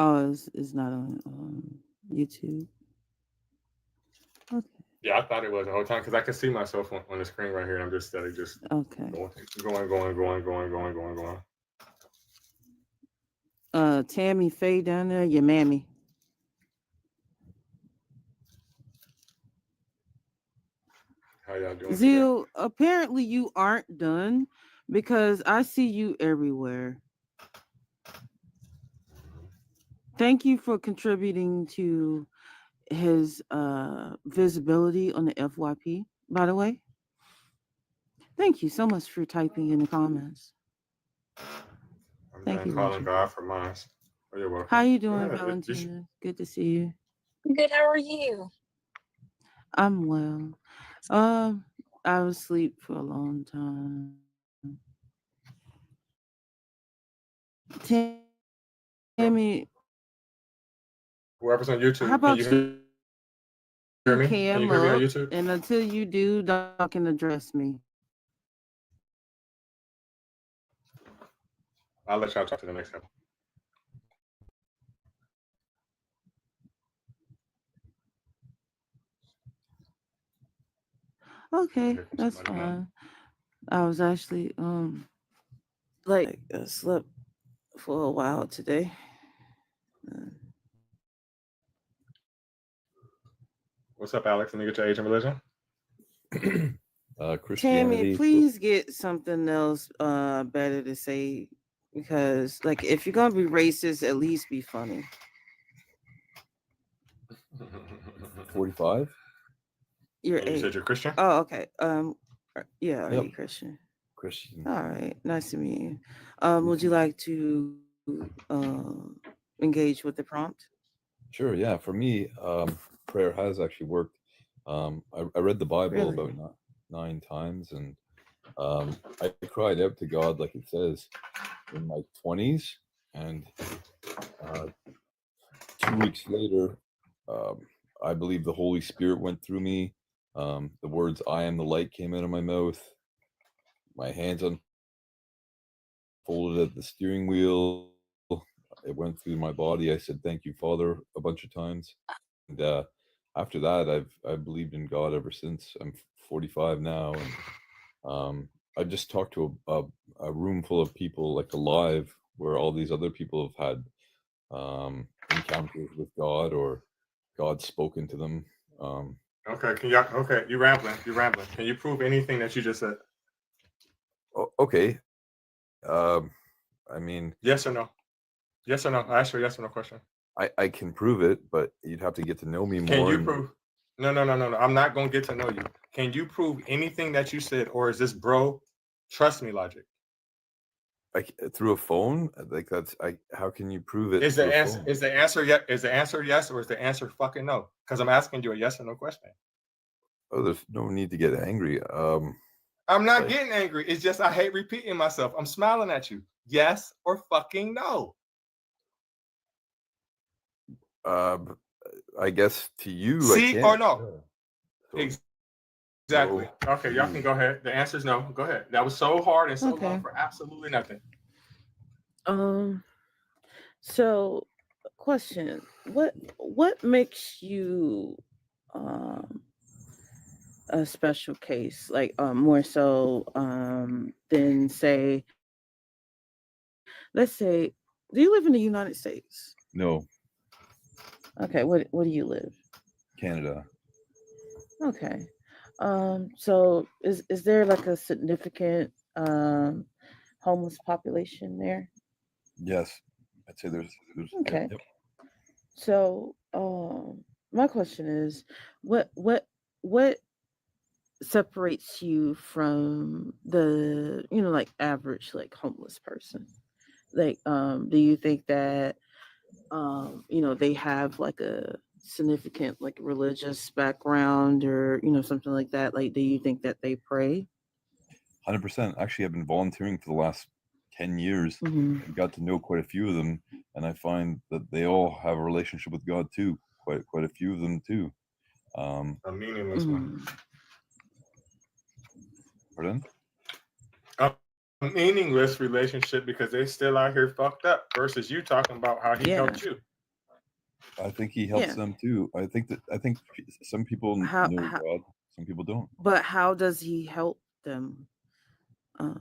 Oh, it's not on YouTube. Okay. Yeah, I thought it was the whole time because I could see myself on the screen right here, and I'm just steady, just Okay. going. Tammy Faye down there, your mammy. How y'all doing today? Zeal, apparently you aren't done because I see you everywhere. Thank you for contributing to his visibility on the FYP, by the way. Thank you so much for typing in the comments. I'm Thank done you, calling Reggie. God for mine. Oh, you're How welcome. you Go doing, ahead. Valentina? Good to see you. Good, how are you? I'm well. Um, I was asleep for a long time. Tammy, Whoever's on how YouTube, about can you you hear me? Can you hear me on YouTube? cam up? And until you do, don't can address me. I'll let y'all talk to the next time. Okay, Here comes that's somebody now. fine. I was actually like I slept for a while today. Uh, What's up, Alex? Let me get your age and religion. Tammy, Christianity. please get something else better to say because like if you're gonna be racist, at least be funny. 45. You're And you eight. said you're Christian? Oh, okay. Yeah, are Yep. you Christian? Christian. All right, nice to meet you. Would you like to engage with the prompt? Sure. Yeah. For me, prayer has actually worked. I read the Bible Really? about 9 times, and I cried out to God, like it says, in my 20s. And uh, 2 weeks later, um, I believe the Holy Spirit went through me. The words "I am the light" came out of my mouth. My hands unfolded at the steering wheel. It went through my body. I said, "Thank you, Father," a bunch of times. And after that, I've believed in God ever since. I'm 45 now, and I just talked to a room full of people, like alive, where all these other people have had encounters with God, or God spoken to them. Okay, okay, you rambling. Can you prove anything that you just said? Okay. I mean, Yes or no? Yes or no? I asked you a yes or no question. I can prove it, but you'd have to get to know me Can more. you And prove? No. I'm not gonna get to know you. Can you prove anything that you said, or is this bro? Trust me, logic. through a phone, like that's how can you prove it Is the through a answer phone? is the answer yes? Is the answer yes, or is the answer fucking no? Because I'm asking you a yes or no question. Oh, there's no need to get angry. I'm not like, getting angry. It's just I hate repeating myself. I'm smiling at you. Yes or fucking no. uh, I guess to you I See or can't. no? So Exactly. no Okay, to y'all can you. go ahead. The answer is no. Go ahead. That was so hard and so long Okay. for absolutely nothing. Um. So, question: what makes you um a special case? Like more so than say, let's say, do you live in the United States? No, Okay. What do you live? Canada. Okay. So is there like a significant homeless population there? Yes, I'd say there's yep, Okay. yep. So my question is what separates you from the like average like homeless person? Like do you think that they have like a significant like religious background or something like that? Like do you think that they pray? 100%. Actually, I've been volunteering for the last 10 years. Mhm. I got to know quite a few of them, and I find that they all have a relationship with God too. Quite a few of them too. Um, A meaningless one. Mhm. pardon? A meaningless relationship because they still out here fucked up versus you talking about how he Yeah. helped you. I think he helps Yeah. them too. I think some people How know how God, some people don't. but how does he help them? Uh,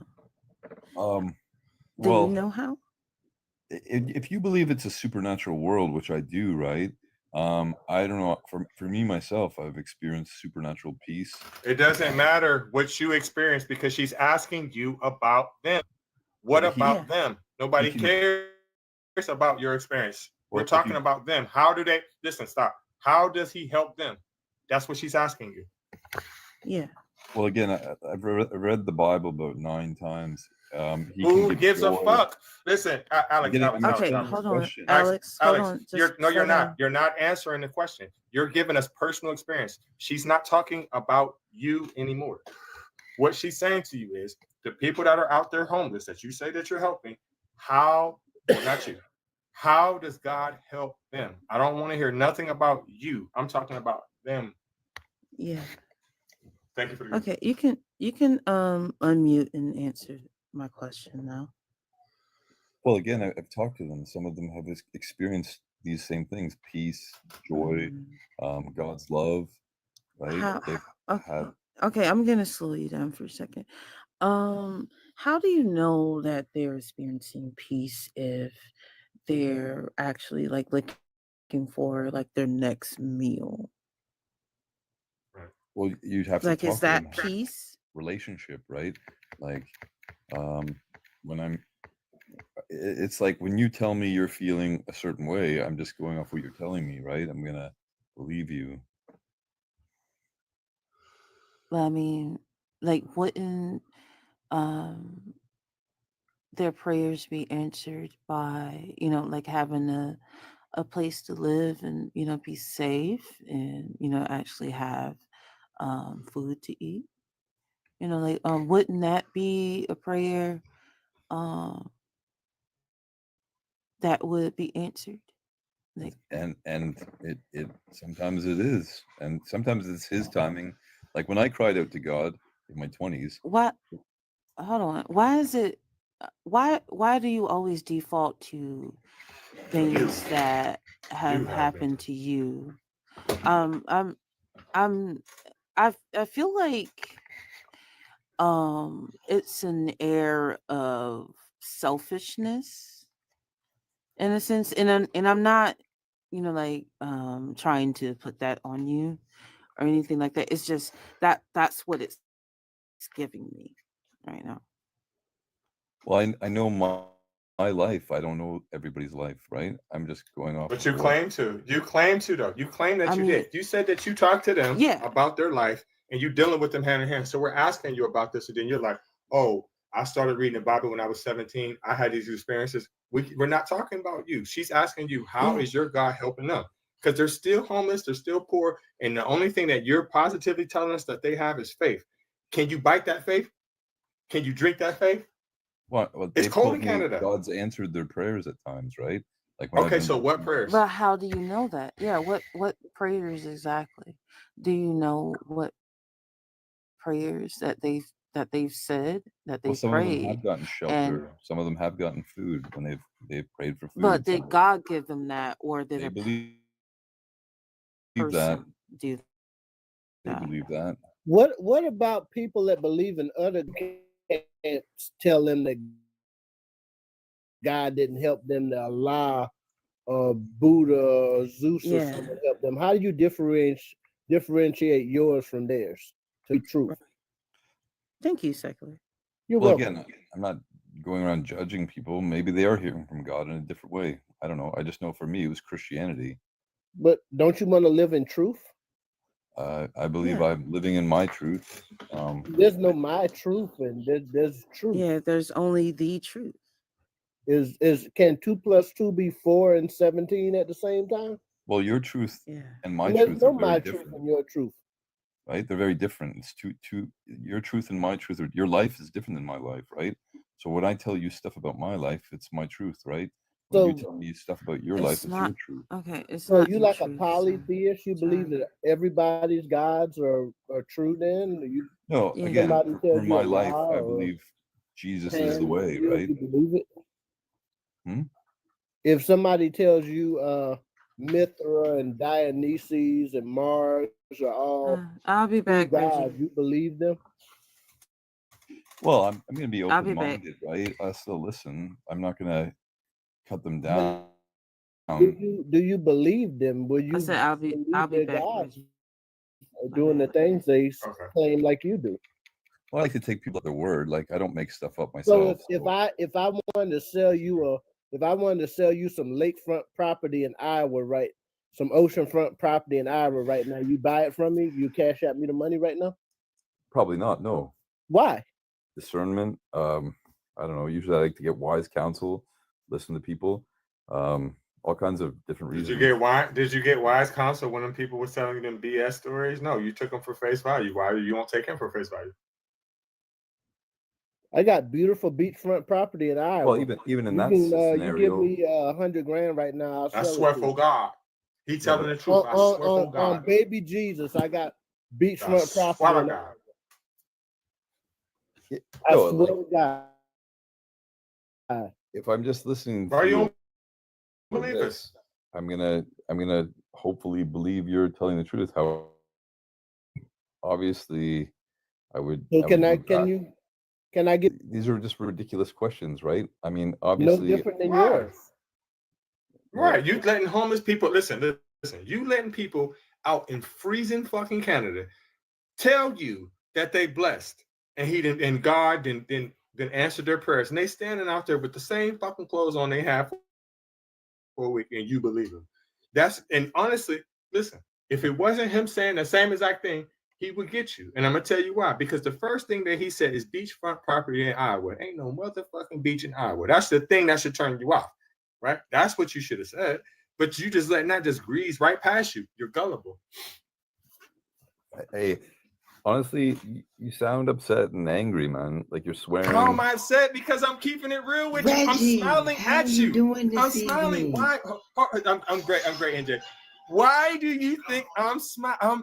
Um, do you well, know how? if you believe it's a supernatural world, which I do, right? I don't know. For me myself, I've experienced supernatural peace. It doesn't matter what you experience because she's asking you about them. Yeah, What but Yeah. about them? he Nobody can. cares about your experience. We're Well, if talking you about them. How do they listen? Stop. How does he help them? That's what she's asking you. Yeah. well again, I've read the Bible about 9 times. He can Who give gives a joy. fuck? Listen, Alex, I'm Alex, Okay, explaining Alex, the hold on, question. Alex, Alex. Hold Alex. on. Just No, you're slow not. down. You're not answering the question. You're giving us personal experience. She's not talking about you anymore. What she's saying to you is the people that are out there homeless that you say that you're helping, how, well, not you, how does God help them? I don't want to hear nothing about you. I'm talking about them. Yeah. Thank you for the Okay, you can unmute and answer my question now. Well, again, I've talked to them. Some of them have experienced these same things: peace, joy, God's love. Right? How, They've okay, had. okay, I'm gonna slow you down for a second. How do you know that they're experiencing peace if they're actually like looking for like their next meal? Well, you'd have to Like, is talk to them. that peace? Relationship, right? Like, when it's like when you tell me you're feeling a certain way, I'm just going off what you're telling me, right? I'm gonna believe you. Well, I mean, like, wouldn't um their prayers be answered by, like having a place to live and, be safe and, actually have food to eat? Like, wouldn't that be a prayer um that would be answered? Like, And it sometimes it is, and sometimes it's His timing. Like when I cried out to God in my 20s. why hold on. Why is it why do you always default to You, things that you have have been. happened to you? Um I'm I'm I feel like it's an air of selfishness in a sense, and I'm not, like trying to put that on you or anything like that. It's just that's what it's giving me right now. Well, I know my life. I don't know everybody's life, right? I'm just going off But of you what. claim to. You claim to, though. You claim I that you mean, did. You said that you talked to them yeah. about their life and you dealing with them hand in hand. So we're asking you about this. And then you're like, oh, I started reading the Bible when I was 17. I had these experiences. We're not talking about you. She's asking you, how Yeah. is your God helping them? Because they're still homeless. They're still poor. And the only thing that you're positively telling us that they have is faith. Can you bite that faith? Can you drink that faith? Well, It's they've cold told in me Canada. God's answered their prayers at times, right? Like when I've Okay, been so what walking. prayers? But how do you know that? Yeah, what prayers exactly? Do you know what prayers that they've said, that Well, they've some of them prayed? have gotten And shelter. Some of them have gotten food when they've prayed for but food. did God give them that, or did They a believe that. person do They that? believe that. What about people that believe in other camps tell them that God didn't help them, that Allah or Buddha or Zeus or Yeah. something help them? How do you differentiate yours from theirs to be truth? Thank you, secular. You're Well, welcome. again, I'm not going around judging people. Maybe they are hearing from God in a different way. I don't know. I just know for me, it was Christianity. But don't you want to live in truth? I believe Yeah. I'm living in my truth. There's no my truth, and there's truth. Yeah, there's only the truth. Can 2 + 2 be 4 and 17 at the same time? Well, your truth Yeah. and my And there's truth are no very my truth different, and your truth. right? They're very different. It's two. Your truth and my truth are. Your life is different than my life, right? So when I tell you stuff about my life, it's my truth, right? When you So tell me stuff about your life, It's it's your not truth. okay. It's So not you your like a truth, sir. polytheist? You believe Sorry. that everybody's gods are true? Then you No, Yeah. again, somebody for tells you my life, Allah I or believe Jesus is the Pan, way, you right? believe it. Hmm? If somebody tells you Mithra and Dionysus and Mars are all I'll be true back, Reggie. gods. You believe them? Well, I'm going to be I'll be back. open-minded, right? I still listen. I'm not going to cut them But down. do you believe them? Will I you said I'll be their back, gods Reggie. are My doing the bad. things they Okay. claim like you do? Well, I like to take people at their word. Like, I don't make stuff up So myself. if I wanted to sell you some lakefront property in Iowa, right? Some oceanfront property in Iowa right now, you buy it from me, you cash out me the money right now? Probably not. No. Why? Discernment. I don't know. Usually I like to get wise counsel, listen to people, all kinds of different reasons. Did you get wise counsel when them people were telling you them BS stories? No, you took them for face value. Why you won't take him for face value? I got beautiful beachfront property in Iowa. Well, even in you that can scenario, you give me $100,000 right now, I'll I sell swear it to for you. God. He telling the truth. I swear for God. On baby Jesus, I got I beachfront swear property to in God. I no, swear like, to God. if I'm just listening Why to you you don't like believe this, us? I'm gonna hopefully believe you're telling the truth. How obviously I would. So can I get These are just ridiculous questions, right? I mean, no obviously, different than Right. yours? Right. You letting homeless people listen. You letting people out in freezing fucking Canada tell you that they blessed and God then answered their prayers, and they standing out there with the same fucking clothes on they have for a week, and you believe them. And honestly, listen, if it wasn't him saying the same exact thing, he would get you. And I'm gonna tell you why. Because the first thing that he said is beachfront property in Iowa. Ain't no motherfucking beach in Iowa. That's the thing that should turn you off, right? That's what you should have said. But you just letting that just grease right past you. You're gullible. hey, honestly, you sound upset and angry, man. Like you're swearing. How am I upset? Because I'm keeping it real with Reggie, you. I'm smiling how at you you. doing this I'm smiling. evening? Why? I'm great. I'm great, NJ. Why do you think I'm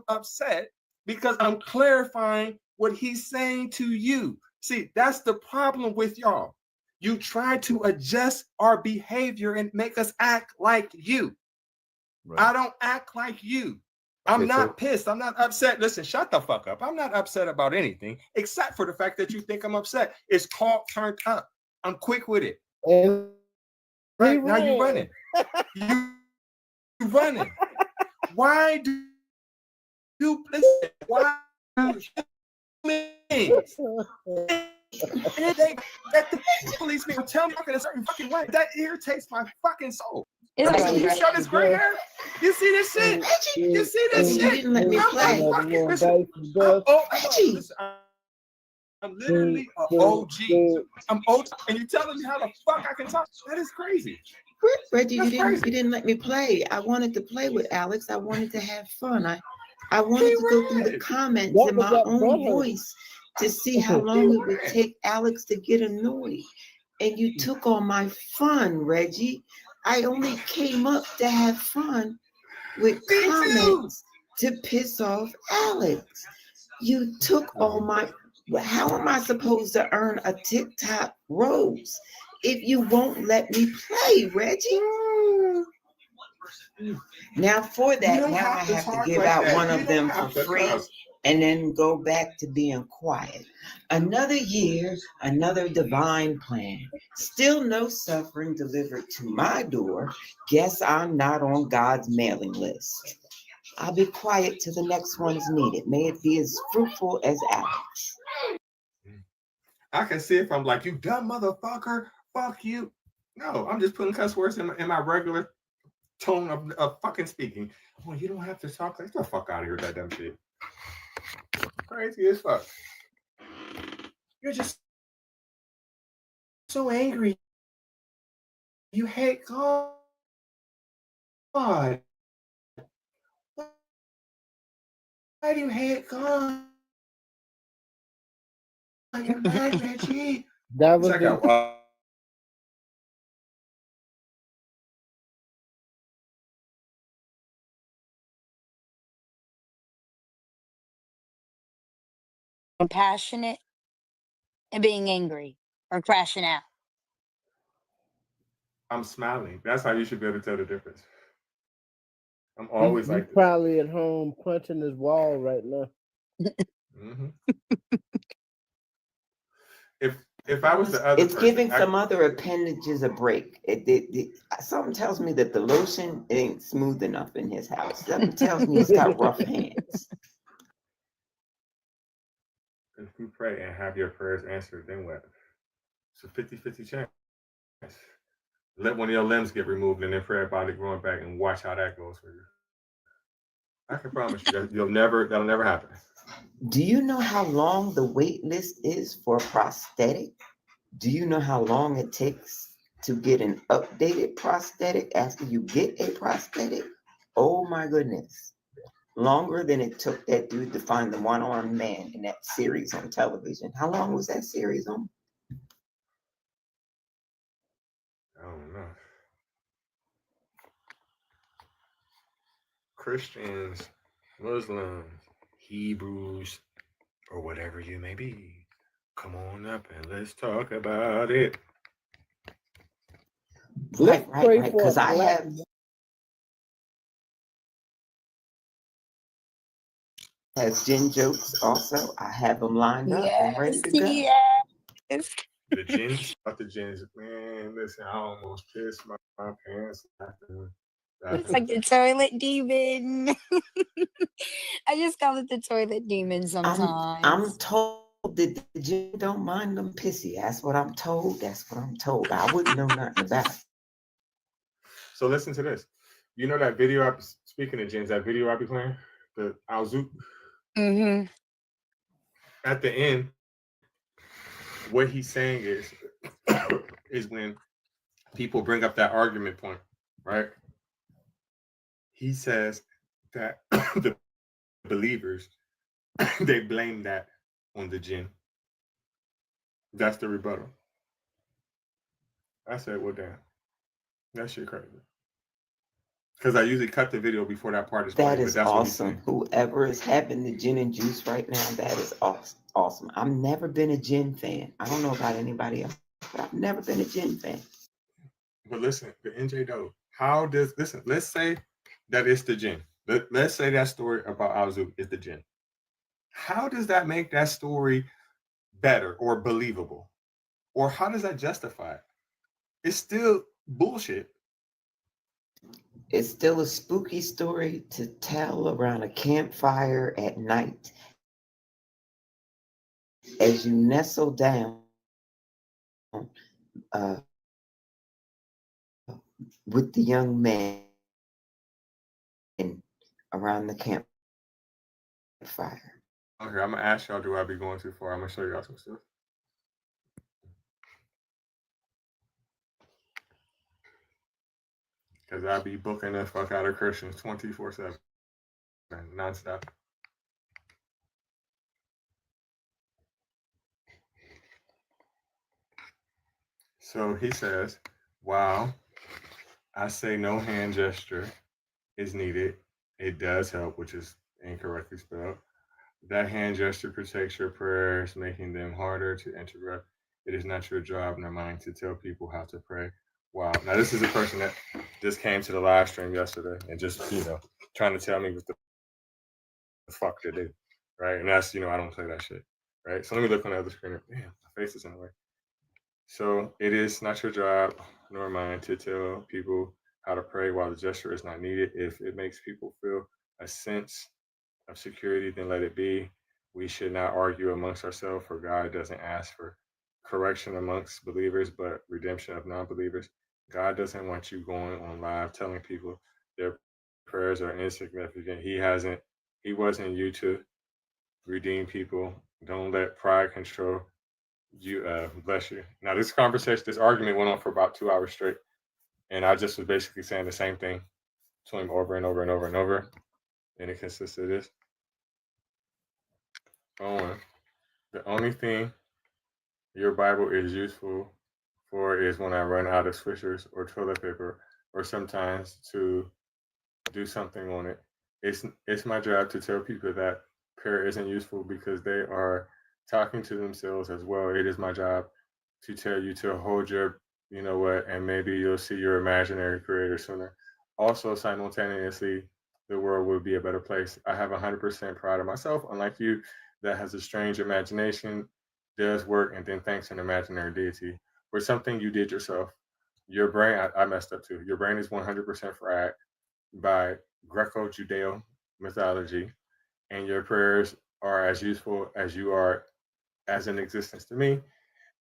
upset? Because I'm clarifying what he's saying to you. See, that's the problem with y'all. You try to adjust our behavior and make us act like you. Right. I don't act like you. I'm not pissed. I'm not upset. Listen, shut the fuck up. I'm not upset about anything except for the fact that you think I'm upset. It's called turned up. I'm quick with it. And Right now you're running. You running. Why do you listen? Why do humans? And they let the policeman tell me in a certain fucking way. That irritates my fucking soul. It's Listen, like you show this gray hair? You see this shit? You see this You shit? didn't let me I'm play. fucking, listen, Reggie. listen, I'm literally an OG. I'm OG, and you telling me how the fuck I can talk? That is crazy. Reggie, That's crazy. you didn't let me play. I wanted to play with Alex. I wanted to have fun. I wanted to go through the comments What in was my that own brother? voice to see how long it would take Alex to get annoyed. And you took all my fun, Reggie. I only came up to have fun with comments to piss off Alex. You took all my. How am I supposed to earn a TikTok rose if you won't let me play, Reggie? Now for that, now I have to give out one of them for free and then go back to being quiet. Another year, another divine plan. Still no suffering delivered to my door. Guess I'm not on God's mailing list. I'll be quiet till the next one's needed. May it be as fruitful as Alex. I can see if I'm like, you dumb motherfucker, fuck you. No, I'm just putting cuss words in my regular tone of fucking speaking. Oh, you don't have to talk like the fuck out of here with that dumb shit. Crazy as fuck. You're just so angry. You hate God. Why do you hate God? You're mad, Reggie. That was Check out. compassionate and being angry or crashing out. I'm smiling. That's how you should be able to tell the difference. I'm always He's like this. probably at home punching his wall right now. Mhm. If I was the other It's person, giving some other appendages a break. Something tells me that the lotion ain't smooth enough in his house. Something tells me he's got rough hands. if you pray and have your prayers answered, then what? It's a 50-50 chance. Let one of your limbs get removed and then pray about it growing back and watch how that goes for you. I can promise you that'll never happen. Do you know how long the wait list is for a prosthetic? Do you know how long it takes to get an updated prosthetic after you get a prosthetic? Oh my goodness. Longer than it took that dude to find the one-armed man in that series on television. How long was that series on? I don't know. Christians, Muslims, Hebrews, or whatever you may be, come on up and let's talk about it. Let's Right. pray for a Because I black have has gin jokes also. I have them lined up and ready Yes, to go. yes. The gins, about the gins, man, listen, I almost pissed my pants after. It's like the toilet demon. I just call it the toilet demon sometimes. I'm told that the gin don't mind them pissy. That's what I'm told. That's what I'm told. I wouldn't know nothing about it. So listen to this. You know that video? Speaking of gins, that video I be playing, the Alzoot. Mm-hmm. At the end, what he's saying is, is when people bring up that argument point, right? He says that the believers they blame that on the jinn. That's the rebuttal. I said, well, damn, that shit crazy. Because I usually cut the video before that part is That played, but is that's what he's awesome. saying. Whoever is having the gin and juice right now, that is awesome. I've never been a gin fan. I don't know about anybody else, but I've never been a gin fan. But listen, the NJ Doe, how does, listen, let's say that it's the jinn. Let's say that story about Alzu is the jinn. How does that make that story better or believable? Or how does that justify it? It's still bullshit. It's still a spooky story to tell around a campfire at night as you nestle down uh, with the young man around the campfire. Okay, I'm gonna ask y'all, do I be going too far? I'm gonna show y'all some stuff. Because I be booking the fuck out of Christians 24/7, nonstop. So he says, wow, I say no hand gesture is needed. It does help, which is incorrectly spelled. That hand gesture protects your prayers, making them harder to interrupt. It is not your job nor mine to tell people how to pray. Wow. Now, this is a person that just came to the live stream yesterday and just, trying to tell me what the fuck to do. Right. And that's, I don't play that shit. Right. So let me look on the other screen. Damn, my face is in the way. So it is not your job nor mine to tell people how to pray while the gesture is not needed. If it makes people feel a sense of security, then let it be. We should not argue amongst ourselves, for God doesn't ask for correction amongst believers, but redemption of non-believers. God doesn't want you going on live telling people their prayers are insignificant. He wasn't you to redeem people. Don't let pride control you. Bless you. Now this argument went on for about 2 hours straight. And I just was basically saying the same thing to him over and over and over and over. And it consists of this. Owen, the only thing your Bible is useful for is when I run out of swishers or toilet paper, or sometimes to do something on it. It's my job to tell people that prayer isn't useful because they are talking to themselves as well. It is my job to tell you to hold your, and maybe you'll see your imaginary creator sooner. Also, simultaneously, the world would be a better place. I have 100% pride in myself, unlike you, that has a strange imagination, does work, and then thanks an imaginary deity for something you did yourself. Your brain, I messed up too. Your brain is 100% fried by Greco Judeo mythology, and your prayers are as useful as you are as an existence to me.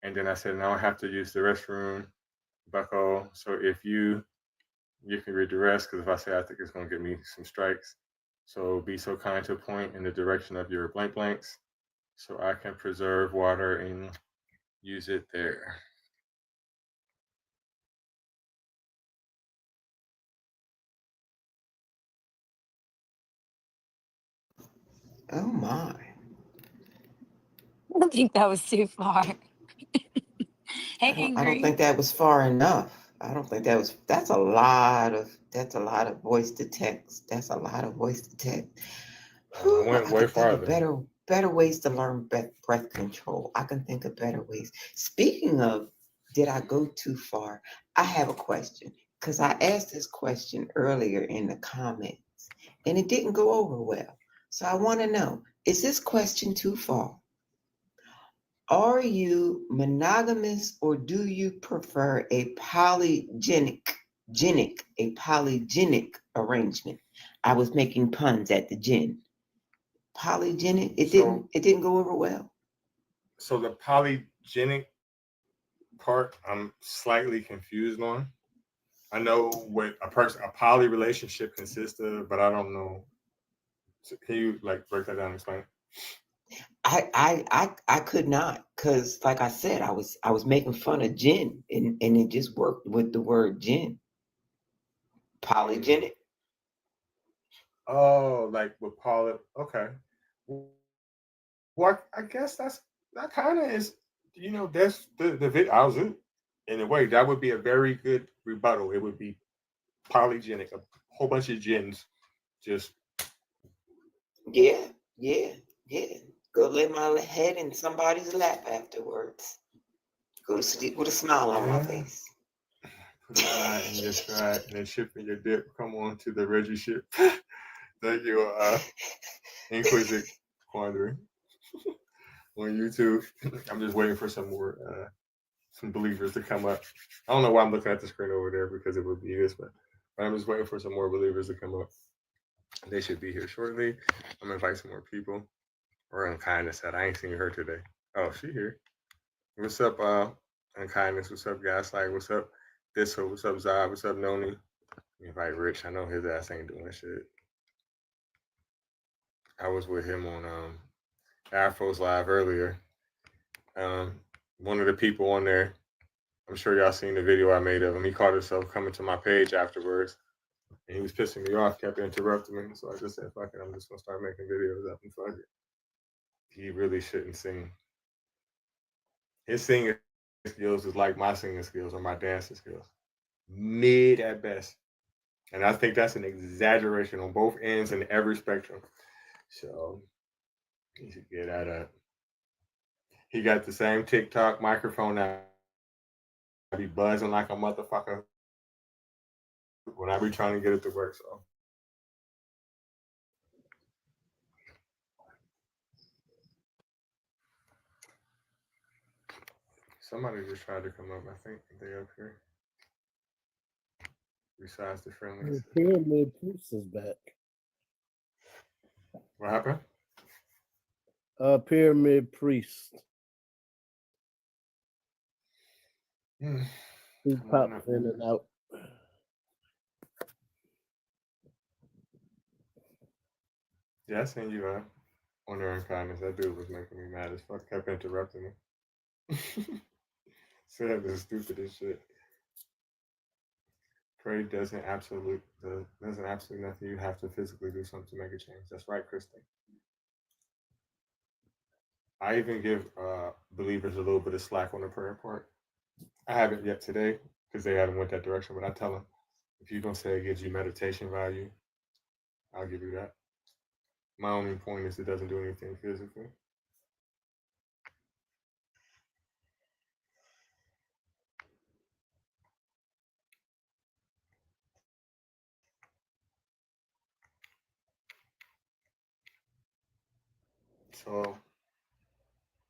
And then I said, now I have to use the restroom, Bucko. So if you can read the rest, because if I say I think it's going to get me some strikes. So be so kind to point in the direction of your blank blanks so I can preserve water and use it there. Oh my. I don't think that was too far. Hey, I don't Angry. think that was far enough. I don't think that's a lot of voice to text. That's a lot of voice to text. I Whew, went I way can think of farther. better ways to learn breath control. I can think of better ways. Speaking of, did I go too far? I have a question because I asked this question earlier in the comments and it didn't go over well. So I want to know, is this question too far? Are you monogamous or do you prefer a polygenic arrangement? I was making puns at the gin. Polygenic, it didn't So, it didn't go over well. so the polygenic part, I'm slightly confused on. I know what a poly relationship consists of, but I don't know. So can you like break that down and explain? I could not, because like I said, I was making fun of gin and it just worked with the word gin. Mm. Polygenic. Oh, like with poly. Okay. Well, I guess that kind of is. That's the vid. I was in a way that would be a very good rebuttal. It would be polygenic, a whole bunch of gins. Just Yeah, yeah, yeah. Go lay my head in somebody's lap afterwards. Go to sleep with a smile on my yeah. face. Put a eye in your stride and then ship in your dip. Come on to the Reggie ship. Thank you, Inquisitive Quandary on YouTube. I'm just waiting for some believers to come up. I don't know why I'm looking at the screen over there because it would be this, but I'm just waiting for some more believers to come up. They should be here shortly. I'm gonna invite some more people. Or Unkindness said, I ain't seen her today. Oh, she here. What's up, Unkindness? What's up, Gaslight? What's up, Thistle? What's up, Zod? What's up, Noni? Invite Rich. I know his ass ain't doing shit. I was with him on Afro's Live earlier. Um, One of the people on there, I'm sure y'all seen the video I made of him. He caught himself coming to my page afterwards, and he was pissing me off, kept interrupting me. So I just said, "Fuck it, I'm just gonna start making videos up and fuck it." He really shouldn't sing. His singing skills is like my singing skills or my dancing skills, mid at best, and I think that's an exaggeration on both ends and every spectrum. So he should get at it. He got the same TikTok microphone that I be buzzing like a motherfucker when I be trying to get it to work. So somebody just tried to come up. I think they up here. Besides the friendlies. The pyramid priest is back. What happened? Pyramid priest. He Come on pops up. in and out. Yeah, I seen you on there in kindness. That dude was making me mad as fuck. Kept interrupting me. Said the stupidest shit. Pray doesn't absolutely nothing. You have to physically do something to make a change. That's right, Kristen. I even give believers a little bit of slack on the prayer part. I haven't yet today because they haven't went that direction. But I tell them, if you're gonna say it gives you meditation value, I'll give you that. My only point is it doesn't do anything physically. So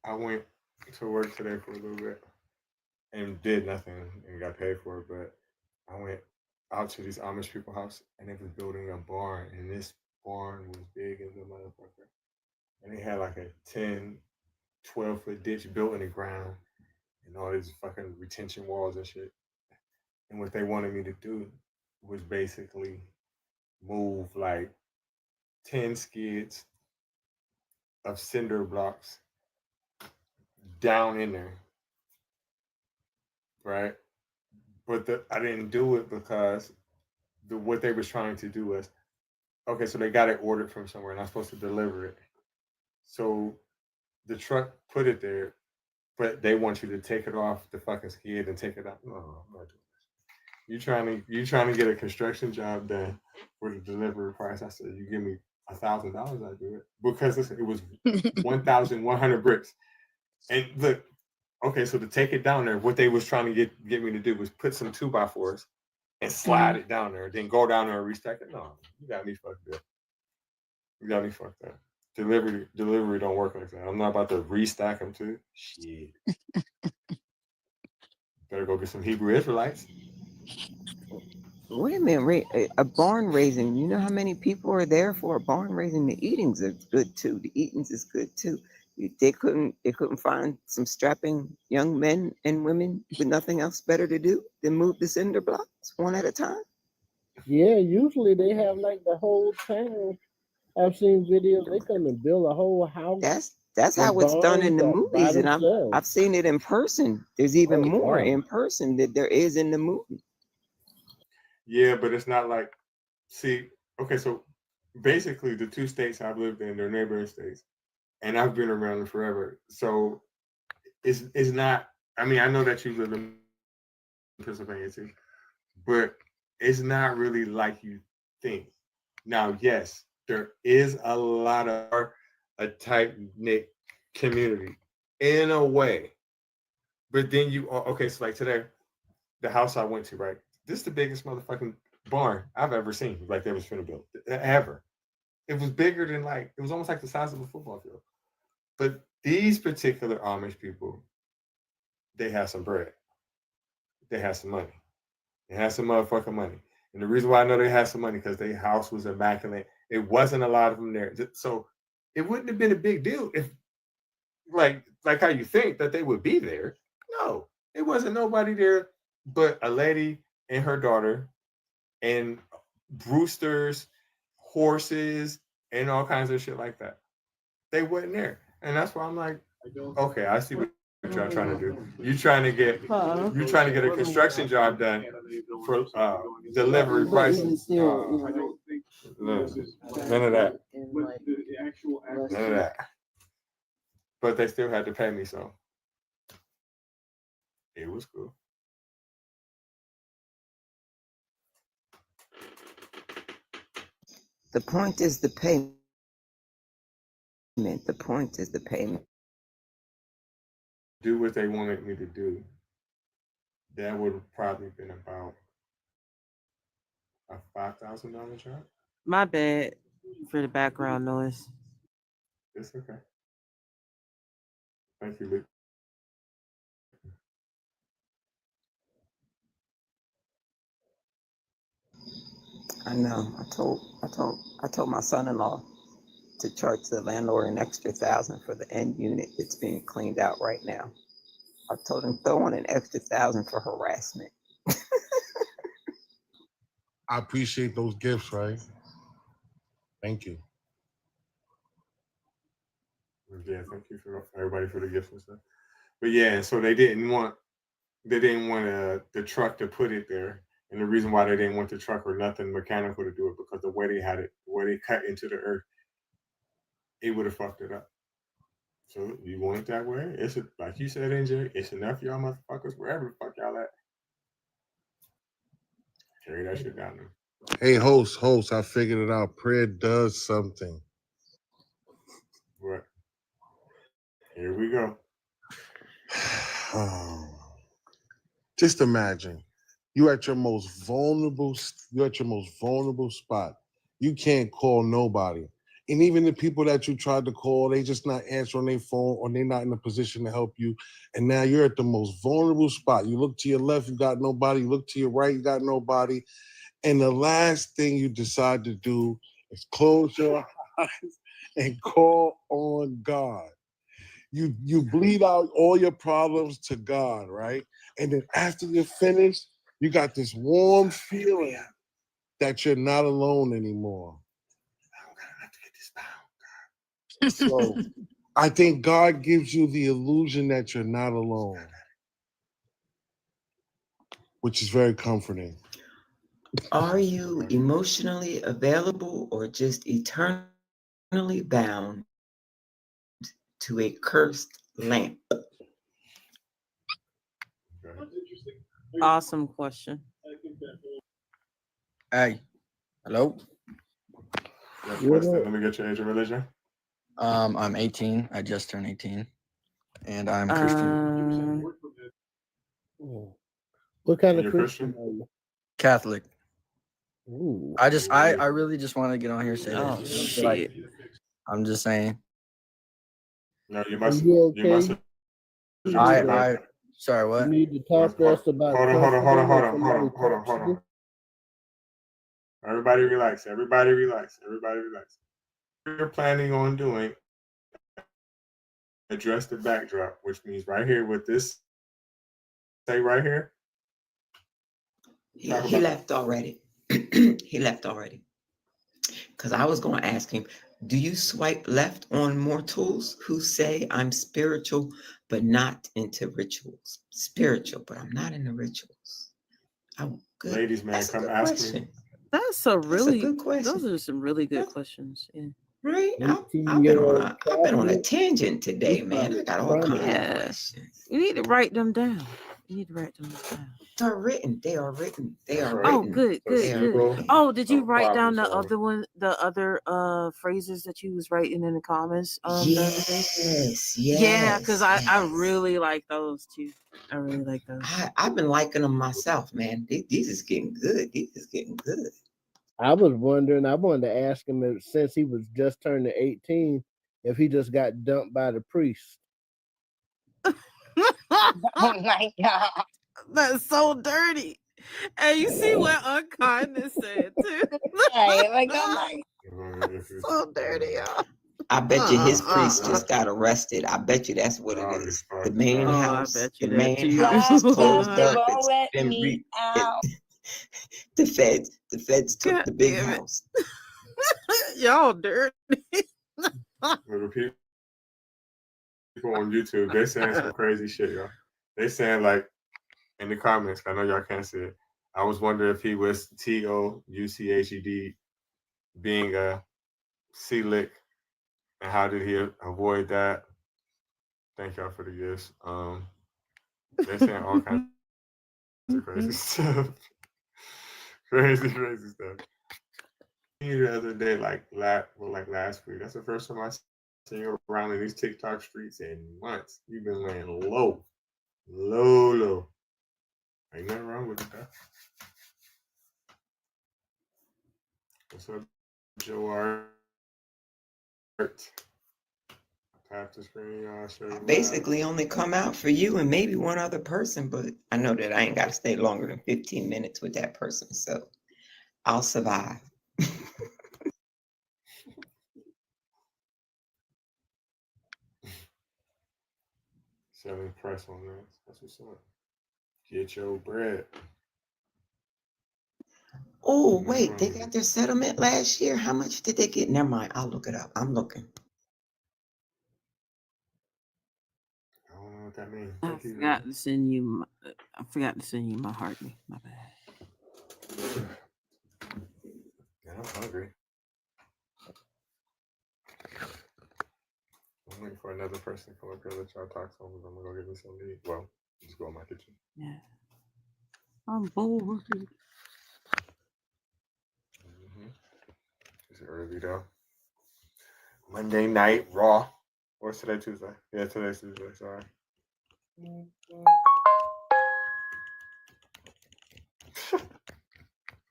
I went to work today for a little bit and did nothing and got paid for it. But I went out to these Amish people house and they was building a barn and this barn was big as a motherfucker. And they had like a 10, 12-foot ditch built in the ground and all these fucking retention walls and shit. And what they wanted me to do was basically move like 10 skids of cinder blocks down in there, right? But I didn't do it because what they was trying to do was, okay, so they got it ordered from somewhere and I'm supposed to deliver it. So the truck put it there, but they want you to take it off the fucking skid and take it out. No, I'm not doing this. You trying to get a construction job done for the delivery price. I said, you give me $1,000, I do it. Because listen, it was 1,100 bricks. And look, okay, so to take it down there, what they was trying to get me to do was put some 2x4s and slide it down there, then go down there and restack it. No, you got me fucked up. You got me fucked up. Delivery don't work like that. I'm not about to restack them too. Shit. Better go get some Hebrew Israelites. Wait a minute, a barn raising. You know how many people are there for a barn raising? The eatings is good too. The eatings is good too. They couldn't find some strapping young men and women with nothing else better to do than move the cinder blocks one at a time. Yeah, usually they have like the whole town. I've seen videos. They come and build a whole house. That's how it's done in the by movies, and I've seen it in person. There's even more in person that there is in the movie. Yeah, but it's not like, see, okay, so basically the two states I've lived in, they're neighboring states, and I've been around them forever. So it's not. I mean, I know that you live in Pennsylvania too, but it's not really like you think. Now, yes, there is a lot of a tight knit community in a way, but then okay. So like today, the house I went to, right? This is the biggest motherfucking barn I've ever seen. Like they was finna build ever. It was bigger than it was almost like the size of a football field. But these particular Amish people, they have some bread. They have some money. They had some motherfucking money. And the reason why I know they had some money because their house was immaculate. It wasn't a lot of them there. So it wouldn't have been a big deal if like how you think that they would be there. No, it wasn't nobody there but a lady and her daughter and roosters, horses, and all kinds of shit like that. They wasn't there. And that's why I'm like, okay, I see what y'all trying to do. You trying to get a construction job done for delivery prices. None of that. None of that. But they still had to pay me, so it was cool. The point is the payment. The point is the payment. Do what they wanted me to do. That would have probably been about a $5,000 job. My bad for the background noise. It's okay. Thank you, Luke. I know. I told my son-in-law to charge the landlord an extra $1,000 for the end unit that's being cleaned out right now. I told him throw on an extra $1,000 for harassment. I appreciate those gifts, right? Thank you. Yeah, thank you for everybody for the gifts and stuff. But yeah, so they didn't want the truck to put it there. And the reason why they didn't want the truck or nothing mechanical to do it because the way they had it, where they cut into the earth, it would have fucked it up. So you want it that way? It's like you said, NJ, it's enough y'all motherfuckers wherever the fuck y'all at. Carry that shit down there. Hey, host, I figured it out. Prayer does something. Right. Here we go. Just imagine you're at your most vulnerable spot. You can't call nobody. And even the people that you tried to call, they just not answering their phone or they're not in a position to help you. And now you're at the most vulnerable spot. You look to your left, you got nobody. You look to your right, you got nobody. And the last thing you decide to do is close your eyes and call on God. You bleed out all your problems to God, right? And then after you're finished, you got this warm feeling that you're not alone anymore. So I think God gives you the illusion that you're not alone, which is very comforting. Are you emotionally available or just eternally bound to a cursed lamp? Awesome question. Hey, hello. Yes, What question. up? Let me get your age and religion. I'm 18. I just turned 18, and I'm Christian, What kind And of you're Christian Christian? are you? Catholic. Ooh. I really just want to get on here and say Oh this. I feel like shit. I'm just saying. No, you Are must. you You must okay? You address need the to, back. Sorry, you what? need to talk to us about Hold on, hold on, hold on, comforting hold if on, hold somebody on, hold on, talks hold to on. you. Everybody relax. Everybody relax. Everybody relax. What you're planning on doing, address the backdrop, which means right here with this, say right here. He Talk about left already. He left already. Because I was going to ask him, do you swipe left on mortals who say I'm spiritual, but not into rituals? Spiritual, but I'm not into rituals. Oh, good. ladies, man, That's a come good ask me. question. That's a That's a really good question. those are some really good That's- questions. Yeah. Right? I've 18-year-old been on a Catholic. tangent today, He's man. I probably got all kinds of Yeah. questions. You need to write them down. You need to write them down. They're written. They are written. They That's are right. Oh, written. good, So good, They are good. simple. Oh, did you No write down problem the solving. other one, the other phrases that you was writing in the comments the other day? Yes, Yeah, because I yes. really like those too. I really like those. I've been liking them myself, man. These is getting good. These is getting good. I was wondering, I wanted to ask him if, since he was just turning 18, if he just got dumped by the priest. Oh my God. That's so dirty. And you see what unkindness said too. Right. Like, oh my. So dirty, y'all. I bet you his priest just got arrested. I bet you that's what it Dog is. is The fucked main up. Oh, I house, bet the you that main too. house is God, closed they up. won't It's let been me out. the feds took God the big damn it. house. Y'all dirty. Little people on YouTube, they saying some crazy shit, y'all. They saying like in the comments, I know y'all can't see it. I was wondering if he was TOUCHED being a C-lick and how did he avoid that? Thank y'all for the gifts. They're saying all kinds of crazy stuff. crazy stuff. The other day, like last week. That's the first time I seen you around in these TikTok streets in months. You've been laying low. Low. Ain't nothing wrong with that. What's up, Joe Art? Tap the screen, y'all. Show you Basically only come out for you and maybe one other person, but I know that I ain't got to stay longer than 15 minutes with that person, so I'll survive. selling press on that. That's what's up. Get your bread. Oh, wait, they got their settlement last year. How much did they get? Never mind. I'll look it up. I'm looking. I don't know what that means. I Thank you. forgot to send you my heartbeat. My bad. Yeah, I'm hungry. I'm waiting for another person to come up here and let y'all talk some. I'm gonna go get me something to eat. Well, just go in my kitchen. Yeah. I'm bored. It's early though. Monday night, Raw. What's today, Tuesday? Yeah, today's Tuesday. Sorry.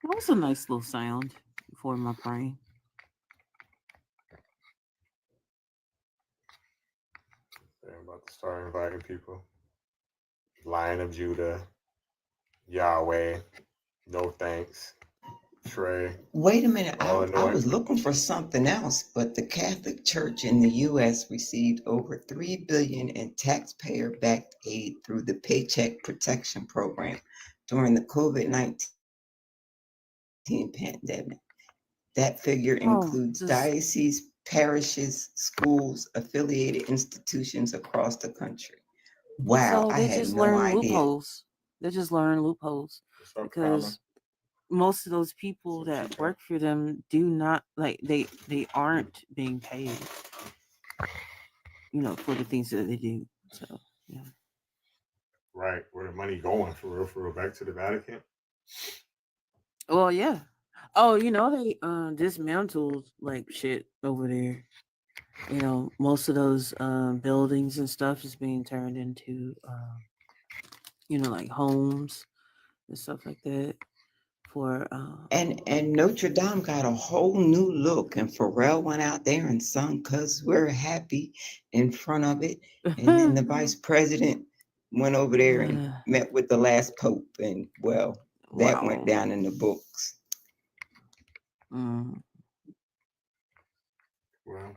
That was a nice little sound before my brain. Start inviting people. Lion of Judah, Yahweh, no thanks, Trey, Wait a minute, all I annoying. was looking for something else, but the Catholic Church in the U.S. received over $3 billion in taxpayer-backed aid through the Paycheck Protection Program during the COVID-19 pandemic. That figure Oh, includes just dioceses, parishes, schools, affiliated institutions across the country. Wow, so I they had just no learn idea. loopholes. They just learn loopholes What's up, Colin? because most of those people What's up, that Chico? work for them do not like they aren't being paid, for the things that they do. So yeah. Right, where the money going for real, back to the Vatican? Well, yeah. Oh, they dismantled like shit over there. Most of those buildings and stuff is being turned into like homes and stuff like that for And Notre Dame got a whole new look, and Pharrell went out there and sung "Cause We're Happy" in front of it. And then the vice president went over there and met with the last pope, and well, that went wow. down in the books. Mm. Well,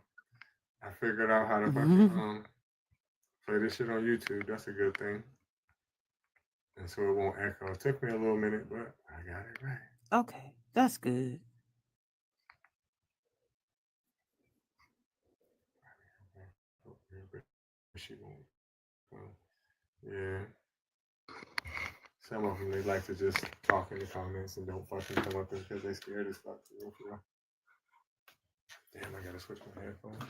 I figured out how to fucking play this shit on YouTube. That's a good thing. And so it won't echo. It took me a little minute, but I got it right. Okay, that's good. But she won't. Well, yeah. Some of them, they like to just talk in the comments and don't fucking come up because they scared as fuck. For real. Damn, I gotta switch my headphones.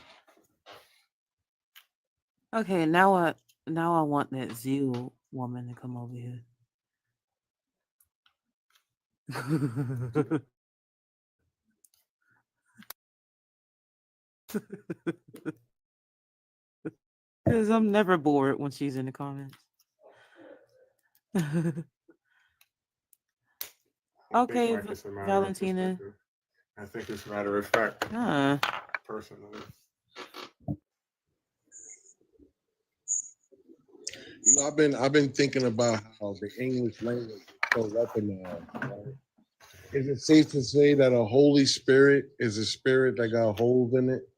Okay, now I want that Zeal woman to come over here. Because I'm never bored when she's in the comments. I think Okay, like it's a matter of Valentina. perspective. I think it's matter of fact, Huh. personally. I've been thinking about how the English language is so weaponized. Right? Is it safe to say that a Holy Spirit is a spirit that got holes in it?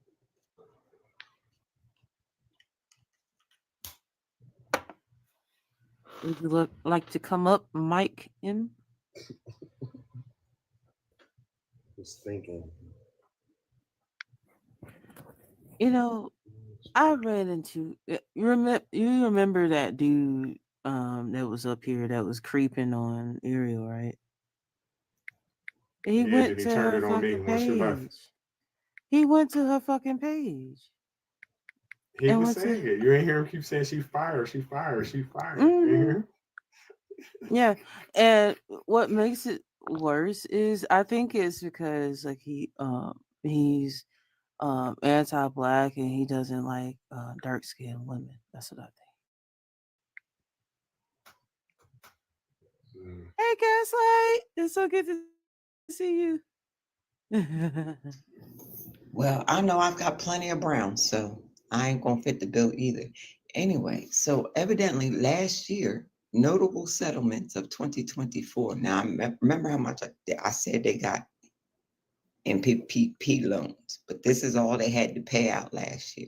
Would you like to come up, Mike M? Just thinking. You know, I ran into you remember that dude that was up here that was creeping on Ariel, right? He Yeah, went then he to turned her it on me fucking once you left. page. He went to her fucking page He and was went to saying it. You ain't hear him keep saying she fired, she fired, she fired. You ain't hear hmm him? yeah. And what makes it worse is I think it's because like he's anti-black and he doesn't like dark skinned women. That's what I Mm. think. Hey Gaslight, it's so good to see you. Well, I know I've got plenty of brown, so I ain't gonna fit the bill either. Anyway, so evidently last year, notable settlements of 2024. Now, remember how much I said they got in PPP loans, but this is all they had to pay out last year.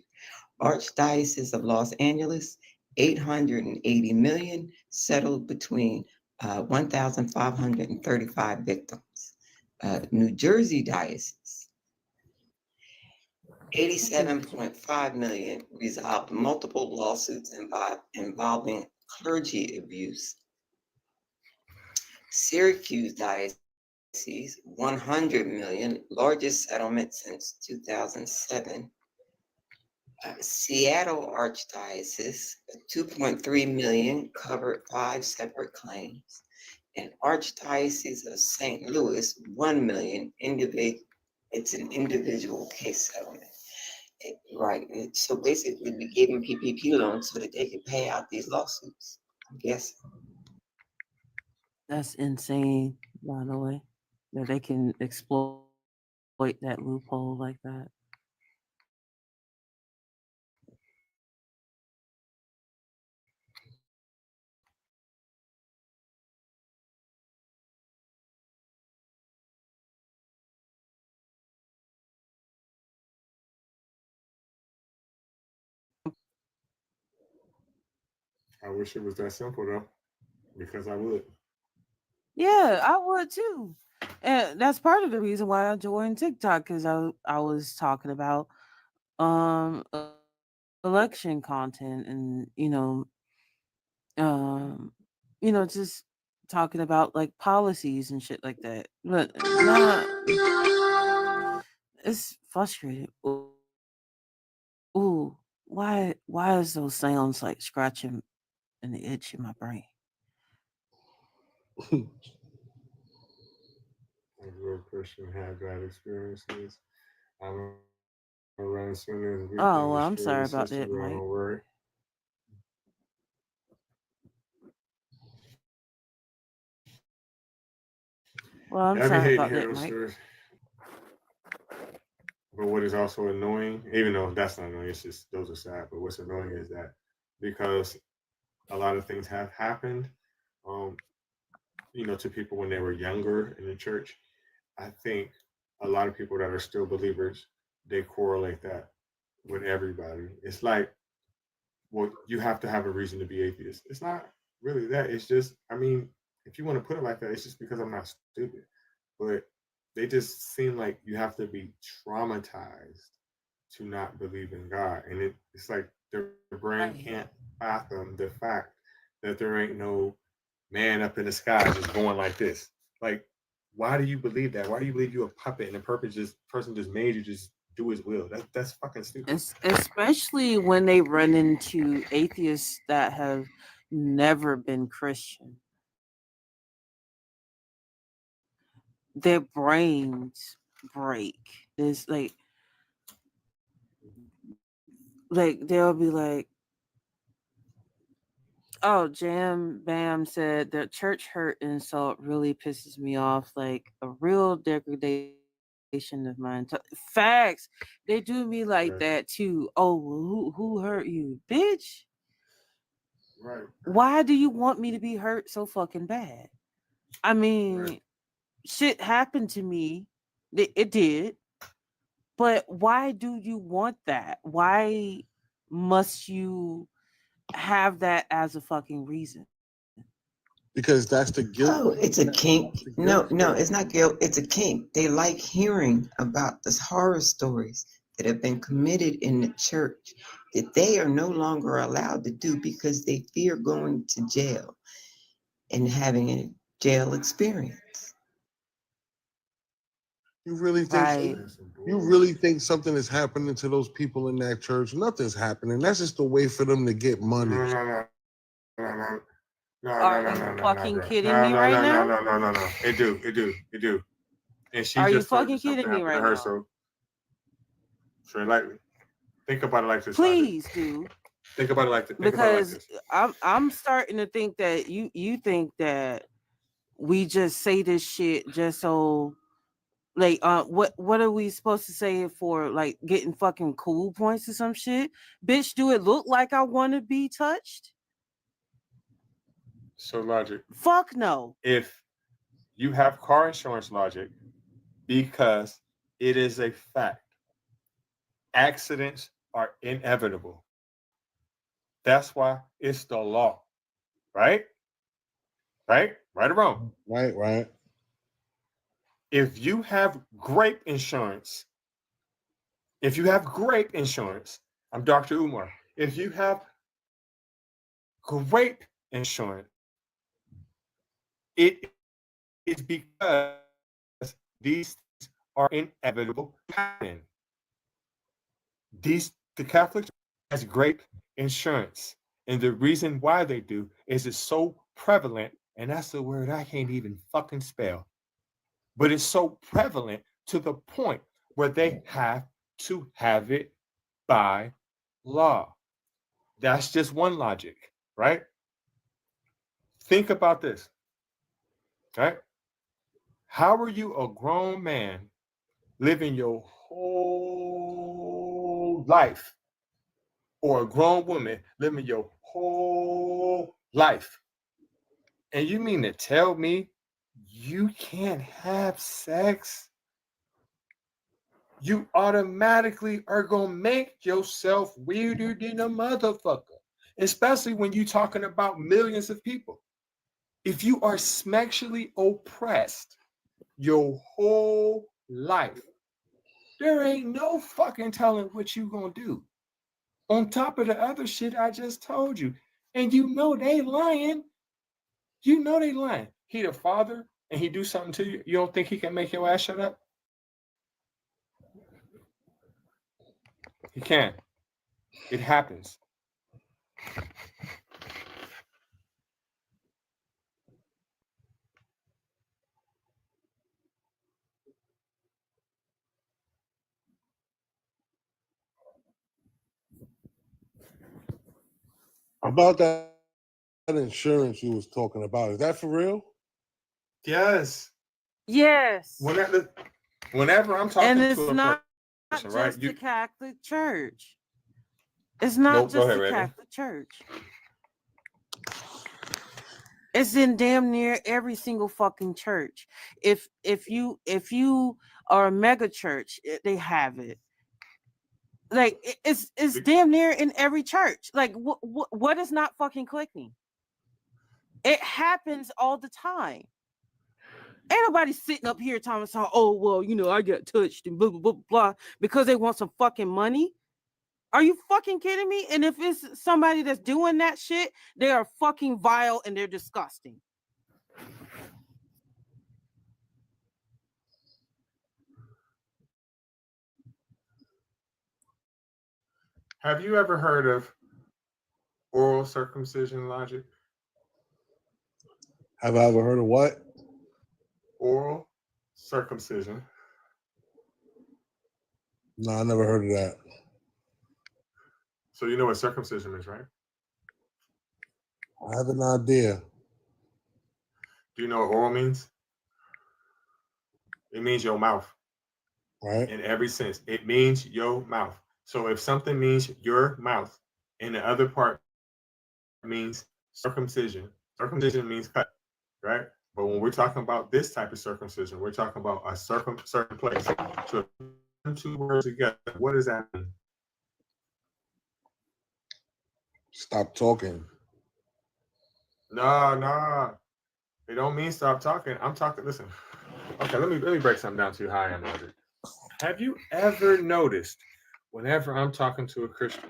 Archdiocese of Los Angeles, 880 million settled between 1,535 victims. New Jersey Diocese, Okay, bitch. 87.5 million resolved multiple lawsuits involving clergy abuse. Syracuse Diocese, 100 million, largest settlement since 2007. Seattle Archdiocese, 2.3 million, covered 5 separate claims. And Archdiocese of St. Louis, 1 million, it's an individual case settlement. Right. So basically, we gave them PPP loans so that they could pay out these lawsuits. I guess. That's insane, by the way, that they can exploit that loophole like that. I wish it was that simple though, because I would. Yeah, I would too. And that's part of the reason why I joined TikTok, because I was talking about election content, and um just talking about like policies and shit like that. But nah, it's frustrating. Ooh, why is those sounds like scratching and the itch in my brain? A real Christian have bad experiences. I'm around as soon as we Oh, can well, I'm destroy sorry the about system, that, bro. Mike. Don't worry. Well, I'm Yeah, I be sorry hating to about hear that, those Mike. stories. But what is also annoying, even though that's not annoying, it's just those are sad. But what's annoying is that because a lot of things have happened, um, to people when they were younger in the church, I think a lot of people that are still believers, they correlate that with everybody. It's like, well, you have to have a reason to be atheist. It's not really that. It's just, I mean, if you want to put it like that, it's just because I'm not stupid. But they just seem like you have to be traumatized to not believe in God. And it's like their brain can't Right. fathom the fact that there ain't no man up in the sky just going like this. Like, why do you believe that? Why do you believe you're a puppet and the person just made you just do his will? That's fucking stupid. Especially when they run into atheists that have never been Christian. Their brains break. There's like they'll be like, oh, Jam Bam said that church hurt insult really pisses me off. Like a real degradation of mine. Facts. They do me like that Right. too. Oh, well, who hurt you, bitch? Right. Why do you want me to be hurt so fucking bad? I Right. mean, shit happened to me. It did. But why do you want that? Why must you have that as a fucking reason? Because that's the guilt. Oh, it's a kink. That's the No, guilt no, trip. it's not guilt. It's a kink. They like hearing about the horror stories that have been committed in the church that they are no longer allowed to do because they fear going to jail and having a jail experience. You really think Right. That's some you really bullshit. think something is happening to those people in that church? Nothing's happening. That's just a way for them to get money. No, no, no, no, no. No, Are no, no, you no, no, no, fucking bro. kidding No, me no, right no, no, now? no, no, no, no. It do. And she Are you just told you fucking something kidding me happened to right her, now? so tread lightly. Think about it like this, Logic. Please do. Think about it like this. Think about it like Because this. I'm starting to think that you think that we just say this shit just so like what are we supposed to say it for, like getting fucking cool points or some shit? Bitch, do it look like I want to be touched? So, Logic, Fuck no. if you have car insurance, Logic, because it is a fact, accidents are inevitable. That's why it's the law, right? Right or wrong? Right, right. If you have grape insurance, if you have grape insurance, I'm Dr. Umar. If you have grape insurance, it is because these things are inevitable happen. The Catholic Church has grape insurance. And the reason why they do is it's so prevalent, and that's the word I can't even fucking spell. But it's so prevalent to the point where they have to have it by law. That's just one logic, right? Think about this, right? How are you a grown man living your whole life, or a grown woman living your whole life, and you mean to tell me you can't have sex? You automatically are gonna make yourself weirder than a motherfucker. especially when you're talking about millions of people. If you are sexually oppressed your whole life, there ain't no fucking telling what you gonna do. On top of the other shit I just told you. And you know they lying. You know they lying. He the father and he do something to you. You don't think he can make your ass shut up? He can. It happens. About that insurance you was talking about, is that for real? Yes. Yes. Whenever I'm talking And to it's a not person, just right? the Catholic Church. It's not Nope, go just ahead, the Randy. Catholic Church. It's in damn near every single fucking church. If you are a mega church, they have it. Like it's damn near in every church. Like what is not fucking clicking? It happens all the time. Ain't nobody sitting up here talking about, oh well, you know, I got touched and blah blah blah blah because they want some fucking money. Are you fucking kidding me? And if it's somebody that's doing that shit, they are fucking vile and they're disgusting. Have you ever heard of oral circumcision logic? Have I ever heard of what? Oral circumcision. No, I never heard of that. So you know what circumcision is, right? I have an idea. Do you know what oral means? It means your mouth. Right. In every sense. It means your mouth. So if something means your mouth and the other part means circumcision, circumcision means cut, right? But when we're talking about this type of circumcision, we're talking about a certain place. So two words together, what does that mean? Stop talking. No. It don't mean stop talking. I'm talking, listen. Okay, let me break something down to you how I am, Roger. Have you ever noticed whenever I'm talking to a Christian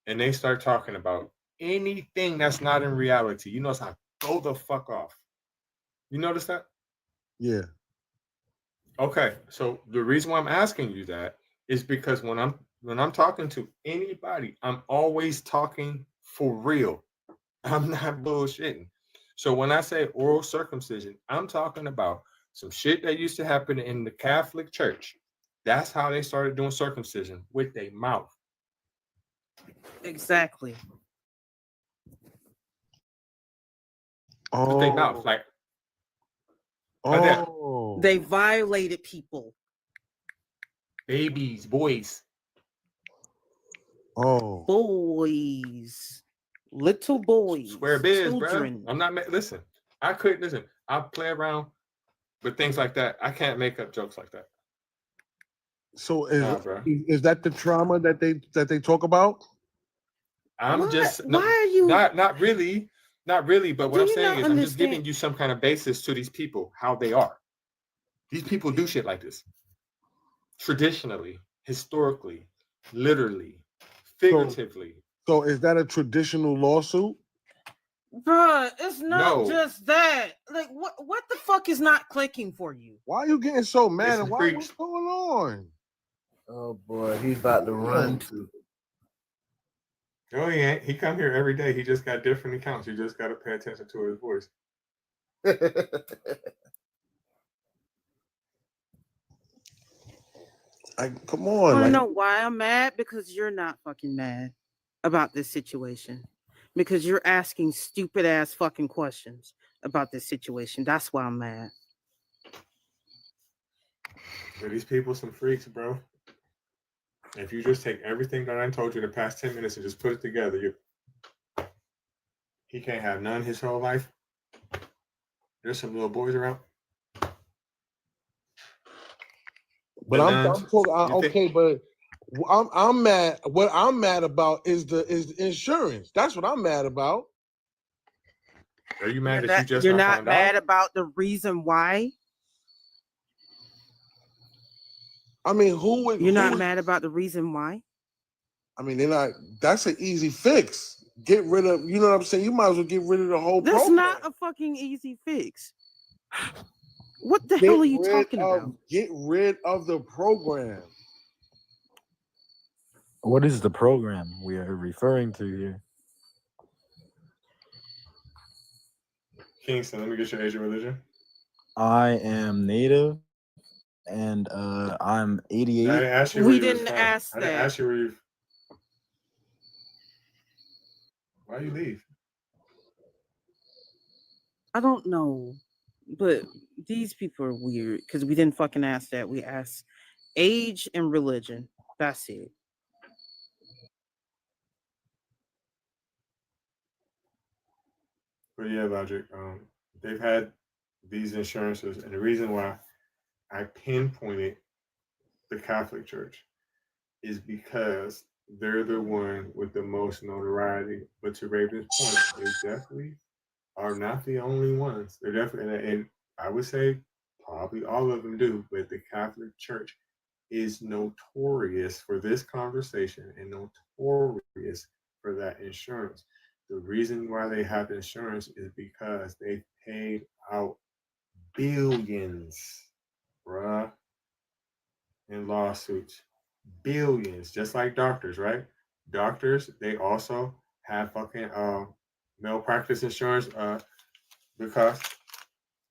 and they start talking about anything that's not in reality, you notice I go the fuck off. You notice that? Yeah. Okay, so the reason why I'm asking you that is because when I'm talking to anybody, I'm always talking for real. I'm not bullshitting. So when I say oral circumcision, I'm talking about some shit that used to happen in the Catholic Church. That's how they started doing circumcision, with their mouth. Exactly. With their mouth, like that. They violated people. Babies, boys. Boys. Little boys. Square biz, children. bro. I'm not listen. I couldn't listen. I play around with things like that. I can't make up jokes like that. So Nah, bro. is that the trauma that they talk about? I'm What? just Why are you not really. Not really, but what Do I'm you saying not is I'm just giving understand? you some kind of basis to these people, how they are. These people do shit like this. Traditionally, historically, literally, figuratively. So is that a traditional lawsuit? Bruh, it's not No. just that. Like, what the fuck is not clicking for you? Why are you getting so mad? It's And why, freaks. what's going on? Oh boy, he's about to run too. No, he ain't. He come here every day. He just got different accounts. You just got to pay attention to his voice. Come I on. want to Like, know why I'm mad? Because you're not fucking mad about this situation. Because you're asking stupid ass fucking questions about this situation. That's why I'm mad. But these people some freaks, bro. If you just take everything that I told you in the past 10 minutes and just put it together, he can't have none his whole life. There's some little boys around. but I'm talking. Okay, but I'm mad. What I'm mad about is the insurance. That's what I'm mad about. Are you mad that you just You're not not found mad out? about the reason why? I mean, who would? You're not Who? mad about the reason why? I mean, they're not. That's an easy fix. Get rid of. You know what I'm saying? You might as well get rid of the whole That's program. not a fucking easy fix. What the Get hell are you rid talking of. about? Get rid of the program. What is the program we are referring to here? Kingston, let me get your age and religion. I am native, and I'm I 88. didn't ask you where We you was didn't from. ask I didn't that. ask you where you. Why you leave? I don't know, but these people are weird because we didn't fucking ask that. We asked age and religion. That's it. But yeah, Logic. They've had these insurances, and the reason why I pinpointed the Catholic Church is because they're the one with the most notoriety. But to Raven's point, they definitely are not the only ones. They're definitely, and I would say probably all of them do, but the Catholic Church is notorious for this conversation and notorious for that insurance. The reason why they have insurance is because they paid out billions, bruh, in lawsuits. Billions, just like doctors, right? Doctors, they also have fucking malpractice insurance because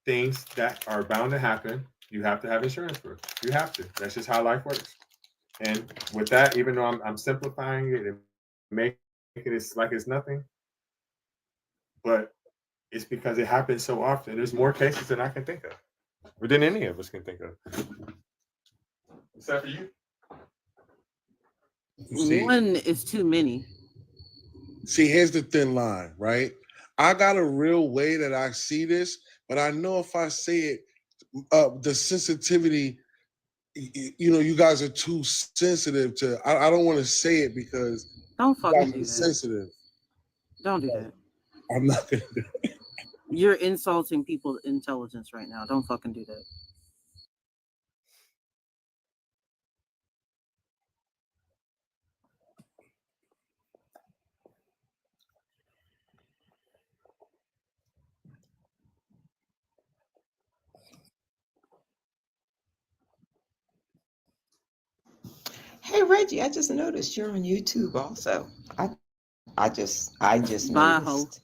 things that are bound to happen, you have to have insurance for. You have to. That's just how life works. And with that, even though I'm simplifying it and making it like it's nothing, but it's because it happens so often. There's more cases than I can think of, or than any of us can think of. Except for you. See, One is too many. see, here's the thin line, right? I got a real way that I see this, but I know if I say it, the sensitivity, you know, you guys are too sensitive to. I don't want to say it because Don't you fucking guys do are that. sensitive. Don't do that. I'm not gonna do it. You're insulting people's intelligence right now. Don't fucking do that. Hey Reggie, I just noticed you're on YouTube also. I just Bye, ho. noticed.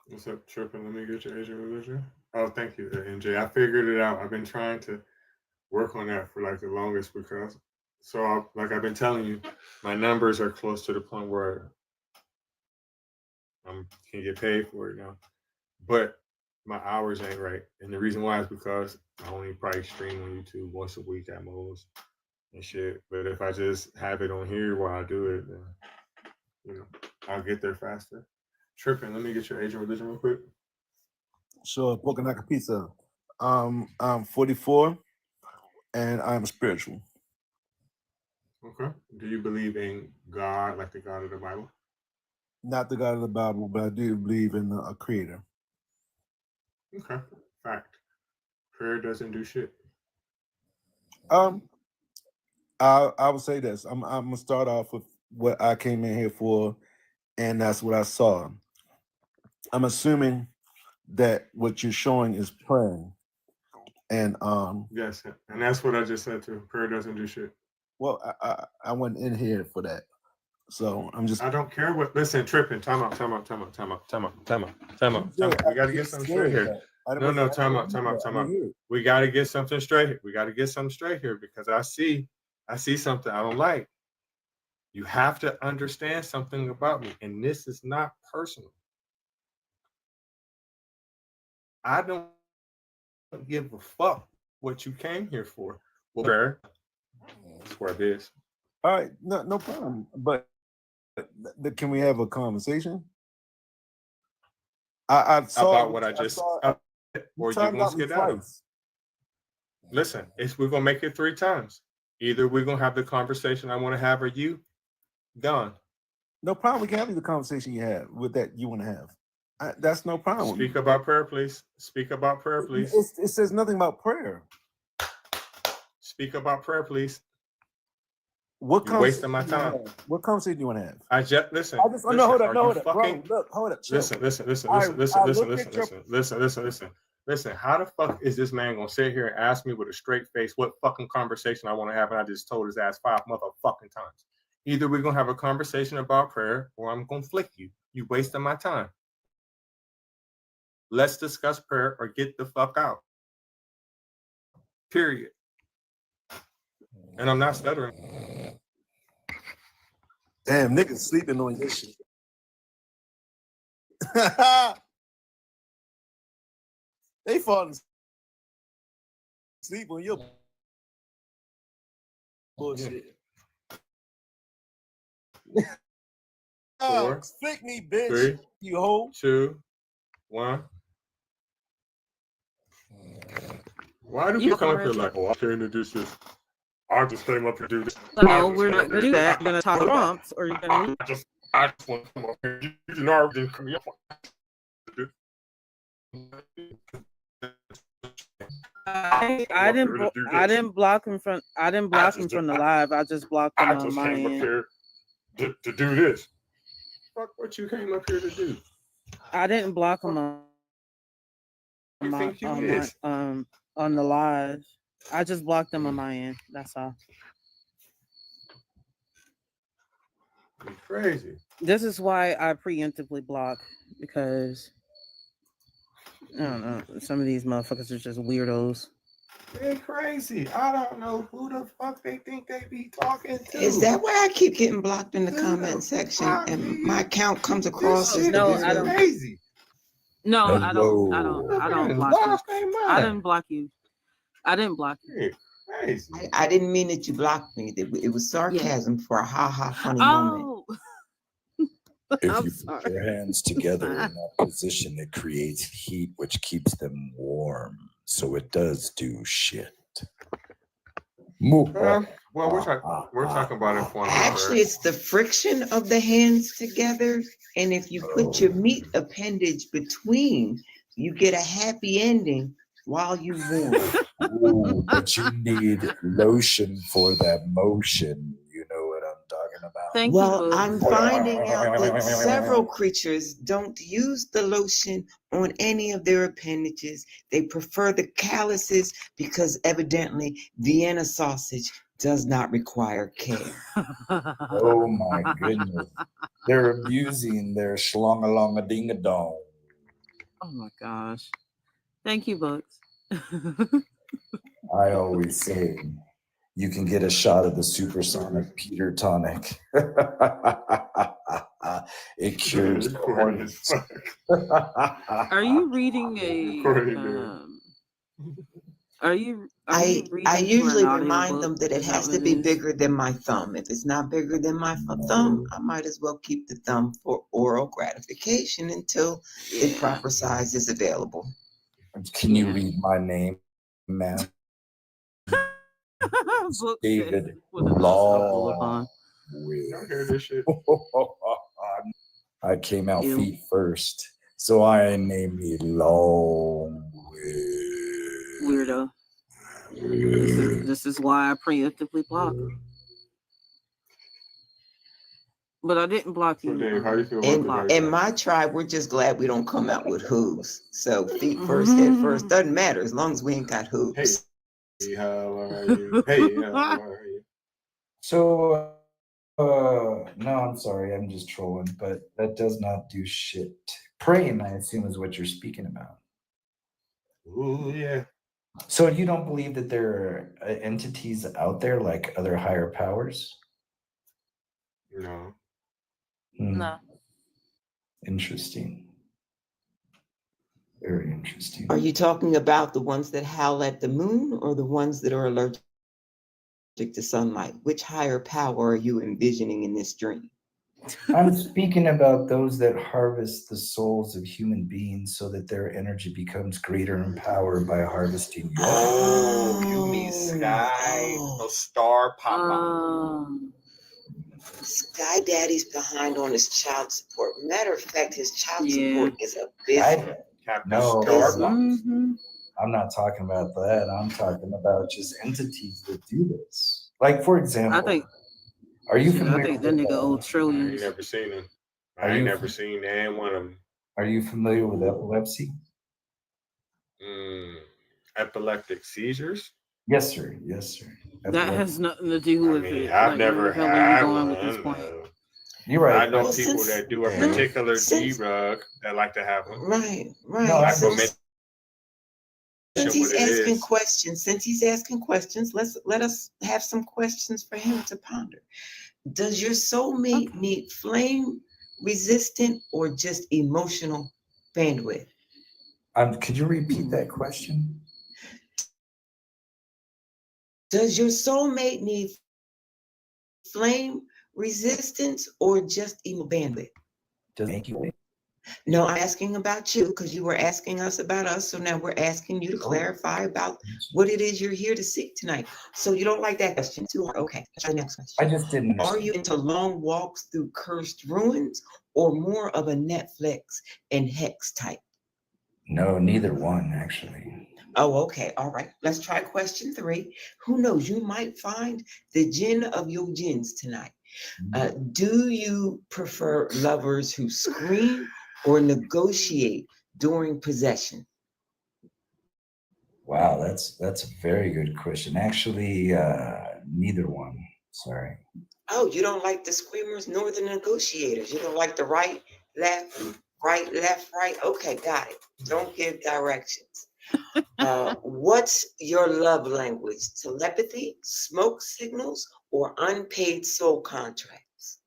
What's up, Trippin'? Let me get your age and religion. Oh, thank you, NJ. I figured it out. I've been trying to work on that for like the longest because, like I've been telling you, my numbers are close to the point where I can get paid for it now. But my hours ain't right. And the reason why is because I only probably stream on YouTube once a week at most and shit. But if I just have it on here while I do it, then, you know, I'll get there faster. Tripping, let me get your age and religion real quick. Sure, Pokanaka Pizza. I'm 44 and I'm spiritual. Okay. Do you believe in God, like the God of the Bible? Not the God of the Bible, but I do believe in a creator. Okay. Fact. Prayer doesn't do shit. I would say this. I'm gonna start off with what I came in here for, and that's what I saw. I'm assuming that what you're showing is praying. And Yes, and that's what I just said too. Prayer doesn't do shit. well, I went in here for that. So I'm just I don't care what. Listen, tripping. Time out. We got to get something straight here. No. Time out. We got to get something straight. We got to get something straight here because I see something I don't like. You have to understand something about me, and this is not personal. I don't give a fuck what you came here for. Well, prayer. That's where it is. All right, no problem. But can we have a conversation? I saw about what I just saw, or you talked gonna about me skedaddle. twice. Listen, we're gonna make it 3 times. Either we're gonna have the conversation I want to have, or you gone. No problem. We can have the conversation you have with that you want to have. That's no problem. Speak about prayer, please. Speak about prayer, please. It says nothing about prayer. Speak about prayer, please. What You're wasting my time. What conversation do you want to have? I just listen. I just listen, no, hold up, are no, you hold up, fucking, bro. Look, hold up. Chill. Listen. How the fuck is this man gonna sit here and ask me with a straight face what fucking conversation I want to have, and I just told his ass 5 motherfucking times. Either we're gonna have a conversation about prayer, or I'm gonna flick you. You wasting my time. Let's discuss prayer, or get the fuck out. Period. And I'm not stuttering. Damn, niggas sleeping on your shit. They falling asleep on your bullshit. 4, Flick me, bitch. 3, You hoe. 2, 1. Why do people come up here like, oh, I can't introduce this? I just came up here to do this. No, we're not gonna do that. We're gonna talk prompts, or you're gonna leave. I just want to come up here. You didn't already come up. I didn't block him from the live. I just blocked him on my came up end. here to do this. Fuck what you came up here to do. I didn't block him on the live. I just blocked them on my end. That's all. You're crazy. This is why I preemptively block, because I don't know. Some of these motherfuckers are just weirdos. They're crazy. I don't know who the fuck they think they be talking to. Is that why I keep getting blocked in the comment section and my account comes across as No, I don't. Crazy. No, I don't block you. I didn't block you. I didn't block you. Crazy. I didn't mean that you blocked me. It was sarcasm for a ha funny moment. If you put your hands together in that position, it creates heat, which keeps them warm. So it does do shit. Well, we're talking about informal prayer. Actually, it's the friction of the hands together. And if you put your meat appendage between, you get a happy ending while you warm. Ooh, but you need lotion for that motion. You know what I'm talking about? Well, I'm finding out that several creatures don't use the lotion on any of their appendages. They prefer the calluses because evidently Vienna sausage does not require care. Oh my goodness. They're abusing their schlong-a-long-a-ding-a-dong. Oh my gosh. Thank you, Books. I always say you can get a shot of the supersonic Peter tonic. It cures the hornets. Are you reading I usually remind them that it has to be bigger than my thumb. If it's not bigger than my thumb, I might as well keep the thumb for oral gratification until the proper size is available. Can you read my name, man? David Long. I came out feet first, so I named me Long. Weirdo. This is why I preemptively block. But I didn't block you. Dave, how you feel In my tribe, we're just glad we don't come out with hooves. So feet first, head first, doesn't matter as long as we ain't got hooves. Hey, how are you? Hey, how are you? So, no, I'm sorry, I'm just trolling, but that does not do shit. Praying, I assume, is what you're speaking about. Ooh, yeah. So you don't believe that there are entities out there like other higher powers? No. No. Interesting. Very interesting. Are you talking about the ones that howl at the moon or the ones that are allergic to sunlight? Which higher power are you envisioning in this dream? I'm speaking about those that harvest the souls of human beings so that their energy becomes greater and empowered by harvesting yours. Oh, you mean Sky, no Star Papa. Sky Daddy's behind on his child support. Matter of fact, his child Yeah. support is a business. Captain No, Starbucks. I'm not talking about that. I'm talking about just entities that do this. Like, for example, I think. are you Shit, I familiar think that with nigga owed I ain't trillions. never seen him. Are I ain't you never seen any one of them. Are you familiar with epilepsy? Epileptic seizures? Yes, sir. Yes, sir. That has nothing to do I with mean, it. I've Like, never where the hell are you had going with this one. point? You're right. I know Well, people since- that do a particular drug that like to have them. Right, right. No, I So, mention since he's what it asking is. questions, let us have some questions for him to ponder. Does your soulmate need flame resistant or just emotional bandwidth? Could you repeat that question? Does your soulmate need flame resistance or just emotional bandwidth? Does it make you? No, I'm asking about you because you were asking us about us. So now we're asking you to clarify about what it is you're here to seek tonight. So you don't like that question too hard. Okay, let's try the next question. I just didn't. Are you into long walks through cursed ruins or more of a Netflix and Hex type? No, neither one actually. Oh, okay. All right. Let's try question 3. Who knows? You might find the gin of your gins tonight. Do you prefer lovers who scream or negotiate during possession? Wow, that's a very good question. Actually, neither one. Sorry. Oh, you don't like the screamers nor the negotiators. You don't like the right, left, right. Okay, got it. Don't give directions. What's your love language? Telepathy, smoke signals, or unpaid soul contracts?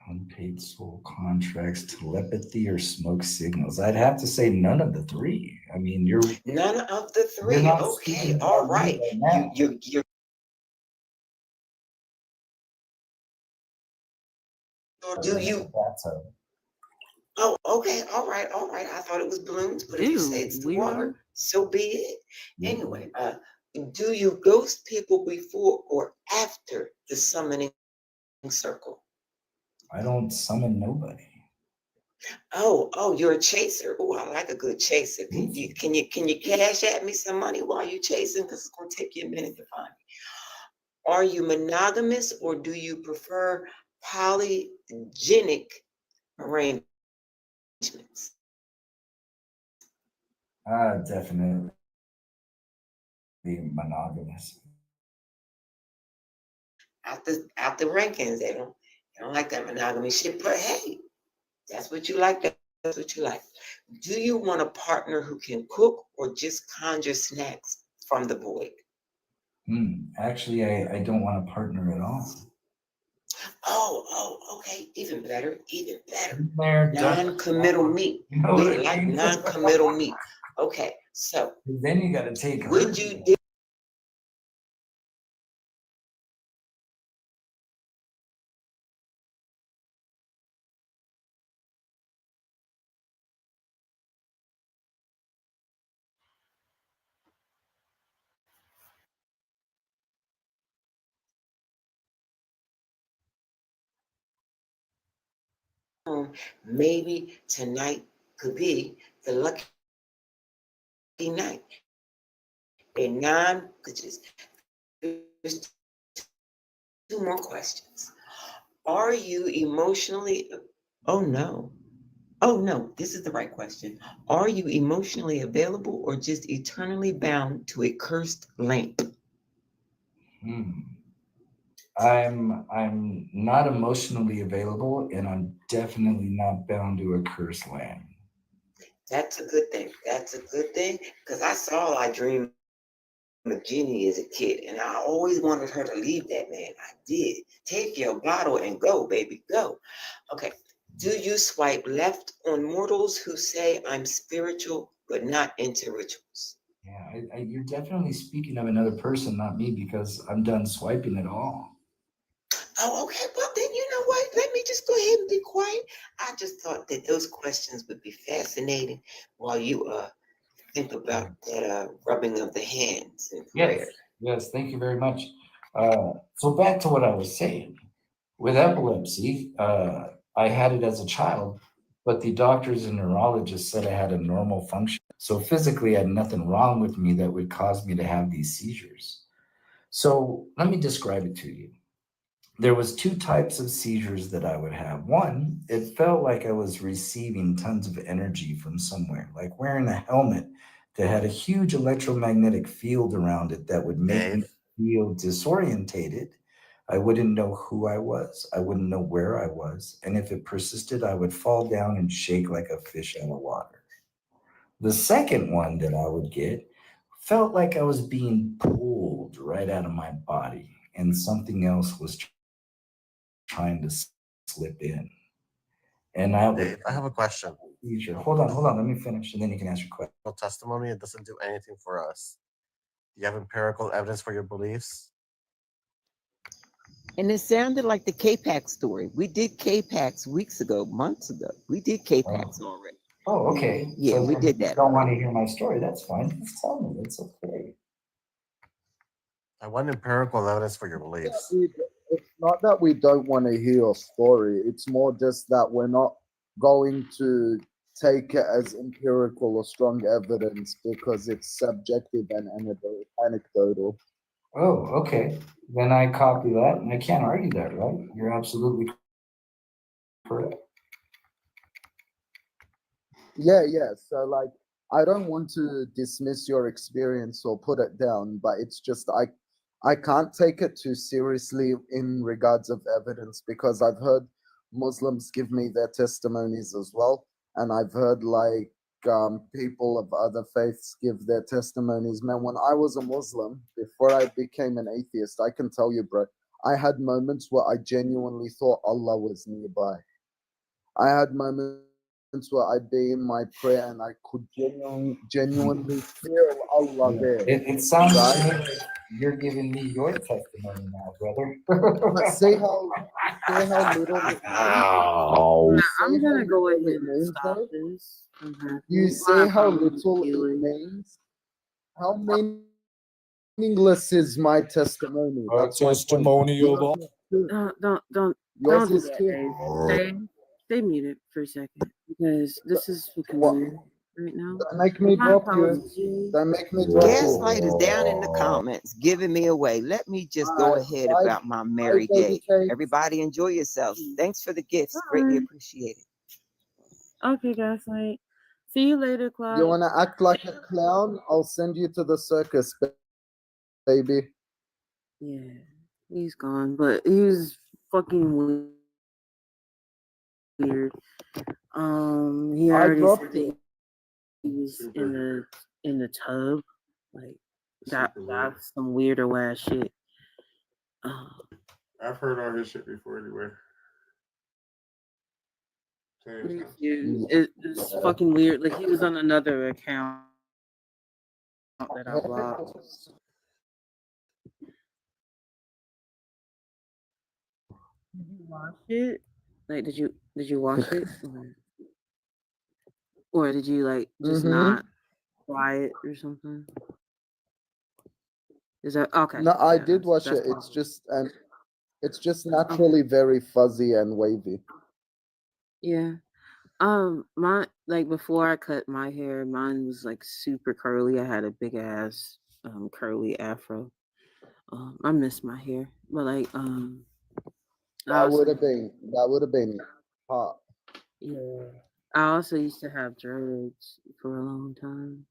Unpaid soul contracts, telepathy, or smoke signals. I'd have to say none of the three. I mean, you're None of the you're 3. not Okay, speaking all about me right. right now. You're or do you? Oh, okay, all right. I thought it was balloons, but if you say it's the water, so be it. Anyway, do you ghost people before or after the summoning circle? I don't summon nobody. Oh, you're a chaser. Oh, I like a good chaser. Can you cash at me some money while you chasing? Because it's gonna take you a minute to find me. Are you monogamous or do you prefer polygenic arrangements? Definitely monogamous. Out the rankings, they don't like that monogamy shit. But hey, that's what you like. That's what you like. Do you want a partner who can cook or just conjure snacks from the void? Actually, I don't want a partner at all. Oh, okay. Even better. There, Non-committal meat. You know We what I like mean? non-committal meat. Okay, so Then you got to take her. would you dip maybe tonight could be the lucky night. A there's 2 more questions. Are you emotionally oh no. Oh no, this is the right question. Are you emotionally available or just eternally bound to a cursed lamp? I'm not emotionally available, and I'm definitely not bound to a cursed land. That's a good thing. Because I saw I dreamed of Jenny as a kid, and I always wanted her to leave that man. I did. Take your bottle and go, baby, go. Okay. Do you swipe left on mortals who say I'm spiritual but not into rituals? Yeah, you're definitely speaking of another person, not me, because I'm done swiping it all. Oh, okay. Well, then you know what? Let me just go ahead and be quiet? I just thought that those questions would be fascinating while you think about that rubbing of the hands in prayer. Yes, thank you very much. So back to what I was saying. With epilepsy, I had it as a child, but the doctors and neurologists said I had a normal function. So physically, I had nothing wrong with me that would cause me to have these seizures. So let me describe it to you. There was two types of seizures that I would have. One, it felt like I was receiving tons of energy from somewhere, like wearing a helmet that had a huge electromagnetic field around it that would make me feel disorientated. I wouldn't know who I was. I wouldn't know where I was. And if it persisted, I would fall down and shake like a fish out of water. The second one that I would get felt like I was being pulled right out of my body and something else was trying to slip in. And I would. Dave, I have a question. Seizure. Hold on, let me finish and then you can ask your question. No testimony, it doesn't do anything for us. Do you have empirical evidence for your beliefs? And it sounded like the K-Pax story. We did K-Pax weeks ago, months ago. We did K-Pax already. Oh, okay. Yeah, So we if did you that don't want to already. hear my story, that's fine. Just tell me. It's okay. I want empirical evidence for your beliefs. It's not that we don't want to hear your story. It's more just that we're not going to take it as empirical or strong evidence because it's subjective and anecdotal. Oh, okay. Then I copy that and I can't argue that, right? You're absolutely correct. Yeah. So like, I don't want to dismiss your experience or put it down, but it's just I can't take it too seriously in regards of evidence because I've heard Muslims give me their testimonies as well, and I've heard like people of other faiths give their testimonies. Man, when I was a Muslim before I became an atheist, I can tell you, bro, I had moments where I genuinely thought Allah was nearby. I had moments where I'd be in my prayer and I could genuinely feel Allah there. It sounds right? like you're giving me your testimony now, brother. But see how little it means? Nah, You I'm see how gonna go little ahead it and means, stop though? this from happening. You My see how apologies, little it Keely. means? How meaningless is my testimony? That's my point. Testimonial. Yours is too. Don't Yours do is that, too. Dave. Stay muted for a second because this is fucking What? weird right now. Don't make me My drop you. apologies. Don't make me drop you. Gaslight is down in the comments, giving me away. Let me just go Alright, ahead bye, about my merry baby day. cake. Everybody enjoy yourselves. Thanks for the gifts. Greatly Bye. appreciated. Okay, Gaslight. See you later, You Clyde. wanna act like a clown? I'll send you to the circus, baby. Yeah, he's gone, but he's fucking weird. He I already dropped said you. that he was in the tub. Like that's some weirdo ass shit. I've heard all his shit before anyway. It's fucking weird. Like he was on another account that I blocked. Did you watch it? Like, did you watch it, or did you like just not quiet or something? Is that okay? No, I Yeah, did watch that's it. possible. It's just naturally very fuzzy and wavy. Yeah. My like before I cut my hair, mine was like super curly. I had a big ass curly afro. I miss my hair, but like I That would also have been hot. yeah. I also used to have dreads for a long time.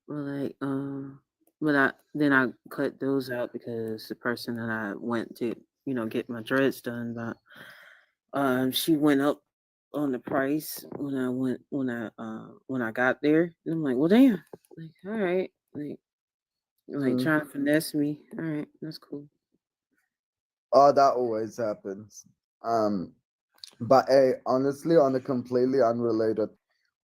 But like but I cut those out because the person that I went to, get my dreads done by she went up on the price when I got there. And I'm like, well damn. Like, all right. Like Mm. trying to finesse me. All right, that's cool. Oh, that always happens. But hey, honestly, on a completely unrelated,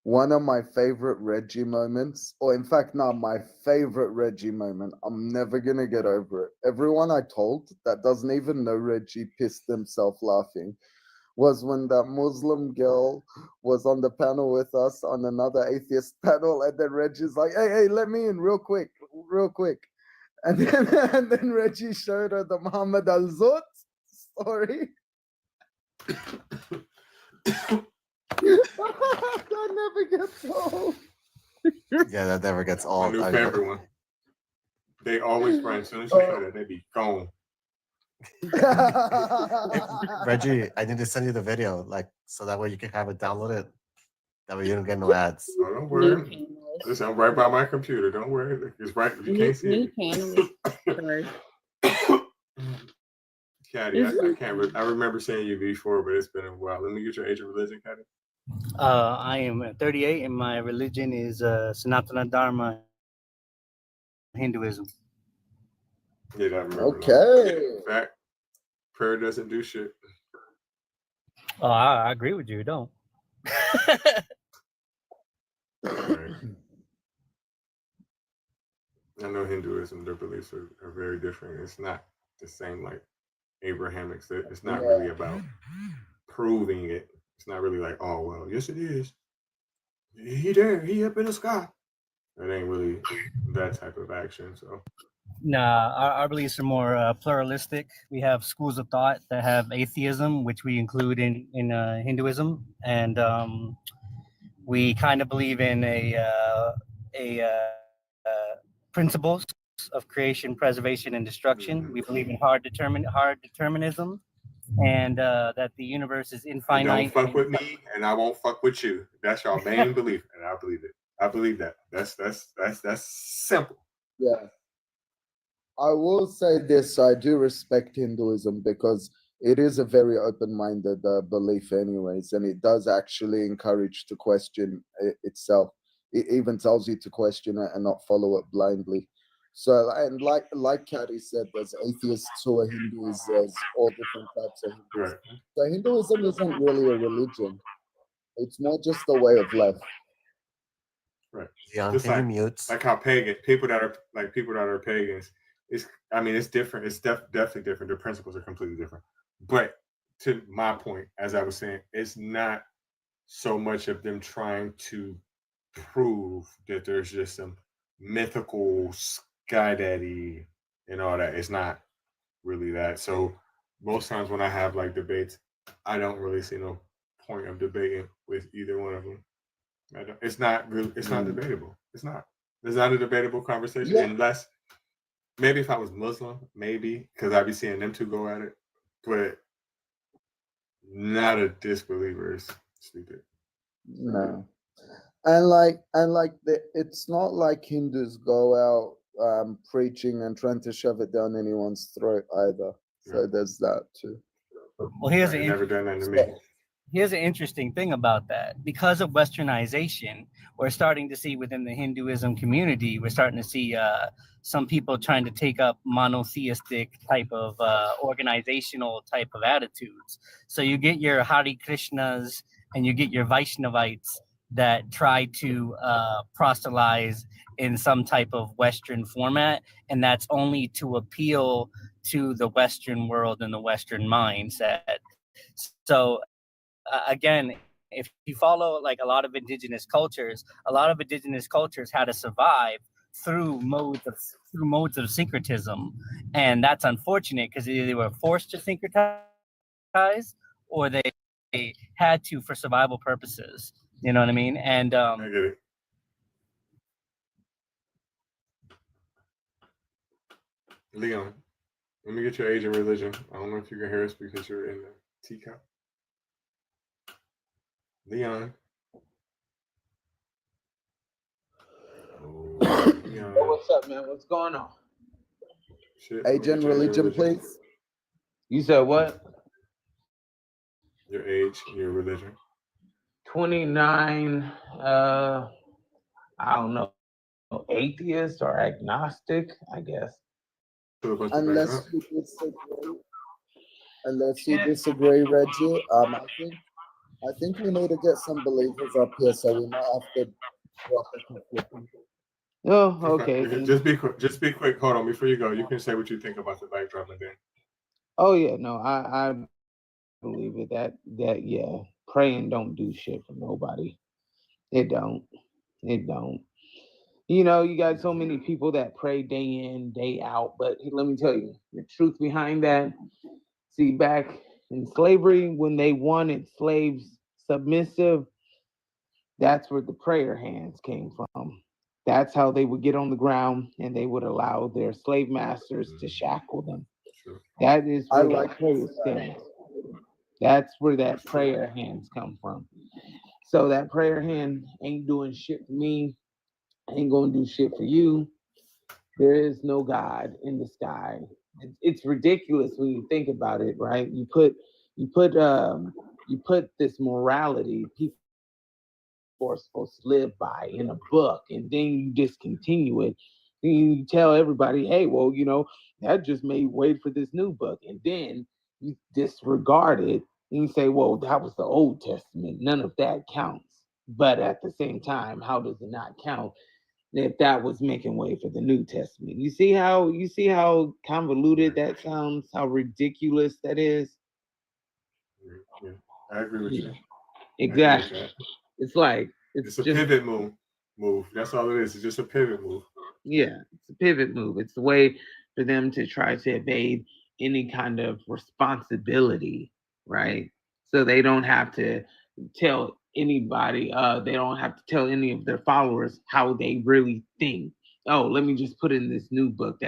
one of my favorite Reggie moments, or in fact, not my favorite Reggie moment. I'm never gonna get over it. Everyone I told that doesn't even know Reggie pissed themselves laughing. Was when that Muslim girl was on the panel with us on another atheist panel, and then Reggie's like, hey, let me in real quick. And then and then Reggie showed her the Muhammad al-Zut story. That never gets old. Yeah, that never gets My old. new I favorite one. They always run. As soon as you say that, they be gone. Reggie, I need to send you the video, like, so that way you can have it downloaded. That way you don't get no ads. Oh, don't worry. Listen, I'm right by my computer. Don't worry. It's right. You can't see it. Caddy, I can't. I remember seeing you before, but it's been a while. Let me get your age and religion, Caddy. I am 38, and my religion is Sanatana Dharma, Hinduism. Yeah, I remember. Okay. In fact, prayer doesn't do shit. Oh, I agree with you. Don't. Right. I know Hinduism, their beliefs are very different. It's not the same like Abrahamic. It's not really about proving it. It's not really like, oh well, yes it is. He there, he up in the sky. It ain't really that type of action. So Nah, our beliefs are more pluralistic. We have schools of thought that have atheism, which we include in Hinduism, and we kind of believe in principles of creation, preservation, and destruction. We believe in hard determinism, and that the universe is and infinite. don't fuck with me, and I won't fuck with you. That's your main belief, and I believe it. I believe that. That's simple. Yeah. I will say this, I do respect Hinduism because it is a very open-minded belief anyways, and it does actually encourage to question itself. It even tells you to question it and not follow it blindly. So, and like Caddy said, there's atheists who are Hindus, there's all different types of Hindus. Right. So Hinduism isn't really a religion. It's more just a way of life. Right. Leon, Just can you like mute? like how pagan people that are pagans. It's different. It's definitely different. Their principles are completely different. But to my point, as I was saying, it's not so much of them trying to prove that there's just some mythical sky daddy and all that. It's not really that. So most times when I have like debates, I don't really see no point of debating with either one of them. It's not really. It's not debatable. It's not. It's not a debatable conversation unless maybe if I was Muslim, maybe because I'd be seeing them two go at it, but not a disbeliever is stupid. No. And it's not like Hindus go out preaching and trying to shove it down anyone's throat either. So there's that too. Well, here's I an never done that to me. Here's an interesting thing about that. Because of westernization, we're starting to see within the Hinduism community, we're starting to see some people trying to take up monotheistic type of organizational type of attitudes. So you get your Hare Krishnas and you get your Vaishnavites that try to proselytize in some type of Western format, and that's only to appeal to the Western world and the Western mindset. So again, if you follow like a lot of indigenous cultures had to survive through modes of syncretism, and that's unfortunate because either they were forced to syncretize or they had to for survival purposes. You know what I mean? And I get it. Leon, let me get your age and religion. I don't know if you can hear us because you're in the teacup. Leon. Oh, Leon. What's up, man? What's going on? Shit, Age and religion, please. You said what? Your age, your religion. 29. I don't know. Atheist or agnostic, I guess. Unless you disagree, Reggie, I think I think we need to get some believers up here, so we might have to drop a couple of people. Oh, Okay, okay. you can just be quick. Just be quick. Hold on, before you go, you can say what you think about the backdrop, and then Oh yeah, no, I believe it. That yeah, praying don't do shit for nobody. It don't. It don't. You know, you got so many people that pray day in, day out. But let me tell you, the truth behind that. See, back in slavery, when they wanted slaves submissive, that's where the prayer hands came from. That's how they would get on the ground and they would allow their slave masters to shackle them. That is I where like that prayer stems. That's where that prayer hands come from. So that prayer hand ain't doing shit for me, ain't gonna do shit for you. There is no God in the sky. It's ridiculous when you think about it, right? You put you put this morality people are supposed to live by in a book, and then you discontinue it. You tell everybody, hey, well, that just made way for this new book, and then you disregard it and you say, well, that was the Old Testament. None of that counts. But at the same time, how does it not count if that was making way for the New Testament? You see how convoluted that sounds, how ridiculous that is? yeah, I agree with you. Yeah, I agree with exactly. that. It's like It's it's a just pivot move. Move. That's all it is. It's just a pivot move. yeah, it's a pivot move. It's a way for them to try to evade any kind of responsibility, right? So they don't have to tell anybody, they don't have to tell any of their followers how they really think. Oh, let me just put in this new book.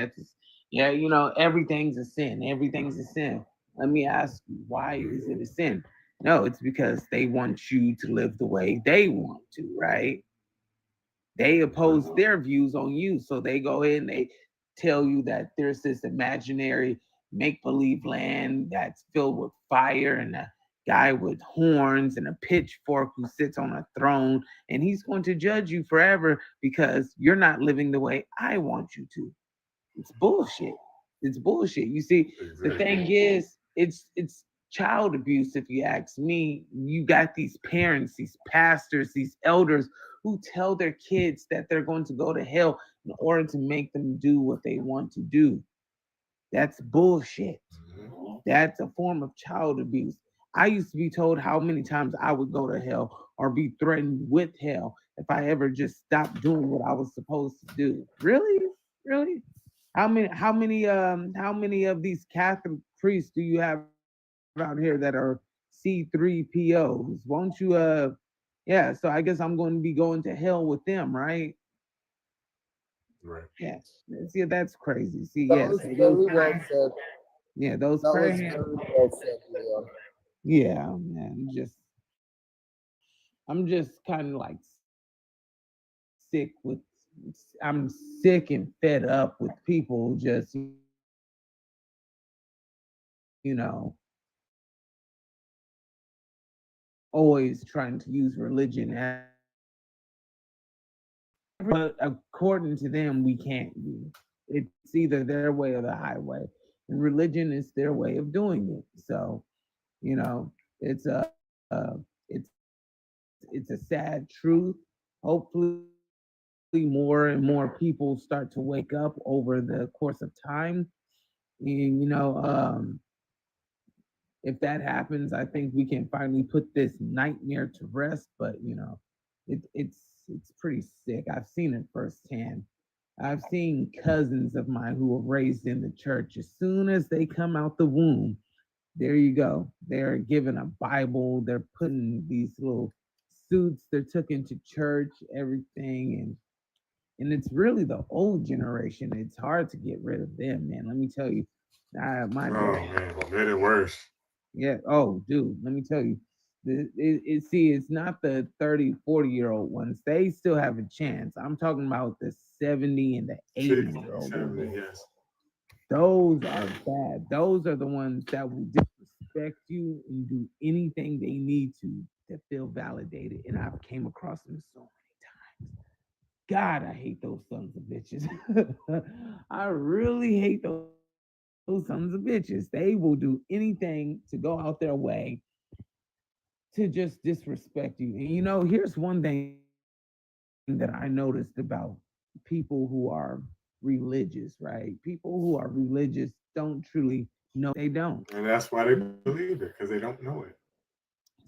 Yeah, everything's a sin. Everything's a sin. Let me ask you, why is it a sin? No, it's because they want you to live the way they want to, right? They oppose their views on you. So they go in, they tell you that there's this imaginary make believe land that's filled with fire and a guy with horns and a pitchfork who sits on a throne, and he's going to judge you forever because you're not living the way I want you to. It's bullshit. It's bullshit. You see, the thing is, it's child abuse. If you ask me, you got these parents, these pastors, these elders who tell their kids that they're going to go to hell in order to make them do what they want to do. That's bullshit. That's a form of child abuse. I used to be told how many times I would go to hell or be threatened with hell if I ever just stopped doing what I was supposed to do. Really? Really? How many of these Catholic priests do you have out here that are C3POs? Won't you yeah, so I guess I'm going to be going to hell with them, right? Right. Yeah. See, that's crazy. See, That yes, was very well said. yeah, those That prayer was hands. very well said, Leon. Yeah, man. I'm just kind of like sick with I'm sick and fed up with people just, always trying to use religion as but according to them we can't be. It's either their way or the highway. And religion is their way of doing it. So, you know, it's it's a sad truth. Hopefully more and more people start to wake up over the course of time. And if that happens, I think we can finally put this nightmare to rest. But it's pretty sick. I've seen it firsthand. I've seen cousins of mine who were raised in the church. As soon as they come out the womb, there you go. They're given a Bible. They're putting these little suits. They're took into church, everything, and it's really the old generation. It's hard to get rid of them, man. Let me tell you, my Oh dad. man, made it worse. Yeah. Oh, dude, let me tell you. See, it's not the 30, 40-year-old ones. They still have a chance. I'm talking about the 70 and the 80 year 60, old. 70, yes. Those are bad. Those are the ones that will disrespect you and do anything they need to feel validated. And I've came across them so many times. God, I hate those sons of bitches. I really hate those sons of bitches. They will do anything to go out their way to just disrespect you. And here's one thing that I noticed about people who are religious, right? People who are religious don't truly know what they don't. And that's why they believe it, because they don't know it.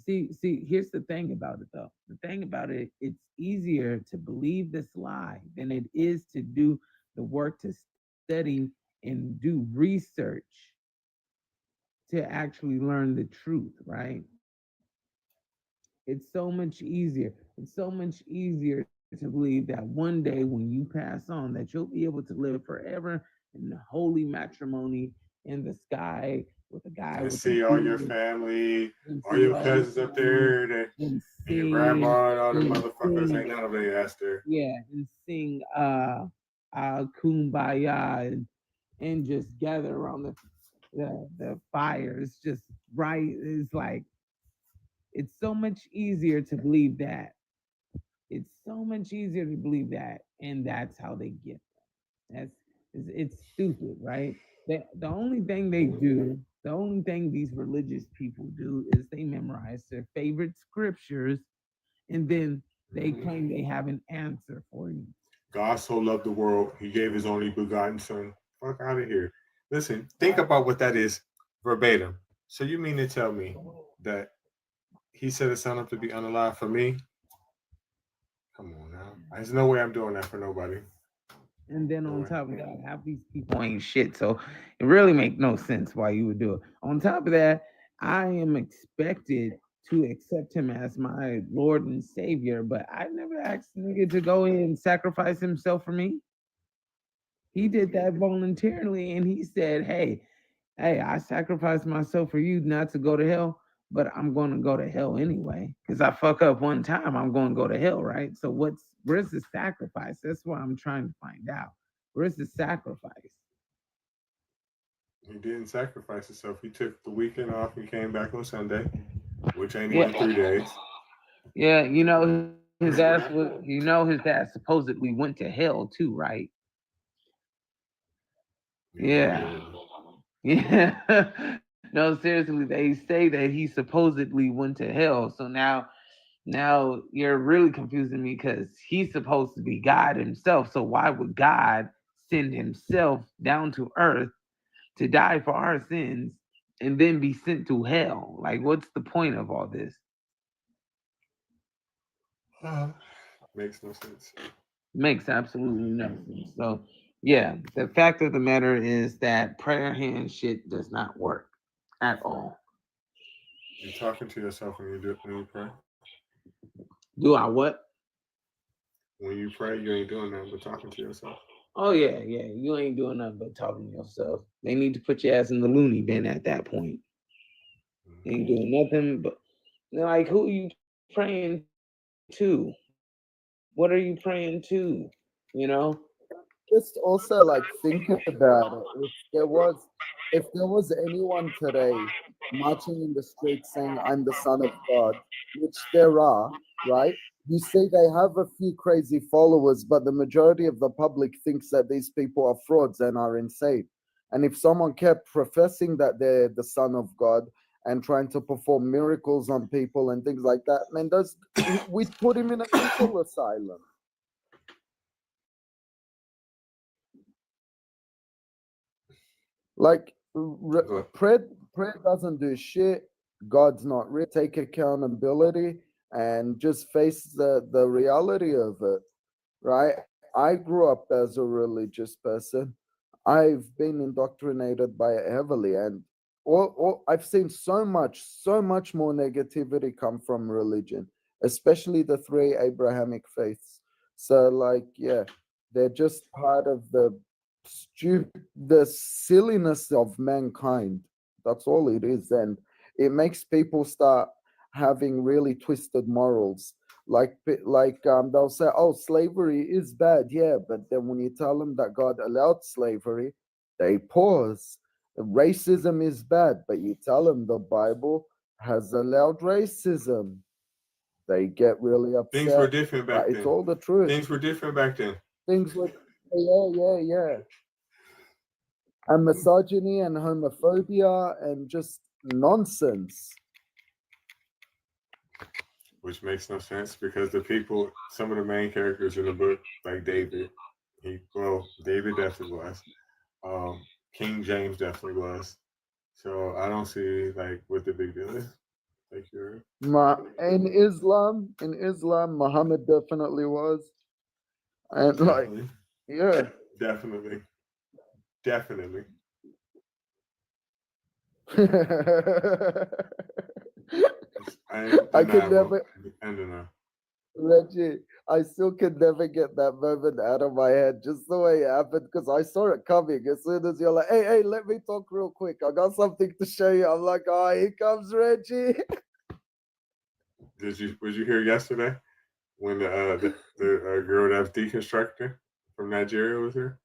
See, here's the thing about it though. The thing about it, it's easier to believe this lie than it is to do the work to study and do research to actually learn the truth, right? It's so much easier. It's so much easier to believe that one day when you pass on, that you'll be able to live forever in the holy matrimony in the sky with a guy And with a see all your beard family, and all see your all your cousins up family there, that, and and your grandma and all the and motherfuckers. sing, Ain't none of they asked her. yeah, and sing kumbaya and just gather around the fire. It's just right. It's like it's so much easier to believe that. It's so much easier to believe that, and that's how they get them. It's stupid, right? The only thing they do, the only thing these religious people do is they memorize their favorite scriptures, and then they claim they have an answer for you. God so loved the world, he gave his only begotten son. Fuck out of here. Listen, think about what that is verbatim. So you mean to tell me that he set his son up to be unalive for me? Come on now. There's no way I'm doing that for nobody. And then No on way. top of that, half these people ain't shit. So it really make no sense why you would do it. On top of that, I am expected to accept him as my Lord and Savior, but I never asked the nigga to go in and sacrifice himself for me. He did that voluntarily and he said, hey, I sacrificed myself for you not to go to hell, but I'm going to go to hell anyway. Because I fuck up one time, I'm going to go to hell, right? So where's the sacrifice? That's what I'm trying to find out. Where's the sacrifice? He didn't sacrifice himself. He took the weekend off and came back on Sunday, which ain't Yeah. even 3 days. Yeah, his dad supposedly went to hell too, right? Yeah. Yeah. No, seriously, they say that he supposedly went to hell. So now you're really confusing me because he's supposed to be God himself. So why would God send himself down to earth to die for our sins and then be sent to hell? Like, what's the point of all this? Makes no sense. Makes absolutely no sense. So, yeah, the fact of the matter is that prayer hand shit does not work at all. You're talking to yourself when you pray. Do I what? When you pray, you ain't doing nothing but talking to yourself. Oh yeah, yeah. You ain't doing nothing but talking to yourself. They need to put your ass in the loony bin at that point. They ain't doing nothing but like who are you praying to? What are you praying to? Just also like think about it. If there was anyone today marching in the streets saying I'm the son of God, which there are, right? You see they have a few crazy followers, but the majority of the public thinks that these people are frauds and are insane. And if someone kept professing that they're the son of God and trying to perform miracles on people and things like that, man, we'd put him in a mental asylum. Like prayer doesn't do shit. God's not real. Take accountability and just face the reality of it, right? I grew up as a religious person. I've been indoctrinated by it heavily, and I've seen so much more negativity come from religion, especially the three Abrahamic faiths. So, like, yeah, they're just part of the silliness of mankind. That's all it is, and it makes people start having really twisted morals. They'll say, "Oh, slavery is bad," yeah, but then when you tell them that God allowed slavery, they pause. Racism is bad, but you tell them the Bible has allowed racism, they get really Things were upset. different But back it's then. all the truth. Things were different back then. Things like, yeah. And misogyny and homophobia and just nonsense. which makes no sense because the people, some of the main characters in the book, like David, David definitely was. King James definitely was. So I don't see like what the big deal is. Like you're In Islam, Muhammad definitely was, and like, definitely, yeah. definitely, definitely. I could Undeniable. never, Undeniable. Reggie. I still could never get that moment out of my head, just the way it happened, because I saw it coming. As soon as you're like, "Hey, hey, let me talk real quick. I got something to show you." I'm like, "Oh, here comes Reggie." Was you here yesterday when the girl that was deconstructing from Nigeria was here?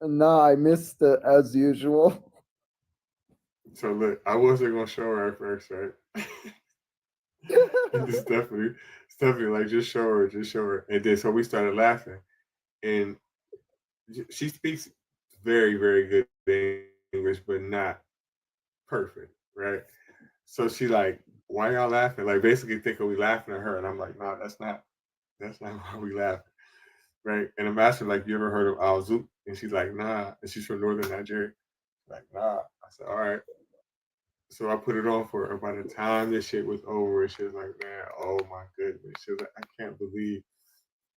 Nah, I missed it as usual. So look, I wasn't gonna show her at first, right? And Stephanie, like just show her. And then so we started laughing. And she speaks very, very good English, but not perfect, right? So she like, why y'all laughing? Like basically thinking we laughing at her. And I'm like, no, that's not why we laughing. Right. And I'm asking, like, you ever heard of Al Zouk? And she's like, nah. And she's from northern Nigeria. Like, nah. I said, all right. So I put it on for her. By the time this shit was over, she was like, man, oh my goodness. She was like, I can't believe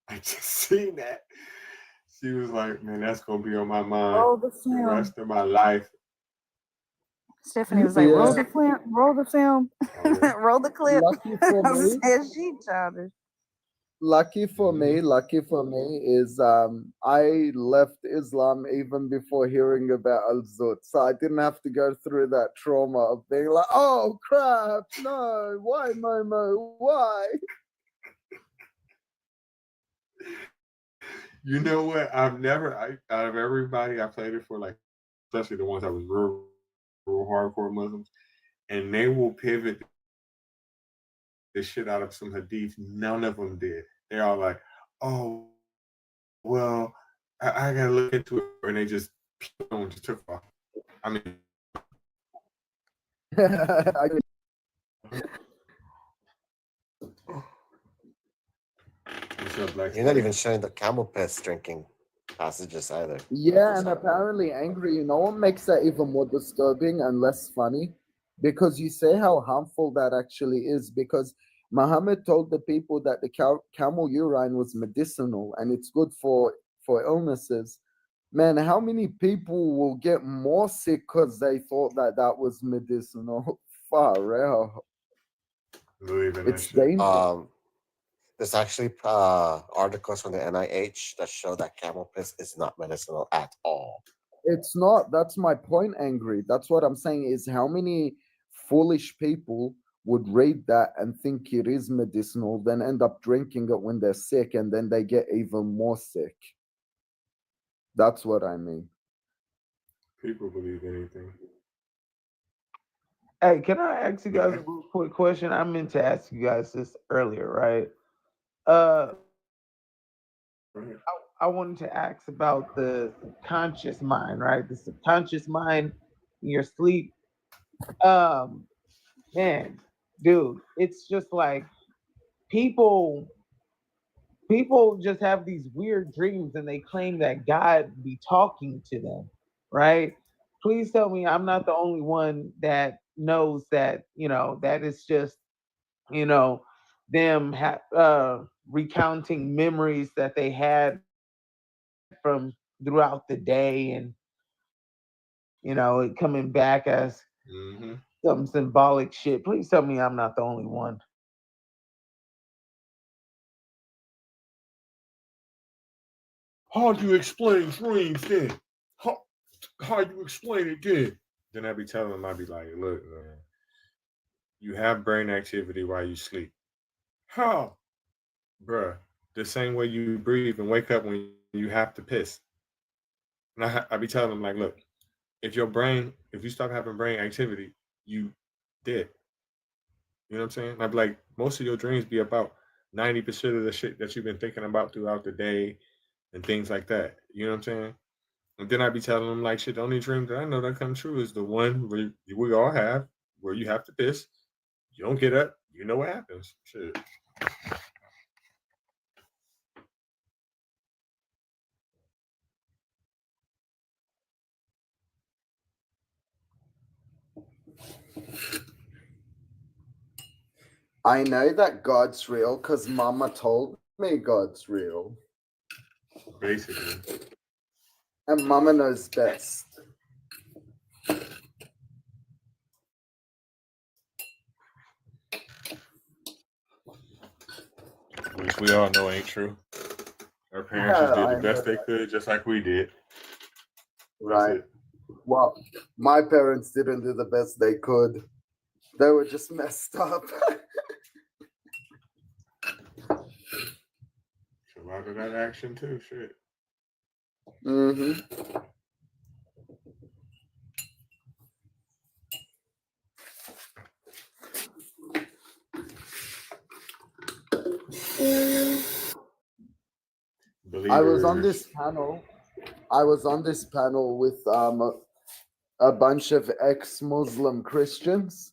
I just seen that. She was like, man, that's gonna be on my mind Roll the the film. rest of my life. Stephanie was like, roll Yeah. the film, roll the film, roll the clip. Lucky for me, Said she childish. lucky for me is I left Islam even before hearing about Al Zut, so I didn't have to go through that trauma of being like, "Oh crap, no, why Momo, why?" You know what? Out of everybody I played it for, like, especially the ones that was real hardcore Muslims, and they will pivot the shit out of some hadiths. None of them did. They're all like, oh, well, I gotta look into it. And they just took off. I mean, what's up, Black You're not Spider? even showing the camel piss drinking passages either. Yeah, and apparently angry. You know what makes that even more disturbing and less funny? Because you say how harmful that actually is. Because Muhammad told the people that the camel urine was medicinal and it's good for illnesses. Man, how many people will get more sick because they thought that that was medicinal? Far out. Believe in that It's shit. dangerous. There's actually articles from the NIH that show that camel piss is not medicinal at all. It's not. That's my point, angry. That's what I'm saying is how many foolish people would read that and think it is medicinal, then end up drinking it when they're sick, and then they get even more sick. That's what I mean. People believe anything. Hey, can I ask you guys a real quick question? I meant to ask you guys this earlier, right? Uh, I wanted to ask about the subconscious mind, right? The subconscious mind in your sleep. Um, man, dude, it's just like people people just have these weird dreams and they claim that God be talking to them, right? Please tell me I'm not the only one that knows that, that is just, you know, them recounting memories that they had from throughout the day and, it coming back as Mm-hmm. some symbolic shit. Please tell me I'm not the only one. How do you explain dreams then? How you explain it then? Then I be telling them, I be like, look, man, you have brain activity while you sleep. How? Bruh, the same way you breathe and wake up when you have to piss. And I be telling them, like, look, if you stop having brain activity, you dead. You know what I'm saying? I'd be like, most of your dreams be about 90% of the shit that you've been thinking about throughout the day and things like that. You know what I'm saying? And then I'd be telling them, like, shit, the only dream that I know that come true is the one where we all have, where you have to piss. You don't get up, you know what happens. Shit. I know that God's real because Mama told me God's real. Basically. And Mama knows best. Which we all know ain't true. Our parents just did the I best know they could, just like we did. Right. Well, my parents didn't do the best they could. They were just messed up. A lot of that action too. Shit. Mm-hmm. I was on Believers. this panel. I was on this panel with a bunch of ex-Muslim Christians,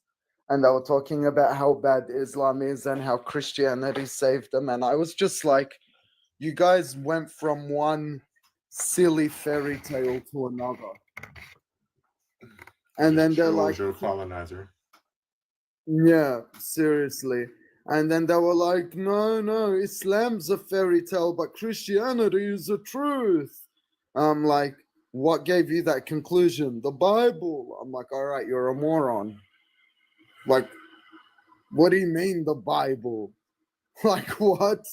and they were talking about how bad Islam is and how Christianity saved them. And I was just like, you guys went from one silly fairy tale to another. And then they're like, Your colonizer. yeah, seriously. And then they were like, no, Islam's a fairy tale, but Christianity is the truth. I'm like, what gave you that conclusion? The Bible. I'm like, all right, you're a moron. Like, what do you mean the Bible? Like, what?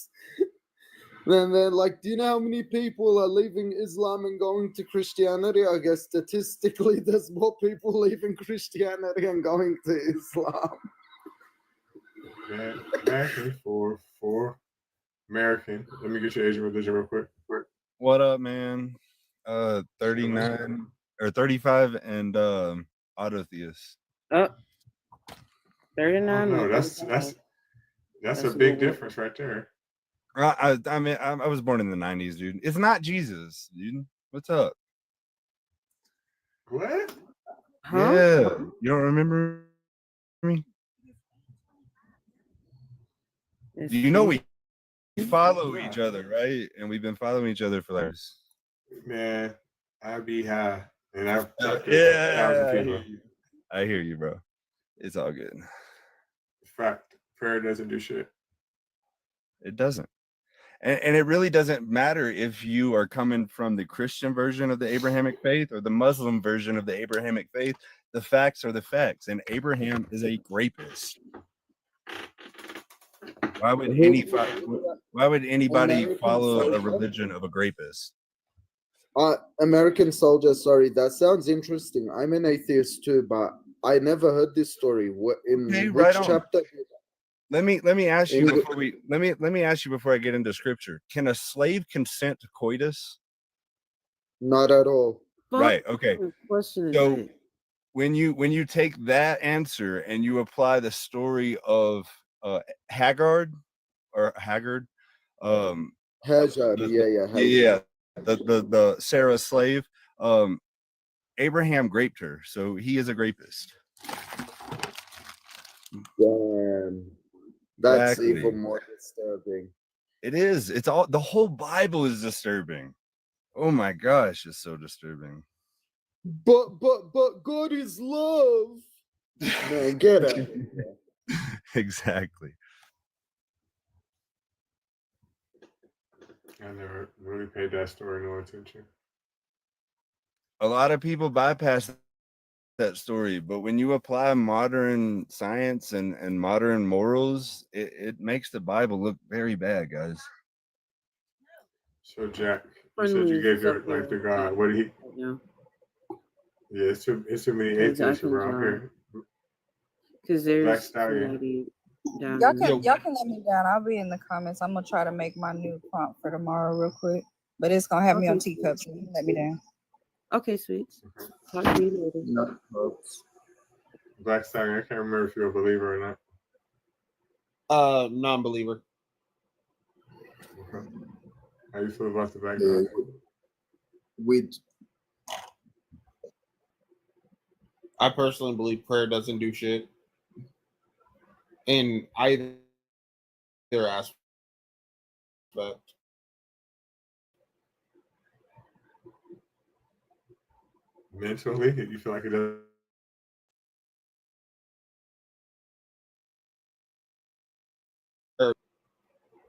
Then they're like, do you know how many people are leaving Islam and going to Christianity? I guess statistically, there's more people leaving Christianity and going to Islam. American for American. Let me get your Asian religion real quick. What up, man? 39 or 35 and autotheist. 39. No, that's a big difference right there. I mean, I was born in the 90s, dude. It's not Jesus, dude. What's up? What? Yeah, you don't remember me? You know we follow each other, right? And we've been following each other for like. Man, I be high, and I've talked to 1,000 people. I hear you, bro. It's all good. Fact, prayer doesn't do shit. It doesn't. And it really doesn't matter if you are coming from the Christian version of the Abrahamic faith or the Muslim version of the Abrahamic faith. The facts are the facts. And Abraham is a rapist. Why would anybody follow a religion of a rapist? American Soldier, sorry, that sounds interesting. I'm an atheist too, but I never heard this story. What in which chapter? Let me ask you before let me ask you before I get into scripture. Can a slave consent to coitus? Not at all. Right. Okay. So when you take that answer and you apply the story of Haggard, Haggard, the Sarah slave, Abraham raped her, so he is a rapist. Damn. That's Exactly. even more disturbing. It is. It's all the whole Bible is disturbing. Oh my gosh, it's so disturbing. But God is love. Man, get it. Exactly. I never really paid that story no attention. A lot of people bypass that story, but when you apply modern science and modern morals, it makes the Bible look very bad, guys. So Jack, you said you gave your life to God. What did he? Yeah, it's too many atheists around here. Because there's somebody down Y'all can let me down. I'll be in the comments. I'm gonna try to make my new prompt for tomorrow real quick, but it's gonna have me on teacups. So you can let me down. Okay, sweets. Talk to you later. Black Stallion, I can't remember if you're a believer or not. Non-believer. Okay. How you feel about the Black God? I personally believe prayer doesn't do shit. in either aspect. Mentally, you feel like it does.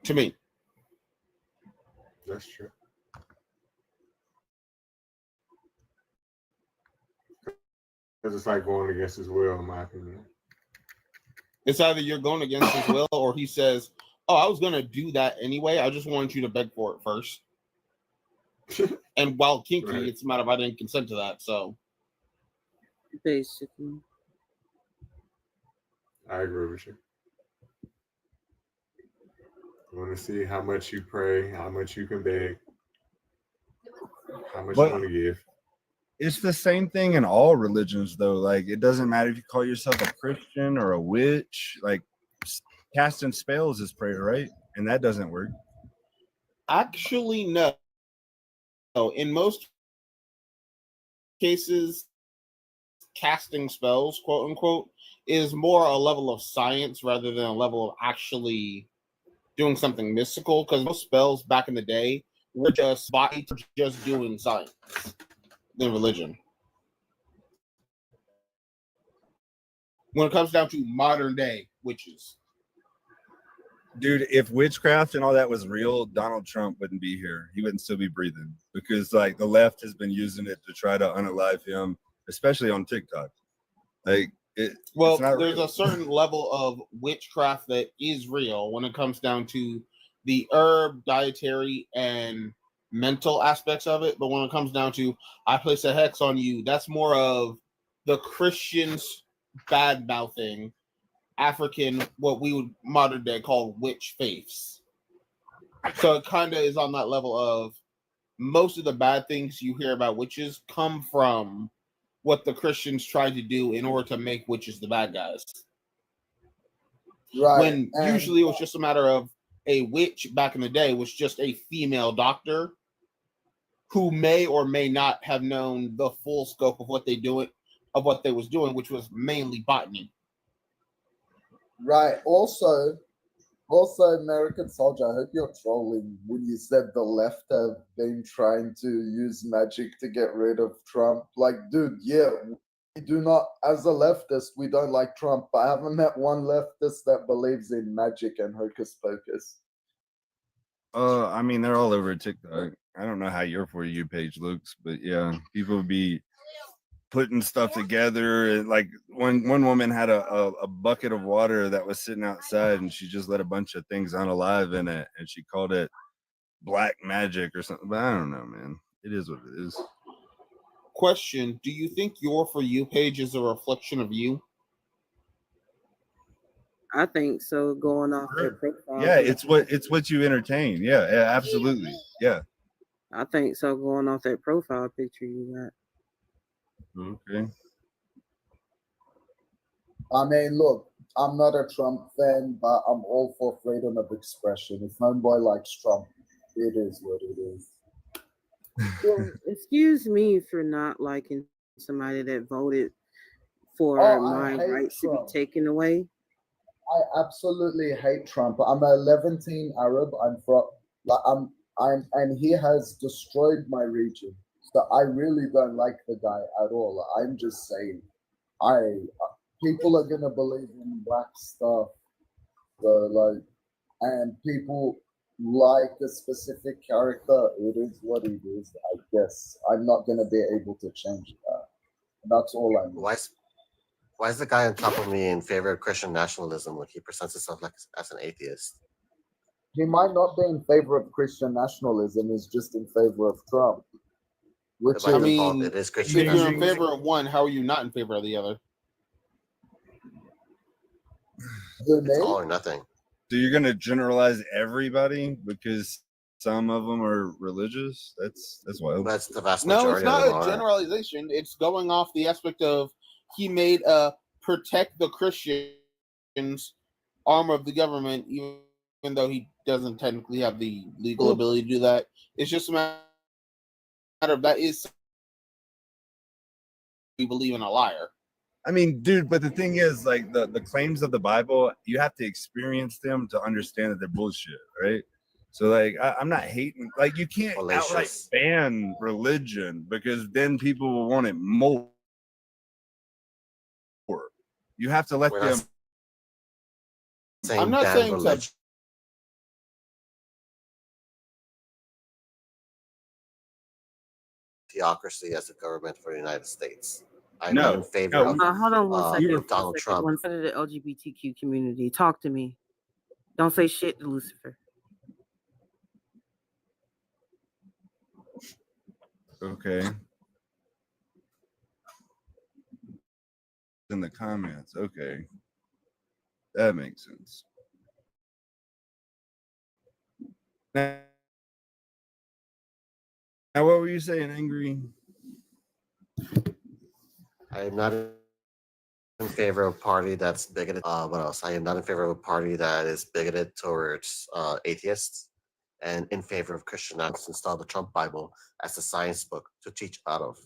To me, That's true. Because it's like going against his will, in my opinion. it's either you're going against his will, or he says, "Oh, I was going to do that anyway. I just wanted you to beg for it first." And while kinky, Right. it's a matter of I didn't consent to that. So Basically. I agree with you. I want to see how much you pray, how much you can beg, how much you But want to give. it's the same thing in all religions, though. Like, it doesn't matter if you call yourself a Christian or a witch. Like, casting spells is prayer, right? And that doesn't work. actually, no. In most cases, casting spells, quote unquote, is more a level of science rather than a level of actually doing something mystical. Because most spells back in the day were just doing science than religion. When it comes down to modern day witches, Dude, if witchcraft and all that was real, Donald Trump wouldn't be here. He wouldn't still be breathing, because like the left has been using it to try to unalive him, especially on TikTok. Like it's well, not there's real. a certain level of witchcraft that is real when it comes down to the herb, dietary, and mental aspects of it. But when it comes down to I place a hex on you, that's more of the Christians bad mouthing African, what we would modern day call witch faiths. So it kind of is on that level of most of the bad things you hear about witches come from what the Christians tried to do in order to make witches the bad guys. Right. When And usually it was just a matter of a witch back in the day was just a female doctor who may or may not have known the full scope of what they was doing, which was mainly botany. right. Also, American Soldier, I hope you're trolling when you said the left have been trying to use magic to get rid of Trump. Like, dude, yeah, we do not, as a leftist, we don't like Trump, but I haven't met one leftist that believes in magic and hocus pocus. I mean, they're all over TikTok. I don't know how your For You page looks, but yeah, people be putting stuff together. And like one woman had a bucket of water that was sitting outside, and she just let a bunch of things unalive in it, and she called it black magic or something. But I don't know, man. It is what it is. Question: do you think your For You page is a reflection of you? I think so. Going off their profile. Yeah, picture. it's what you entertain. Yeah, absolutely. Yeah. I think so. Going off that profile picture you got. Okay. I mean, look, I'm not a Trump fan, but I'm all for freedom of expression. If homeboy likes Trump, it is what it is. Well, excuse me for not liking somebody that voted for Oh, I my hate rights to be Trump. taken away. I absolutely hate Trump. I'm a Levantine Arab. I'm from, like, and he has destroyed my region. So I really don't like the guy at all. I'm just saying, people are gonna believe in black stuff. So like, and people like a specific character. It is what it is. I guess I'm not gonna be able to change that. That's all I mean. Why is the guy on top of me in favor of Christian nationalism when he presents himself like as an atheist? He might not be in favor of Christian nationalism. He's just in favor of Trump. Which By is, default, it is Christian If you're in nationalism. favor of one, how are you not in favor of the other? It's all or nothing. So you're gonna generalize everybody because some of them are religious? That's wild. That's the vast No, majority it's of them not a are. generalization. It's going off the aspect of he made a protect the Christians arm of the government, even though he doesn't technically have the legal ability to do that. It's just a matter of that is we believe in a liar. I mean, dude, but the thing is, like the claims of the Bible, you have to experience them to understand that they're bullshit, right? So like I'm not hating, like you can't outright Fallacious. ban religion because then people will want it more. You have to let We're them. not saying I'm not ban saying to religion. Theocracy as the government for the United States. I'm not in No, favor no, of Hold on one second. One Donald second. Trump. One second of the LGBTQ community. Talk to me. Don't say shit to Lucifer. okay. In the comments, okay, that makes sense. Now, what were you saying, Angry? I am not in favor of a party that's bigoted. What else? I am not in favor of a party that is bigoted towards atheists, and in favor of Christianity. Install the Trump Bible as a science book to teach out of.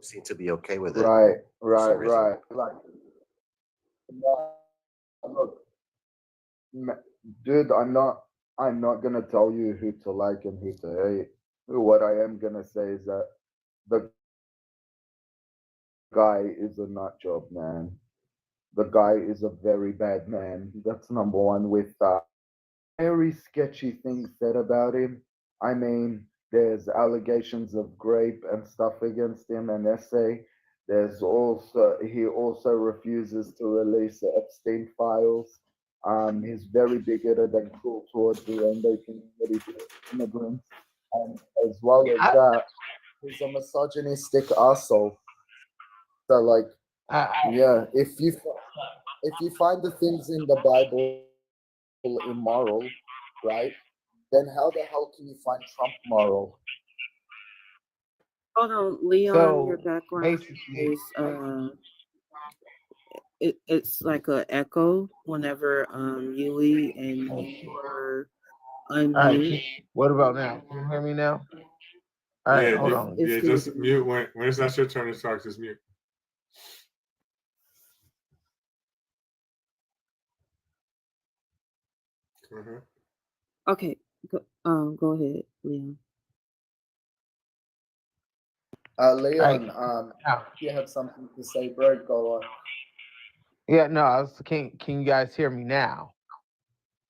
Seem to be okay with it. Right, for some right, reason. right. Like, look, dude, I'm not gonna tell you who to like and who to hate. What I am gonna say is that the guy is a nut job, man. The guy is a very bad man. That's number one. With very sketchy things said about him. I mean, there's allegations of rape and stuff against him and essay. There's also he also refuses to release the Epstein files. He's very bigoted and cruel towards the rainbow community, immigrants, and as well as that, he's a misogynistic asshole. So, like, yeah, if you find the things in the Bible immoral, right? Then how the hell can you find Trump moral? Hold on, Leon. Your So background basically, is it's like a echo whenever Yui and you are all right. unmute. What about now? Can you hear me now? All right, Yeah, hold on. It's yeah, still just mute when it's not your turn to talk. Just mute. Mm-hmm. okay. Go ahead, Leon. Leon, Now, if you have something to say, bro, go on. yeah, no, can you guys hear me now?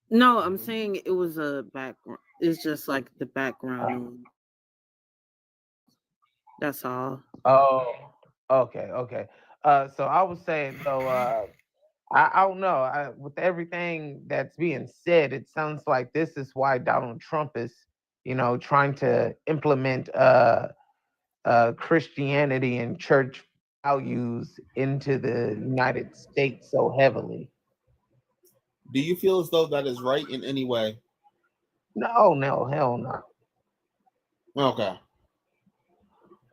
No, I'm saying it was a background. It's just like the background noise. That's all. Oh, okay. So I was saying, so I don't know. With everything that's being said, it sounds like this is why Donald Trump is, trying to implement Christianity and church values into the United States so heavily. Do you feel as though that is right in any way? No, hell no. Okay.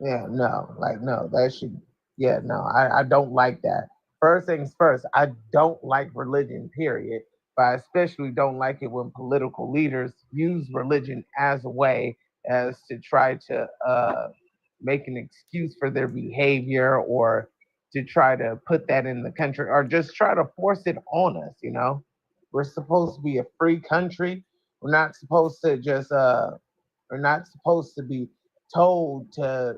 Yeah, no, no, that should, yeah, no, I don't like that. First things first, I don't like religion, period. But I especially don't like it when political leaders use religion as a way as to try to make an excuse for their behavior or to try to put that in the country or just try to force it on us. We're supposed to be a free country. We're not supposed to just we're not supposed to be told to,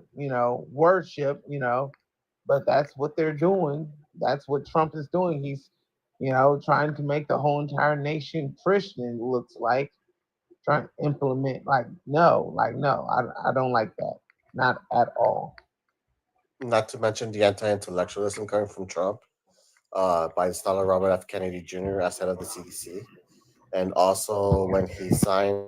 worship, but that's what they're doing. That's what Trump is doing. He's, trying to make the whole entire nation Christian, it looks like, trying to implement, no, I don't like that. Not at all. Not to mention the anti-intellectualism coming from Trump by installing Robert F. Kennedy Jr. as head of the CDC, and also when he signed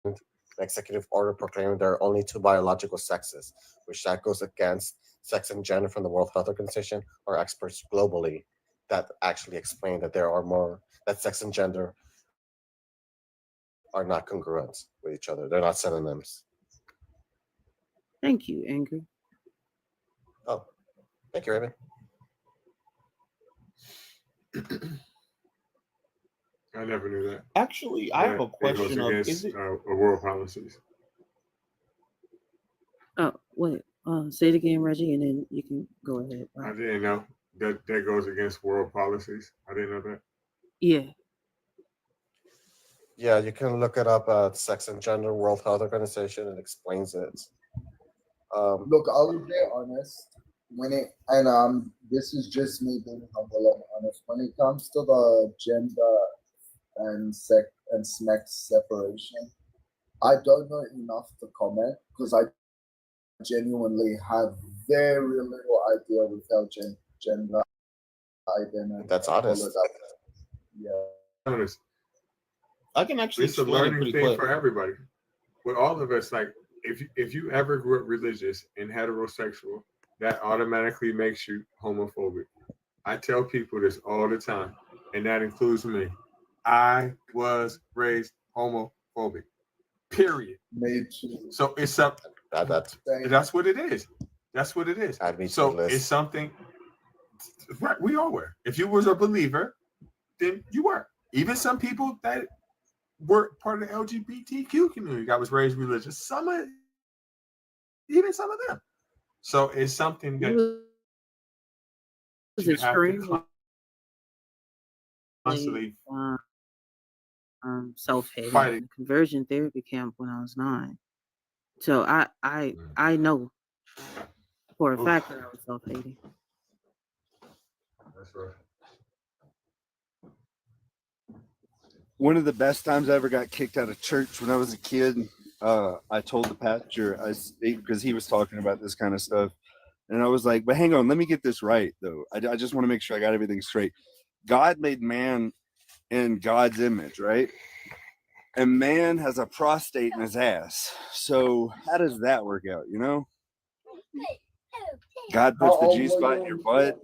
an executive order proclaiming there are only two biological sexes, which that goes against sex and gender from the World Health Organization or experts globally that actually explain that there are more that sex and gender are not congruent with each other. They're not synonyms. Thank you, Angry. Oh, thank you, Raven. I never knew that. Actually, I have a It goes question of is against it world policies. Oh, wait. Say it again, Reggie, and then you can go ahead. I didn't know that goes against world policies. I didn't know that. Yeah. Yeah, you can look it up at Sex and Gender World Health Organization. It explains it. Look, I'll be honest. When it this is just me being humble and honest. When it comes to the gender and sex separation, I don't know enough to comment because I genuinely have very little idea with how gender identity. That's honest. Yeah. Honest. I can actually It's a explain it learning pretty thing quick. for everybody. With all of us, like if you ever grew up religious and heterosexual, that automatically makes you homophobic. I tell people this all the time, and that includes me. I was raised homophobic. Period. Me too. So it's something. That's what it is. That's what it is. So it's something. Right, we all were. If you was a believer, then you were. Even some people that were part of the LGBTQ community that was raised religious. Even some of them. So it's something that was you have to extremely constantly self-hating fight in the conversion therapy camp when I was 9. So I know for a fact that I was self-hating. That's right. One of the best times I ever got kicked out of church when I was a kid, I told the pastor, because he was talking about this kind of stuff, and I was like, but hang on, let me get this right, though. I just want to make sure I got everything straight. God made man in God's image, right? And man has a prostate in his ass. So how does that work out, you know? God puts the G-spot in your butt.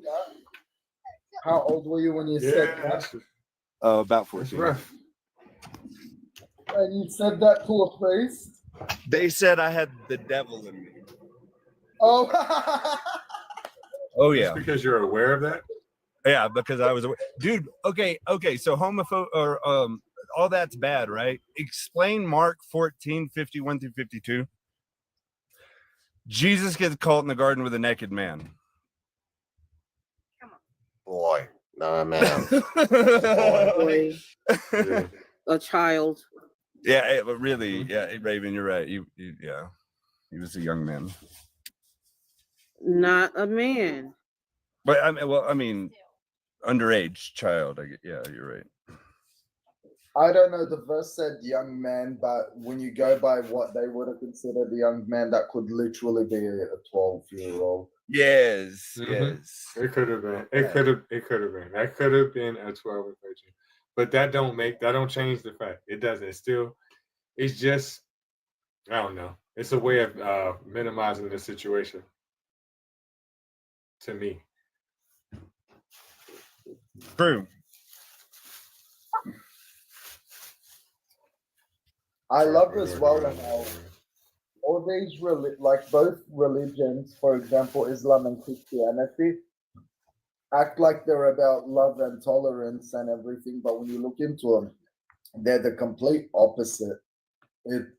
How old were you when you said that? About 14. And you said that to a priest? They said I had the devil in me. Oh. Oh yeah. Just because you're aware of that? Yeah, because I was aware. Dude, okay. So homophobe or all that's bad, right? Explain Mark 14:51 through 52. Jesus gets caught in the garden with a naked man. Boy, no man. Boy, a child. Yeah, but really, yeah, Raven, you're right. Yeah, he was a young man. Not a man. But I mean, underage child. Yeah, you're right. I don't know, the verse said young man, but when you go by what they would have considered a young man, that could literally be a 12-year-old. Yes. It could have been. It could have been. That could have been a 12 or 13. But that don't change the fact. It doesn't. It's just, I don't know. It's a way of minimizing the situation. To me. True. I love as well how all these like both religions, for example, Islam and Christianity, act like they're about love and tolerance and everything, but when you look into them, they're the complete opposite.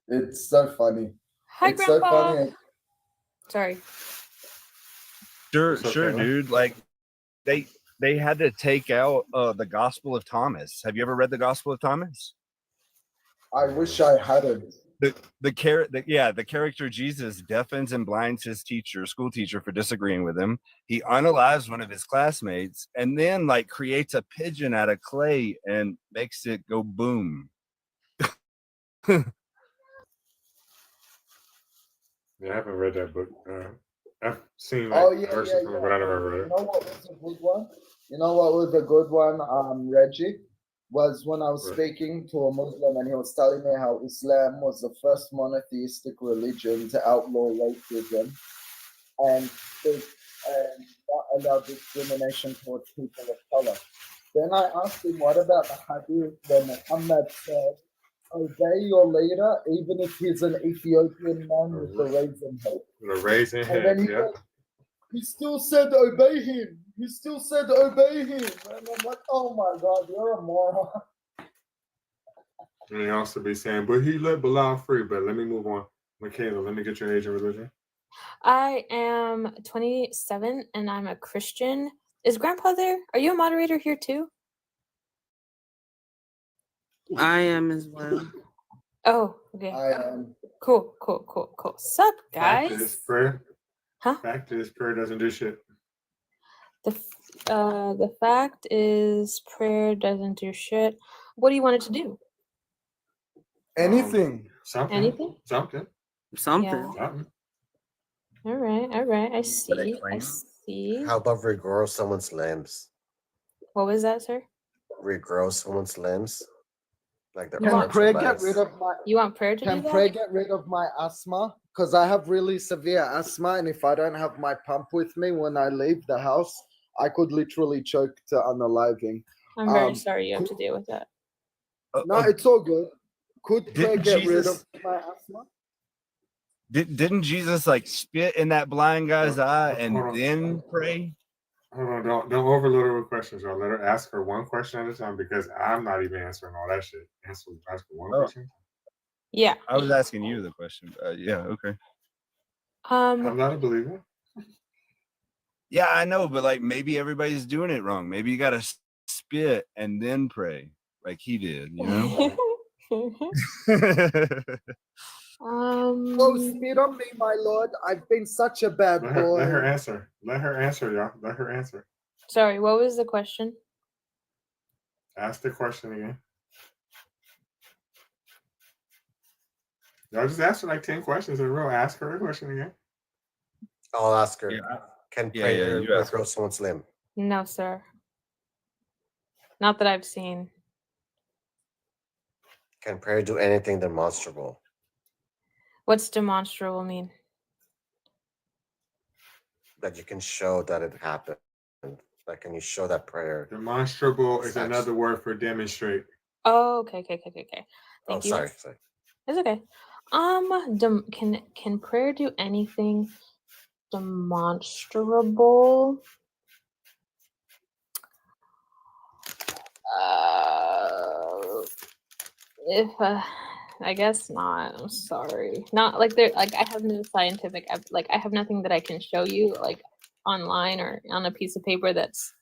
It's so funny. Hi, it's Grandpa. so funny. Sorry. Sure, dude. Like they had to take out the Gospel of Thomas. Have you ever read the Gospel of Thomas? I wish I hadn't. The character Jesus deafens and blinds his school teacher for disagreeing with him. He unalives one of his classmates and then like creates a pigeon out of clay and makes it go boom. Yeah, I haven't read that book. I've seen verses from it, but I never read it. You know what was a good one? You know what was a good one, Reggie? Was when I was speaking to a Muslim and he was telling me how Islam was the first monotheistic religion to outlaw racism and not allow discrimination towards people of color. Then I asked him, what about the hadith where Muhammad said, obey your leader even if he's an Ethiopian man with a raisin head? The raisin And head, then he yeah. said, he still said obey him. He still said obey him. And I'm like, oh my God, you're a moron. And he also be saying, but he let Bilal free. But let me move on. Michaela, let me get your age and religion. I am 27 and I'm a Christian. Is Grandpa there? Are you a moderator here too? I am as well. Oh, okay. I am. Cool. Sup, Fact is, guys? prayer. Huh? Fact is, prayer doesn't do shit. The fact is prayer doesn't do shit. What do you want it to do? Anything. Something. Anything? Something. Something. Yeah. Something. All right. I see. How about regrow someone's limbs? What was that, sir? Regrow someone's limbs, like their You Can want arms or prayer get legs. rid of my? You want prayer to do Can that? prayer get rid of my asthma? Because I have really severe asthma, and if I don't have my pump with me when I leave the house, I could literally choke to unaliving. I'm very sorry you have to deal with that. No, it's all good. Could prayer Didn't get rid of Jesus my asthma? didn't Jesus like spit in that blind guy's eye Hold and on. then pray? Hold on, don't overload her with questions, y'all. Let her ask her one question at a time because I'm not even answering all that shit. Ask her one Oh. question. Yeah. I was asking you the question. Yeah, okay. I'm not a believer. Yeah, I know, but like maybe everybody's doing it wrong. Maybe you gotta spit and then pray, like he did, you know? Oh, spit on me, my lord. I've been such a bad boy. Let her answer. Let her answer, y'all. Let her answer. Sorry, what was the question? Ask the question again. Y'all just asked her like 10 questions in a row. Ask her a question again. I'll ask her. Yeah. Can Yeah, prayer you ask her. regrow someone's limb? No, sir. Not that I've seen. Can prayer do anything demonstrable? What's demonstrable mean? That you can show that it happened. Like, can you show that prayer? Demonstrable is another word for demonstrate. Oh, okay. Thank Oh, you. sorry. It's okay. Can prayer do anything demonstrable? If I guess not. I'm sorry. Not like there. Like I have no scientific. Like I have nothing that I can show you like online or on a piece of paper that's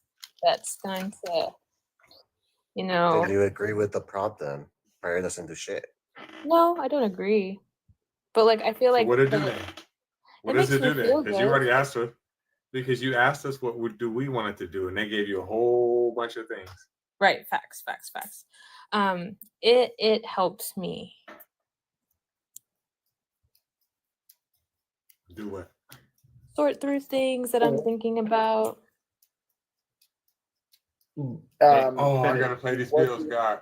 going to, you know. Did you agree with the prompt then? Prayer doesn't do shit. No, I don't agree. But like I feel like What did it do then? What does makes it do me then? feel Because you good. already asked her. Because you asked us what do we want it to do, and they gave you a whole bunch of things. Right, facts. It helps me. Do what? Sort through things that I'm thinking about. I gotta pay these bills, God.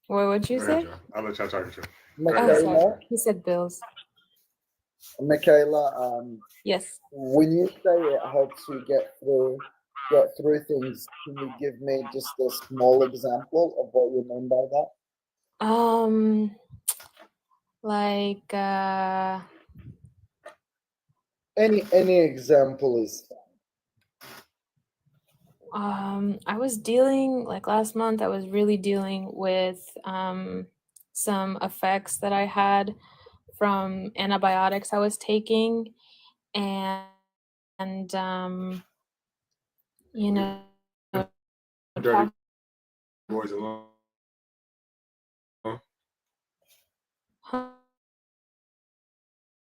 What would you Go say? ahead, Joe. I'll let y'all talk to you. Oh, sorry. He said bills. Michaela, Yes. when you say it helps you get through things, can you give me just a small example of what you mean by that? Like any example is I was dealing like last month I was really dealing with some effects that I had from antibiotics I was taking, and you know, Dirty boys alone.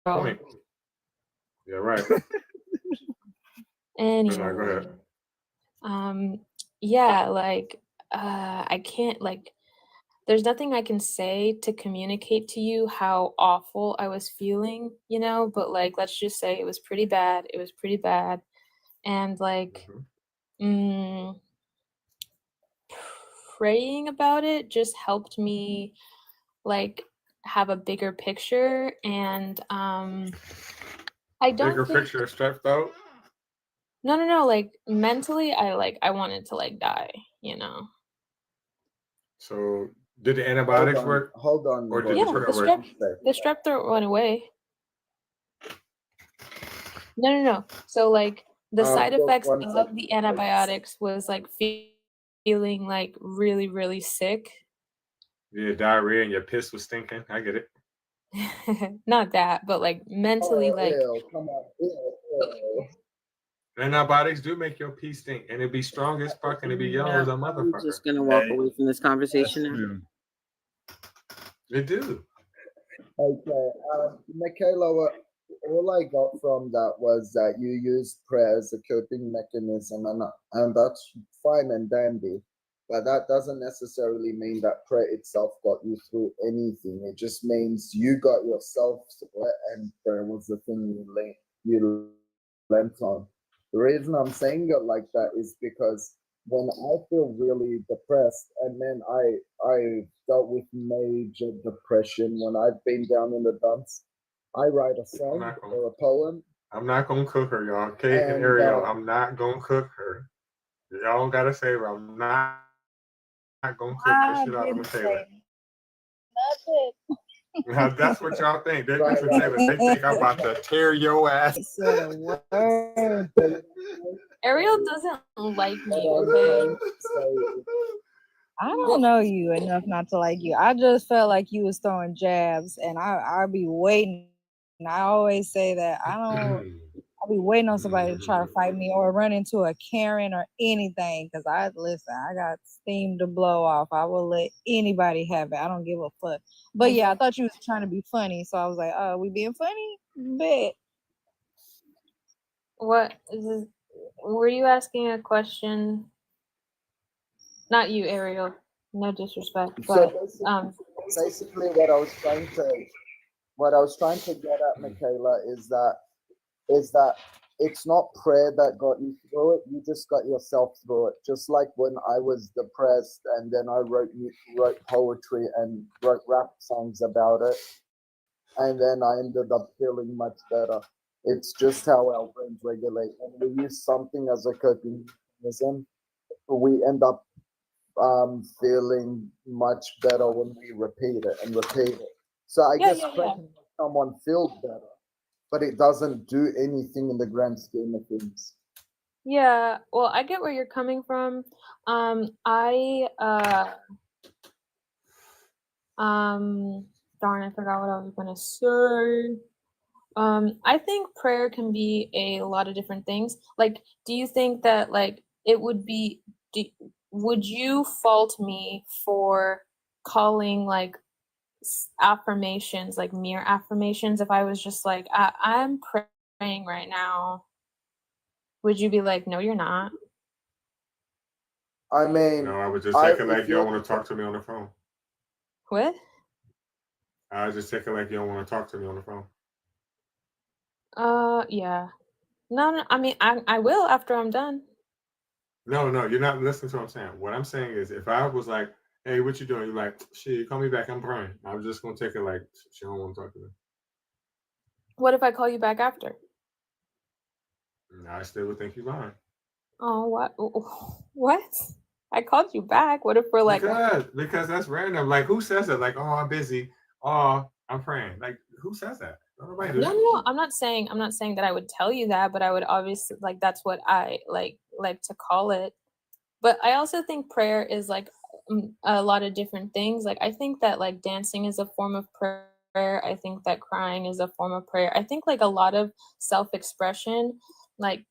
Point. Yeah, right. anyway, Go ahead. yeah, like I can't like there's nothing I can say to communicate to you how awful I was feeling, you know, but like let's just say it was pretty bad. And like praying about it just helped me like have a bigger picture, and I don't Bigger think picture of strep throat. no, like mentally I wanted to like die, you know. So did the antibiotics work? Hold on. Or did Yeah, the prayer work? the strep throat went away. No. So like the side effects of the antibiotics was like feeling like really, really sick. Yeah, diarrhea and your piss was stinking. I get it. Not that, but like mentally, Oh, like ew, come on. Ew. Antibiotics do make your pee stink, and it be strong as fuck, and it be yellow Yeah, as a I'm motherfucker. just gonna walk Hey, away from this that's conversation now. true. It do. Okay, Michaela, all I got from that was that you used prayer as a coping mechanism, and that's fine and dandy. But that doesn't necessarily mean that prayer itself got you through anything. It just means you got yourself through it, and prayer was the thing you lent on. The reason I'm saying it like that is because when I feel really depressed, and then I dealt with major depression when I've been down in the dumps, I write a I'm song not gonna. or a poem, I'm not gonna cook her, y'all. Kate and and Ariel, I'm not gonna cook her. Y'all gotta say, I'm not gonna cook the shit out of Michaela. I didn't say nothing. Now, that's what y'all think. They right, listen, Taylor. They think I'm about to tear your ass. Said a word. Ariel doesn't like what me, I'm okay? trying to say is, I don't know you enough not to like you. I just felt like you was throwing jabs, and I'll be waiting. I always say that I'll be waiting on somebody to try to fight me or run into a Karen or anything. Cause I got steam to blow off. I will let anybody have it. I don't give a fuck. But yeah, I thought you was trying to be funny, so I was like, "Oh, we being funny?" Bet. What is this? Were you asking a question? Not you, Ariel. No disrespect, so but basically what I was trying to get at, Michaela, is that it's not prayer that got you through it. You just got yourself through it. Just like when I was depressed, and then I wrote poetry and wrote rap songs about it, and then I ended up feeling much better. It's just how our brains regulate. When we use something as a coping mechanism, we end up feeling much better when we repeat it and repeat it. So I guess yeah. prayer can make someone feel better, but it doesn't do anything in the grand scheme of things. Yeah, well, I get where you're coming from. Darn, I forgot what I was gonna say. I think prayer can be a lot of different things. Like, do you think that like it would be? Would you fault me for calling like affirmations like mere affirmations if I was just like I'm praying right now? Would you be like, no, you're not? I mean, No, I was just taking like if you don't you're want to talk to me on the phone. What? I was just taking like you don't want to talk to me on the phone. Yeah. No, I mean, I will after I'm done. No, you're not listening to what I'm saying. What I'm saying is, if I was like, "Hey, what you doing?" You're like, "Shit, call me back. I'm praying." I was just gonna take it like she don't want to talk to me. What if I call you back after? I still would think you're lying. Oh, what? What? I called you back. What if we're like, Because that's random. Like, who says that? Like, oh, I'm busy. Oh, I'm praying. Like, who says that? Nobody do that. no, I'm not saying that I would tell you that, but I would obviously like that's what I like to call it. But I also think prayer is like a lot of different things. Like I think that like dancing is a form of prayer. I think that crying is a form of prayer. I think like a lot of self-expression, like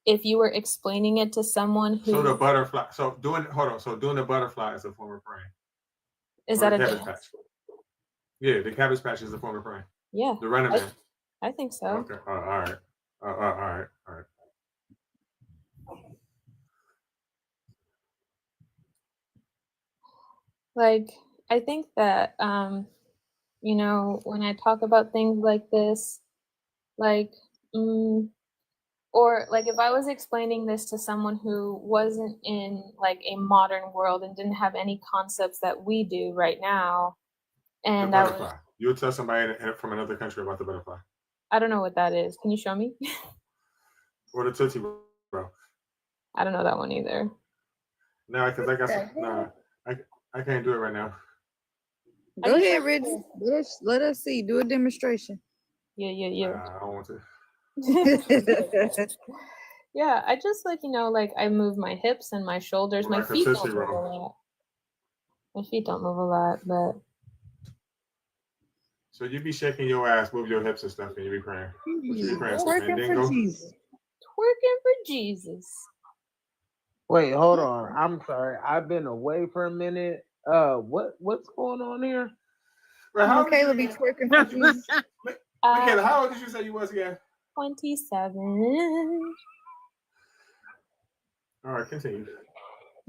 if you were explaining it to someone So the who butterfly. So doing the butterfly is a form of praying. is Or that the a cabbage dance? patch. Yeah, the cabbage patch is a form of praying. Yeah, The running man. I think so. Okay. All right. All right. Like I think that you know, when I talk about things like this, like or like if I was explaining this to someone who wasn't in like a modern world and didn't have any concepts that we do right now, The and I was butterfly. You'll tell somebody from another country about the butterfly. I don't know what that is. Can you show me? Or the Tootsie Roll. I don't know that one either. No, because I got some. Nah, I can't do it right now. Go ahead, Reggie. Let us see. Do a demonstration. Yeah. I don't want to. Yeah, I just like, you know, like I move my hips and my shoulders, my Like a feet don't Tootsie move a Roll. lot. My feet don't move a lot, but So you be shaking your ass, move your hips and stuff, and you be praying. What you be praying for, Twerking for Mandingo? Jesus. twerking for Jesus. Wait, hold on. I'm sorry. I've been away for a minute. What's going on here? Right, how old did Michaela you be again? twerking for Jesus. Michaela, how old did you say you was again? 27. All right, continue.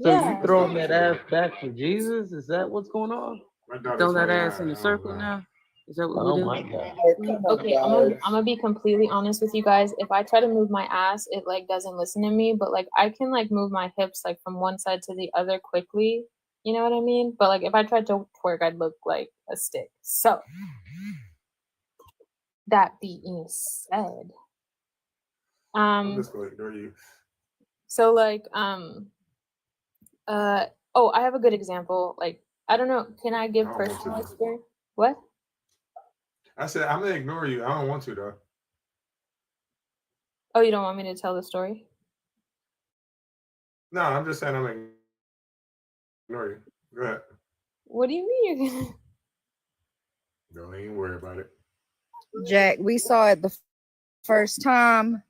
So Yeah. you throwing that ass back for Jesus? Is that what's going on? My Throw daughter's that 29. ass in a circle now. Is that what we Oh do? my god. Okay, I'm gonna be completely honest with you guys. If I try to move my ass, it like doesn't listen to me, but like I can like move my hips like from one side to the other quickly. You know what I mean? But like if I tried to twerk, I'd look like a stick. So that being said, I'm just going to ignore you. so like oh, I have a good example. Like I don't know, can I give I don't want personal to. experience? What? I said, I'm going to ignore you. I don't want to, though. Oh, you don't want me to tell the story? No, I'm just saying I'm going to ignore you. Go ahead. What do you mean you're gonna? Don't even worry about it. Jack, we saw it the first time.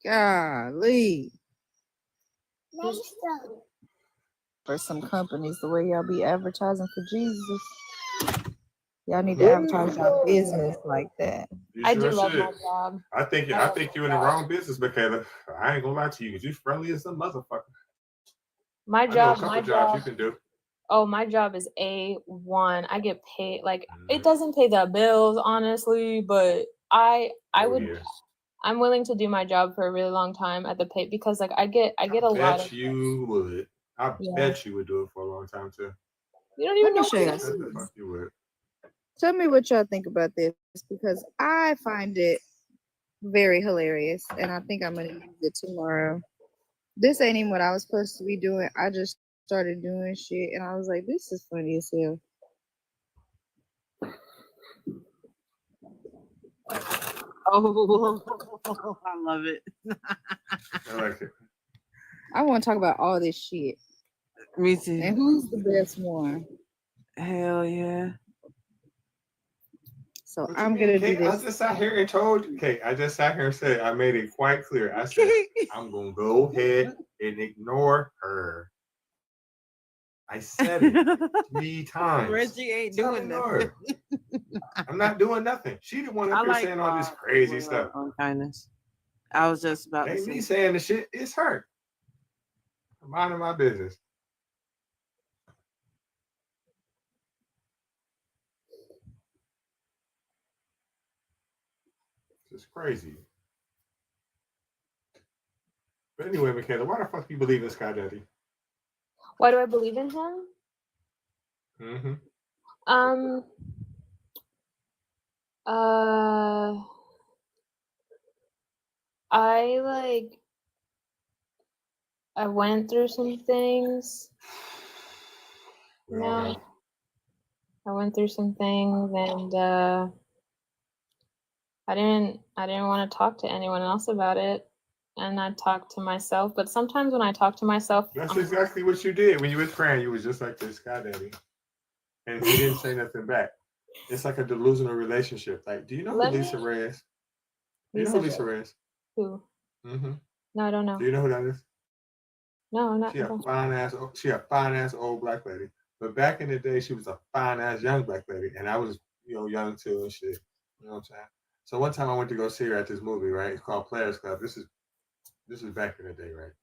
Golly. For some companies, the way y'all be advertising for Jesus, y'all need to advertise your business like that. You I sure do love my should. job. I think love you're in the wrong business, Michaela. I ain't gonna lie to you, because you friendly as some motherfucker. My I know a job, couple my jobs job. you can do. Oh, my job is A1. I get paid like it doesn't pay the bills, honestly, but I would Yes. I'm willing to do my job for a really long time at the pay because like I get a lot Bet of you would. I yeah. bet you would do it for a long time too. You don't Let even me know show what you. it Bet the is. fuck you would. Tell me what y'all think about this because I find it very hilarious and I think I'm gonna use it tomorrow. This ain't even what I was supposed to be doing. I just started doing shit and I was like, this is funny as hell. Oh, I love it. I like it. I want to talk about all this shit. Me too. And who's the best one? Hell yeah. So What you I'm mean, gonna do Kate? I this. just sat here and told you, Kate. I just sat here and said I made it quite clear. I said I'm gonna go ahead and ignore her. I said it 3 times. Reggie ain't Tell doing ignore her. nothing. I'm not doing nothing. She the one up I here like saying all this crazy stuff. kindness. I was just about to Ain't me say. saying the shit. It's her. I'm minding my business. It's crazy. But anyway, Michaela, why the fuck you believe in Sky Daddy? Why do I believe in him? Mm-hmm. I went through some things. We all have. I went through some things and I didn't want to talk to anyone else about it. And I talked to myself. But sometimes when I talk to myself, That's exactly what you did. When you was praying, you was just like this Sky Daddy. And he didn't say nothing back. It's like a delusional relationship. Like, do you know who Lisa Ray is? Do you know who Lisa Ray is? Who? Mm-hmm. No, I don't know. Do you know who that is? No, I'm not. She a fine ass old black lady. But back in the day, she was a fine ass young black lady, and I was young too and shit. You know what I'm saying? So one time I went to go see her at this movie, right? It's called Players Club. This is back in the day, right?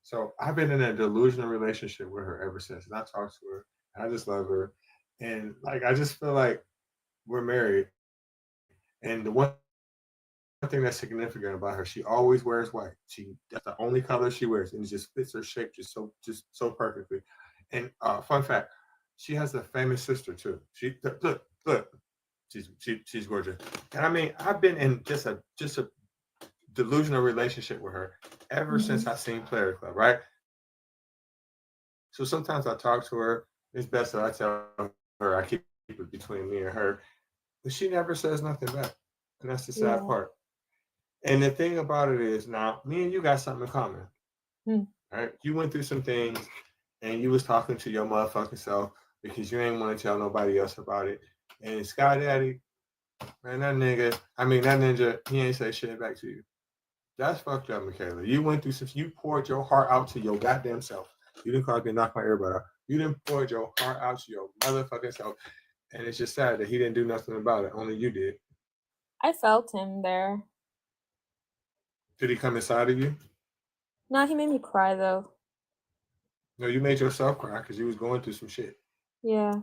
So I've been in a delusional relationship with her ever since, and I talk to her. And I just love her, and like I just feel like we're married. And the one thing that's significant about her, she always wears white. That's the only color she wears, and it just fits her shape just so perfectly. And fun fact, she has a famous sister too. She look, she's gorgeous. And I mean, I've been in just a delusional relationship with her ever since I seen Player Club, right? So sometimes I talk to her. It's best that I tell her I keep it between me and her, but she never says nothing back, and that's the sad part. And the thing about it is, now me and you got something in common, right? You went through some things, and you was talking to your motherfucking self because you ain't want to tell nobody else about it. And Sky Daddy, man, that ninja, he ain't say shit back to you. That's fucked up, Michaela. You went through some, you poured your heart out to your goddamn self. You didn't call me and knock my earbud out. You didn't pour your heart out to your motherfucking self. And it's just sad that he didn't do nothing about it. Only you did. I felt him there. Did he come inside of you? No, he made me cry though. No, you made yourself cry because you was going through some shit. Yeah.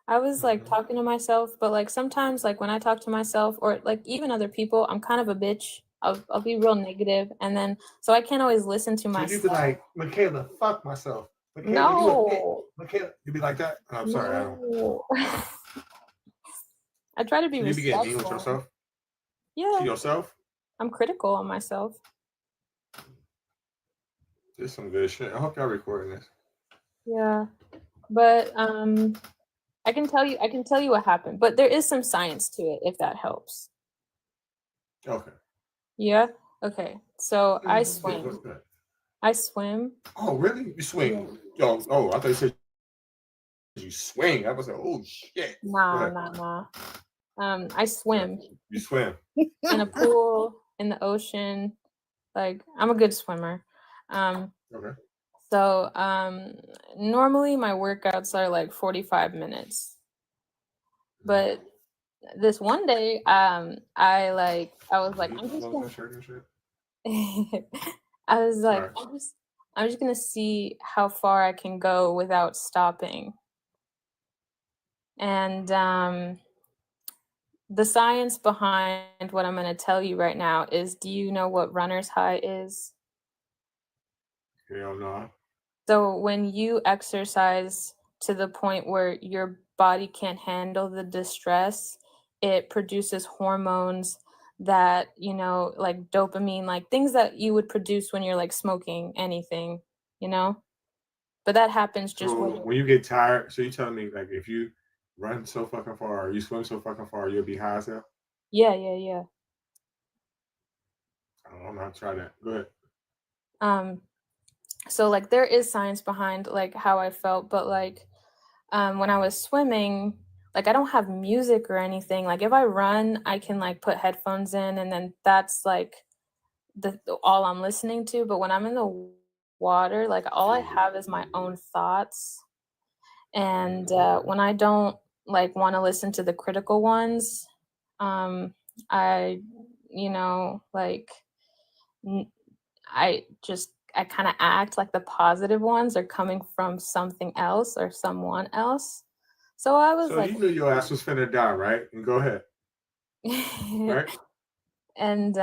I was like talking to myself, but like sometimes like when I talk to myself or like even other people, I'm kind of a bitch. I'll be real negative, and then so I can't always listen to So myself. you be like, Michaela, fuck myself. Michaela, you a bitch. No. Michaela, you be like that? I'm sorry, I don't. No. I try to be So you be getting mean with respectful. yourself? Yeah. To yourself? I'm critical on myself. This is some good shit. I hope y'all recording this. Yeah. But I can tell you what happened, but there is some science to it if that helps. Okay. Yeah? Okay. So I Yeah, swim. what's that? I swim. Oh, really? You swing? Yo, oh, I thought you said you swing. I was like, oh shit. Go Nah, ahead. nah. I swim You swim. in a pool, in the ocean. Like I'm a good swimmer. Okay. So normally my workouts are like 45 minutes. But this one day, I was like, I'm just gonna I was like, I'm just gonna see how far I can go without stopping. And the science behind what I'm gonna tell you right now is, do you know what runner's high is? Hell no. So when you exercise to the point where your body can't handle the distress, it produces hormones that, like dopamine, like things that you would produce when you're like smoking anything, you know? But that happens just So when you get tired, so you telling me like if you run so fucking far or you swim so fucking far, you'll be high as hell? Yeah. Oh, I'm not trying that. Go ahead. So like there is science behind like how I felt, but like when I was swimming, like I don't have music or anything. Like if I run, I can like put headphones in and then that's like all I'm listening to. But when I'm in the water, like all I have is my own thoughts. And when I don't like want to listen to the critical ones, I, like I kind of act like the positive ones are coming from something else or someone else. So I was So like, you knew your ass was finna die, right? And go ahead. Right? and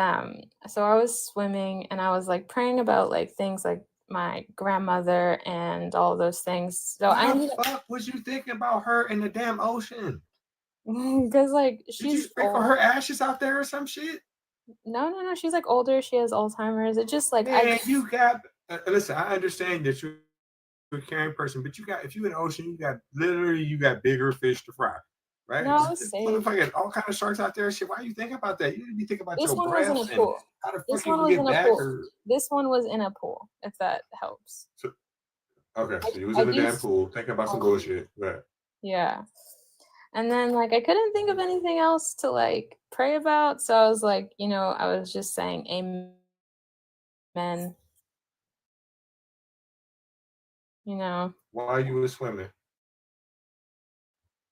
so I was swimming and I was like praying about like things like my grandmother and all those things. So I Why ended the fuck was you thinking about her in the damn ocean? because like Did you she's sprinkle old. her ashes out there or some shit? No, she's like older. She has Alzheimer's. It just like Man, you got listen, I understand that you're a caring person, but if you in the ocean, you got bigger fish to fry. Right? No, it's safe. Motherfucker, all kind of sharks out there. Shit, why you think about that? You need to be thinking about This your one was in a breaths and pool. how the This fuck you one can was get in a back pool. or This one was in a pool, if that helps. okay, so you was I in the do damn pool thinking about some bullshit. Right. Yeah. And then like I couldn't think of anything else to like pray about. So I was like, I was just saying amen. While you were swimming.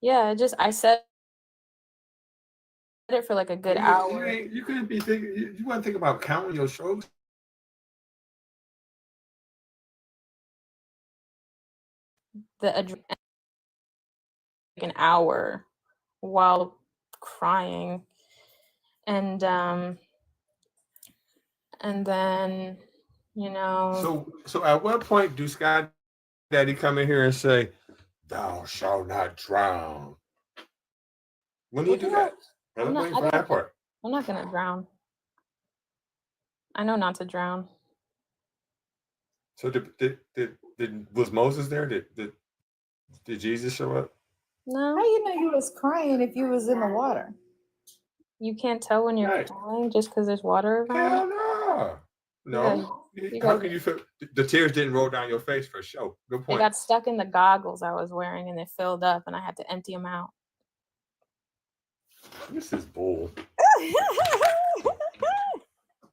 Yeah, I said it for like a good hour. You couldn't be thinking. You want to think about counting your strokes. An hour while crying, and then So at what point do Sky Daddy come in here and say, "Thou shalt not drown"? When do you do that? I'm waiting for that part. I'm not gonna drown. I know not to drown. So was Moses there? Did Jesus show up? No. How you know you was crying if you was in the water? You can't tell when you're crying just because there's water around. Hell no. No. you How guys, can you feel the tears didn't roll down your face for sure? Good they point. got stuck in the goggles I was wearing and they filled up and I had to empty them out. This is bull.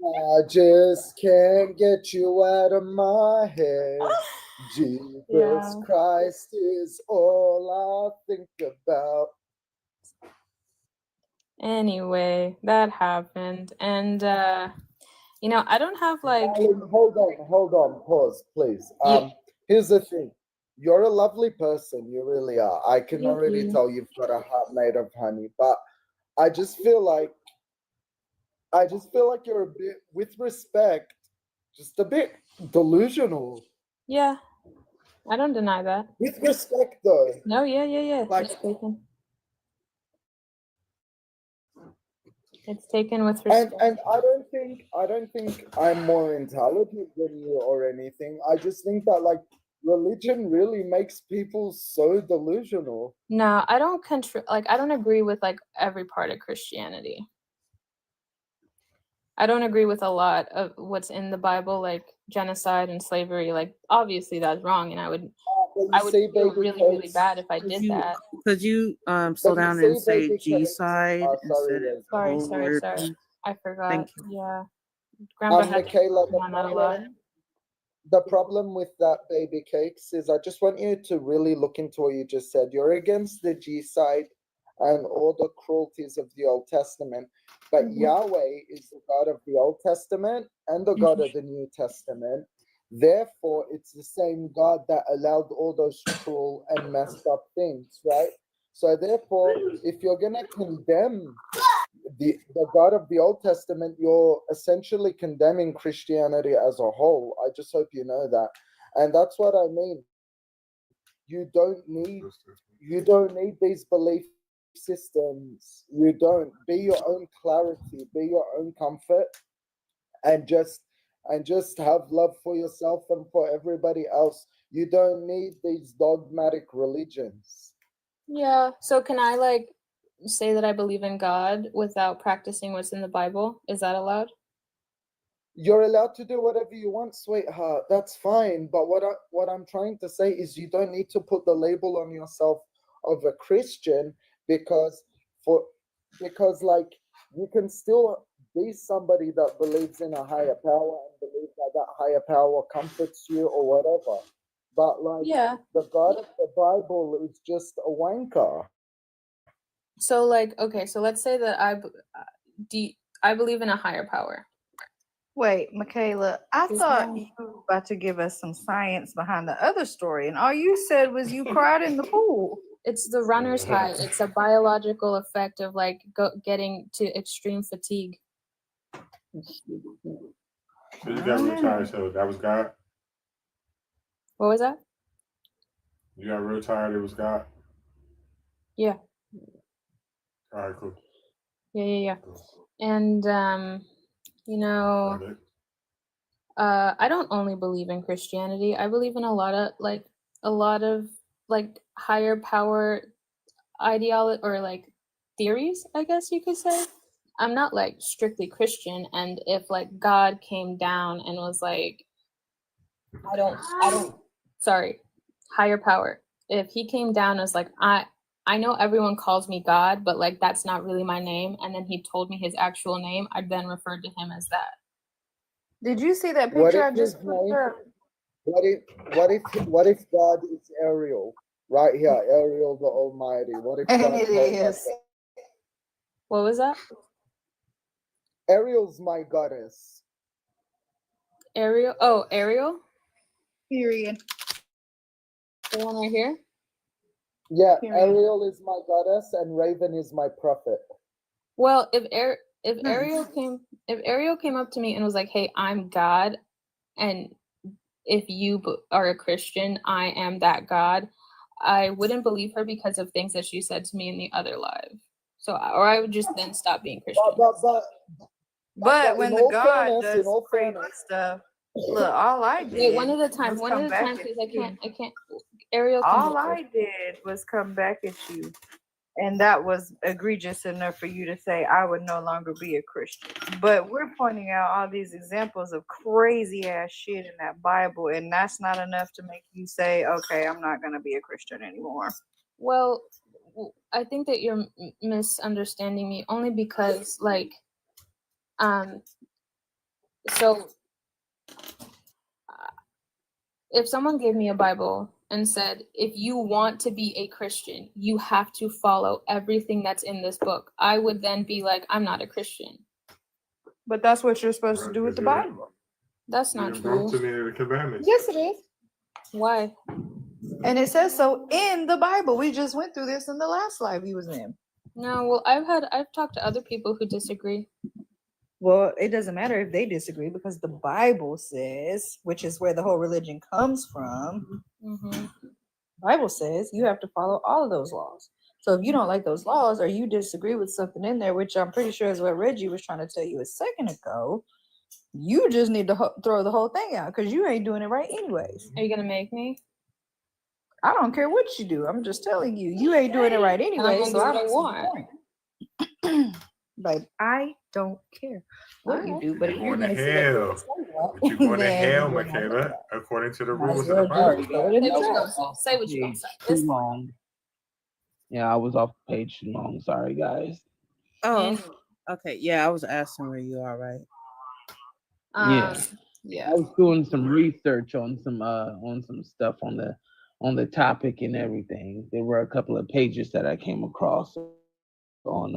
I just can't get you out of my head. Jesus Yeah. Christ is all I think about. Anyway, that happened. And you know, I don't have like Darling, hold on, pause, please. you, Here's the thing. You're a lovely person, you really are. I can thank already you. tell you've got a heart made of honey, but I just feel like you're a bit, with respect, just a bit delusional. Yeah, I don't deny that. With respect, though, No, yeah. like, It's taken. It's taken with and respect. I don't think I'm more intelligent than you or anything. I just think that like religion really makes people so delusional. No, I don't I don't agree with like every part of Christianity. I don't agree with a lot of what's in the Bible, like genocide and slavery. Like obviously that's wrong, and I would When you say feel baby really cakes, bad if I Could did you that. slow when you down say and say baby G cakes, side sorry, instead of the Reggie. whole word, Sorry. please? I forgot. Thank you. Yeah. Grandpa had to Michaela, on that a lot. the problem with that baby cakes is I just want you to really look into what you just said. You're against the G side and all the cruelties of the Old Testament, but Yahweh is the God of the Old Testament and the God of the New Testament. Therefore, it's the same God that allowed all those cruel and messed up things, right? So therefore, if you're gonna condemn the God of the Old Testament, you're essentially condemning Christianity as a whole. I just hope you know that. And that's what I mean. You don't need these belief systems. You don't. Be your own clarity, be your own comfort, and just have love for yourself and for everybody else. You don't need these dogmatic religions. Yeah. So can I like say that I believe in God without practicing what's in the Bible? Is that allowed? You're allowed to do whatever you want, sweetheart. That's fine. But what I'm trying to say is you don't need to put the label on yourself of a Christian because like you can still be somebody that believes in a higher power and believes that that higher power comforts you or whatever. But like Yeah. the God of the Bible is just a wanker. So like okay, so let's say that I believe in a higher power. Wait, Michaela, I Yes, thought ma'am. you were about to give us some science behind the other story, and all you said was you cried in the pool. It's the runner's high. It's a biological effect of like getting to extreme fatigue. So you got real tired, so that was God. What was that? You got real tired, it was God. Yeah. All right, cool. Yeah. And you know, I don't only believe in Christianity. I believe in a lot of higher power ideology or like theories, I guess you could say. I'm not like strictly Christian, and if like God came down and was like, I don't sorry, higher power. If he came down and was like, I know everyone calls me God, but like that's not really my name, and then he told me his actual name, I'd then referred to him as that. Did you see that What picture I if his just put name? up? What if God is Ariel? Right here, Ariel the Almighty. What if And God it told is. us that What was that? Ariel's my goddess? Ariel? Oh, Ariel? Period. The one right here? Yeah, Period. Ariel is my goddess and Raven is my prophet. Well, if Nice. Ariel came up to me and was like, "Hey, I'm God, and if you are a Christian, I am that God," I wouldn't believe her because of things that she said to me in the other life. So, or I would just then stop being Christian. But in when the all God fairness, does crazy stuff, look, all I Wait, one did at a time. was One come at a back time, at please. you. I can't. Ariel, come All over. I did was come back at you. and that was egregious enough for you to say I would no longer be a Christian. But we're pointing out all these examples of crazy ass shit in that Bible, and that's not enough to make you say, okay, I'm not gonna be a Christian anymore. Well, I think that you're misunderstanding me only because, like, so if someone gave me a Bible and said, if you want to be a Christian, you have to follow everything that's in this book, I would then be like, I'm not a Christian. But that's what you're supposed to do with the Bible. That's You not done broke true. too many of the commandments. Yes, it is. Why? And it says so in the Bible. We just went through this in the last live he was in. No, well, I've talked to other people who disagree. Well, it doesn't matter if they disagree because the Bible says, which is where the whole religion comes from. Mm-hmm. Bible says you have to follow all of those laws. So if you don't like those laws or you disagree with something in there, which I'm pretty sure is what Reggie was trying to tell you a second ago, you just need to throw the whole thing out because you ain't doing it right anyways. Are you gonna make me? I don't care what you do. I'm just telling you, you ain't doing it right And I'm anyway. gonna So do I what I don't see the want. point. But I don't care what you do. But if You're you're going to gonna sit up here hell. and say that, But you're going to then hell, we're not doing Michaela, that. according to the Might as rules of the well Bible. just throw it in the Say what you trash. gonna say. Say what you gonna Page say. too It's fine. long. Yeah, I was off the page too long. Sorry, guys. Oh, okay. Yeah, I was asking where you are, right? Yeah. Yeah. I was doing some research on some stuff on the topic and everything. There were a couple of pages that I came across on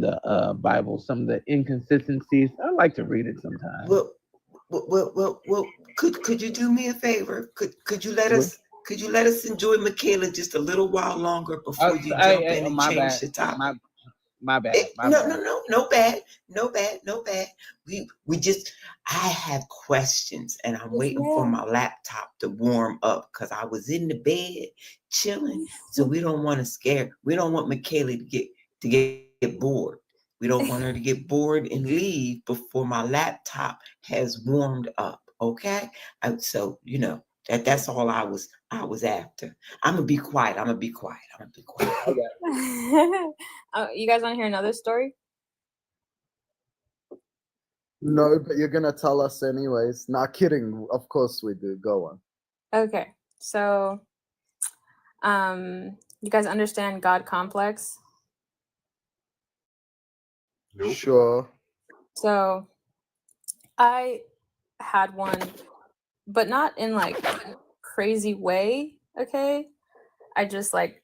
the Bible, some of the inconsistencies. I like to read it sometimes. Well, could you do me a favor? Could you let us enjoy Michaela just a little while longer before you jump in and My change bad. the topic? My bad. My No, bad. no bad. We just I have questions and I'm Yes, waiting for ma'am. my laptop to warm up because I was in the bed chilling. So we don't want Michaela to get bored. We don't want her to get bored and leave before my laptop has warmed up. Okay. So that's all I was after. I'm gonna be quiet. You guys want to hear another story? No, but you're gonna tell us anyways. Not kidding. Of course we do. Go on. Okay. So, you guys understand God complex? Sure. So, I had one, but not in like a crazy way. Okay. I just like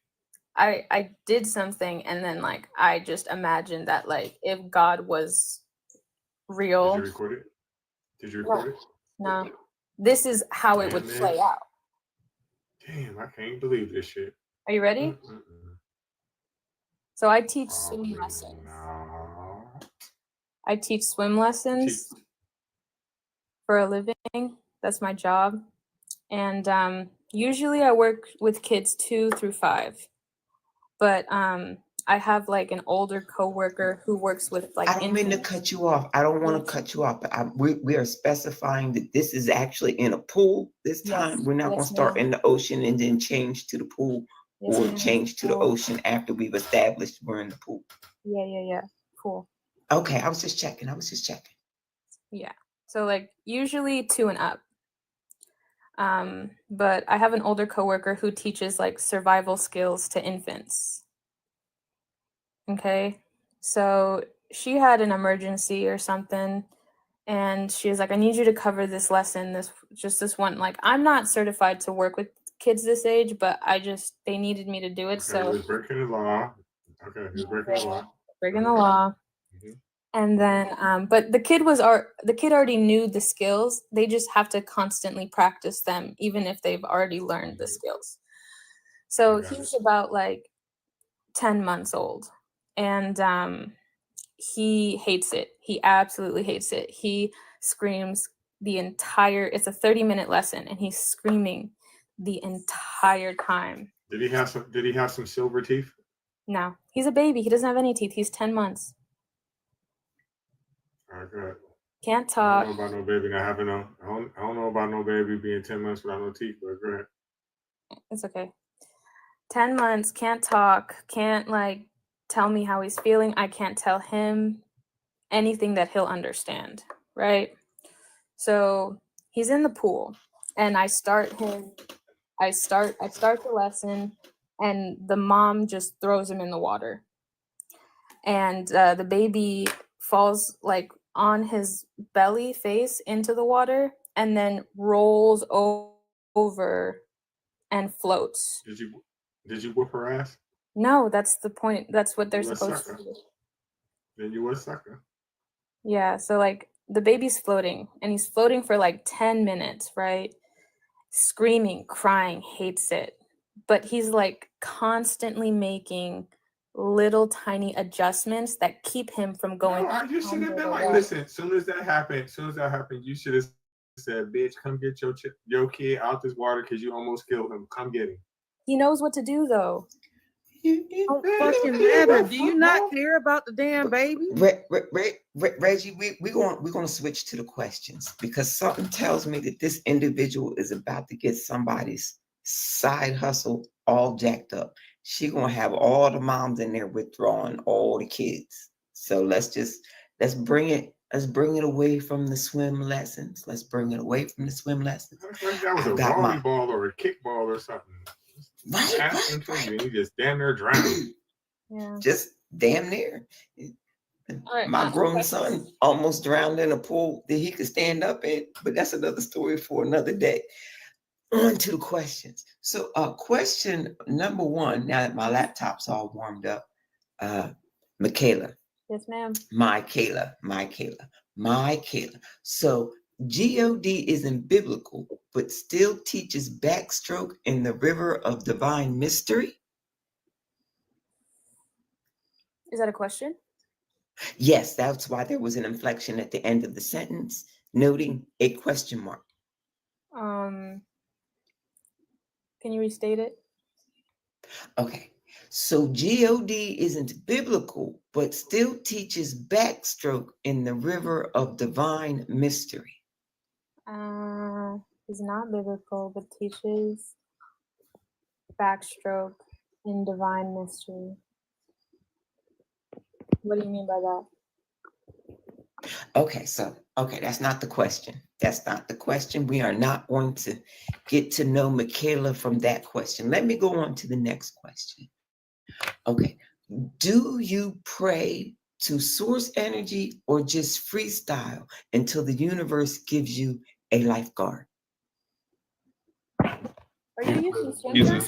I did something and then like I just imagined that like if God was real. Did you record it? Did you record it? No. This is how it would Damn, play man. out. Damn, I can't believe this shit. Are you ready? So I teach Oh, swim please, lessons. no. I teach swim lessons for a living. That's my job. And usually I work with kids 2 through 5. But I have like an older coworker who works with like I don't mean to cut you off. I don't want to cut you off, but we are specifying that this is actually in a pool this time. Yes, We're not going yes, to start ma'am. in the ocean and then change to the pool Yes, or ma'am. change to the ocean after we've established we're in the pool. Yeah. Cool. Okay, I was just checking. Yeah. So like usually 2 and up. But I have an older coworker who teaches like survival skills to infants. Okay. So she had an emergency or something and she was like, I need you to cover this lesson, this one. Like I'm not certified to work with kids this age, but they needed me to do it. Okay, So he was breaking the law. Okay, he was breaking the law. breaking the law. And then, but the kid already knew the skills. They just have to constantly practice them, even if they've already learned the skills. So he's about like 10 months old, and he hates it. He absolutely hates it. He screams it's a 30-minute lesson, and he's screaming the entire time. Did he have some silver teeth? No, he's a baby. He doesn't have any teeth. He's 10 months. Okay. Can't I talk. don't know about no baby not having no. I don't know about no baby being 10 months without no teeth. But go ahead. It's okay. 10 months, can't talk, can't like tell me how he's feeling. I can't tell him anything that he'll understand, right? So he's in the pool and I start the lesson and the mom just throws him in the water. And the baby falls like on his belly face into the water and then rolls over and floats. Did you whoop her ass? No, that's the point. That's what they're You a supposed sucker. to do. Then you a sucker. Yeah, so like the baby's floating and he's floating for like 10 minutes, right? Screaming, crying, hates it. But he's like constantly making little tiny adjustments that keep him from going No, you should have under been the like, water. listen, soon as that happened, you should have said, bitch, come get your kid out this water because you almost killed him. Come get him. He knows what to do though. Don't fucking matter. Do you not care about the damn baby? Reggie, we're going to switch to the questions because something tells me that this individual is about to get somebody's side hustle all jacked up. She going to have all the moms in there withdrawing all the kids. So let's bring it away from the swim lessons. Let's bring it away from the swim lessons. Like that was a volleyball or a kickball or something. Right. You just damn near drowned. Yeah. Just damn near. Right, My grown okay. son almost drowned in a pool that he could stand up in, but that's another story for another day. On to the questions. So question number one, now that my laptop's all warmed up, Michaela. Yes, ma'am. My Kayla. So God isn't biblical, but still teaches backstroke in the river of divine mystery. Is that a question? Yes, that's why there was an inflection at the end of the sentence, noting a question mark. Can you restate it? Okay, so God isn't biblical, but still teaches backstroke in the river of divine mystery. Is not biblical, but teaches backstroke in divine mystery. What do you mean by that? Okay, that's not the question. That's not the question. We are not going to get to know Michaela from that question. Let me go on to the next question. Okay, do you pray to source energy or just freestyle until the universe gives you a lifeguard? Are you using Swinger?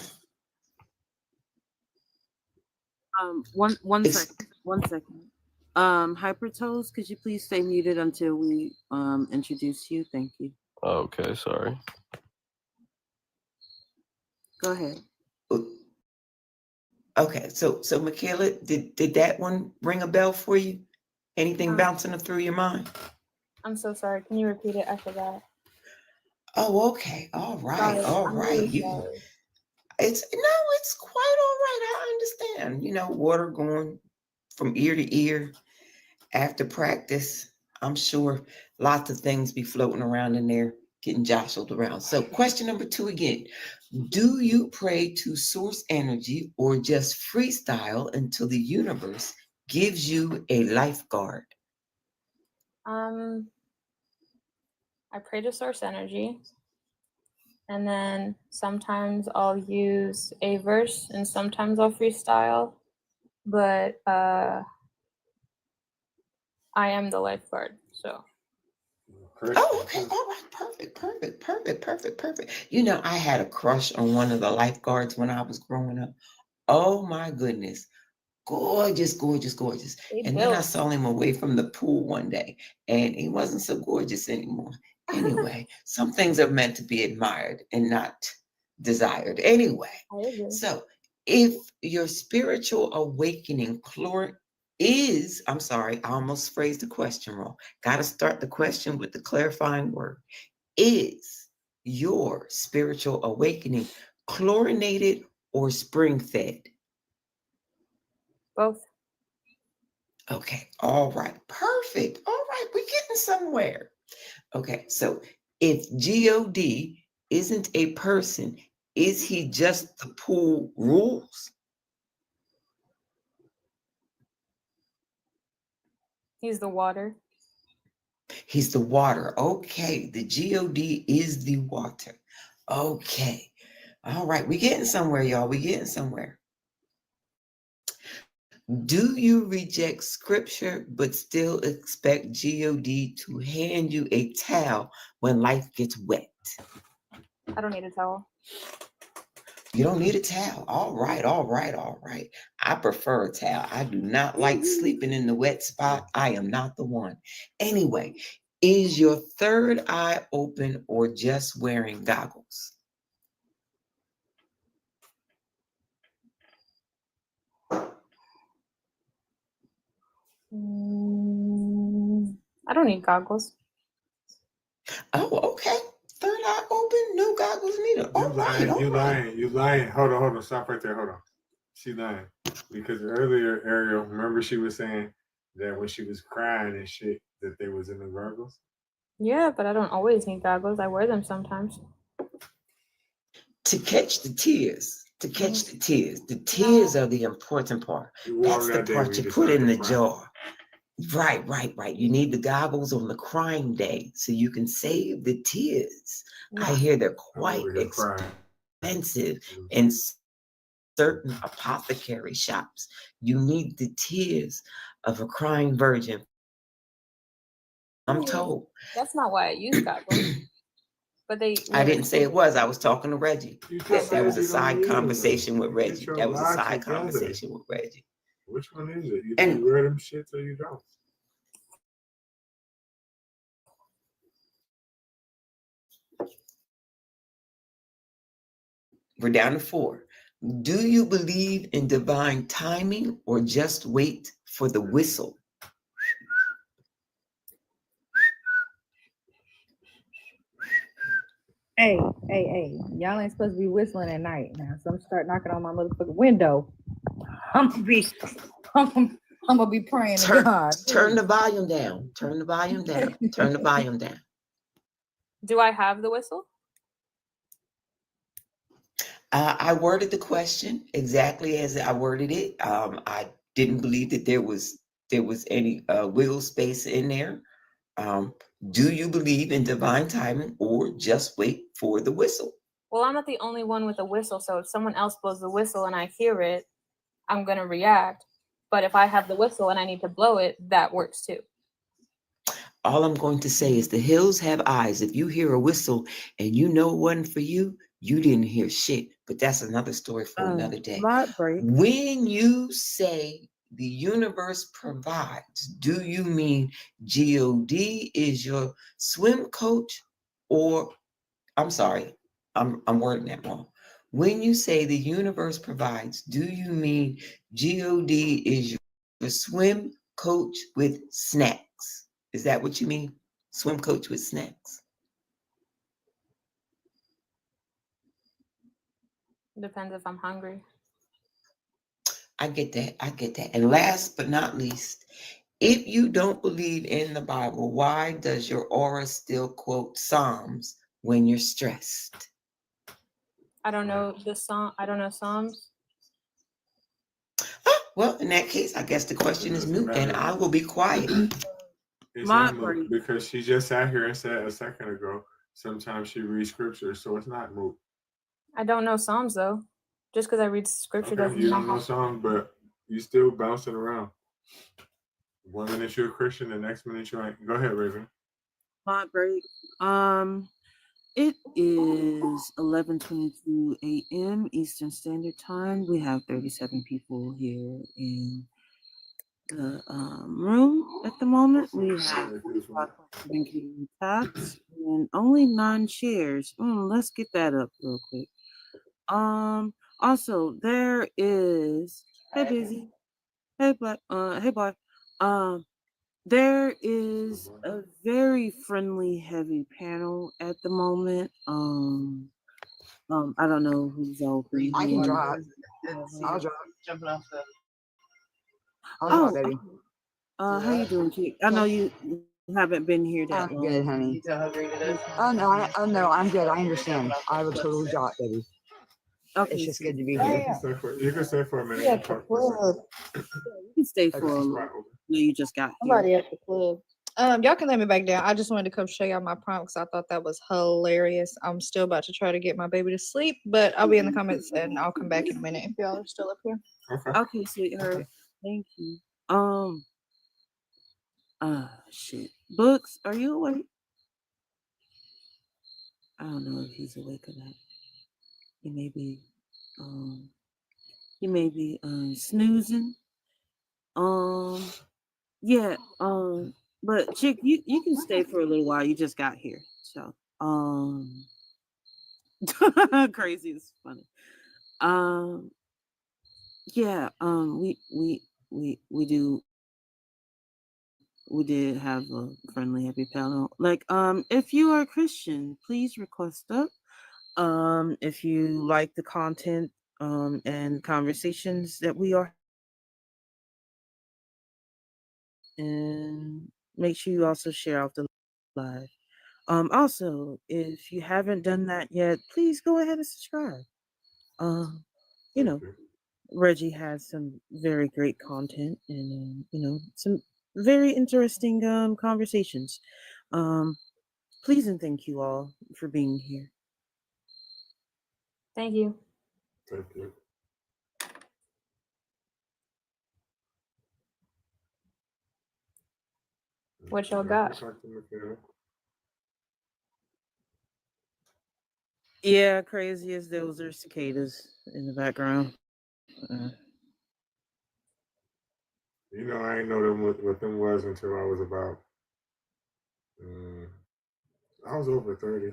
One second. Hypertoes, could you please stay muted until we introduce you? Thank you. Okay, sorry. Go ahead. Okay, so Michaela, did that one ring a bell for you? Anything bouncing through your mind? I'm so sorry. Can you repeat it? I forgot. Oh, okay. All right. Sorry, All I'm right. really sorry. It's quite all right. I understand. Water going from ear to ear after practice. I'm sure lots of things be floating around in there, getting jostled around. So question number 2 again. Do you pray to source energy or just freestyle until the universe gives you a lifeguard? I pray to source energy. And then sometimes I'll use a verse and sometimes I'll freestyle. But I am the lifeguard, so. Oh, okay. All right. Perfect. I had a crush on one of the lifeguards when I was growing up. Oh my goodness. Gorgeous. And then I saw him away from the pool one day and he wasn't so gorgeous anymore. Anyway, some things are meant to be admired and not desired. Anyway, so if your spiritual awakening I'm sorry, I almost phrased the question wrong. Got to start the question with the clarifying word. Is your spiritual awakening chlorinated or spring-fed? Both. Okay, all right, perfect. All right, we're getting somewhere. Okay, so if God isn't a person, Is he just the pool rules? He's the water. He's the water. Okay, the God is the water. Okay. All right, we getting somewhere, y'all. We getting somewhere. Do you reject scripture but still expect God to hand you a towel when life gets wet? I don't need a towel. You don't need a towel. All right, all right, all right. I prefer a towel. I do not like sleeping in the wet spot. I am not the one. Anyway, is your third eye open or just wearing goggles? I don't need goggles. Oh, okay. Third eye open, no goggles neither. You lying, you lying, you lying. Hold on, stop right there, hold on. She lying. Because earlier, Ariel, remember she was saying that when she was crying and shit, that they was in the goggles? Yeah, but I don't always need goggles. I wear them sometimes. To catch the tears. To catch the tears. The tears are the important part. That's the part you put in the jar. Right, right, right. You need the goggles on the crying day so you can save the tears. I hear they're quite expensive in certain apothecary shops. You need the tears of a crying virgin. I'm told. That's not why I use goggles. But I didn't say it was. I was talking to Reggie. That was a side conversation with Reggie. That was a side conversation with Reggie. Which one is it? You do wear them shits or you don't? We're down to 4. Do you believe in divine timing or just wait for the whistle? Hey, y'all ain't supposed to be whistling at night now. So I'm start knocking on my motherfucking window. I'm gonna be praying to God. Turn the volume down. Turn the volume down. Turn the volume down. Do I have the whistle? I worded the question exactly as I worded it. I didn't believe that there was any wiggle space in there. Do you believe in divine timing or just wait for the whistle? Well, I'm not the only one with a whistle, so if someone else blows the whistle and I hear it, I'm gonna react. But if I have the whistle and I need to blow it, that works too. All I'm going to say is the hills have eyes. If you hear a whistle and you know it wasn't for you, you didn't hear shit. But that's another story for another day. When you say the universe provides, do you mean God is your swim coach? Or I'm sorry, I'm wording that wrong. When you say the universe provides, do you mean God is your swim coach with snacks? Is that what you mean? Swim coach with snacks? Depends if I'm hungry. I get that. I get that. And last but not least, if you don't believe in the Bible, why does your aura still quote Psalms when you're stressed? I don't know the song. I don't know Psalms. Well, in that case, I guess the question is moot, and I will be quiet. It's not moot because she just sat here and said a second ago, sometimes she reads scripture, so it's not moot. I don't know Psalms though. Just because I read scripture doesn't You mean don't know Psalms, but you still bouncing around. 1 minute you're a Christian, the next minute you ain't. Go ahead, Raven. Hot break. It is 11:22 a.m. Eastern Standard Time. We have 37 people here in the room at the moment. We have 45 taps and only 9 shares. Let's get that up real quick. Also there is busy. Hey black hey boy. There is a very friendly heavy panel at the moment. I don't know who's open. I can drop. I'll drop. Jumping off the. I'll drop, baby. How you doing, Kate? I know you haven't been here that long. Good, honey. Oh no, I'm good. I understand. I will totally drop, baby. Okay, It's just good to be here. You can stay for a minute. Yeah, And at the talk for a second. club. You can stay for a little. You just got here. Somebody at the club. Y'all can let me back down. I just wanted to come show y'all my prompt because I thought that was hilarious. I'm still about to try to get my baby to sleep, but I'll be in the comments and I'll come back in a minute if y'all are still up here. Okay, sweetheart. Thank you. Shit. Books, are you awake? I don't know if he's awake or not. He may be, um, snoozing. Um, yeah. But chick, you can stay for a little while. You just got here, so crazy is funny. Um, yeah. We did have a friendly happy panel. Like, if you are a Christian, please request up. If you like the content, and conversations that we are having, and make sure you also share out the live. Also, if you haven't done that yet, please go ahead and subscribe. Um, you know, Reggie has some very great content and some very interesting conversations. Um, please and thank you all for being here. Thank you. Thank you. What y'all got? Yeah, crazy as those are cicadas in the background. You know, I didn't know them what them was until I was about. I was over 30.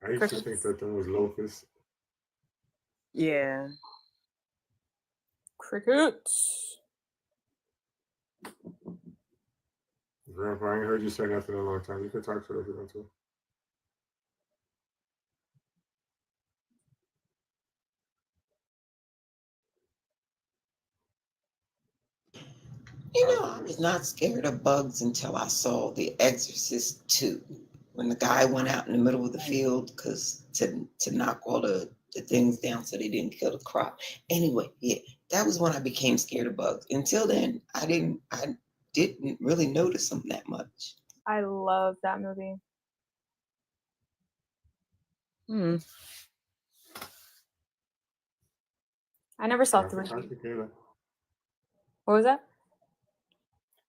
I used to think that them was locusts. Yeah. Crickets. Grandpa, I ain't heard you say nothing in a long time. You can talk to her if you want to. You know, I was not scared of bugs until I saw The Exorcist 2. When the guy went out in the middle of the field to knock all the things down so they didn't kill the crop. Anyway, yeah, that was when I became scared of bugs. Until then, I didn't really notice them that much. I love that movie. I never saw 3. What was that?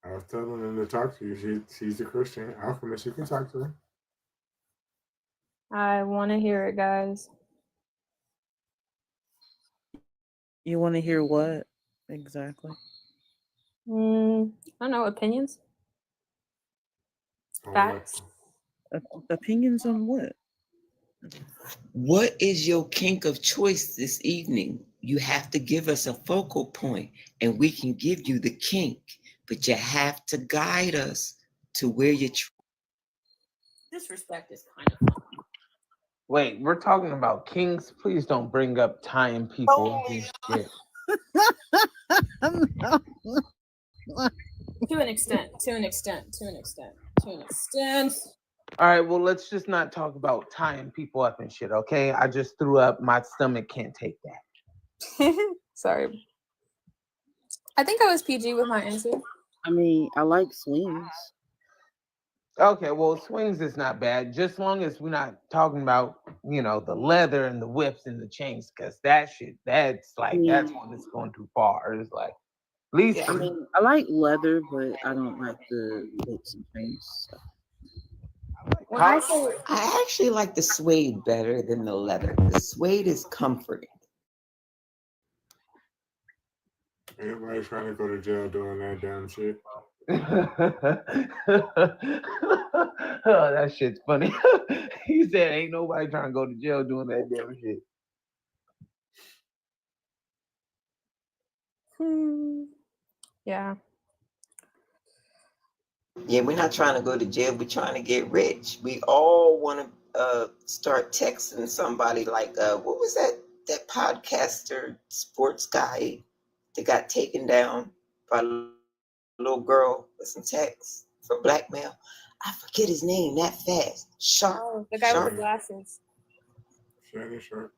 I was telling them to talk to you. She's a Christian. Alchemist, you can talk to her. I want to hear it, guys. You want to hear what exactly? I don't know, opinions? Facts? Opinions on what? What is your kink of choice this evening? You have to give us a focal point and we can give you the kink, but you have to guide us to where you're. Disrespect is kind of funny. Wait, we're talking about kings. Please don't bring up tying people up and shit. To an extent. All right, well, let's just not talk about tying people up and shit, okay? I just threw up. My stomach can't take that. Sorry. I think I was PG with my answer. I mean, I like swings. Okay, well, swings is not bad, just as long as we're not talking about, the leather and the whips and the chains, because that's one that's going too far. It's like, at least I mean, I like leather, but I don't like the whips and chains. So. I actually like the suede better than the leather. The suede is comforting. Everybody trying to go to jail doing that damn shit. Oh, that shit's funny. He said, "Ain't nobody trying to go to jail doing that damn shit." Yeah. Yeah, we're not trying to go to jail. We're trying to get rich. We all want to start texting somebody like, what was that podcaster sports guy that got taken down by a little girl with some text for blackmail? I forget his name that fast. Sharp. Oh, the guy with the glasses. Shannon Sharp.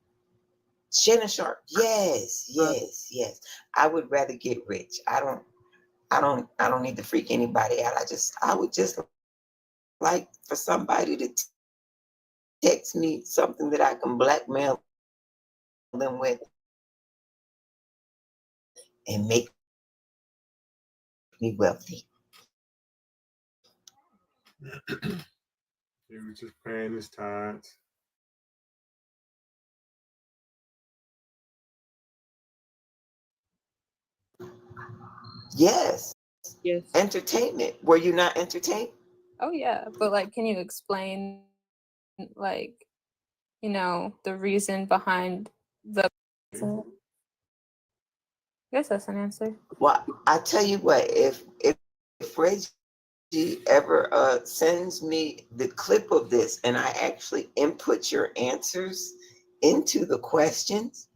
Shannon Sharp. Yes, yes. I would rather get rich. I don't need to freak anybody out. I would just like for somebody to text me something that I can blackmail them with and make me wealthy. He was just paying his tithes. Yes. Yes. Entertainment. Were you not entertained? Oh yeah, but like, can you explain, like, the reason behind the? I guess that's an answer. Well, I tell you what, if Reggie ever sends me the clip of this and I actually input your answers into the questions,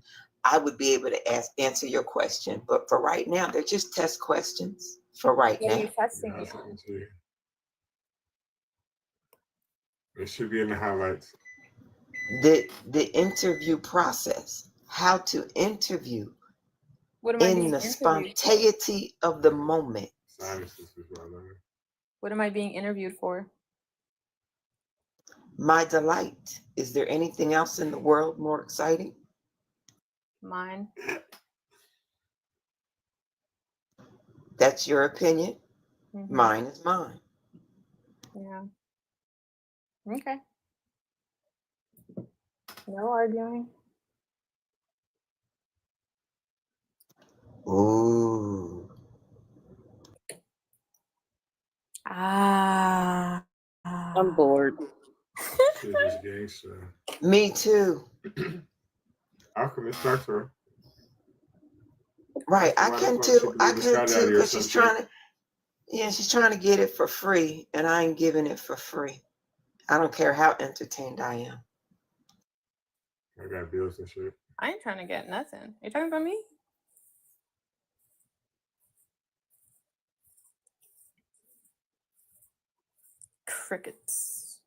I would be able to answer your question. But for right now, they're just test questions for right What are you now. testing me on? It should be in the highlights. The interview process, how to interview What am I in being the interviewed for? spontaneity of the moment. Sinuses is what I learned. What am I being interviewed for? My delight. Is there anything else in the world more exciting? Mine. That's your opinion. Mm-hmm. Mine is mine. Yeah. Okay. No arguing. Ooh. I'm bored. Shit is gangster. Me too. Alchemist, talk to her. Right, I Why the can fuck she too. I believe in could too, skydiving or because some she's shit? trying to. Yeah, she's trying to get it for free, and I ain't giving it for free. I don't care how entertained I am. I got bills and shit. I ain't trying to get nothing. Are you talking about me? Crickets.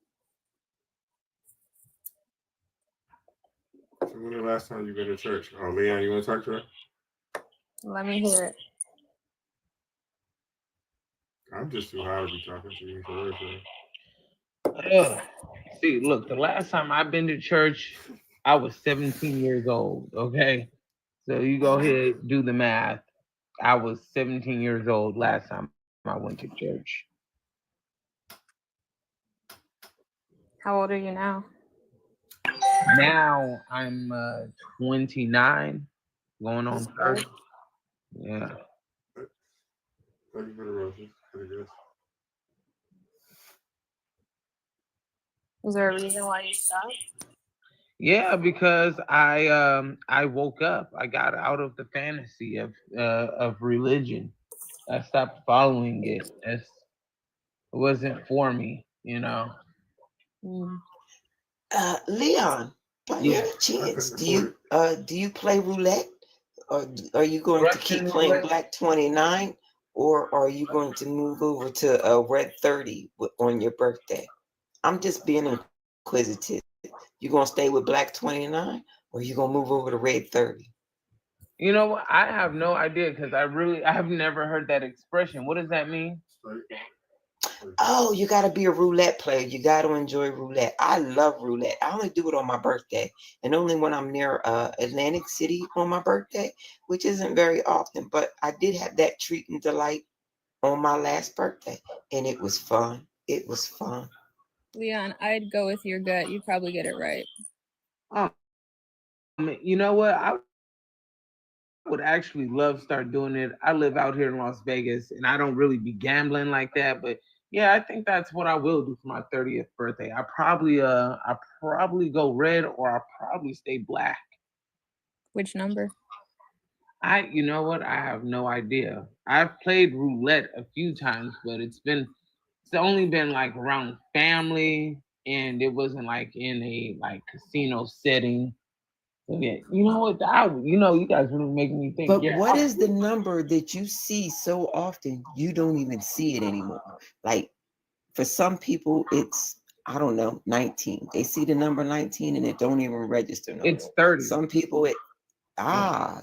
So when the last time you been to church? Oh, Leon, you want to talk to her? Let me hear it. I'm just too high to be talking to you. For real, See, look, the last time I've been to church, I was 17 years old. Okay, so you go ahead, do the math. I was 17 years old last time I went to church. How old are you now? Now I'm 29, going on 30. Yeah. Thank you for the roses. Pretty good. Was there a reason why you stopped? Yeah, because I woke up. I got out of the fantasy of religion. I stopped following it. It wasn't for me, you know. Leon, by Yeah. any chance, do you play roulette, or are you going to keep Russian playing roulette? Black 29, or are you going to move over to Red 30 on your birthday? I'm just being inquisitive. You gonna stay with Black 29, or you gonna move over to Red 30? You know what? I have no idea because I have never heard that expression. What does that mean? Oh, you got to be a roulette player. You got to enjoy roulette. I love roulette. I only do it on my birthday, and only when I'm near Atlantic City on my birthday, which isn't very often. But I did have that treat and delight on my last birthday, and it was fun. It was fun. Leon, I'd go with your gut. You probably get it right. You know what? I would actually love start doing it. I live out here in Las Vegas, and I don't really be gambling like that. But yeah, I think that's what I will do for my 30th birthday. I probably go red, or I'll probably stay black. Which number? You know what? I have no idea. I've played roulette a few times, but it's only been like around family, and it wasn't like in a like casino setting. So yeah, you know what? You guys really making me think. But Yeah, what is the number that you see so often you don't even see it anymore? Like for some people, it's I don't know, 19. They see the number 19 and it don't even register no It's more. 30. Some people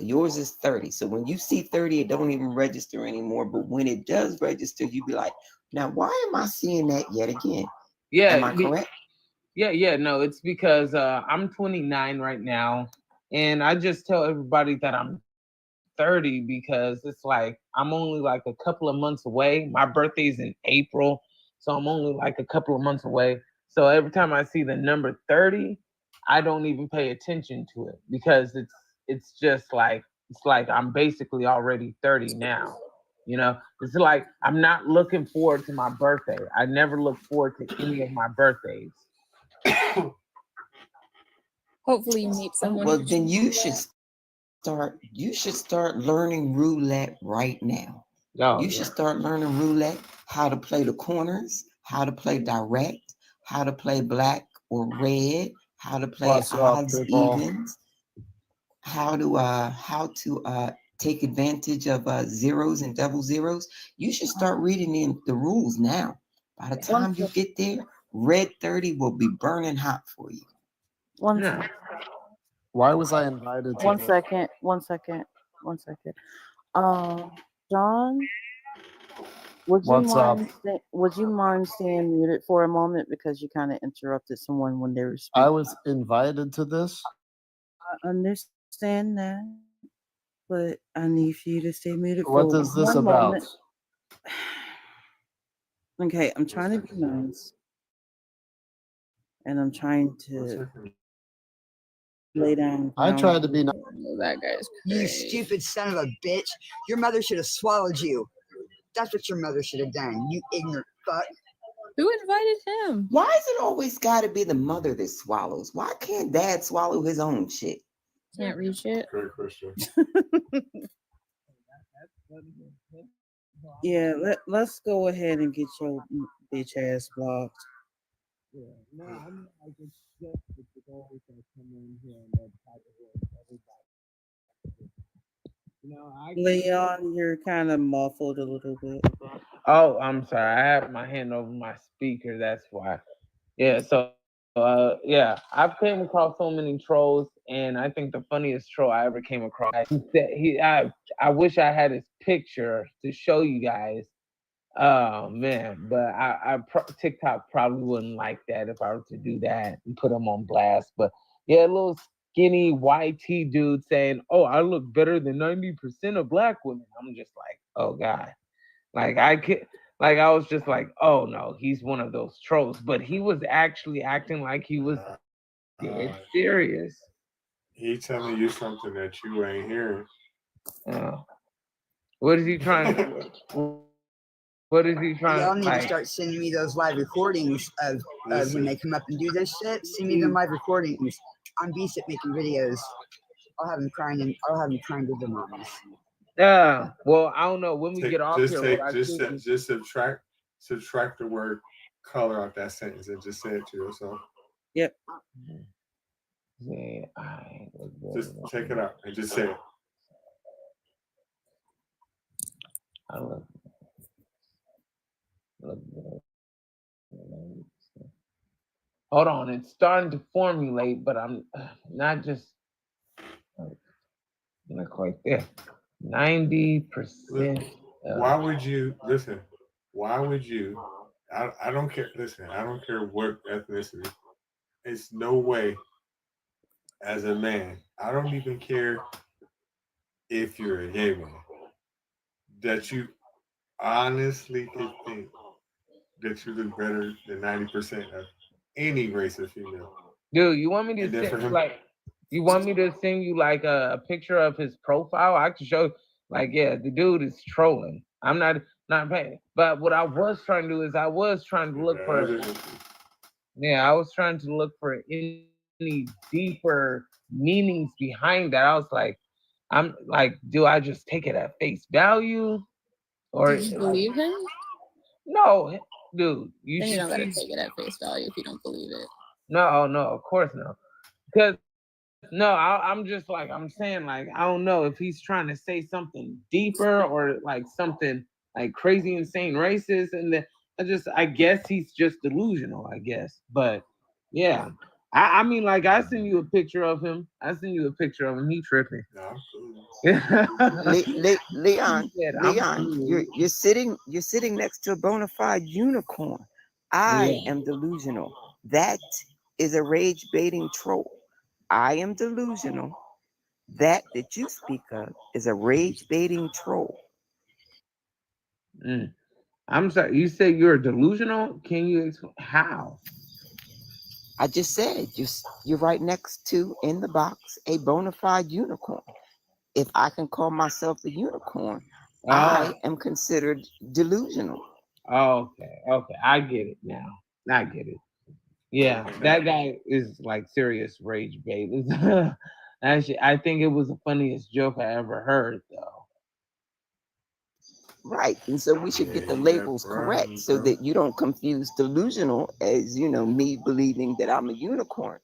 yours is 30. So when you see 30, it don't even register anymore. But when it does register, you be like, now why am I seeing that yet again? Yeah. Am I correct? Yeah. No, it's because I'm 29 right now, and I just tell everybody that I'm 30 because it's like I'm only like a couple of months away. My birthday's in April, so I'm only like a couple of months away. So every time I see the number 30, I don't even pay attention to it because it's just like it's like I'm basically already 30 now. You know, it's like I'm not looking forward to my birthday. I never look forward to any of my birthdays. Hopefully you meet someone. Well, then you should start learning roulette right now. Oh, You should start learning roulette, how to play the corners, how to play direct, how to play black or red, how to play What's up, odds, people? evens, how to take advantage of zeros and double zeros. You should start reading in the rules now. By the time you get there, red 30 will be burning hot for you. One second. Why was I invited to One this? second. One second. One second. John, What's up? would you mind staying muted for a moment because you kind of interrupted someone when they were I speaking? was invited to this. I understand that, but I need for you to stay muted What for is this one about? moment. Okay, I'm trying to be nice, and I'm trying to lay down I ground. tried to be nice. That guy's You crazy. stupid son of a bitch. Your mother should have swallowed you. That's what your mother should have done, you ignorant fuck. Who invited him? Why is it always got to be the mother that swallows? Why can't dad swallow his own shit? Can't reach it. Great question. Yeah, let's go ahead and get your bitch ass blocked. Yeah, no, I mean, like, it's just with the goals that come in here and that type of work, everybody. You know, Leon, you're kind of muffled a little bit. Oh, I'm sorry. I have my hand over my speaker. That's why. Yeah. So, yeah, I've came across so many trolls, and I think the funniest troll I ever came across. I wish I had his picture to show you guys. Oh man, but TikTok probably wouldn't like that if I were to do that and put him on blast. But yeah, a little skinny YT dude saying, "Oh, I look better than 90% of black women." I'm just like, "Oh God." Like I was just like, oh no, he's one of those trolls. But he was actually acting like he was dead serious. He telling you something that you ain't hearing. What is he trying to what is he trying Y'all to need to like? start sending me those live recordings of when they come up and do this shit. Send me them live recordings. I'm beast at making videos. I'll have them crying to the moms. Yeah. Well, I don't know. When we get off here, Just subtract the word color out that sentence and just say it to yourself. Yep. Yeah, just take it out and just say it. I love Hold on, it's starting to formulate, but I'm not just not quite there. 90%. Why would you listen? Why would you? I don't care. Listen, I don't care what ethnicity. It's no way. As a man, I don't even care if you're a gay man that you honestly could think that you look better than 90% of any race of female. Dude, you want me to send you like a picture of his profile? I can show like yeah, the dude is trolling. I'm not paying. But what I was trying to do is I was trying to look for I was trying to look for any deeper meanings behind that. I was like, I'm like, do I just take it at face value? Or do you believe him? No, dude. Then you don't gotta take it at face value if you don't believe it. No, of course no. Because no, I'm just like I'm saying, like I don't know if he's trying to say something deeper or like something like crazy, insane, racist, and then I guess he's just delusional, I guess. But yeah. I mean, like I send you a picture of him. I send you a picture of him. He tripping. No, cool. Leon, said, I'm Leon, cool. you're sitting next to a bona fide unicorn. I am delusional. That is a rage baiting troll. I am delusional. That you speak of is a rage baiting troll. I'm sorry. You say you're delusional? Can you explain how? I just said you're right next to in the box a bona fide unicorn. If I can call myself a unicorn, I am considered delusional. Okay. I get it now. I get it. Yeah, that guy is like serious rage bait. Actually, I think it was the funniest joke I ever heard, though. Right. And so we should get the labels correct so that you don't confuse delusional as, me believing that I'm a unicorn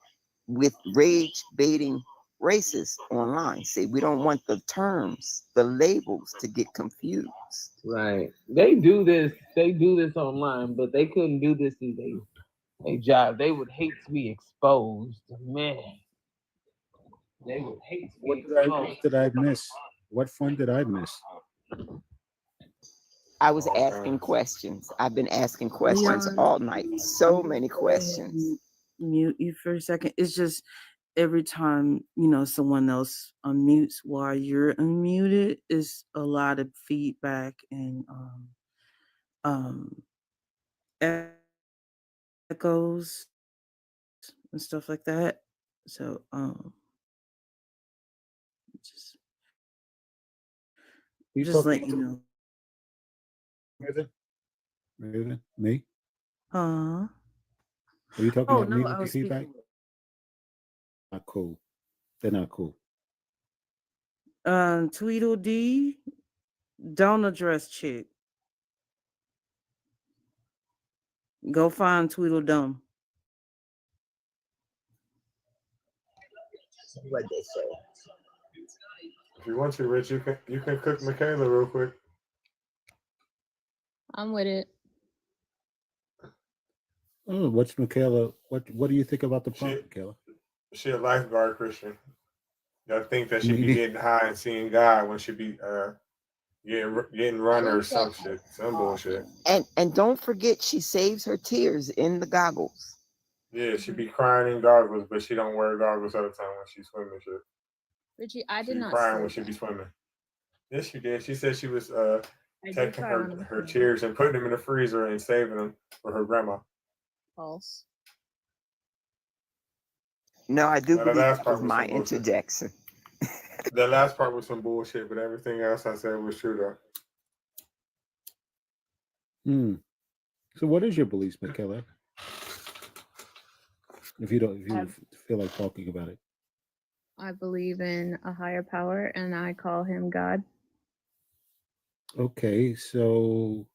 with rage baiting racists online. See, we don't want the terms, the labels to get confused. Right. They do this online, but they couldn't do this in their job. They would hate to be exposed. Man. They would hate to be exposed. What did I miss? What fun did I miss? I was asking questions. I've been asking questions Leon, all night. So many go ahead and questions. mute you for a second. It's just every time someone else unmutes while you're unmuted, is a lot of feedback and echoes and stuff like that. So just You just let talking you to know. Raven? Me? Huh? Are you talking Oh about me no, with I the was feedback? speaking. Not cool. They're not cool. Tweedledee, don't address chick. Go find Tweedledum. What they say. If you want to, Rich, you can cook Michaela real quick. I'm with it. Oh, what's Michaela? What do you think about the prompt, Michaela? She a lifeguard Christian. I think that she be Maybe. getting high and seeing God when she be getting run or some shit, some bullshit. And don't forget she saves her tears in the goggles. Yeah, she be crying in goggles, but she don't wear goggles all the time when she's swimming. Shit. Richie, I She did be not crying say when she that. be swimming. Yes, she did. She said she was I did taking cry on her the tears and putting them in the freezer and saving them for her grandma. false. No, I do Now, the believe last that was part was my some bullshit. interjection. The last part was some bullshit, but everything else I said was true though. So what is your beliefs, Michaela? If you feel like talking about it. I believe in a higher power and I call him God. Okay, so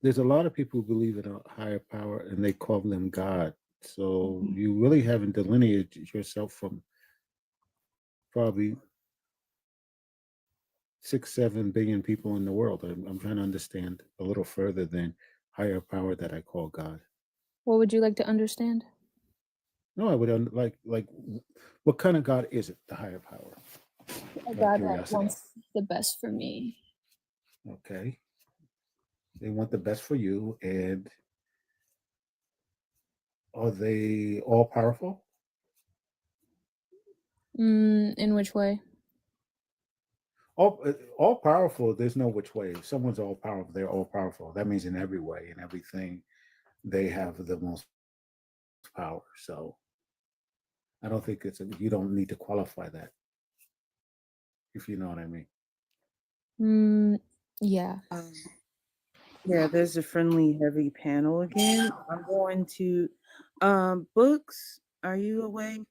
there's a lot of people who believe in a higher power and they call them God. So you really haven't delineated yourself from probably 6-7 billion people in the world. I'm trying to understand a little further than higher power that I call God. What would you like to understand? No, I would like what kind of God is it? The higher power. A God that wants the best for me. Okay. They want the best for you, and are they all powerful? In which way? All powerful. There's no which way. If someone's all powerful, they're all powerful. That means in every way, in everything, they have the most power. So I don't think you don't need to qualify that, if you know what I mean. Yeah. Yeah, there's a friendly heavy panel again. I'm going to books. Are you awake?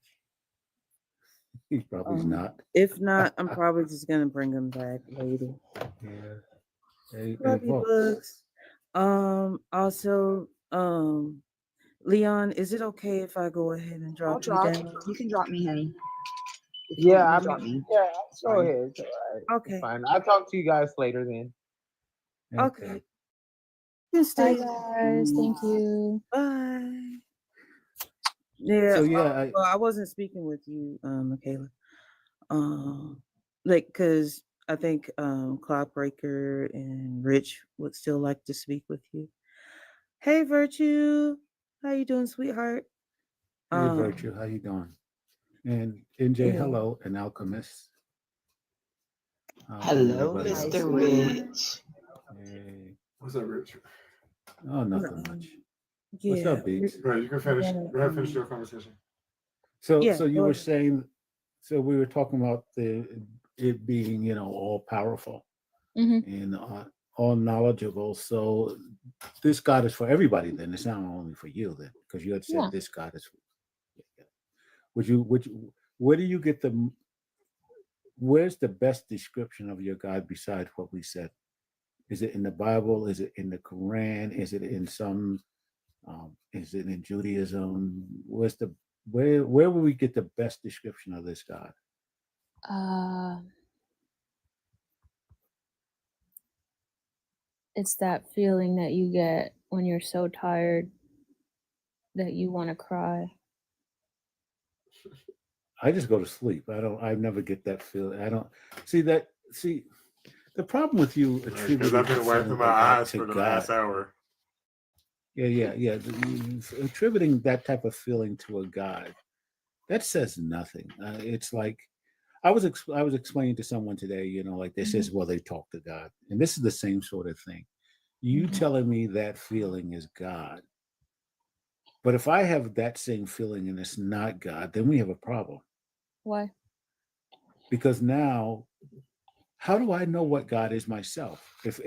He probably not. If not, I'm probably just gonna bring him back later. Yeah. Hey, Love you, books. Also, Leon, is it okay if I go ahead and I'll drop you drop. down? You can drop me, honey. Yeah, I drop mean, me. yeah, It's go fine. ahead. It's all right. Okay. It's fine. I'll talk to you guys later then. Okay. You can Bye, stay. guys. Thank you. Bye. Yeah. So yeah, Well, I wasn't speaking with you, Michaela. Like, cause I think Cloudbreaker and Rich would still like to speak with you. Hey, Virtue, how you doing, sweetheart? hey Virtue, how you doing? And NJ, Yeah. hello, and Alchemist. How's Hello, everybody Hi, else Mr. doing? Rich. Hey. What's up, Rich? Oh, nothing much. What's Yeah. up, Beats? Right, you can finish. Go ahead, finish your conversation. So, Yeah. so you go were ahead. saying, so we were talking about it being, all powerful Mm-hmm. and all knowledgeable. So this God is for everybody. Then it's not only for you. Then, because you had said Yeah. this God is. Where do you get where's the best description of your God besides what we said? Is it in the Bible? Is it in the Quran? Is it in some? Is it in Judaism? Where will we get the best description of this God? It's that feeling that you get when you're so tired that you want to cry. I just go to sleep. I never get that feeling. I don't see that. See, the problem with you Because attributing I've been the wiping feeling my of that eyes to for the God. last hour. Yeah. Attributing that type of feeling to a God, that says nothing. It's like I was explaining to someone today. Like they says, well, they talk to God, and this is the same sort of thing. You telling me that feeling is God, but if I have that same feeling and it's not God, then we have a problem. Why? Because now, how do I know what God is myself? If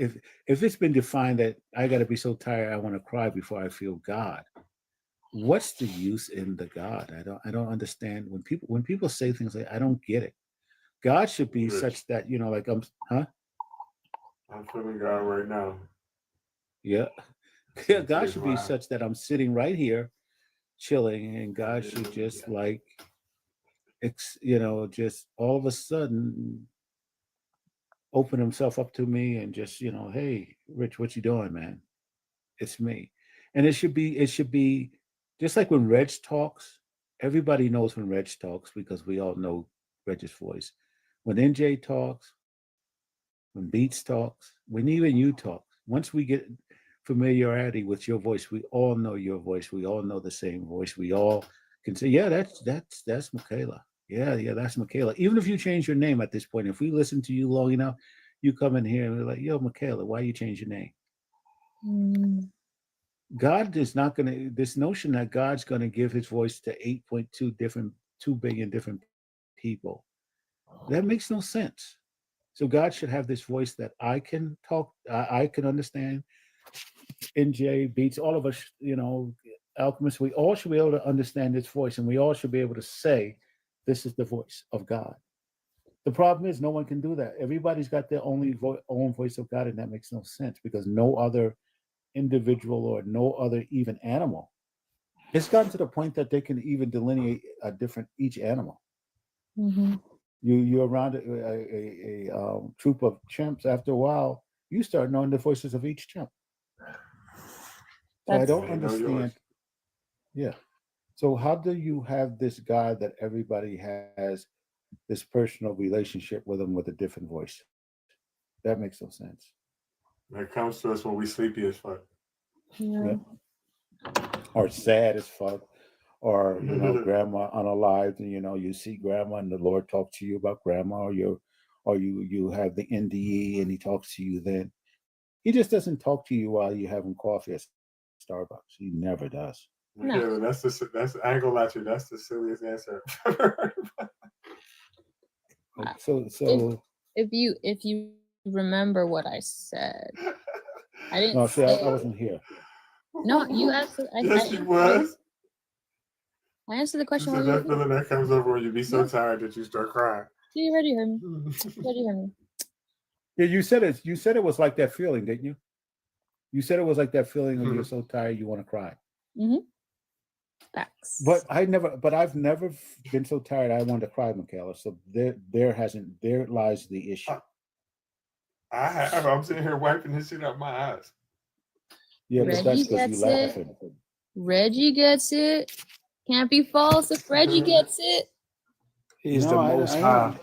it's been defined that I got to be so tired I want to cry before I feel God, what's the use in the God? I don't understand when people say things like I don't get it. God should be Rich, such that like huh? I'm feeling God right now. Yeah. Yeah, God Today's should be why. such that I'm sitting right here chilling and God should just like just all of a sudden open himself up to me and just hey Rich, what you doing, man? It's me. And it should be just like when Reg talks. Everybody knows when Reg talks because we all know Reg's voice. When NJ talks, when Beats talks, when even you talk, once we get familiarity with your voice, we all know your voice. We all know the same voice. We all can say, yeah, that's Michaela. Yeah, that's Michaela. Even if you change your name at this point, if we listen to you long enough, you come in here and we're like, yo, Michaela, why you change your name? God is not going to, this notion that God's going to give his voice to 2 billion different people, that makes no sense. So God should have this voice that I can talk, I can understand. NJ, Beats, all of us, alchemists, we all should be able to understand this voice and we all should be able to say, this is the voice of God. The problem is no one can do that. Everybody's got their own voice of God, and that makes no sense because no other individual or no other even animal. It's gotten to the point that they can even delineate a different each animal. Mm-hmm. You're around a troop of chimps. After a while, you start knowing the voices of each chimp. So I don't understand. Yeah. So how do you have this guy that everybody has this personal relationship with him with a different voice? That makes no sense. That comes to us when we sleepy as fuck. Yeah. Or sad as fuck. Or grandma unalived, and you see grandma and the Lord talk to you about grandma, or you have the NDE and he talks to you then. He just doesn't talk to you while you're having coffee at Starbucks. He never does. No. Yeah, that's I ain't gonna lie to you, that's the silliest answer. If you remember what I said, I didn't No, say. I wasn't here. No, you asked. Yes, you was. I answered the question. You said that feeling that comes over when you be so tired that you start crying. You already heard me. You already heard me. Yeah, you said it. You said it was like that feeling, didn't you? You said it was like that feeling when you're so tired you want to cry. Mm-hmm. Facts. But I've never been so tired I wanted to cry, Michaela. So there lies the issue. I'm sitting here wiping this shit out my eyes. Yeah, but that's Reggie because you gets it. laughing. Reggie gets it. Can't be false if Reggie gets it. He's No, the I most don't. high.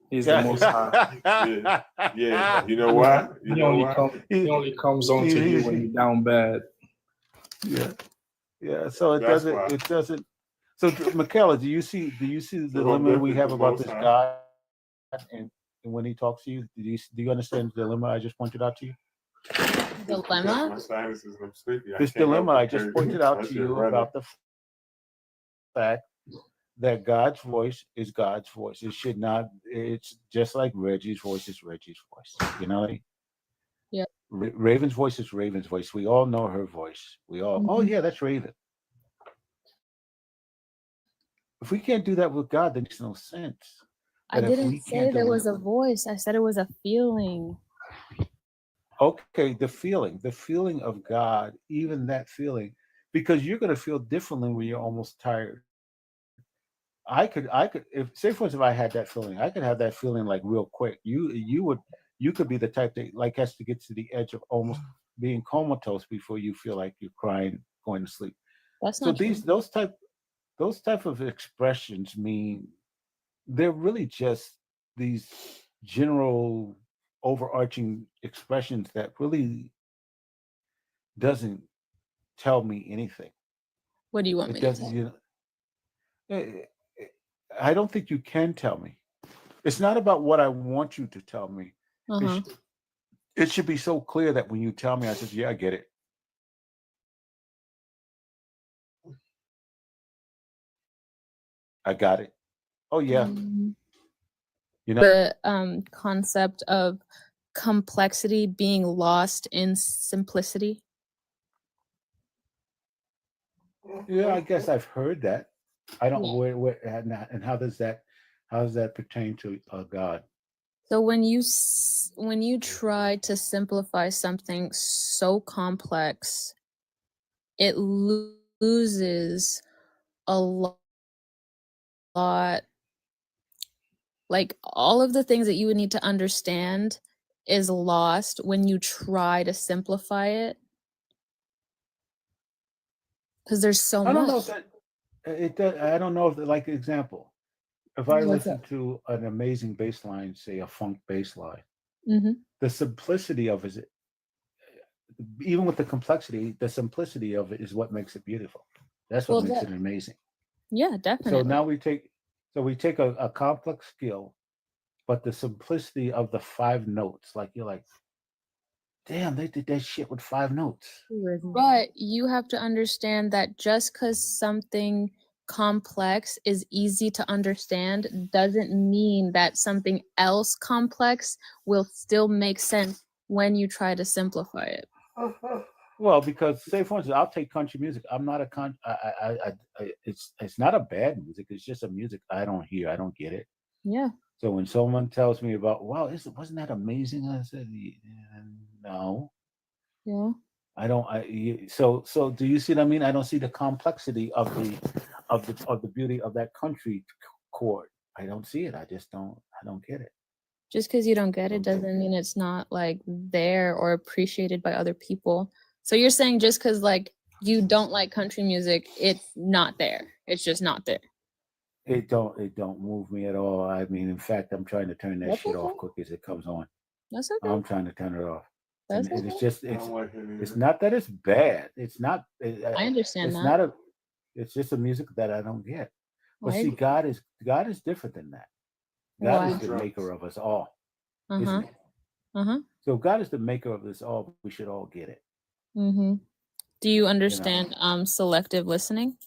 He's the most high. Yeah, yeah. You know Yeah. why? You He know only why? he only comes on to you when you're down bad. Yeah, yeah. So it That's doesn't. why. It doesn't. So, Michaela, do you see? Do you see the So I'm dilemma we definitely have the about most this high. guy? And when he talks to you, do you understand the dilemma I just pointed out to you? Dilemma? My sinuses and I'm sleepy. This dilemma I just pointed out to you about the fact that God's voice is God's voice. It should not. It's just like Reggie's voice is Reggie's voice. You know. Yeah. Raven's voice is Raven's voice. We all know her voice. We all. Oh yeah, that's Raven. If we can't do that with God, then it makes no sense. I But if didn't we say can't there do was a voice. I said it was a feeling. okay, the feeling of God, even that feeling, because you're going to feel differently when you're almost tired. I could, if say for instance, if I had that feeling, I could have that feeling like real quick. You could be the type that like has to get to the edge of almost being comatose before you feel like you're crying, going to sleep. That's So not true. those type of expressions mean they're really just these general overarching expressions that really doesn't tell me anything. What do you want It me to doesn't, tell? you know. I don't think you can tell me. It's not about what I want you to tell me. Uh-huh. It should be so clear that when you tell me, I says, "Yeah, I get it." I got it. Oh yeah. You know. The concept of complexity being lost in simplicity. Yeah, I guess I've heard that. I don't. Yeah. Where and how does that pertain to God? So when you try to simplify something so complex, it loses a lot. Like all of the things that you would need to understand is lost when you try to simplify it because there's so I don't know much. if that it does. I don't know if, like, example, if I What's listen up? to an amazing bass line, say a funk bass line, Mm-hmm. the simplicity of it, even with the complexity, the simplicity of it is what makes it beautiful. That's what Well, makes it amazing. yeah, So definitely. now we take a complex skill, but the simplicity of the 5 notes, like you're like, damn, they did that shit with 5 notes. But you have to understand that just because something complex is easy to understand doesn't mean that something else complex will still make sense when you try to simplify it. Well, because say for instance, I'll take country music. I'm not a it's not a bad music. It's just a music I don't hear. I don't get it. Yeah. So when someone tells me about, wow, wasn't that amazing? I said, no, Yeah. I don't. So do you see what I mean? I don't see the complexity of the beauty of that country chord. I don't see it. I just don't. I don't get it. Just because you don't get it doesn't mean it's not like there or appreciated by other people. So you're saying just because like you don't like country music, it's not there. It's just not there. It don't move me at all. I mean, in fact, I'm trying to turn that That's shit okay. off quick as it comes on. That's okay. I'm trying to turn it off. That's And it's okay. just I don't like it either. it's not that it's bad. It's not. I understand It's that. not a. It's just a music that I don't get. But I see, agree. God is different than that. God Why? is the maker of us all, Uh-huh. isn't it? Uh-huh. So if God is the maker of us all. We should all get it. Mm-hmm. Do you You know. understand selective listening?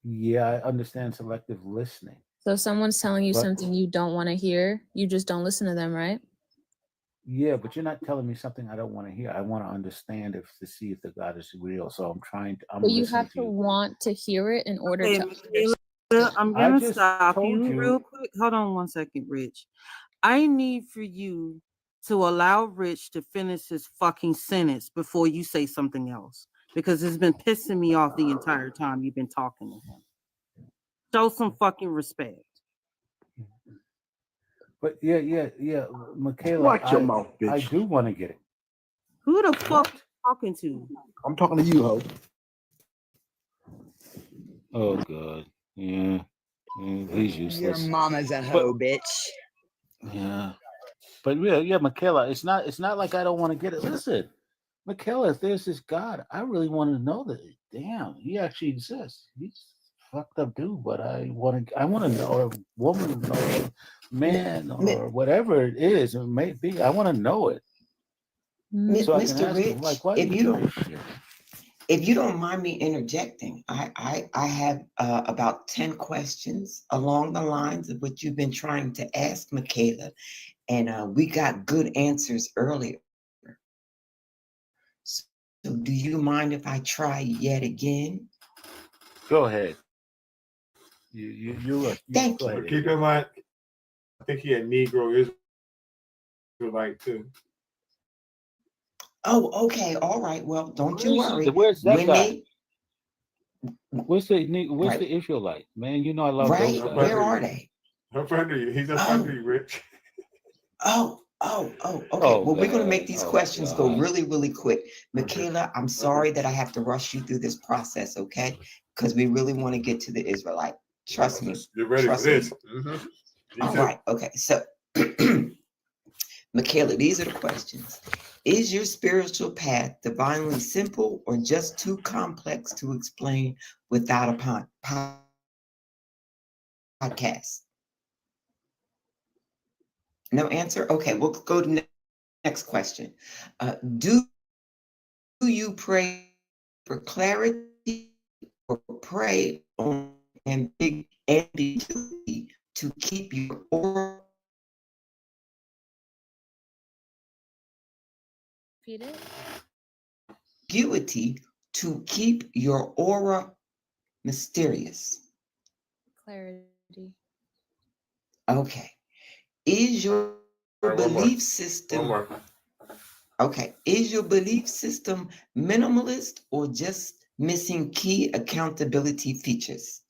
Yeah, I understand selective listening. So if someone's telling you But something you don't want to hear, you just don't listen to them, right? yeah, but you're not telling me something I don't want to hear. I want to understand to see if the God is real. So I'm But you listening have to to you. want to hear it in order Okay, to Michaela, understand. I'm I gonna just stop told you real you. quick. Hold on one second, Rich. I need for you to allow Rich to finish his fucking sentence before you say something else. Because it's been pissing me off the entire time you've been talking to him. Show some fucking respect. But yeah, Michaela, Watch your mouth, I bitch. do want to get it. Who the fuck you talking to? I'm talking to you, ho. Oh god. Yeah. He's Your useless. mama's a But hoe, bitch. yeah. But yeah, Michaela, it's not like I don't want to get it. Listen, Michaela, if there's this God, I really want to know that. Damn, he actually exists. He's a fucked up dude, but I want to know, or a woman, or a man, or whatever it is, it may be. I want to know it, so I can Mr. ask him, Rich, like, why do if you you do don't this shit? if you don't mind me interjecting, I have about 10 questions along the lines of what you've been trying to ask Michaela, and we got good answers earlier. So do you mind if I try yet again? Go ahead. You Thank go you. ahead. But keep in mind, I think he had Negro Israelite too. Oh, okay, all right. Well, don't you worry. Where's that When guy? they Where's right, the Israelite? Man, you know I love those right, guys. where are they? Up under you. He's up under you, Rich. Okay. Oh Well, we're going to make God. these Oh questions go God. really, really quick. Michaela, I'm sorry that I have to rush you through this process, okay? Because we really want to get to the Israelite. Trust me. You're ready for Trust me. this. All right. Okay. So, Michaela, these are the questions. Is your spiritual path divinely simple or just too complex to explain without a podcast? No answer? Okay, we'll go to next question. Do you pray for clarity or pray on ambiguity to keep your aura? Repeat it. Ambiguity to keep your aura mysterious? Clarity. Okay. Is your All right, one more. belief system One more. okay? Is your belief system minimalist or just missing key accountability features?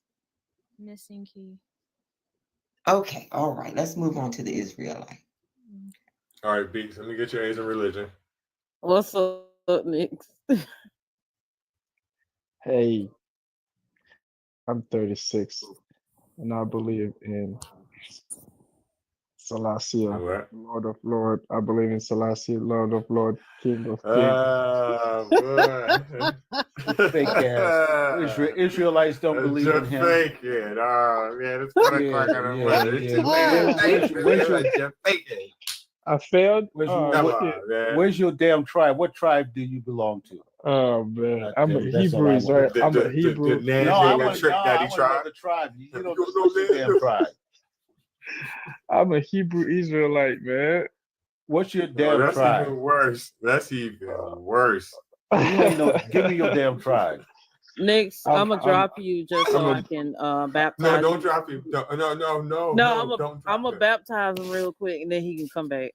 Missing key. Okay, all right. Let's move on to the Israelite. All right, Beats. Let me get your A's in religion. What's up, Nix? Hey, I'm 36, and I believe in Selassie, What? Lord of Lord. I believe in Selassie, Lord of Lord, King of Kings. Boy. Fake ass. Israelites don't That's believe in just him. fake it. Oh man, it's 1 o'clock in the morning. It's just fake it. I failed. Where's Come on, man. where's your damn tribe? What tribe do you belong to? Oh man, I'm a That's all Hebrew I Israel. want. I'm a Hebrew. I want to know the tribe. You don't know the damn tribe. I'm a Hebrew Israelite, man. What's your Oh, damn that's tribe? even worse. That's even worse. You ain't no. Give me your damn tribe. Next, I'm gonna drop you just so I can baptize. No, don't you. drop him. No, No, I'm don't gonna baptize him real quick, and then he can come back.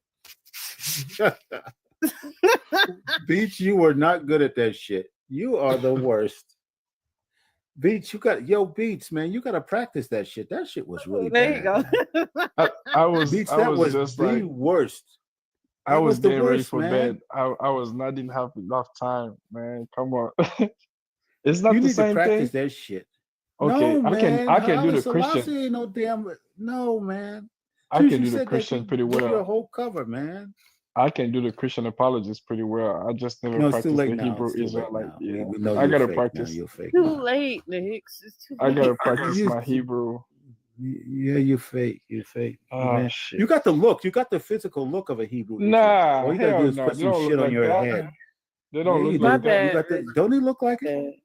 Beach, you are not good at that shit. You are the worst. Beats, Beats, man, you gotta practice that shit. That shit was really There bad. you go. I was Beats, I that was was just the like worst. I That was the getting ready worst, for man. bed. I was not didn't have enough time, man. Come on. It's not You the need to same practice thing. that shit. Okay, No, man. I can do Haile the Christian. Selassie ain't no damn. No, man. I Since can you do the said that, Christian you pretty give you a well. whole cover, man. I can do the Christian apologist pretty well. I just never No, it's too practiced late the now. Hebrew It's too late Israelite. now. Yeah, We know I you're gotta fake now. practice. You're fake Too now. late, Nix. It's too I late. gotta practice my Hebrew. Yeah, you're fake. You're fake. Oh Man. shit. You got the look. You got the physical look of a Hebrew Israelite. Nah, All you gotta hell do is no. put They some don't shit look on like your that. head. They don't look you like do. that. You got the. Don't he look like it?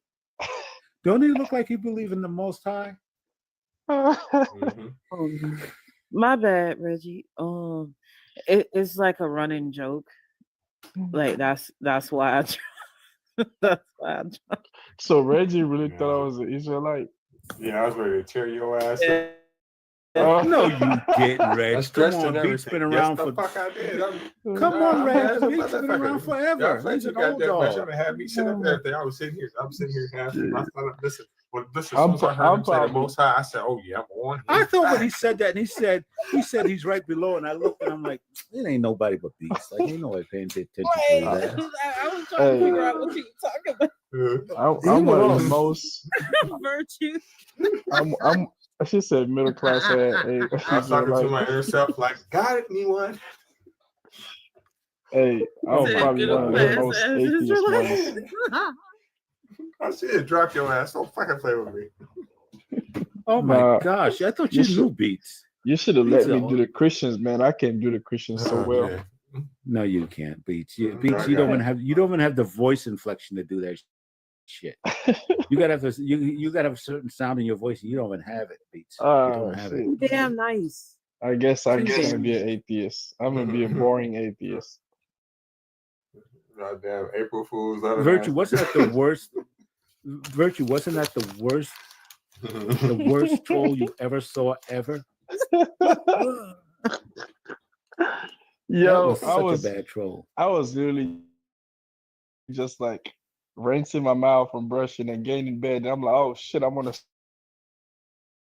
Don't he look like he believe in the Most High? My bad, Reggie. It's like a running joke. Like that's why that's why I So Reggie really thought I was an Israelite. Yeah, I was ready to tear your ass up. No, you didn't, Reg. I Come stretched on, and Beats been everything. Yes, around the for. fuck I did. Come on, Reg. man, Beats been around Y'all forever. played He's you an old goddamn much. Y'all dog. done had me sit up there. Everything. I'm sitting here half. Listen, But this is as soon as I heard him say the probably- Most High, I said, "Oh yeah, I'm on." I his thought when back. he said that, and he said he's right below, and I looked and I'm like, it ain't nobody but Beats. Like ain't nobody paying attention to his ass. I was trying to figure out what you were talking about. I'm one of the was- most. Virtue. I'm. She said middle class. I was talking to my inner self, like, got it, me one. Hey, I'm Said probably middle one of the class most as atheist Israelites. ones. I said, drop your ass. Don't fucking play with me. Oh my Nah, gosh, I thought you you knew should- Beats. You should have Beats let me are- do the Christians, man. I can't do the Christians so Oh, well. man. No, you can't, Beats. Mm, Beats, I you don't got even have the voice inflection to do that shit. You gotta have this. You gotta have a certain sound in your voice. And you don't even have it, Beats. You don't have it. Shit. Damn nice. I guess I'm just gonna Damn. be an atheist. I'm gonna be a boring atheist. Goddamn April Fools. Other Virtue, than- wasn't that the worst? Virtue, wasn't that the worst? The worst troll you ever saw ever? That Yo, was such a bad troll. I was literally just like rinsing my mouth and brushing and getting in bed. And I'm like, oh shit, I'm on a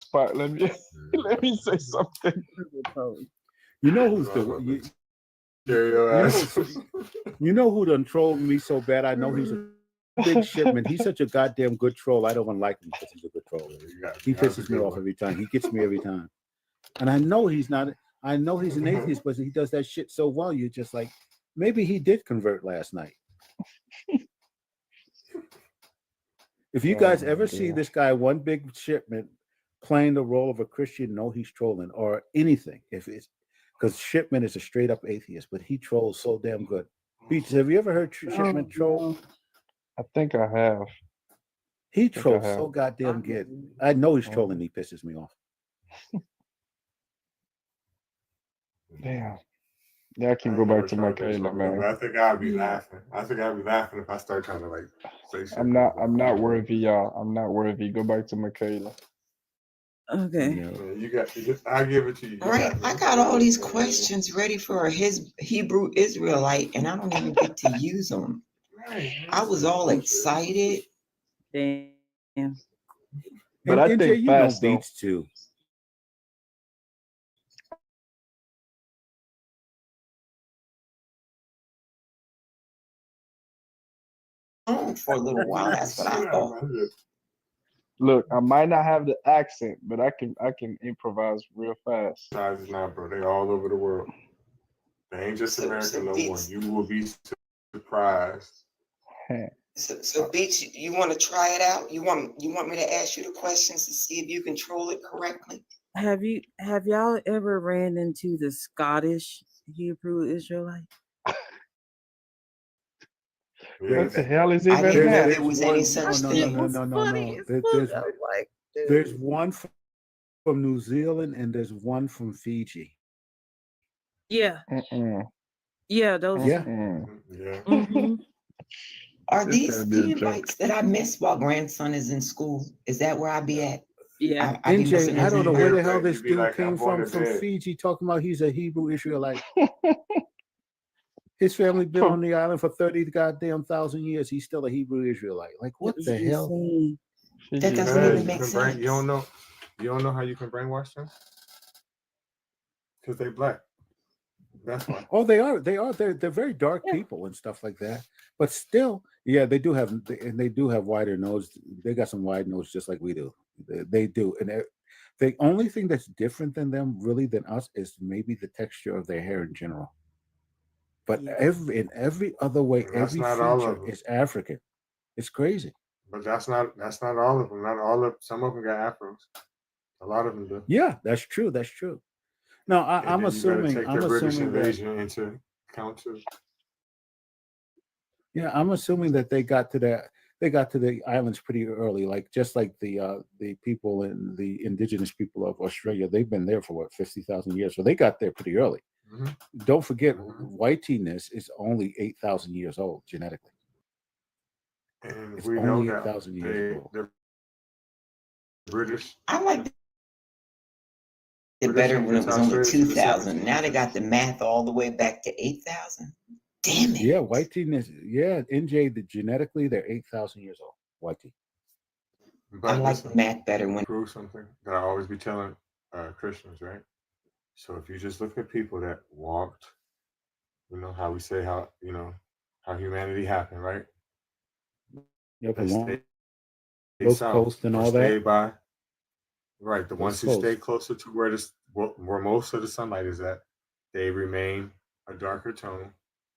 spot. Let me let me say something. You know who's the Carry your ass. you know who done trolled me so bad? I know he's a big shipment. He's such a goddamn good troll. I don't want to like him because he's a good troll. He pisses me off every time. He gets me every time. And I know he's not. I know he's an atheist, but he does that shit so well. You're just like, maybe he did convert last night. If you guys ever see this guy, one big shipment, playing the role of a Christian, know he's trolling or anything. If it's because Shipman is a straight up atheist, but he trolls so damn good. Beats, have you ever heard Shipman troll? I think I have. He I trolls have. so goddamn good. I know he's trolling. He pisses me off. Damn. Yeah, I can go back to my Kayla, man. I think I'd be laughing. I think I'd be laughing if I start trying to like say shit. I'm not worthy, y'all. I'm not worthy. Go back to Michaela. Okay. You got. I give it to you. All right, I got all these questions ready for his Hebrew Israelite, and I don't even get to use them. I was all excited. Damn. But I think you know fast though. Beats too. For a little while, that's what I thought. Look, I might not have the accent, but I can improvise real fast. Sizes now, bro. They all over the world. They ain't just America no more. You will be surprised. So Beach, you want to try it out? You want me to ask you the questions to see if you control it correctly? Have y'all ever ran into the Scottish Hebrew Israelite? What the hell is I even didn't know that? there was any such thing. There's one from New Zealand and there's one from Fiji. Yeah. Yeah, those. Yeah. Mhm. Are This these gotta be a the joke. invites that I miss while grandson is in school? Is that where I be at? Yeah. I be NJ, missing I don't know his where the email. hell this You be dude like, came I'm going from to bed. Fiji talking about he's a Hebrew Israelite. His family been on the island for 30 goddamn thousand years. He's still a Hebrew Israelite. Like, what the hell? That doesn't even make sense. You don't know how you can brainwash them? Because they black. That's why. Oh, they are. They're very dark people and stuff like that. But still, yeah, they do have wider nose. They got some wide nose just like we do. They do. And the only thing that's different than them, really, than us, is maybe the texture of their hair in general. But in every other way, That's every not all of feature them. is African. It's crazy. But that's not all of them. Not all of some of them got afros. A lot of them do. Yeah, that's true. That's true. No, And I'm then you gotta assuming. take I'm the British assuming that. invasion into account too. Yeah, I'm assuming that they got to the islands pretty early, like just like the people in the indigenous people of Australia. They've been there for what 50,000 years, so they got there pretty early. Mm-hmm. Don't forget, whiteness is only 8,000 years old genetically. And It's we know only that 8,000 years old. the British. I like it better when it was only 2,000. Now they got the math all the way back to 8,000. Damn it. Yeah, whiteness. Yeah, NJ, genetically they're 8,000 years old. Whitey. But like listen, math better when prove something that I always be telling Christians, right? So if you just look at people that walked, how we say how humanity happened, right? Yep, That along stayed those south coasts and or all that. stayed by, right? The Those ones who stay coasts. closer to where most of the sunlight is at, they remain a darker tone,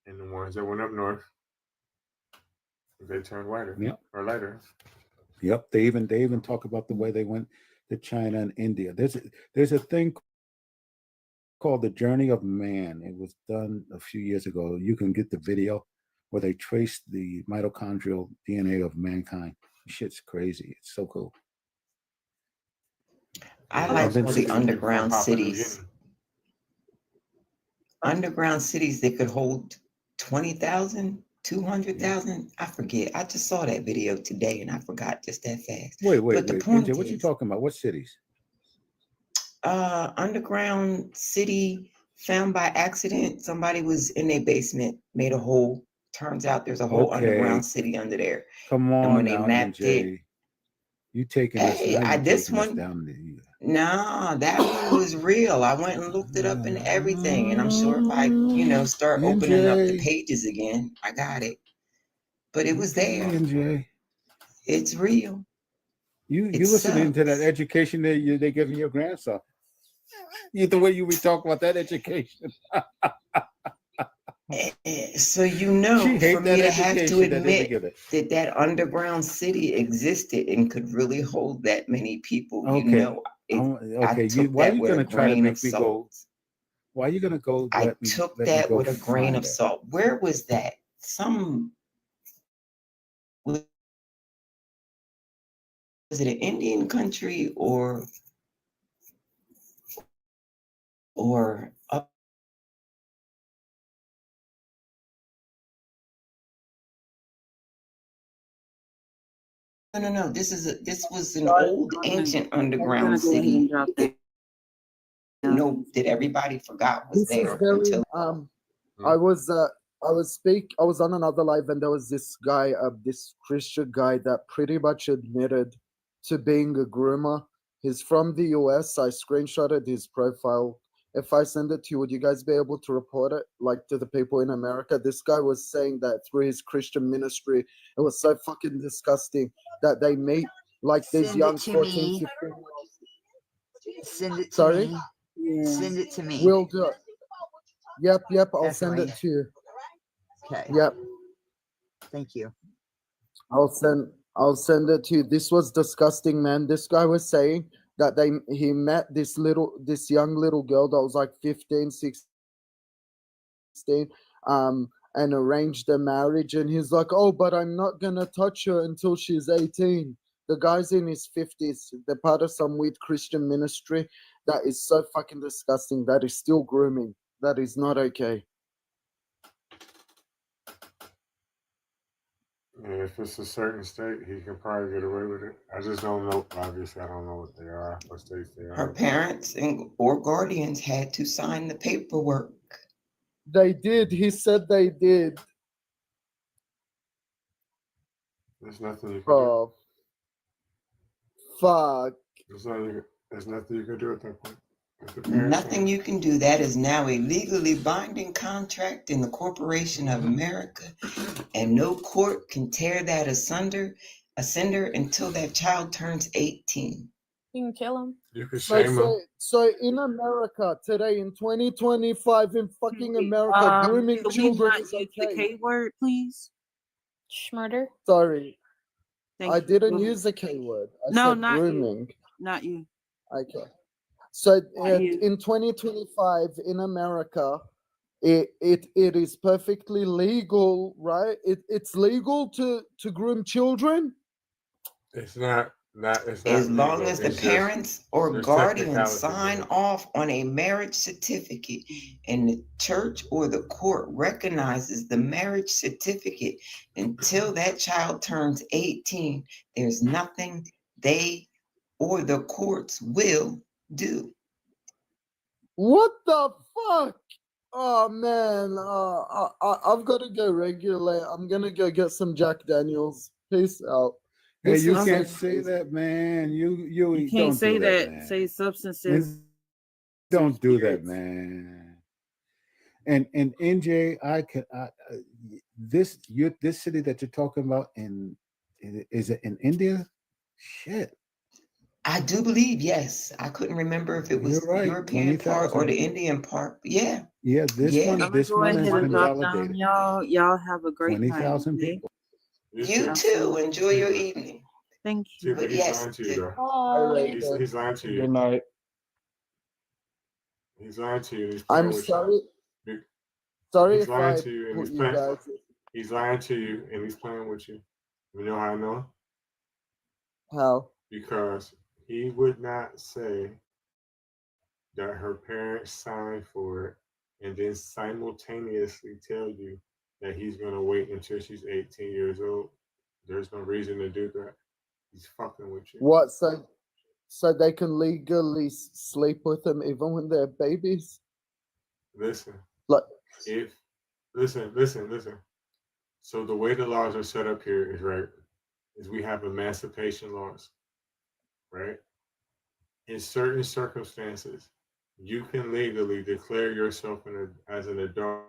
and the ones that went up north, they turned whiter Yep. or lighter. Yep. They even talk about the way they went to China and India. There's a thing called The Journey of Man. It was done a few years ago. You can get the video where they traced the mitochondrial DNA of mankind. Shit's crazy. It's so cool. I Yeah, like most all the recently from underground Papua New cities. Guinea. Underground cities that could hold 20,000, 200,000. I forget. I just saw that video today and I forgot just that fast. Wait, But the NJ, point what you is, talking about? What cities? underground city found by accident. Somebody was in their basement, made a hole. Turns out there's a whole Okay, underground city under there. come And when on they now, mapped it, NJ. You taking us hey, now? You this taking us one, down the. nah, that one was real. I went and looked it up and everything. And I'm sure if I, start opening up the NJ. pages again, I got it. But it was Okay, there. NJ. It's real. You listening to that education that they giving your grandson? The way you be talking about that education. So She for hate me that to have to education that they be admit giving. that underground city existed and could really hold that many people, Okay, I okay. took Why are that you with a gonna try to grain of make me salt. go? Why are you gonna go? I Let me took let me that go with a grain find of that. salt. Where was that? Was it an Indian country or up? No. This was an old ancient I'm underground gonna go ahead city. and drop that down. That everybody forgot was This is there very until I was on another live and there was this guy, this Christian guy that pretty much admitted to being a groomer. He's from the US. I screenshotted his profile. If I send it to you, would you guys be able to report it, like to the people in America? This guy was saying that through his Christian ministry, it was so fucking disgusting that they meet like these Send it young to 14, me. 15-year-olds. Send it to Sorry? me. Yeah. Send it to me. Will do it. Yep, I'll send Definitely. it to you. Okay. Yep. Thank you. I'll send it to you. This was disgusting, man. This guy was saying that he met this young little girl that was like 15, 16, and arranged a marriage, and he's like, oh, but I'm not gonna touch her until she's 18. The guy's in his 50s. They're part of some weird Christian ministry. That is so fucking disgusting. That is still grooming. That is not okay. Yeah, if it's a certain state, he can probably get away with it. I just don't know. Obviously, I don't know what they are, what states they her are. parents or guardians had to sign the paperwork. They did. He said they did. There's nothing you can do. Oh, fuck. There's nothing you can do at that point. Nothing you can do. That is now a legally binding contract in the Corporation of America, and no court can tear that asunder until that child turns 18. You can kill him. You can shame them. So in America today, in 2025, in fucking America, grooming Can we children not is use the okay. K word, please? Schmurder. Sorry, Thank I you. didn't Go ahead. use the K word. I No, said not you. grooming. Not you. Okay. So Not you. in 2025 in America, it is perfectly legal, right? It's legal to groom children. It's not. It's not As long legal. as the It's just parents or there's guardians technicalities in sign it. off on a marriage certificate and the church or the court recognizes the marriage certificate until that child turns 18, there's nothing they or the courts will do. What the fuck? Oh man, I've got to go regulate. I'm gonna go get some Jack Daniels. Peace out. Hey, This you is can't so say crazy. that, man. You You can't don't do say that, that. man. Say substances And or don't do that, spirits. man. And NJ, this city that you're talking about is it in India? Shit, I do believe, yes. I couldn't remember if it you're was the right. European part or 20,000. the Indian part. But yeah, Yeah, this yeah. one I'm gonna this go one ahead has and been drop down, validated. y'all. Y'all have a great night. 20,000 Okay. people. You Have too. fun. Enjoy your evening. Thank you. Tifa, But he's yes, lying to you, though. All right, He's lying to you. Good night. He's lying to you and he's I'm playing with sorry. you. Sorry He's if lying I to you and put you guys. he's lying to you and he's playing with you. You know how I know? How? Because he would not say that her parents signed for it and then simultaneously tell you that he's gonna wait until she's 18 years old. There's no reason to do that. He's fucking with you. What? So they can legally sleep with them even when they're babies? Listen, Like, if listen. So the way the laws are set up here is right, is we have emancipation laws, right? In certain circumstances, you can legally declare yourself as an adult,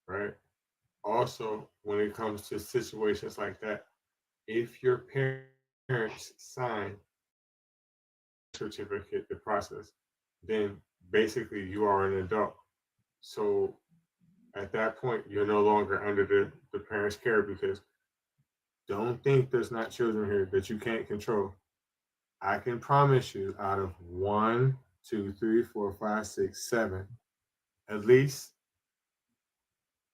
right? Also, when it comes to situations like that, if your parents sign certificate, the process, then basically you are an adult. So at that point, you're no longer under the parents' care because don't think there's not children here that you can't control. I can promise you out of one, two, three, four, five, six, seven, at least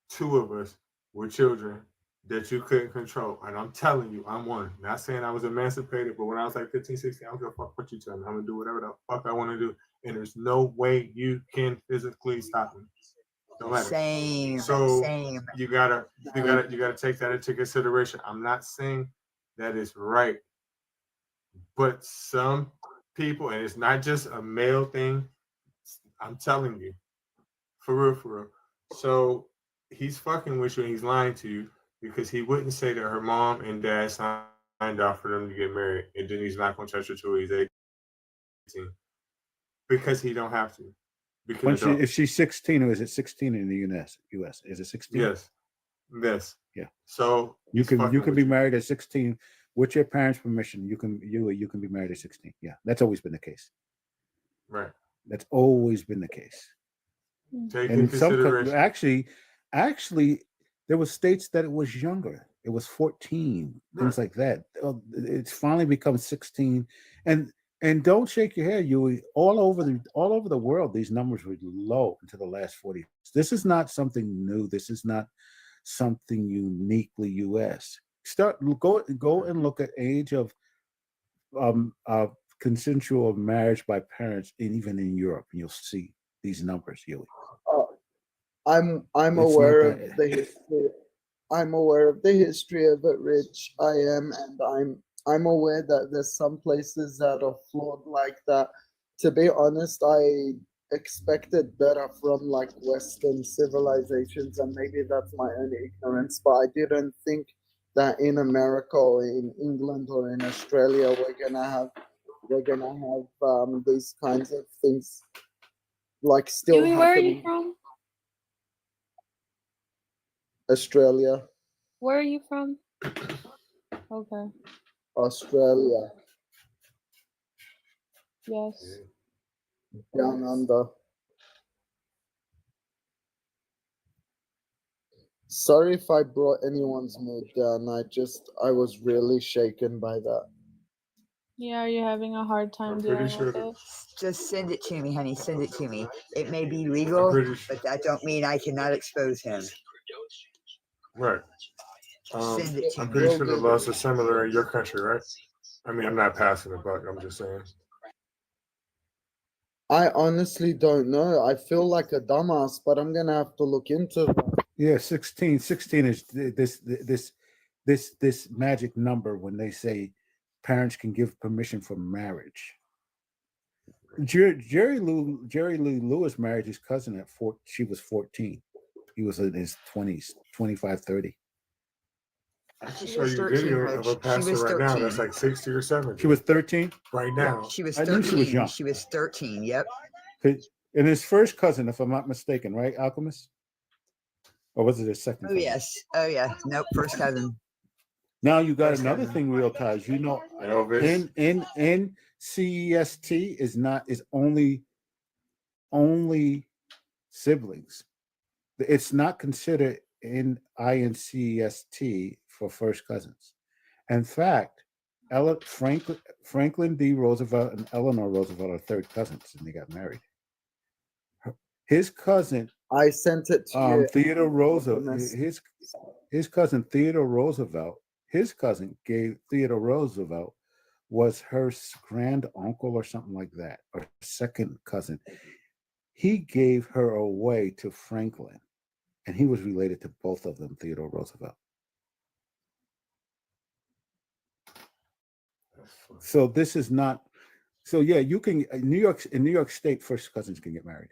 two of us were children that you couldn't control. And I'm telling you, I'm one. Not saying I was emancipated, but when I was like 15, 16, I don't give a fuck what you tell me. I'm going to do whatever the fuck I want to do. And there's no way you can physically stop me. No matter. Same, So same. you gotta take that into consideration. I'm not saying that it's right, but some people, and it's not just a male thing. I'm telling you, for real, for real. So he's fucking with you and he's lying to you because he wouldn't say that her mom and dad signed off for them to get married, and then he's not gonna touch her till he's 18 because he don't have to. When Because if she's 16, or is it 16 in the US? Is it 16? yes. Yeah. So You can with be you. married at 16 with your parents' permission. You can be married at 16. Yeah, that's always been the case. Right. That's always been the case. Take in And some consideration. actually, there were states that it was younger. It was 14, things like that. It's finally become 16, and don't shake your head. You all over the world, these numbers were low until the last 40. This is not something new. This is not something uniquely U.S. Go and look at age of um, uh, consensual marriage by parents, and even in Europe, you'll see these numbers. uh, I'm It's not aware of that. the history. I'm aware of the history of it, Rich. I am, and I'm aware that there's some places that are flawed like that. To be honest, I expected better from like Western civilizations, and maybe that's my own ignorance, but I didn't think that in America or in England or in Australia we're gonna have these kinds of things like still Yui, where are you happening. from? Australia, Where are you from? Okay. Australia, Yes. down under. Sorry if I brought anyone's mood down. I was really shaken by that. Yeah, are you having a hard time dealing with it? Just send it to me, honey. Send it to me. It may be I'm legal, pretty sure. but that don't mean I cannot expose him. Right. Send it to I'm me. pretty sure the laws are similar in your country, right? I mean, I'm not passing the buck. I'm just saying. I honestly don't know. I feel like a dumbass, but I'm gonna have to look into that. Yeah, 16. 16 is this magic number when they say parents can give permission for marriage. Jerry Lee Lewis married his cousin at she was 14. He was in his 20s, 25, 30. I can She show was you 13, video Reg. of a She pastor was right now that's 13. like 60 or 70 She was 13. right Yeah, now. she was I knew she was 13. young. She was 13. Yep. And his first cousin, if I'm not mistaken, right, Alchemist? Or was it his second Oh cousin? yes. Oh yeah. Nope. First cousin. Now you got First another cousin. thing, Real Ties. You know, Elvis. in CEST is only siblings. It's not considered in INCEST for first cousins. In fact, Franklin D. Roosevelt and Eleanor Roosevelt are third cousins, and they got married. His cousin, I sent it to you. Theodore Roosevelt, Alchemist. his cousin Theodore Roosevelt, his cousin gave Theodore Roosevelt was her grand uncle or something like that, or second cousin. He gave her away to Franklin, and he was related to both of them, Theodore Roosevelt. So this is not. So yeah, you can in New York State, first cousins can get married.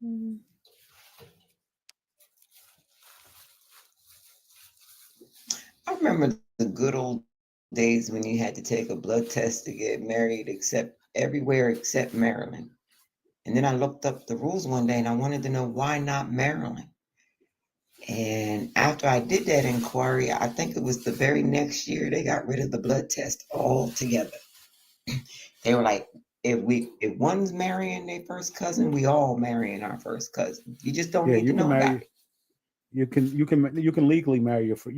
Mhm. I remember the good old days when you had to take a blood test to get married, except everywhere except Maryland. And then I looked up the rules one day and I wanted to know why not Maryland. And after I did that inquiry, I think it was the very next year they got rid of the blood test altogether. They were like, if one's marrying their first cousin, we all marrying our first cousin. You just don't Yeah, need you to can know about marry. it. You can legally marry your first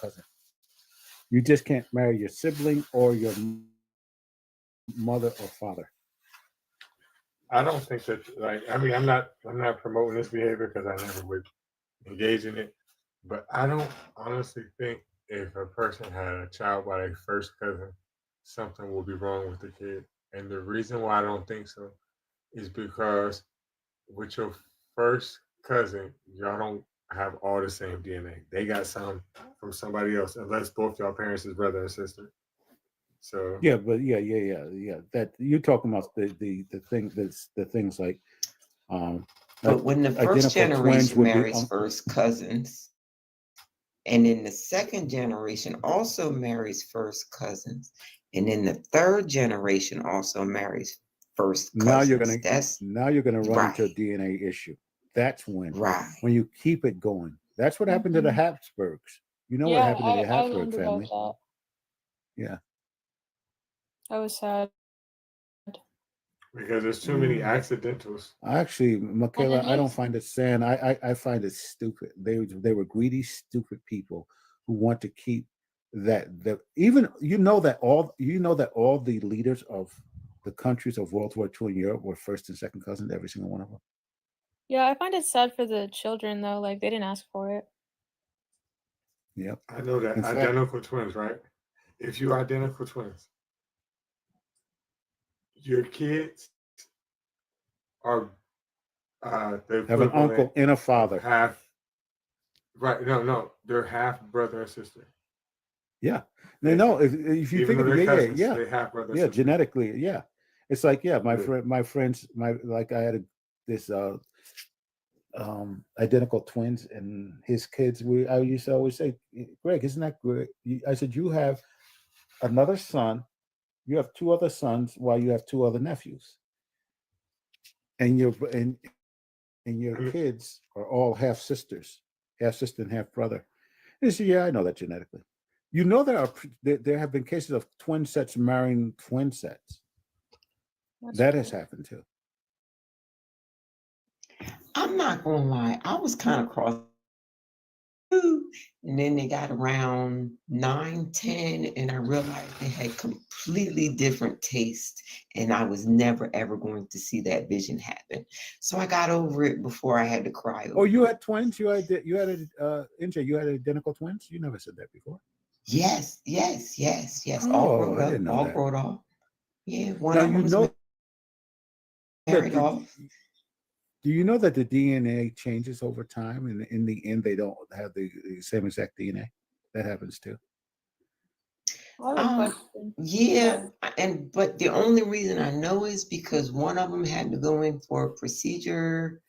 cousin. You just can't marry your sibling or your mother or father. I don't think that I'm not promoting this behavior because I never would engage in it. But I don't honestly think if a person had a child by their first cousin, something will be wrong with the kid. And the reason why I don't think so is because with your first cousin, y'all don't have all the same DNA. They got some from somebody else, unless both y'all parents is brother and sister. So Yeah, but yeah. That you're talking about the things like But when the first identical twins generation would be marries first cousins, and then the second generation also marries first cousins, and then the third generation also marries first now you're cousins. gonna run right. into a DNA issue. That's Right. when you keep it going. That's what happened to the Habsburgs. You know what Yeah, happened to the I Habsburg learned about family? that. Yeah. That was sad. because there's too many accidentals. Actually, Michaela, And I don't he's find it sad. I find it stupid. They were greedy, stupid people who want to keep even that all the leaders of the countries of World War II in Europe were first and second cousins, every single one of them. yeah, I find it sad for the children though. Like they didn't ask for it. Yep. I know that In fact, identical twins, right? If you identical twins, your kids are the have an equivalent uncle and a of father. half. Right? No, they're half brother and sister. Yeah. No, if you Even think though of they're it, cousins, they half brother and sister. genetically, yeah. It's like, Yeah. my friends, I had this identical twins and his kids. I used to always say, Greg, isn't that great? I said, you have another son, you have two other sons while you have two other nephews. And your kids are all half sister and half brother. And he said, yeah, I know that genetically. You know there have been cases of twin sets marrying twin sets. That has happened too. I'm not gonna lie, I was kind of cross. And then they got around 9, 10, and I realized they had completely different tastes, and I was never ever going to see that vision happen. So I got over it before I had to cry over. Oh, you had twins? You had NJ, you had identical twins? You never said that before. Yes. All Oh, grown I up, didn't know all that. grown off. Yeah, one Now of them was married off. Do you know that the DNA changes over time, and in the end, they don't have the same exact DNA? That happens too. I have a question. Yeah, but the only reason I know is because one of them had to go in for a procedure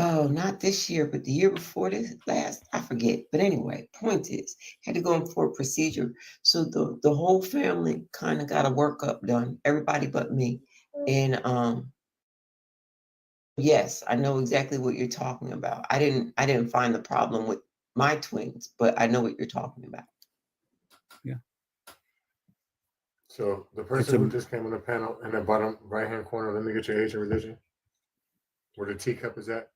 Oh, not this year, but the year before this last, I forget. But anyway, point is, had to go in for a procedure. So the whole family kind of got a workup done, everybody but me. And yes, I know exactly what you're talking about. I didn't find the problem with my twins, but I know what you're talking about. So the person who just came on the panel in the bottom right hand corner, let me get your age and religion. Where the teacup is at.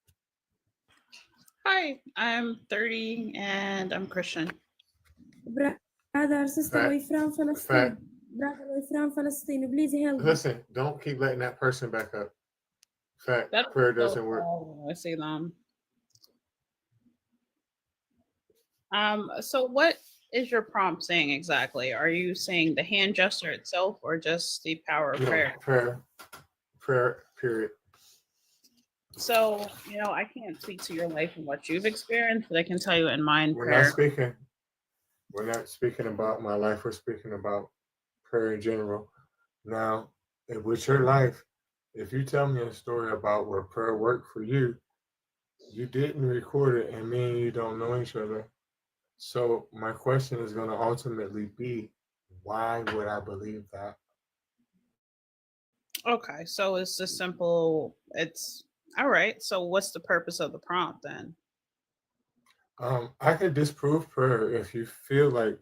Hi, I'm 30 and I'm Christian. Brother, sister, Fact. way from Palestine. Brother, way from Palestine. Please help me. Listen, don't keep letting that person back up. Fact, That's prayer doesn't work. I see them. So what is your prompt saying exactly? Are you saying the hand gesture itself or just the power of No, prayer? prayer, period. So, I can't speak to your life and what you've experienced, but I can tell you in mine, We're prayer. not speaking about my life. We're speaking about prayer in general. Now, with your life, if you tell me a story about where prayer worked for you, you didn't record it, and me and you don't know each other. So my question is going to ultimately be, why would I believe that? Okay, so it's just simple. It's all right. So what's the purpose of the prompt then? I can disprove prayer if you feel like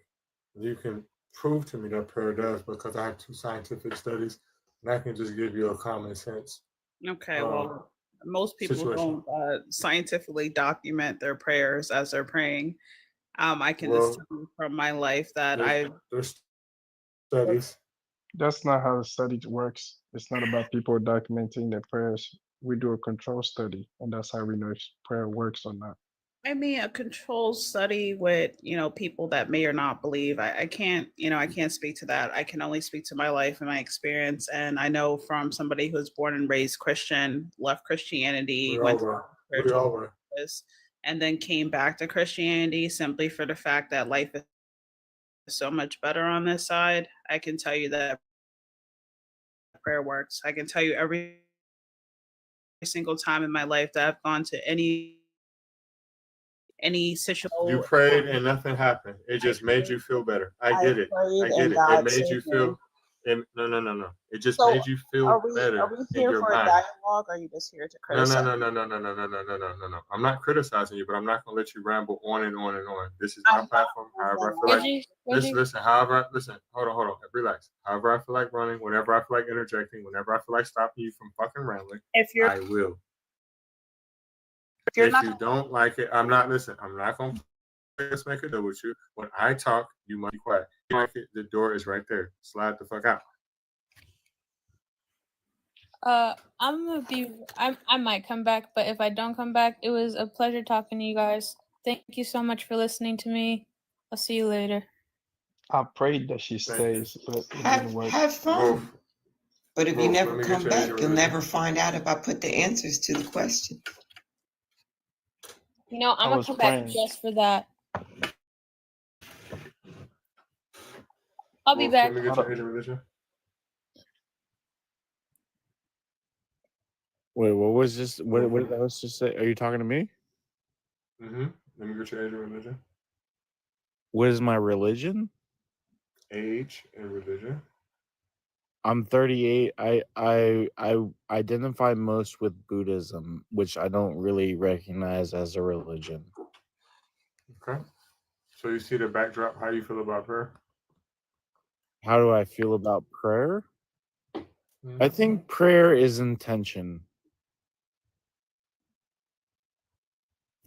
you can prove to me that prayer does, because I have 2 scientific studies, and I can just give you a common sense. Okay, well, most people situation. don't scientifically document their prayers as they're praying. I can just Well, tell you from my life that there's studies. That's not how the study works. It's not about people documenting their prayers. We do a control study, and that's how we know if prayer works or not. I mean, a controlled study with, people that may or not believe. I can't, I can't speak to that. I can only speak to my life and my experience. And I know from somebody who was born and raised Christian, left Christianity, We all were. We all were. and then came back to Christianity simply for the fact that life is so much better on this side. I can tell you that prayer works. I can tell you every single time in my life that I've gone to any situation. You prayed and nothing happened. It just made you feel better. I get it. prayed I get and it. It God made you saved me. feel. No. It just So made you feel are we better in here your for a mind. dialogue or are you just here to No. criticize? No. I'm not criticizing you, but I'm not gonna let you ramble on and on and on. This is my platform. However, I feel like. Listen. Listen. Hold on. Relax. However, I feel like running. Whenever I feel like interjecting. Whenever I feel like stopping you from fucking rambling. I will. If you don't like it, I'm not. Listen. I'm not gonna. Let's make a deal with you. When I talk, you must be quiet. You like it, the door is right there. Slide the fuck out. I might come back, but if I don't come back, it was a pleasure talking to you guys. Thank you so much for listening to me. I'll see you later. I prayed that she stays, but it didn't work. Have fun. But if you never let me come get your age back, and you'll religion. never find out if I put the answers to the question. I'm gonna was come back praying. just for that. I'll be Wolf, back. let me get your age and religion. Wait, what was this? What did I was just say? Are you talking to me? Mm-hmm. Let me get your age and religion. What is my religion? Age and religion. I'm 38. I identify most with Buddhism, which I don't really recognize as a religion. Okay. So you see the backdrop. How you feel about prayer? How do I feel about prayer? Mm-hmm. I think prayer is intention.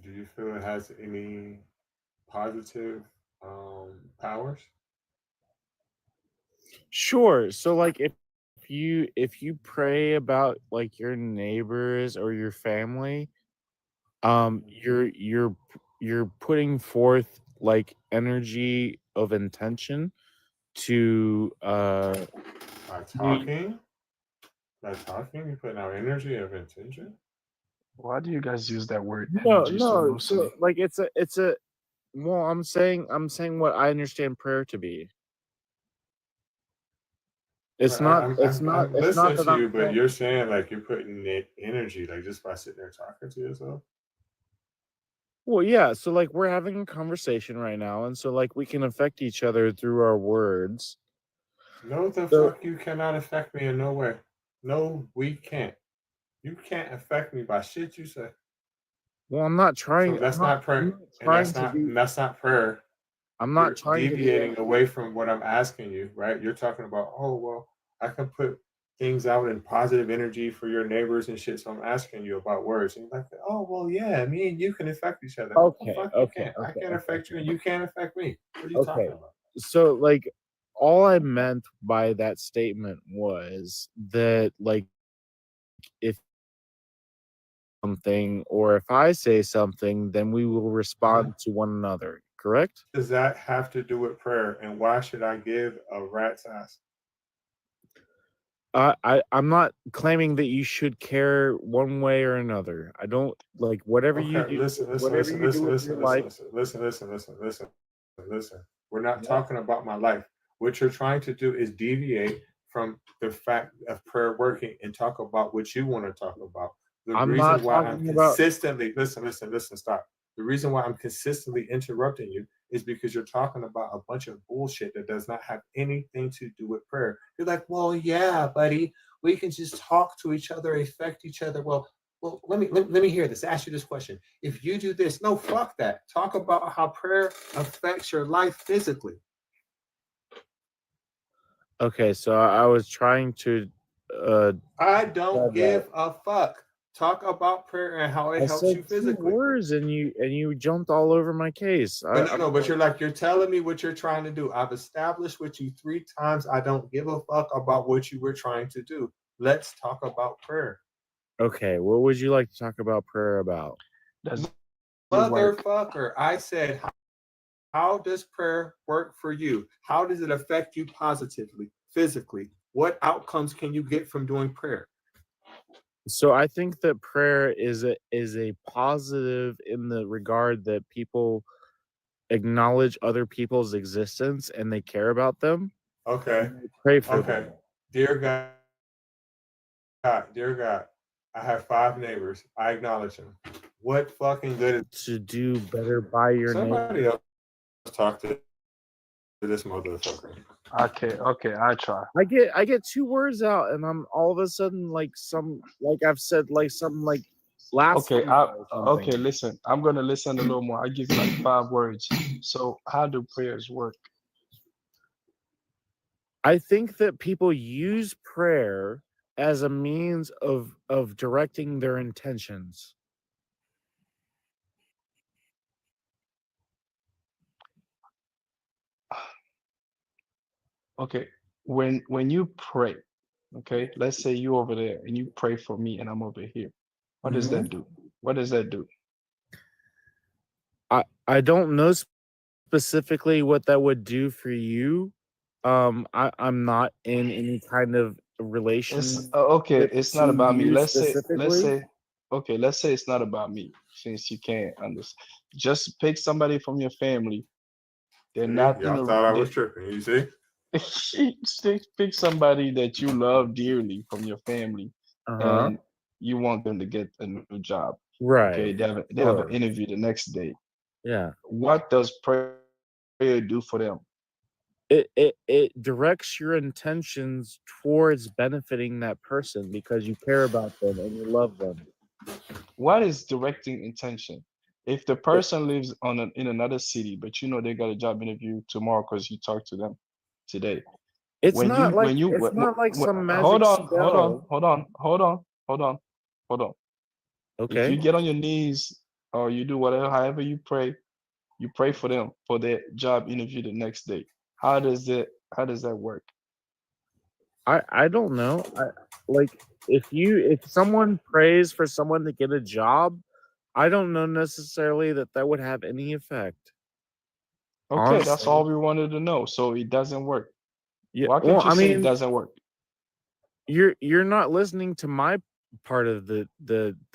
Do you feel it has any positive powers? Sure. So like if you pray about like your neighbors or your family, you're putting forth like energy of intention to By talking? You're putting out energy of intention? Why do you guys use that word no energy so no loosely? so like it's a well I'm saying what I understand prayer to be. It's not. It's not. I'm It's not listening that to I'm you, but saying. you're saying like you're putting energy, like just by sitting there talking to yourself. Well, yeah. So like we're having a conversation right now, and so like we can affect each other through our words. No, the So fuck, you cannot affect me in no way. No, we can't. You can't affect me by shit you say. well, I'm not So trying. that's not I'm prayer, not and trying to be. that's not prayer. I'm not You're trying to be. deviating away from what I'm asking you, right? You're talking about, oh well, I can put things out in positive energy for your neighbors and shit. So I'm asking you about words, and you're like, oh well, yeah, me and you can affect each other. No, Okay. fuck, you Okay. can't. I Okay. can't Okay. affect you, and you can't affect me. What are you Okay. talking about? So like all I meant by that statement was that like if something or if I say something, then we will Uh-huh. respond to one another. Correct? Does that have to do with prayer? And why should I give a rat's ass? I'm not claiming that you should care one way or another. I don't like whatever you Okay, do. listen, listen, Whatever listen, you do listen, with your listen, life. listen, listen, listen, listen, listen, listen, listen. We're not Yeah. talking about my life. What you're trying to do is deviate from the fact of prayer working and talk about what you want to talk about. The I'm reason not why I'm talking about. consistently listen, stop. The reason why I'm consistently interrupting you is because you're talking about a bunch of bullshit that does not have anything to do with prayer. You're like, well, yeah, buddy, we can just talk to each other, affect each other. Well, let me hear this. Ask you this question. If you do this, no, fuck that. Talk about how prayer affects your life physically. Okay, so I was trying to I don't describe that. give a fuck. Talk about prayer and how it I helps said you two physically. words and you jumped all over my case. But no, but you're telling me what you're trying to do. I've established with you 3 times. I don't give a fuck about what you were trying to do. Let's talk about prayer. Okay, what would you like to talk about prayer about? Does it work? Motherfucker, I said, how does prayer work for you? How does it affect you positively, physically? What outcomes can you get from doing prayer? So I think that prayer is a positive in the regard that people acknowledge other people's existence and they care about them Okay. and they pray for Okay. them. Dear dear God, I have 5 neighbors. I acknowledge them. What fucking good is To do better by your somebody neighbor. else talk to this motherfucker? Okay, I try. I get 2 words out and I'm all of a sudden like I've said like some like Okay, blasphemy or okay, something. listen. I'm gonna listen a little more. I give you like 5 words. So how do prayers work? I think that people use prayer as a means of directing their intentions. Okay, when you pray, okay, let's say you over there and you pray for me and I'm over here. What does Mhm. that do? What does that do? I don't know specifically what that would do for you. I'm not in any kind of It's relationship okay, it's to not about me. you Let's specifically. say, okay, let's say it's not about me, since you can't understand. Just pick somebody from your family. They're See, not in y'all a thought I was they, tripping. You see? pick somebody that you love dearly from your family, Uh-huh. and you want them to get a new job. Okay, Right. they have an Sure. interview the next day. Yeah. What does prayer do for them? It directs your intentions towards benefiting that person because you care about them and you love them. What is directing intention? If the It, person lives in another city, but you know they got a job interview tomorrow because you talked to them today. it's When not you like when you it's not like when, some hold magic on, hold on, spell. hold on, hold on, hold on, hold on. If you Okay. get on your knees or you do whatever, however you pray for them for their job interview the next day. How does that work? I don't know. I like if someone prays for someone to get a job, I don't know necessarily that that would have any effect. Okay, that's Honestly. all we wanted to know. So it doesn't work. Yeah. Why Well, can't you I say it mean, doesn't work? you're not listening to my part of I heard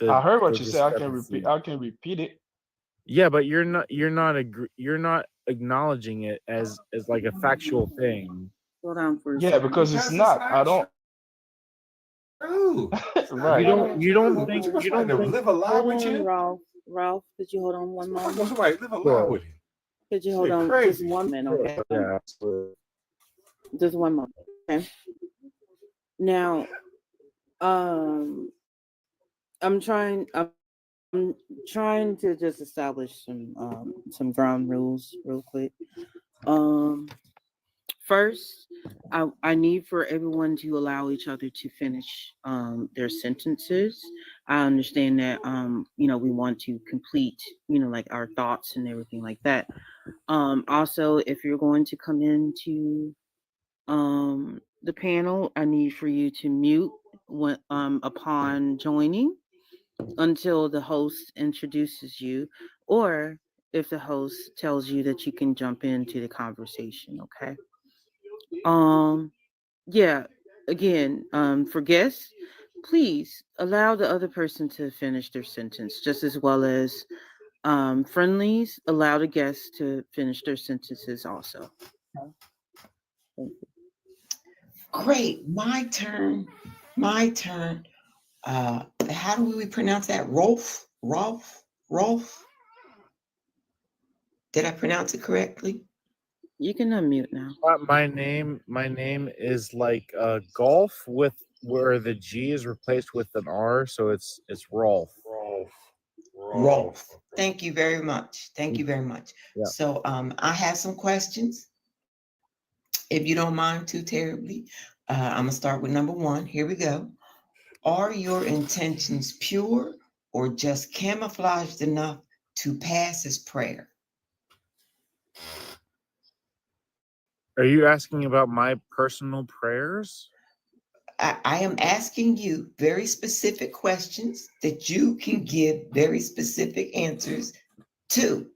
the what you said. discrepancy. I can repeat it. Yeah, but you're not acknowledging it as like a factual thing. Slow down for a Yeah, second. because it's not. I don't. True. Right. You don't True. think But you want you don't somebody to think live a lie Hold with on, you? Ralph. Ralph, could you hold on one Somebody want moment? somebody to live a lie sure, with you. Could you hold Shit on just crazy. one minute, okay? yeah, absolutely. Just one moment. Okay. Now, um, I'm trying to just establish some ground rules real quick. Um, First, I need for everyone to allow each other to finish their sentences. I understand that we want to complete like our thoughts and everything like that. Also, if you're going to come into the panel, I need for you to mute when upon joining until the host introduces you, or if the host tells you that you can jump into the conversation. Okay. Um, yeah, again, for guests, please allow the other person to finish their sentence, just as well as friendlies allow the guests to finish their sentences also. Okay? Thank you. Great. My turn. My turn. How do we pronounce that? Rolf? Rolf? Rolf? Did I pronounce it correctly? You can unmute now. My name is like golf with where the G is replaced with an R, so it's Rolf. Rolf. Rolf. Thank you very much. Thank you very much. Yeah. So I have some questions, if you don't mind too terribly. I'm gonna start with number one. Here we go. Are your intentions pure or just camouflaged enough to pass as prayer? Are you asking about my personal prayers? I am asking you very specific questions that you can give very specific answers to.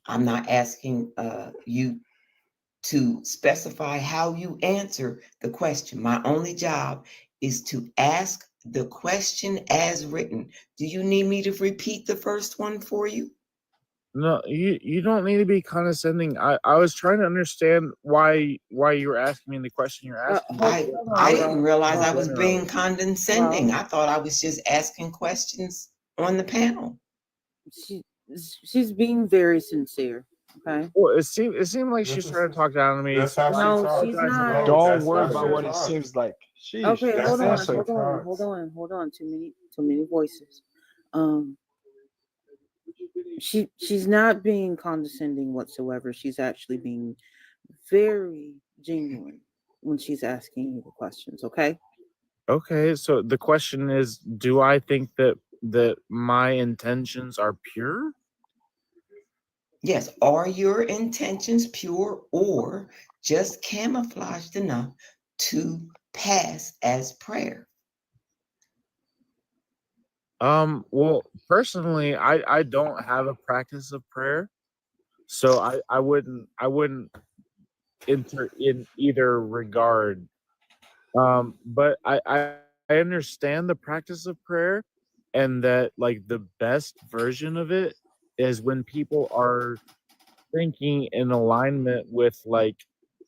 I'm not asking you to specify how you answer the question. My only job is to ask the question as written. Do you need me to repeat the first one for you? No, you don't need to be condescending. I was trying to understand why you were asking me the question you're asking. I didn't realize I was Generally. being condescending. I thought I was just asking questions on the panel. She's being very sincere. Okay. Well, it seemed like she's trying to talk down to me. That's how she No, talks. she's not. Don't That's worry how about she what it talks. seems like. Sheesh. Okay, Just hold on, answer. hold on. Too many voices. Um, she's not being condescending whatsoever. She's actually being very genuine when she's asking you the questions. Okay. Okay, so the question is, do I think that my intentions are pure? Yes, are your intentions pure or just camouflaged enough to pass as prayer? Well, personally, I don't have a practice of prayer, so I wouldn't enter in either regard. But I understand the practice of prayer, and that like the best version of it is when people are thinking in alignment with like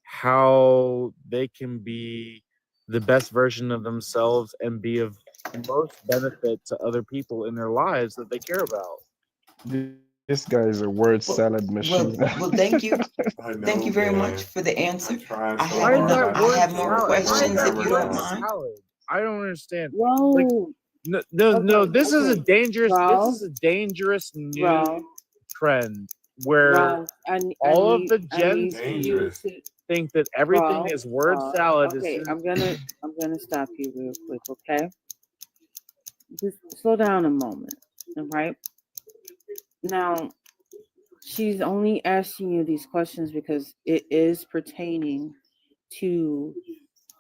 how they can be the best version of themselves and be of most benefit to other people in their lives that they care about. This guy is a word salad machine. Well, thank you. I know, Thank you very man. much for the answer. Trying I so have Why is hard that not I to word have be more salad? Why is questions that if you word don't mind. salad? I don't understand. Like, Whoa. no. This is a Okay. dangerous. This Ralph, is a dangerous new Ralph, trend where Ralph. all of the I need Gen for you Zs to think that everything Ralph. is word Ralph. salad. As Okay, soon I'm gonna stop you real quick. Okay, just slow down a moment. All right. Now, she's only asking you these questions because it is pertaining to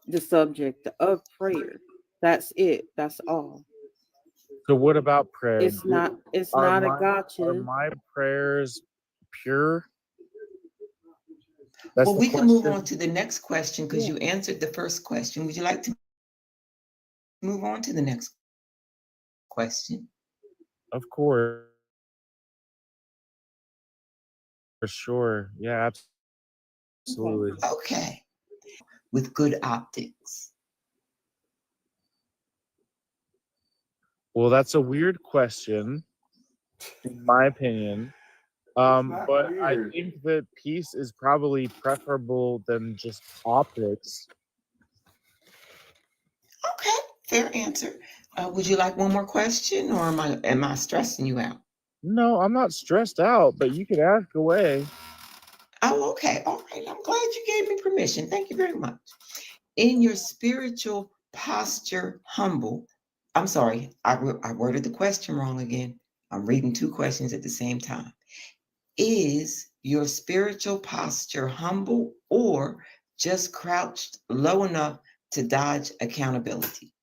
the subject of prayer. That's it. That's all. So what about prayer? It's not. It's Are not a are gotcha. my prayers pure? That's Well, the we can move question. on to the next question because you answered the first question. Would you like to move on to the next question? Of course. For sure. Yeah, absolutely. Okay. with good optics? Well, that's a weird question, in my opinion. But I think that peace is probably preferable than just optics. Okay, fair answer. Would you like one more question, or am I stressing you out? No, I'm not stressed out, but you could ask away. Oh, okay. All right. I'm glad you gave me permission. Thank you very much. In your spiritual posture, humble. I'm sorry, I worded the question wrong again. I'm reading two questions at the same time. Is your spiritual posture humble or just crouched low enough to dodge accountability?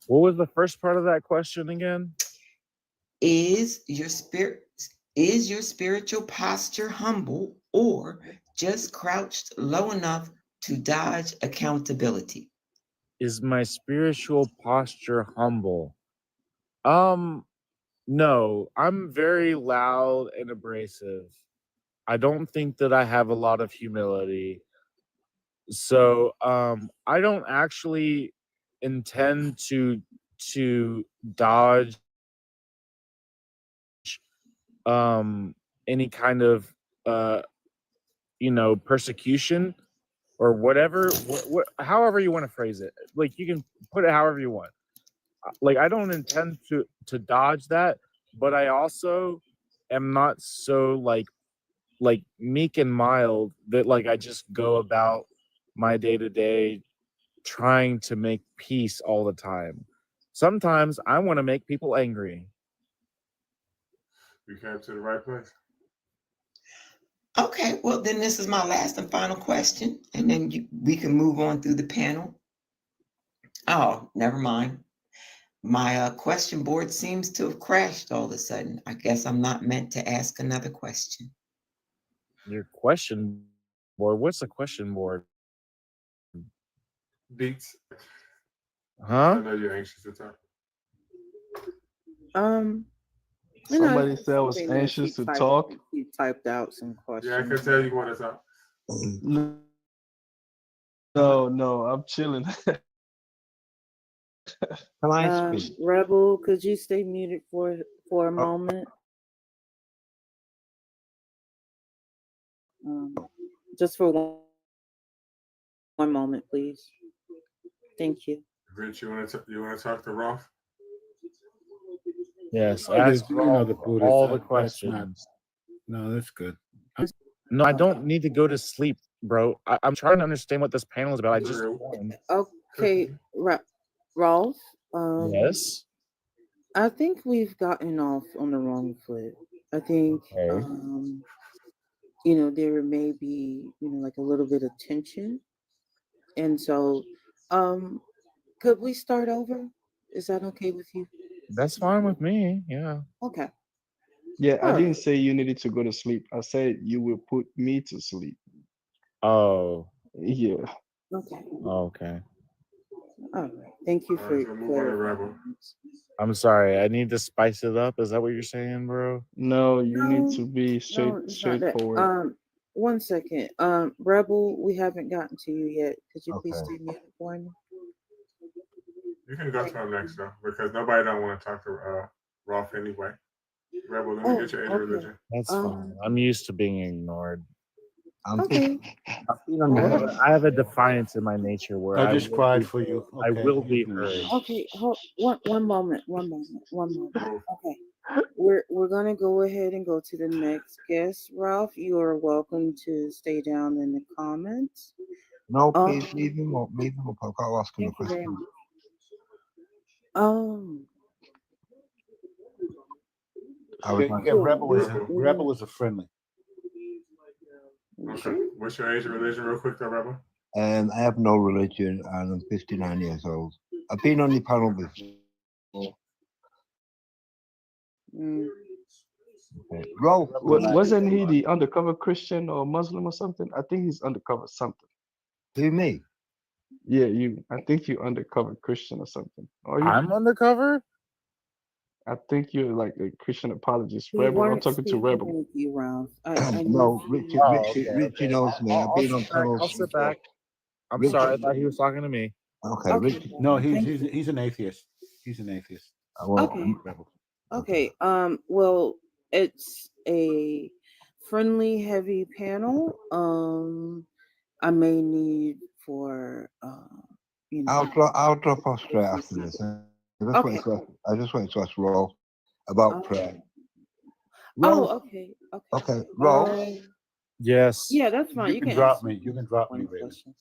What was the first part of that question again? Is your spiritual posture humble or just crouched low enough to dodge accountability? Is my spiritual posture humble? No, I'm very loud and abrasive. I don't think that I have a lot of humility. So, I don't actually intend to dodge any kind of uh persecution or whatever, however you want to phrase it. Like, you can put it however you want. Like, I don't intend to dodge that, but I also am not so like meek and mild that like I just go about my day to day trying to make peace all the time. Sometimes I want to make people angry. You came to the right place. Okay, well, then this is my last and final question, and then we can move on through the panel. Oh, never mind. My question board seems to have crashed all of a sudden. I guess I'm not meant to ask another question. Your question board? What's a question board? Beats. Huh? I know you're anxious to talk. Somebody said I was anxious to talk. She typed out some questions. Yeah, I can tell you want to talk. No, I'm chilling. Rebel, could you stay muted for a moment? Just for one moment, please. Thank you. Rich, you want to talk to Rolf? Yes, Oh, ask you know the Buddhist, all the that's not- questions. No, that's good. No, I don't need to go to sleep, bro. I'm trying to understand what this panel is about. I just joined. Okay, Rolf. Yes. I think we've gotten off on the wrong foot. I think, Okay. there may be, like a little bit of tension, and so, could we start over? Is that okay with you? That's fine with me. Yeah. Okay. Yeah, I All didn't right. say you needed to go to sleep. I said you will put me to sleep. Oh. Yeah. Okay. Okay. All right. Thank you for clarifying. I'm sorry. I need to spice it up. Is that what you're saying, bro? No, you need No, to be no, it's not that. straightforward. One second. Rebel, we haven't gotten to you yet. Could you please Okay. stay muted for me? You can go to him next though, because nobody don't want to talk to Rolf anyway. Rebel, let me get your age and religion. That's fine. I'm used to being ignored. Okay. I have a defiance in my nature where I just will cried be for you. I Okay, will you be can heard. leave. Okay, one moment. Okay. We're gonna go ahead and go to the next guest. Ralph, you are welcome to stay down in the comments. No, please leave him up. Leave him up. I've got to ask him a Thank you very question. much. Um, I was Yeah, like, Rebel is a friendly. Okay. What's your age and religion, real quick, though, Rebel? I have no religion and I'm 59 years old. I've been on the panel before. Okay. Rolf, Wasn't he the undercover Christian or Muslim or something? I think he's undercover something. Who, me? Yeah, you. I think you undercover Christian or something. Are you? I'm undercover? I think you're like a Christian apologist, We Rebel. I'm weren't talking to speaking Rebel. with you, Ralph. I need No, Richard, you. Oh, Richard, okay, Richard okay. knows me. I've I'll been on sit back. I'll panels sit before. back. I'm sorry. I Richard, thought he was talking to me. okay, Okay, Richard. No, Ralph, thank you. he's an atheist. He's an atheist. Well, Okay. Rebel. Okay. Well, it's a friendly, heavy panel. I may need for you know. I'll drop off straight after this. Okay. I just wanted to ask Rolf about Uh, prayer. oh, Rolf, okay. Okay. okay, Rolf. Yes. Yeah, that's fine. You You can can drop ask me. me You can drop me, one baby. question.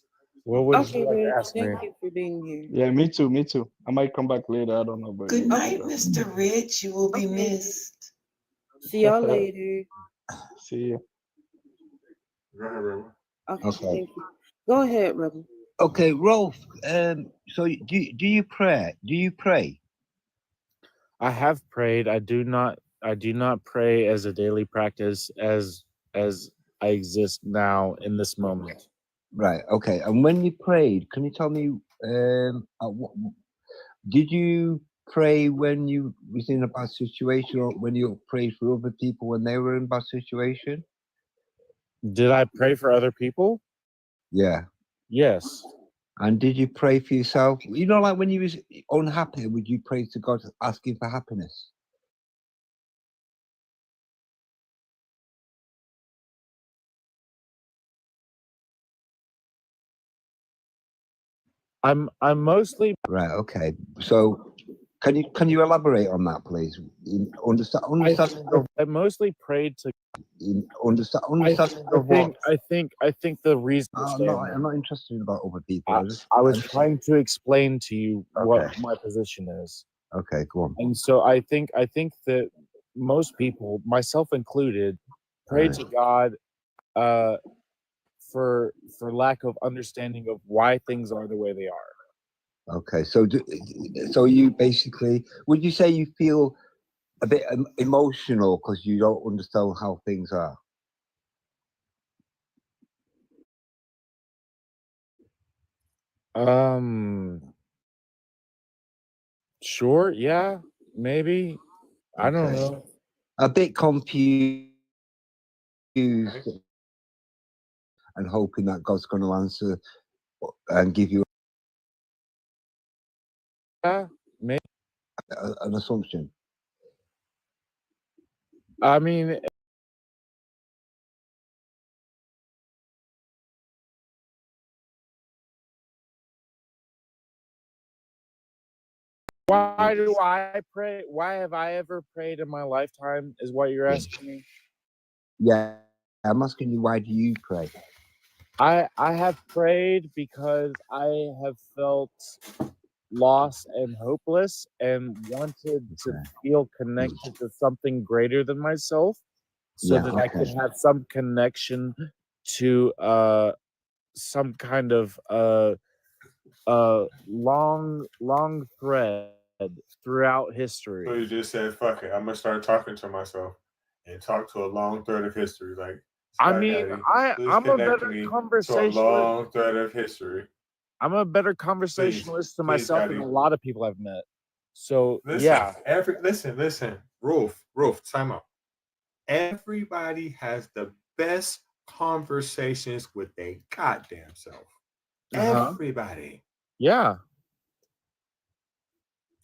What would Okay, you like to Rich. ask me? Thank you for being here. Yeah, me too. Me too. I might come back later. I don't know, but Good yeah. night, Mr. Rich. You will be Okay. missed. See y'all later. See you. Go ahead, Rebel. Okay. Okay. Thank you. Go ahead, Rebel. Okay, Rolf. So do you pray? Do you pray? I have prayed. I do not pray as a daily practice as I exist now in this moment. Right. Okay. And when you prayed, can you tell me? Did you pray when you was in a bad situation, or when you prayed for other people when they were in a bad situation? Did I pray for other people? Yeah. Yes. And did you pray for yourself? You know, like when you was unhappy, would you pray to God asking for happiness? I'm mostly Right. Okay. So can you elaborate on that, please? Understanding of I mostly prayed to understanding of what? I think the reason No, I'm not interested about other people. I was trying to explain to you what Okay. my position is. Okay, go on. And so I think that most people, myself included, pray to God for lack of understanding of why things are the way they are. Okay, so so you basically, would you say you feel a bit emotional because you don't understand how things are? Sure, yeah, maybe. I don't Okay. know. A bit confused and hoping that God's going to answer and give you Yeah, maybe. an assumption. I mean, why do I pray? Why have I ever prayed in my lifetime? Is what you're asking me? Yeah, I'm asking you, why do you pray? I have prayed because I have felt lost and hopeless and wanted to feel connected to something greater than myself so Yeah, that I could okay. have some connection to some kind of long thread throughout history. So you just said, "Fuck it, I'm gonna start talking to myself and talk to a long thread of history." Like, I Sky mean, Daddy, I'm please a connect better me to a conversationalist. long thread of history. I'm a better Please, conversationalist to please, myself than Daddy. a lot of people I've met. So Listen, yeah, listen, Rolf, time out. Everybody has the best conversations with their goddamn self. Everybody. yeah.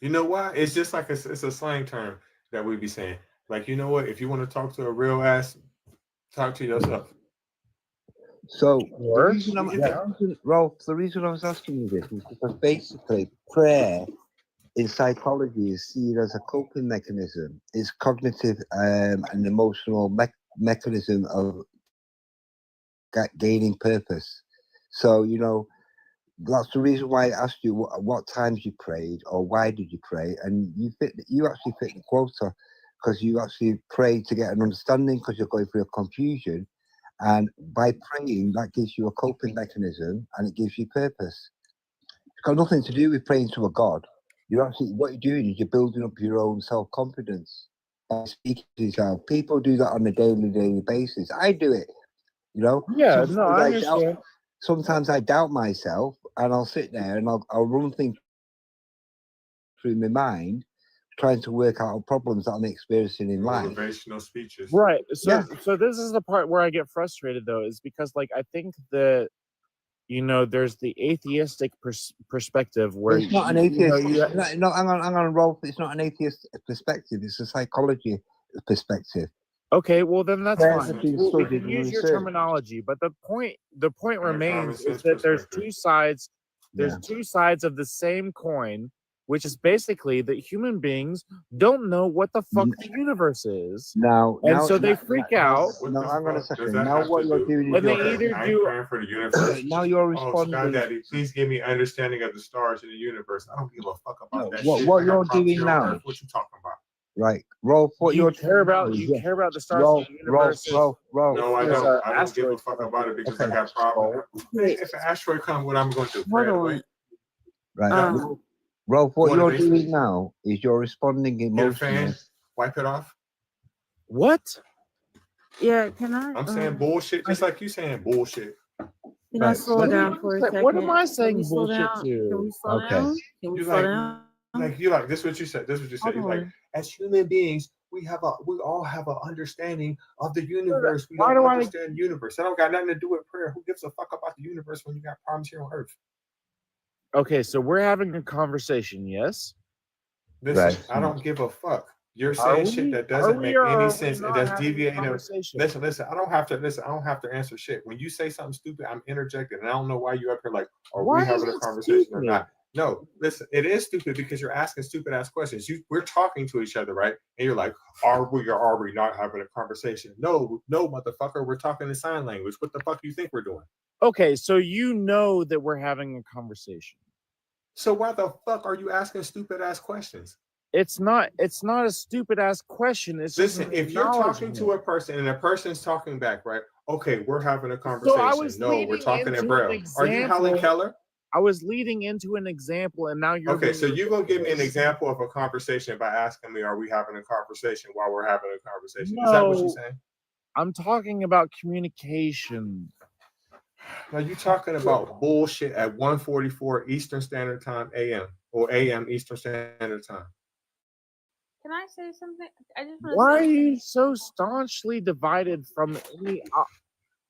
You know why? It's just like it's a slang term that we be saying. Like, you know what? If you want to talk to a real ass, talk to yourself. So the Works. reason Yeah. Rolf, the reason I was asking you this is because basically prayer in psychology is seen as a coping mechanism. It's cognitive and emotional mechanism of gaining purpose. So, you know, that's the reason why I asked you what times you prayed or why did you pray, and you actually fit the quota because you actually prayed to get an understanding because you're going through a confusion, and by praying that gives you a coping mechanism and it gives you purpose. It's got nothing to do with praying to a god. You're actually, what you're doing is you're building up your own self-confidence by speaking to yourself. People do that on a daily basis. I do it, you know. Yeah, no, I understand. Sometimes I doubt myself and I'll sit there and I'll run things through my mind, trying to work out problems that I'm experiencing in life. Motivational speeches. Right. So Yeah. so this is the part where I get frustrated though, is because like I think that there's the atheistic perspective where It's not an atheist. No, hang on, Rolf. It's not an atheist perspective. It's a psychology perspective. Okay, well then that's Prayers fine. have been We studied can and use your researched. terminology, but the point And a remains common is sense that there's perspective. two sides. There's Yeah. two sides of the same coin, which is basically that human beings don't know what the fuck the universe is, and so they freak out. What No, the hang on a fuck does second. that Now have what to you're do? doing is And they you're either I'm do. praying for the universe. now you're Oh, responding. Daddy, please give me understanding of the stars in the universe. I don't give a fuck about No, that what shit. what I got you're problems doing here on now, Earth. What you talking about? right, Rolf? What You you're care doing now about is you care about the stars Rolf, of the universe. Rolf. No, I There's don't. a I don't give a asteroid fuck coming about through it because the I got problems. Man, if an asteroid comes, what I'm going to do? Hold Pray it away? on. Right, Um, Rolf. What you're Motivation. doing now is you're responding Get a emotionally. fan, wipe it off. What? yeah, can I I'm saying bullshit, just like you saying bullshit. can I slow down for a second? What am I Can saying we slow bullshit down? to? Can we slow Okay. down? Can we You slow like, down? this is what you said. This is what you said. Hold You're like, on. as human beings, we all have an understanding of the universe. We Why don't do I? understand the universe. That don't got nothing to do with prayer. Who gives a fuck about the universe when you got problems here on Earth? Okay, so we're having a conversation, yes? Listen, Right. I don't give a fuck. You're Are saying shit we? that Are doesn't we make or any are we sense. not That's having a deviating. conversation? Listen. I don't have to answer shit. When you say something stupid, I'm interjecting, and I don't know why you up here like, are Why we is having a it conversation or stupid? not? No, listen, it is stupid because you're asking stupid ass questions. We're talking to each other, right? And you're like, are we or are we not having a conversation? No, motherfucker, we're talking in sign language. What the fuck do you think we're doing? Okay, so you know that we're having a conversation. So why the fuck are you asking stupid ass questions? It's not a stupid ass question. It's just Listen, an if you're talking to acknowledgement. a person and a person's talking back, right? Okay, we're having a So I conversation. was No, we're leading talking in into an Braille. Are you Helen example. Keller? I was leading into an example, and now you're Okay, being so you're gonna give me an ridiculous. example of a conversation by asking me, are we having a conversation while we're having a conversation? Is that what you're No, saying? I'm talking about communication. Now you talking about bullshit at 1:44 Eastern Standard Time AM or AM Eastern Standard Time. Can I say something? I just want Why to are say. you so staunchly divided from any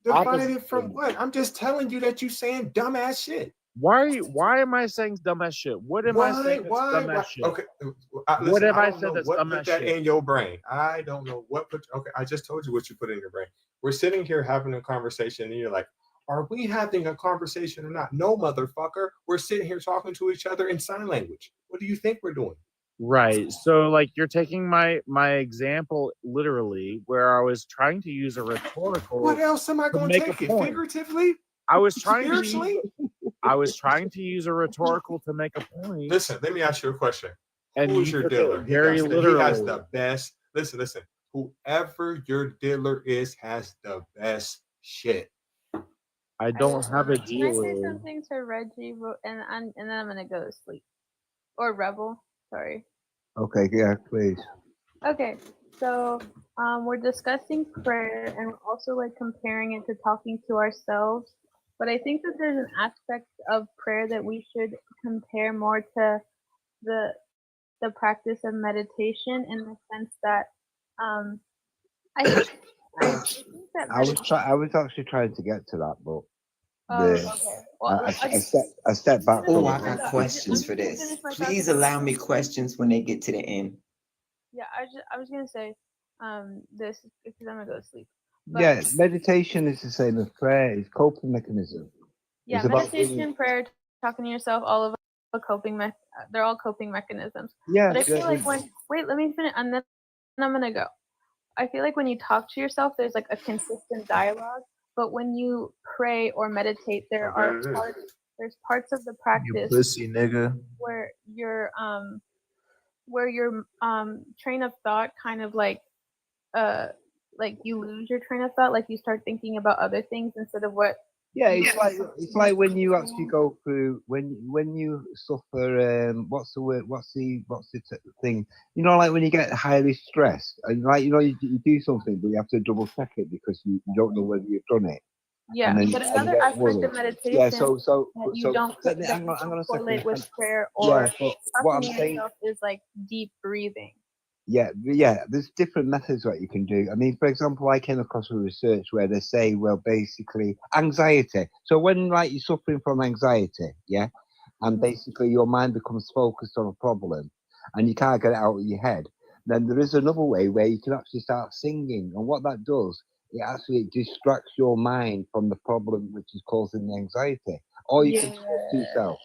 Divided from opposite? what? I'm just telling you that you saying dumbass shit. Why am I saying dumbass shit? What am I saying that's dumbass shit? Okay, What listen, have I I don't said know that's what dumbass put that shit? in your brain. I don't know what put. Okay, I just told you what you put in your brain. We're sitting here having a conversation, and you're like, "Are we having a conversation or not?" No, motherfucker. We're sitting here talking to each other in sign language. What do you think we're doing? Right. So like you're taking my example literally, where I was trying to use a rhetorical What else am I to going to make a take it? point. Figuratively? I was trying to use Spiritually? a rhetorical to make a point. Listen, let me ask you a question. And Who's you your took dealer? it very He has literally. the best. Listen. Whoever your dealer is has the best shit. I don't have a Can I say dealer. something to Reggie, and then I'm gonna go to sleep, or Rebel? Sorry. Okay, yeah, please. Okay, so we're discussing prayer, and we're also like comparing it to talking to ourselves. But I think that there's an aspect of prayer that we should compare more to the practice of meditation, in the sense that I think that I was actually trying to get to that, but okay. Well, I stepped back Oh, from I it. got questions for this. Please allow me questions when they get to the end. Yeah, I was gonna say this because I'm gonna go to sleep. Yeah, meditation is the same as prayer. It's coping mechanism. Yeah, It's about meditation, prayer, talking to yourself, all of a coping they're all coping mechanisms. Yeah, But I feel yeah, like wait, let me finish, and then I'm gonna go. I feel like when you talk to yourself, there's like a consistent dialogue. But when you pray or meditate, there's parts of the You practice pussy nigga. where your train of thought kind of like you lose your train of thought, like you start thinking about other things instead of what. Yeah, it's like when you actually go through when you suffer. What's the word? What's the thing? You know, like when you get highly stressed, and like you know you do something, but you have to double check it because you don't know whether you've done it. Yeah, then but and you another get aspect of worried. Yeah, meditation that you don't let me that hang you on, hang on don't a correlate second. with prayer Yeah, or but what talking I'm to saying, yourself is like deep breathing. yeah, there's different methods that you can do. I mean, for example, I came across a research where they say, well, basically, anxiety. So when like you're suffering from anxiety, yeah, and basically your mind becomes focused on a problem, and you can't get it out of your head, then there is another way where you can actually start singing, and what that does, it actually distracts your mind from the problem which is causing the anxiety, or you can talk to yourself.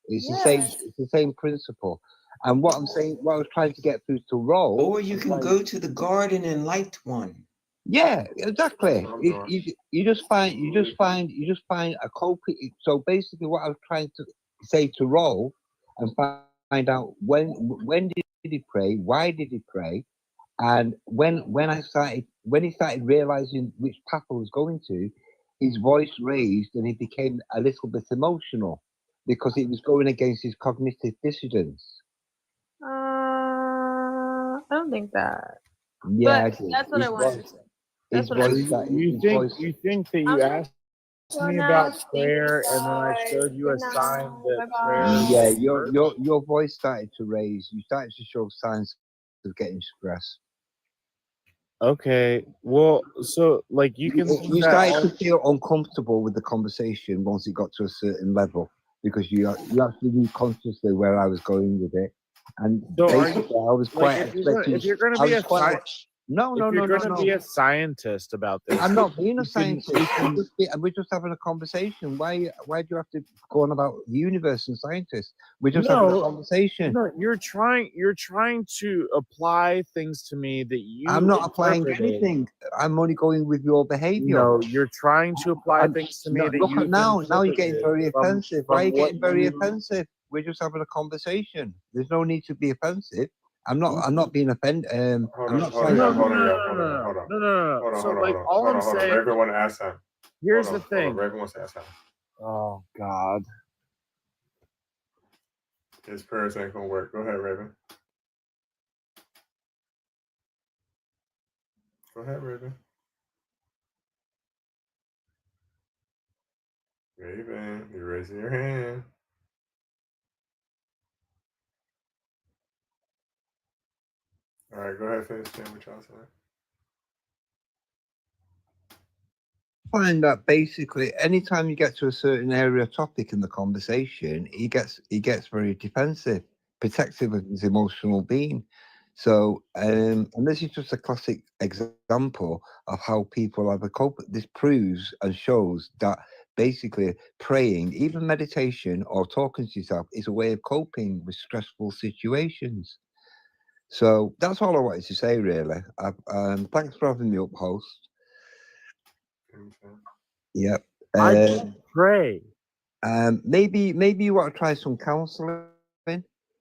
It's the same. It's the same principle. And what I'm saying, what I was trying to get through to roll, Or you can go to the garden and light one. yeah, exactly. You just find a copy. So basically, what I was trying to say to roll and find out when did he pray, why did he pray, and when he started realizing which path I was going to, his voice raised and he became a little bit emotional because it was going against his cognitive dissidence. I don't think that. Yeah, I But did. that's what I wanted to say. His That's what I voice wanted to say. started. You His think voice. you think that you I'm gonna asked go me now. about Thank you prayer and then I guys. showed you a Good sign night. that Bye prayer bye. Yeah, works? your voice started to raise. You started to show signs of getting stressed. Okay. Well, so like you can see You that started to all feel uncomfortable with the conversation once it got to a certain level because you actually knew consciously where I was going with it, and so are basically you I was like quite expecting. if you're gonna I be was a quite. No, if no, you're no, no, gonna no. be a scientist about this, I'm not being a you can scientist. We're just having a conversation. Why do you have to go on about the universe and scientists? We're just having a no conversation. no you're trying to apply things to me that I'm you not applying interpreted. anything. I'm only going with your behavior. No, you're trying to apply things to me No, that look at you've now. Now you're getting interpreted very offensive. Why are you what getting very you offensive? We're just having a conversation. There's no need to be offensive. I'm not being offended. Hold I'm on, not hold on, trying y'all, to. hold on, y'all, hold on, hold on, hold on, So hold on, like hold on, all hold I'm on, hold on. saying, Raven want to ask something. here's Hold the on, hold on. thing. Raven wants to ask something. Oh God. His prayers ain't gonna work. Go ahead, Raven. Go ahead, Raven. Raven, you're raising your hand. All right, go ahead, finish saying what y'all saying. Find that basically anytime you get to a certain area of topic in the conversation, he gets very defensive, protective of his emotional being. So, and this is just a classic example of how people have a cope. This proves and shows that basically praying, even meditation or talking to yourself, is a way of coping with stressful situations. So that's all I wanted to say, really. Thanks for having me up, host. Yep. I don't pray. Maybe you want to try some counseling.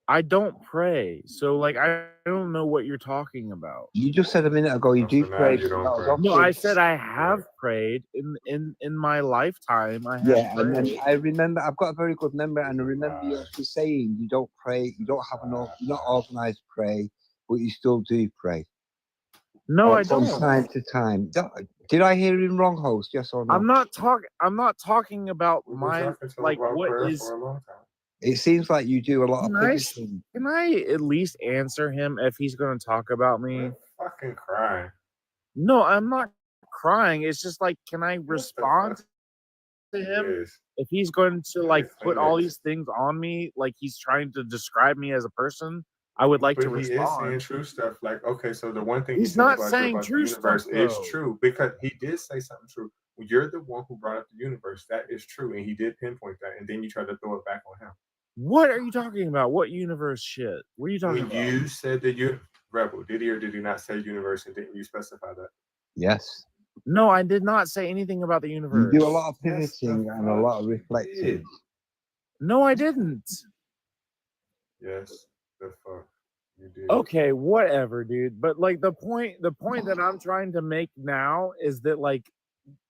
I don't pray. So like I don't know what you're talking about. You just said a minute ago you do So now pray. you So don't that was pray. No, I obvious. said I have prayed in my lifetime. I have Yeah, and then prayed. I remember I've got a very good memory, and I remember you lie. actually saying you don't pray, you don't have you're not organized pray, but you still do pray. No, I From don't. time to time. Did I hear him wrong, host? Yes or no? I'm not talking about We've been my talking to him like about what prayer is for a long time. It seems like you do a lot of pivoting. can I at least answer him if he's going to talk about me? You're fucking crying. No, I'm not crying. It's just like, can I respond to him Yes. if he's going to like Yes, put all Phoenix. these things on me, like he's trying to describe me as a person? I would like But to he is saying respond. true stuff. Like, okay, so the one thing he He's said not about saying the true stuff universe is though. true because he did say something true. You're the one who brought up the universe. That is true, and he did pinpoint that. And then you tried to throw it back on him. What are you talking about? What universe shit? What are you talking When about? you said that you rebel, did he or did he not say universe, and didn't you specify that? Yes. No, I did not say anything about the You universe. do a lot of Yes, the pivoting and a fuck lot of you reflecting. did. No, I didn't. Yes, the fuck you did. Okay, whatever, dude. But like the point that I'm trying to make now is that like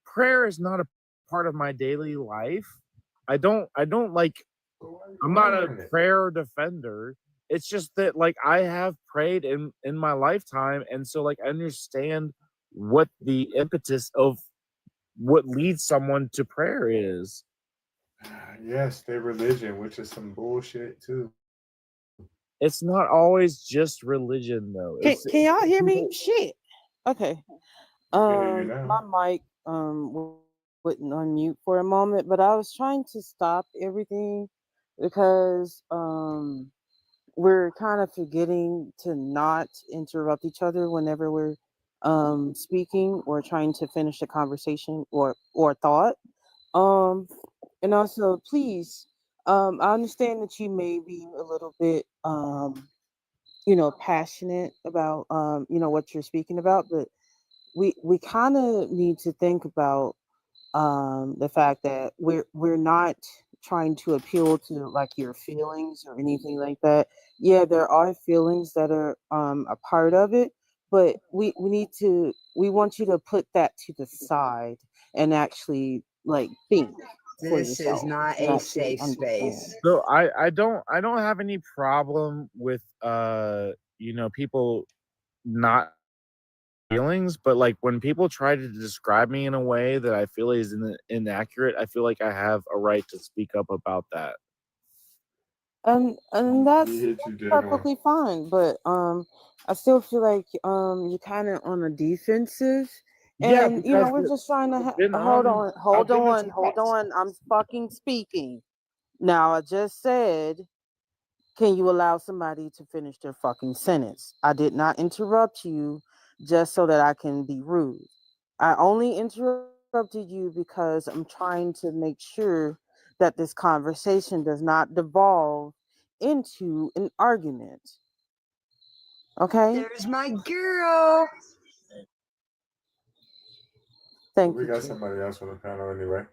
prayer is not a part of my daily life. I don't like I'm not a prayer defender. It's just that like I have prayed in my lifetime, and so like I understand what the impetus of what leads someone to prayer is. Yes, their religion, which is some bullshit too. It's not always just religion, though. Can y'all hear me? People. Shit. Okay. We can hear you now. My mic wouldn't unmute for a moment, but I was trying to stop everything because we're kind of forgetting to not interrupt each other whenever we're speaking or trying to finish a conversation or thought. Um and also please, I understand that you may be a little bit passionate about what you're speaking about, but we kind of need to think about the fact that we're not trying to appeal to like your feelings or anything like that. Yeah, there are feelings that are a part of it, but we want you to put that to the side and actually like think for This is yourself not and a actually safe understand. space. So I don't have any problem with people not feelings, but like when people try to describe me in a way that I feel is inaccurate, I feel like I have a right to speak up about that. And We that's hit you dead on. perfectly fine, but I still feel like you're kind of on the defensive, Yeah, and because we're just trying to I've been hold on on, I've hold been on, hold attacked. on. I'm fucking speaking now. I just said, can you allow somebody to finish their fucking sentence? I did not interrupt you just so that I can be rude. I only interrupted you because I'm trying to make sure that this conversation does not devolve into an argument. Okay? There's my girl. Thank We you, got Chief. somebody else on the panel anyway.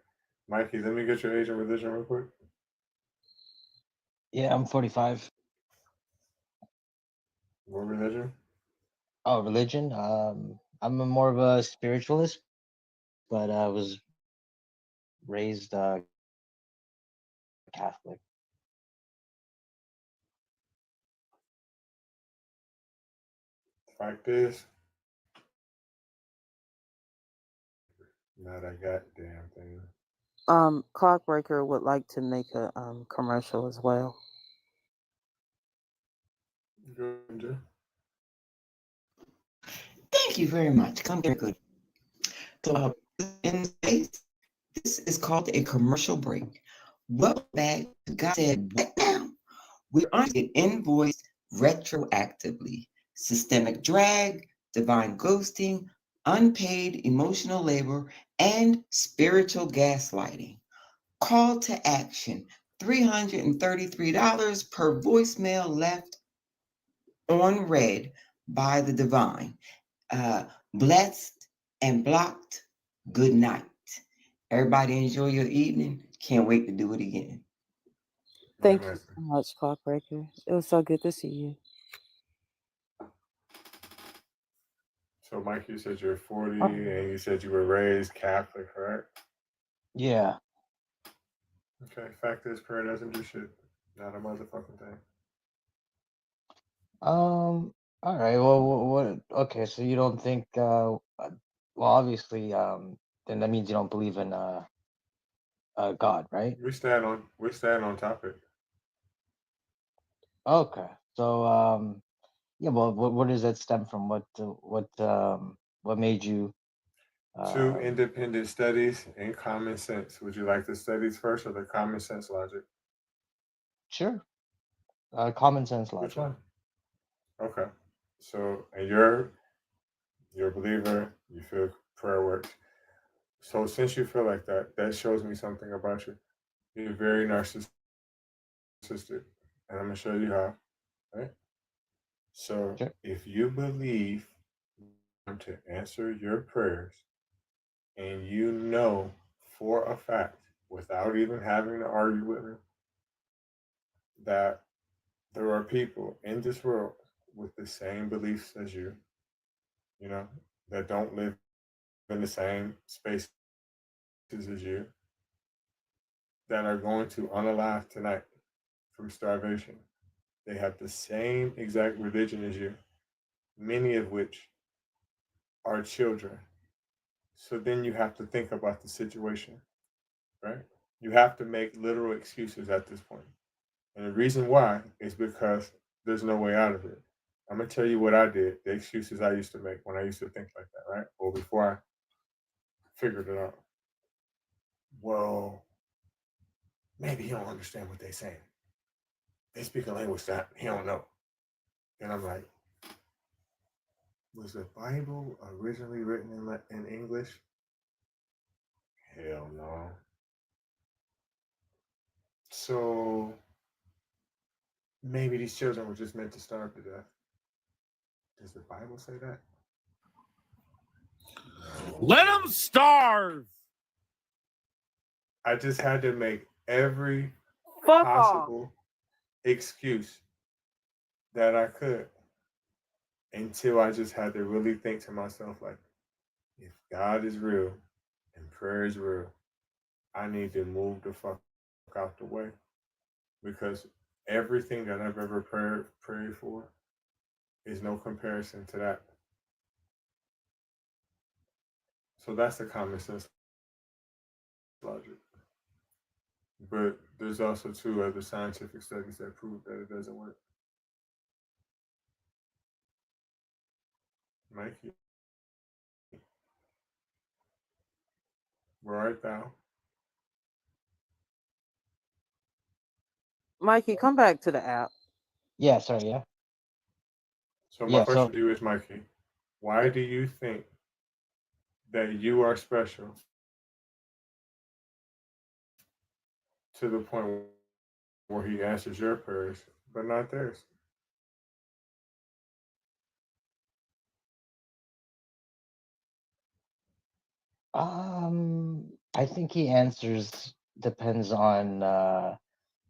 Mikey, let me get your age and religion real quick. Yeah, I'm 45. What religion? Oh, religion. I'm more of a spiritualist, but I was raised Catholic. Fact is, not that goddamn thing. Clockbreaker would like to make a commercial as well. Go ahead. Thank you very much. Come very good. So, in space, this is called a commercial break. Welcome back to God Said What Now? We're on to get invoiced retroactively. Systemic drag, divine ghosting, unpaid emotional labor, and spiritual gaslighting. Call to action $333 per voicemail left on read by the divine. Blessed and blocked. Good night. Everybody enjoy your evening. Can't wait to do it again. Thank you so much, Clockbreaker. It was so good to see you. So, Mike, you said you're 40 and you said you were raised Catholic, correct? Yeah. Okay, fact is, prayer doesn't do shit. Not a motherfucking thing. All right. Well, what? Okay. So you don't think? Well, obviously, then that means you don't believe in God, right? We stand on topic. Okay. So, yeah. Well, what does that stem from? What made you? Two Um, independent studies and common sense. Would you like the studies first or the common sense logic? sure. Common sense Which logic. one? Okay. So, and you're a believer. You feel prayer works. So, since you feel like that, that shows me something about you. You're very narcissistic, and I'm gonna show you how. Right. So, Sure. if you believe to answer your prayers, and you know for a fact, without even having to argue with me, that there are people in this world with the same beliefs as you know, that don't live in the same spaces as you, that are going to unalive tonight from starvation. They have the same exact religion as you, many of which are children So then you have to think about the situation, right? You have to make literal excuses at this point. And the reason why is because there's no way out of it. I'm gonna tell you what I did, the excuses I used to make when I used to think like that, right? Or before I figured it out. Well, maybe he don't understand what they're saying. They speak a language that he don't know. And I'm like, was the Bible originally written in English? Hell no. So maybe these children were just meant to starve to death. Does the Bible say that? Let them starve. I just had to make every Fuck off. possible excuse that I could until I just had to really think to myself, like, if God is real and prayer is real, I need to move the fuck out the way, because everything that I've ever prayed for is no comparison to that. So that's the common sense logic. But there's also two other scientific studies that prove that it doesn't work. Mikey, where art thou? Mikey, come back to the app. Yeah, sorry, yeah. So my Yeah, question so to you is, Mikey, why do you think that you are special to the point where he answers your prayers, but not theirs? I think he answers depends on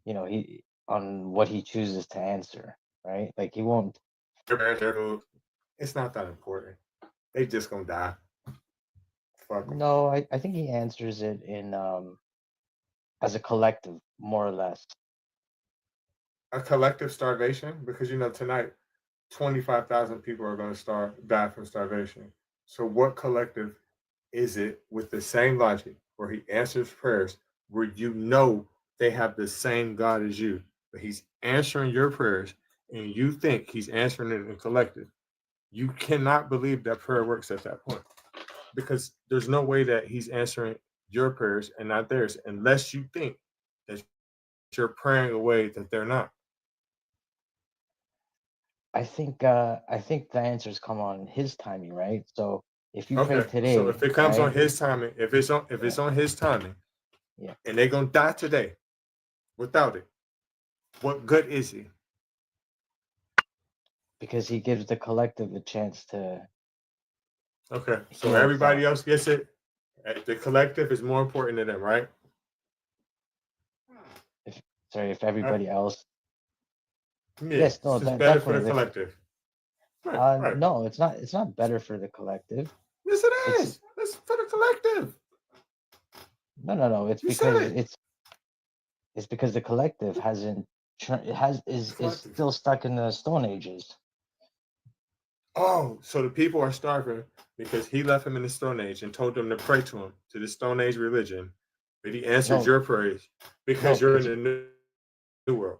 he on what he chooses to answer, right? Like he won't. It's not that important. They just gonna die. Fuck them. No, I think he answers it in as a collective, more or less. A collective starvation, because tonight 25,000 people are going to die from starvation. So what collective is it with the same logic where he answers prayers where they have the same God as you, but he's answering your prayers and you think he's answering it in collective? You cannot believe that prayer works at that point, because there's no way that he's answering your prayers and not theirs, unless you think that you're praying a way that they're not. I think the answers come on his timing, right? So if you pray Okay, so if today, it comes on right? his timing, if it's on his timing, Yeah, and they're gonna die today without it, what good is he? because he gives the collective a chance to Okay, so heal everybody itself. else gets it. The collective is more important to them, right? If Right? everybody else, Yeah, yes, it's no, just that better for definitely. the collective. Right, right. No, it's not. It's not better for the collective. Yes, it It's is. It's for the collective. no. It's You said because it. it's because the collective hasn't is Collective. still stuck in the Stone Ages. Oh, so the people are starving because he left them in the Stone Age and told them to pray to him, to the Stone Age religion, but he answered No, your prayers because no, you're in it's the new world.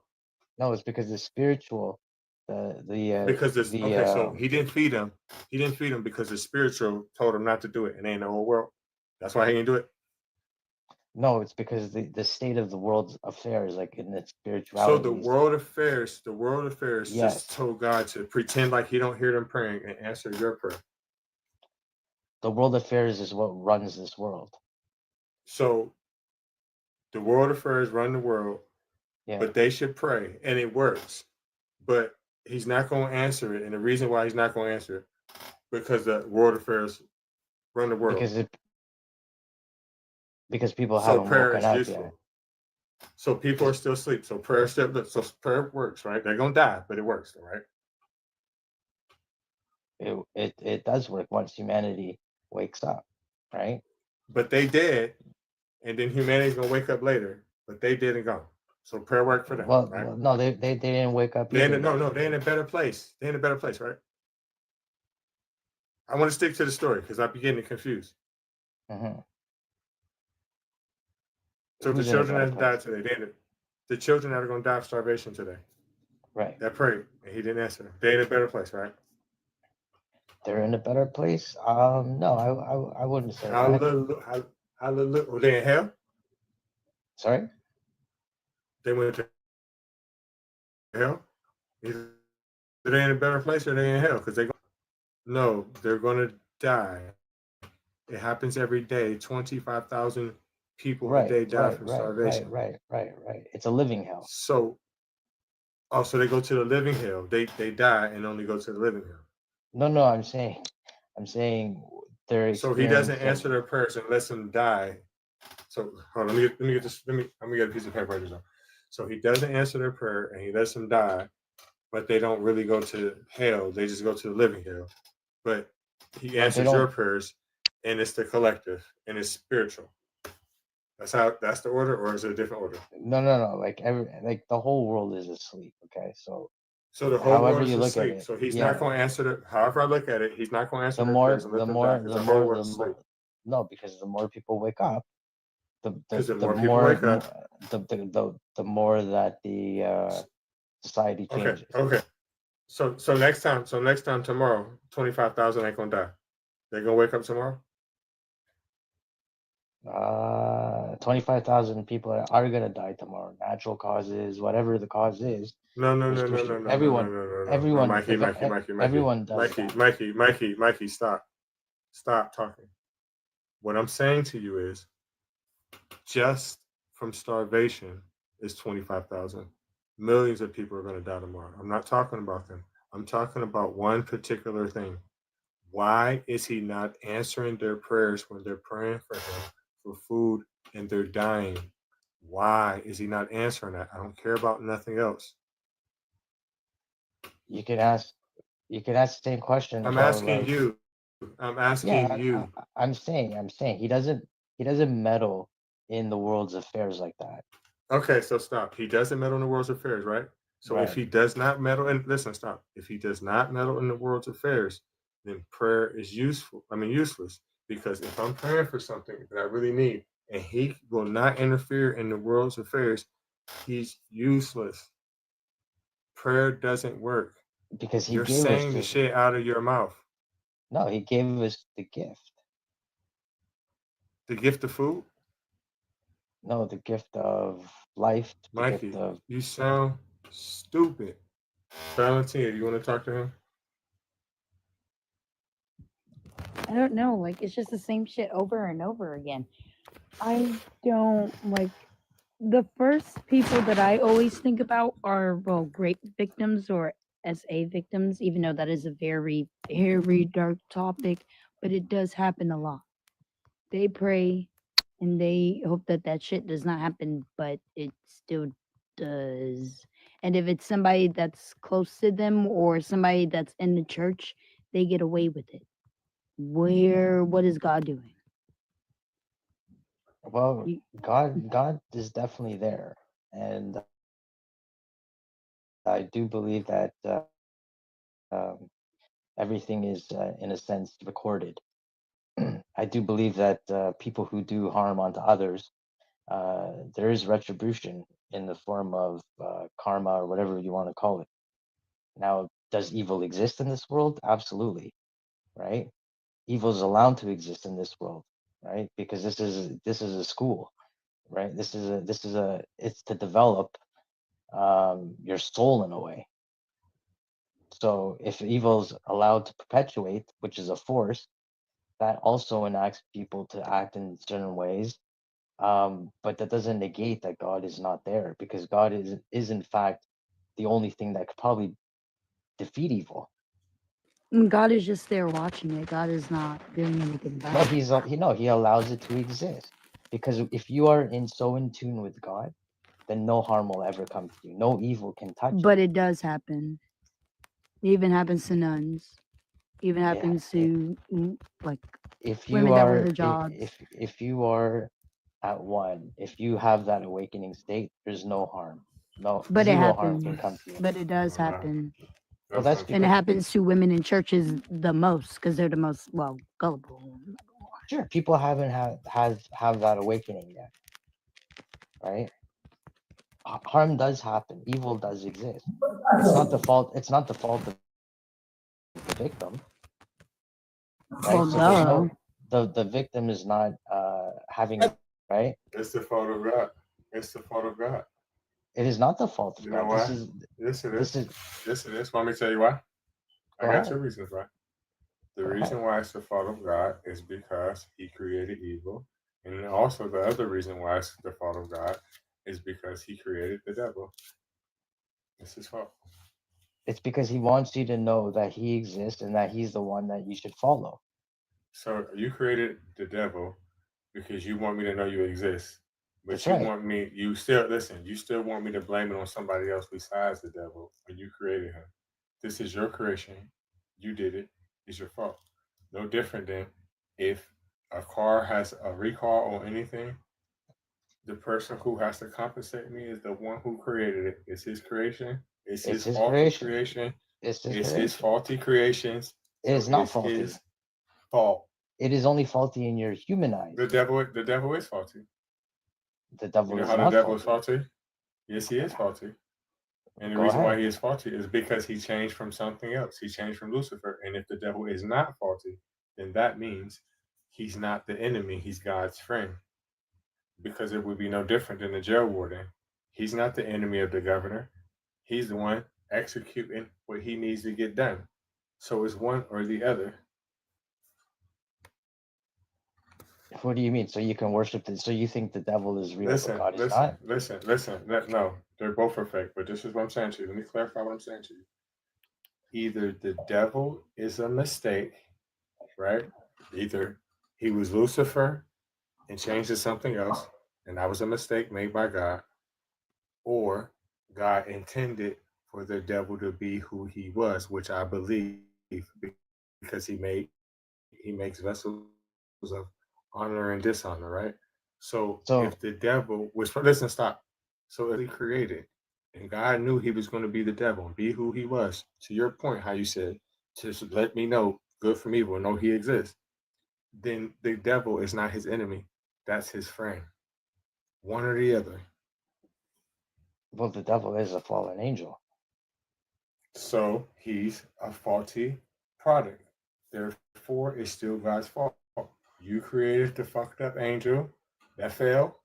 no, it's because the spiritual, Because this, the okay, so he didn't feed him. He didn't feed him because the spiritual told him not to do it, and ain't the whole world. That's why he didn't do it. no, it's because the state of the world's affairs, like in its So spiritualities. the world affairs just Yes, told God to pretend like he don't hear them praying and answer your prayer. the world affairs is what runs this world. So the world affairs run the world, Yeah, but they should pray, and it works. But he's not going to answer it, and the reason why he's not going to answer it because the world affairs run the world. because people So haven't prayer woken is up yet. useful. So people are still asleep. So prayer works, right? They're gonna die, but it works, right? It does work once humanity wakes up, right? But they did, and then humanity's gonna wake up later. But they didn't go. So prayer worked for them, right? Well, no, they didn't wake up either yet. They're in a better place. They're in a better place, right? I want to stick to the story because I'm beginning confused. Mhm. So the Who's in a children better that died place? today, the children that are going to die of starvation today, Right. that prayed and he didn't answer, they in a better place, right? They're in a better place. No, I wouldn't say that. Hallelujah. Hallelujah. Were they in hell? Sorry. They went to hell. Either they in a better place or they in hell because no, they're going to die. It happens every day. 25,000 people a Right, day die right, from right, right, starvation. right, right, right. It's a living hell. So, so they go to the living hell. They die and only go to the living hell. No, I'm saying their So he experience doesn't of answer their prayers and lets them die. So hold on, let me get this. I'm gonna get a piece of paper right now. So he doesn't answer their prayer and he lets them die, but they don't really go to hell. They just go to the living hell. But he no, they answers your don't. prayers, and it's the collective and it's spiritual. That's the order, or is it a different order? No. Like the whole world is asleep. Okay, so So the whole however world you is look at asleep. it, So he's not yeah. going to answer the. However I look at it, he's not going to answer The their prayers more, and the let them die more, because the the whole more, world is asleep. no, because the more people wake up, the Because the the the more people wake more, up. the more that the society Okay. changes. Okay. So next time tomorrow, 25,000 ain't gonna die. They're gonna wake up tomorrow. 25,000 people are gonna die tomorrow. Natural causes, whatever the cause is, No, no, there's no, no, there's no, no, no, no, everyone, no, no, no, no. everyone, Mikey, everyone does that. Mikey, stop talking. What I'm saying to you is, just from starvation is 25,000. Millions of people are going to die tomorrow. I'm not talking about them. I'm talking about one particular thing. Why is he not answering their prayers when they're praying for him for food and they're dying? Why is he not answering that? I don't care about nothing else. You could ask, you could ask the same question I'm about asking like, you. I'm asking yeah, you. I'm saying he doesn't meddle in the world's affairs like that. Okay, so stop. He doesn't meddle in the world's affairs, right? So if Right. he does not meddle in, listen, stop. If he does not meddle in the world's affairs, then prayer is useless. Because if I'm praying for something that I really need and he will not interfere in the world's affairs, he's useless. Prayer doesn't work. Because he You're gave us saying the this. shit out of your mouth. No, he gave us the gift. The gift of food? No, the gift of life, the gift Mikey, of. you sound stupid. Valentina, you want to talk to him? I don't know. Like, it's just the same shit over and over again. I don't like the first people that I always think about are, well, rape victims or SA victims, even though that is a very, very dark topic, but it does happen a lot. They pray and they hope that that shit does not happen, but it still does. And if it's somebody that's close to them or somebody that's in the church, they get away with it. What is God doing? Well, God is definitely there, and I do believe that everything is, in a sense, recorded. I do believe that people who do harm onto others, there is retribution in the form of karma or whatever you want to call it. Now, does evil exist in this world? Absolutely, right? Evil is allowed to exist in this world, right? Because this is a school, right? This is a it's to develop your soul in a way. So if evil is allowed to perpetuate, which is a force, that also enacts people to act in certain ways. But that doesn't negate that God is not there, because God is in fact the only thing that could probably defeat evil. God is just there watching it. God is not doing anything No, about it. he allows it to exist. Because if you are in tune with God, then no harm will ever come to you. No evil can touch you. But it does happen. It even happens to nuns. Even Yeah, happens to like if you women that wear are hijabs. if you are at one, if you have that awakening state, there's no harm. No, But it zero harm can happens. come to you. But it does happen. Well, that's And it because happens to women in churches the most because they're the most, well, gullible. Sure, people haven't have that awakening yet, right? Harm does happen. Evil does exist. It's not the fault. It's not the fault of the victim, right? Well, So there's duh. no the victim is not having right. It's the fault of God. It's the fault of God. It is not the fault of You know God. why? Yes, it This is. is. Yes, it is. Want me to tell you why? I Go got ahead. two reasons why. The Go reason ahead. why it's the fault of God is because He created evil, and also the other reason why it's the fault of God is because He created the devil. It's His fault. It's because He wants you to know that He exists and that He's the one that you should follow. So you created the devil because you want me to know you exist. But That's you right. want me, you still, listen, you still want me to blame it on somebody else besides the devil when you created him. This is your creation. You did it. It's your fault. No different than if a car has a recall on anything, the person who has to compensate me is the one who created it. It's his creation. It's It's his His faulty creation. creation. It's His It's his creation. faulty creations. It So is not it's faulty. his fault. It is only faulty in your human eyes. The devil is faulty. The You devil know is how the not devil is faulty. faulty? Yes, he is faulty. And the Go reason why ahead. he is faulty is because he changed from something else. He changed from Lucifer. And if the devil is not faulty, then that means he's not the enemy, he's God's friend. Because it would be no different than the jail warden. He's not the enemy of the governor. He's the one executing what he needs to get done. So it's one or the other. What do you mean? So you can worship this? So you think the devil is real, but God is not? Listen. No, they're both are fake. But this is what I'm saying to you. Let me clarify what I'm saying to you. Either the devil is a mistake, right? Either he was Lucifer and changed to something else, and that was a mistake made by God, or God intended for the devil to be who he was, which I believe because he makes vessels of honor and dishonor, right? So So if the devil was listen, stop. So if he created and God knew he was going to be the devil and be who he was, to your point, how you said, to let me know good from evil, know he exists, then the devil is not his enemy. That's his friend. One or the other. well, the devil is a fallen angel. So he's a faulty product. Therefore, it's still God's fault. You created the fucked up angel that fell.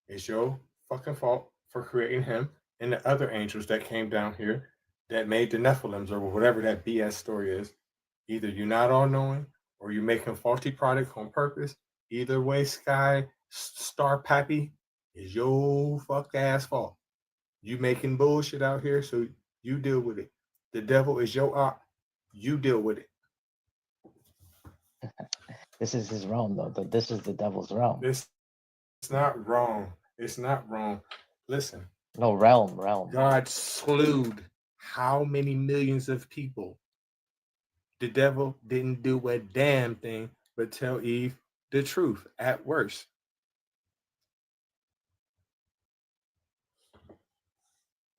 It's your fucking fault for creating him and the other angels that came down here that made the Nephilims or whatever that BS story is. Either you're not all knowing or you're making faulty products on purpose. Either way, Sky Star Pappy is your fuck ass fault. You making bullshit out here, so you deal with it. The devil is your op. You deal with it. This is his realm, though. This is the devil's realm. It's not wrong. It's not wrong. Listen. No, realm. God slewed how many millions of people? The devil didn't do a damn thing but tell Eve the truth at worst.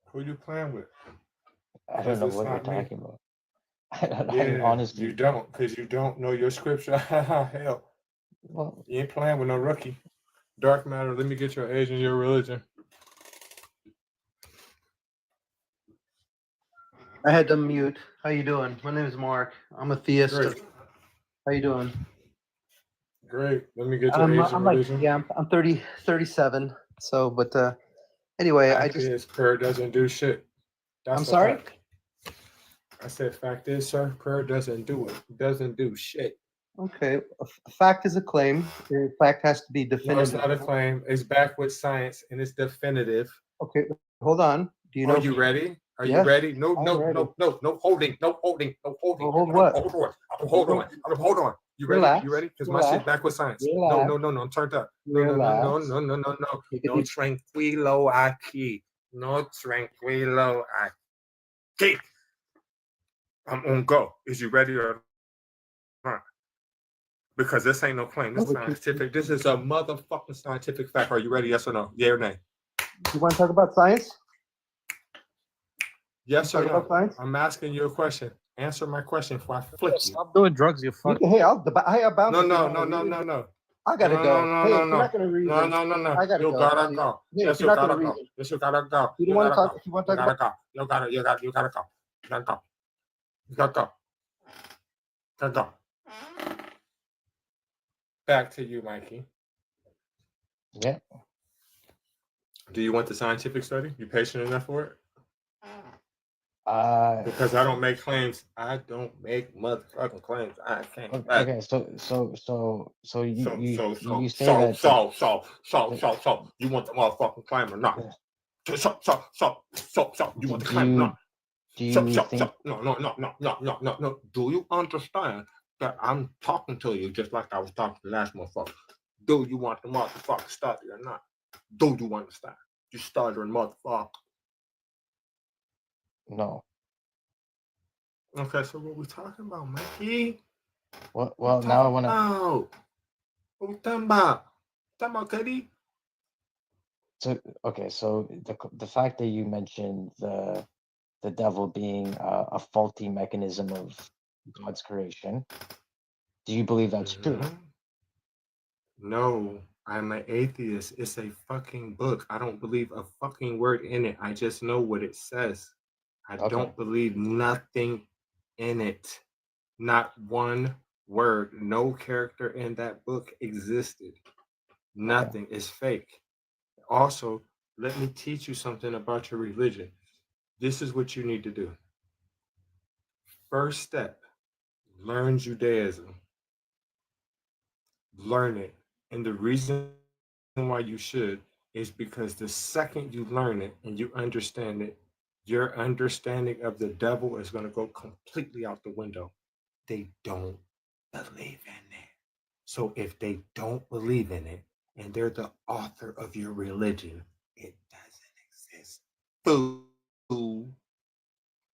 Who you playing with? I don't know what you're talking about. I honestly, you don't, because you don't know your scripture. Hell, well, you ain't playing with no rookie. Dark matter. Let me get your age and your religion. I had to mute. How you doing? My name is Mark. I'm a theist. Great. How you doing? Great. Let me get your age and I'm like, religion. yeah, I'm 37. So, but anyway, I Fact just. is, prayer doesn't do shit. That's I'm a sorry? fact. I said, fact is, sir, prayer doesn't do it. It doesn't do shit. Okay. A fact is a claim. A fact has to be No, it's definitive. not a claim. It's backed with science and it's definitive. Okay. Hold on. Do you know? Are you ready? Are you Yes, ready? No, I'm no, ready. no holding. No holding. No holding. Well, hold what? Hold on. You ready? Relax. You ready? Because my Relax. shit back with science. Relax. No. I'm turned up. No. Relax. No tranquilo aquí. No tranquilo aquí. I'm on go. Is you ready or not? Because this ain't no claim. This is scientific. This is a motherfucking scientific fact. Are you ready? Yes or no? Yeah or nay? You want to talk about science? Yes or Talk about no? science? I'm asking you a question. Answer my question before I flick you. Stop doing drugs, you fuck. Hey, I'll bounce No, if you no, want no, to no, reason. no, no. I gotta No, no, go. no, Hey, no, if you're no. not gonna No, reason, no, no, no. I gotta You go. gotta See, go. yeah, if Yes, you're you not gonna gotta go. reason, Yes, you gotta go. you don't You want to gotta talk. go. If you want to You talk gotta about, go. You gotta go. You gotta go. You gotta go. Gotta go. Back to you, Mikey. Yeah. Do you want the scientific study? You patient enough for it? Uh, Because I don't make claims. I don't make motherfucking claims. I can't. okay, so you say that You want the motherfucking claim or not? You want the do claim or you not? do you think No, no, no, no, no, no, no, no. Do you understand that I'm talking to you just like I was talking to the last motherfucker? Do you want the motherfucking study or not? Do you understand? You stuttering motherfucker. no? Okay, so what we talking about, Mikey? Well, now I want to. Oh, what we talking about? Talking about Cuddy? So okay, so the fact that you mentioned the devil being a faulty mechanism of God's creation, do you believe that's true? No, I'm an atheist. It's a fucking book. I don't believe a fucking word in it. I just know what it says. I Okay. don't believe nothing in it. Not one word. No character in that book existed. Nothing is fake. Also, let me teach you something about your religion. This is what you need to do. First step, learn Judaism. Learn it. And the reason why you should is because the second you learn it and you understand it, your understanding of the devil is going to go completely out the window. They don't believe in it. So if they don't believe in it and they're the author of your religion, it doesn't exist. Fool.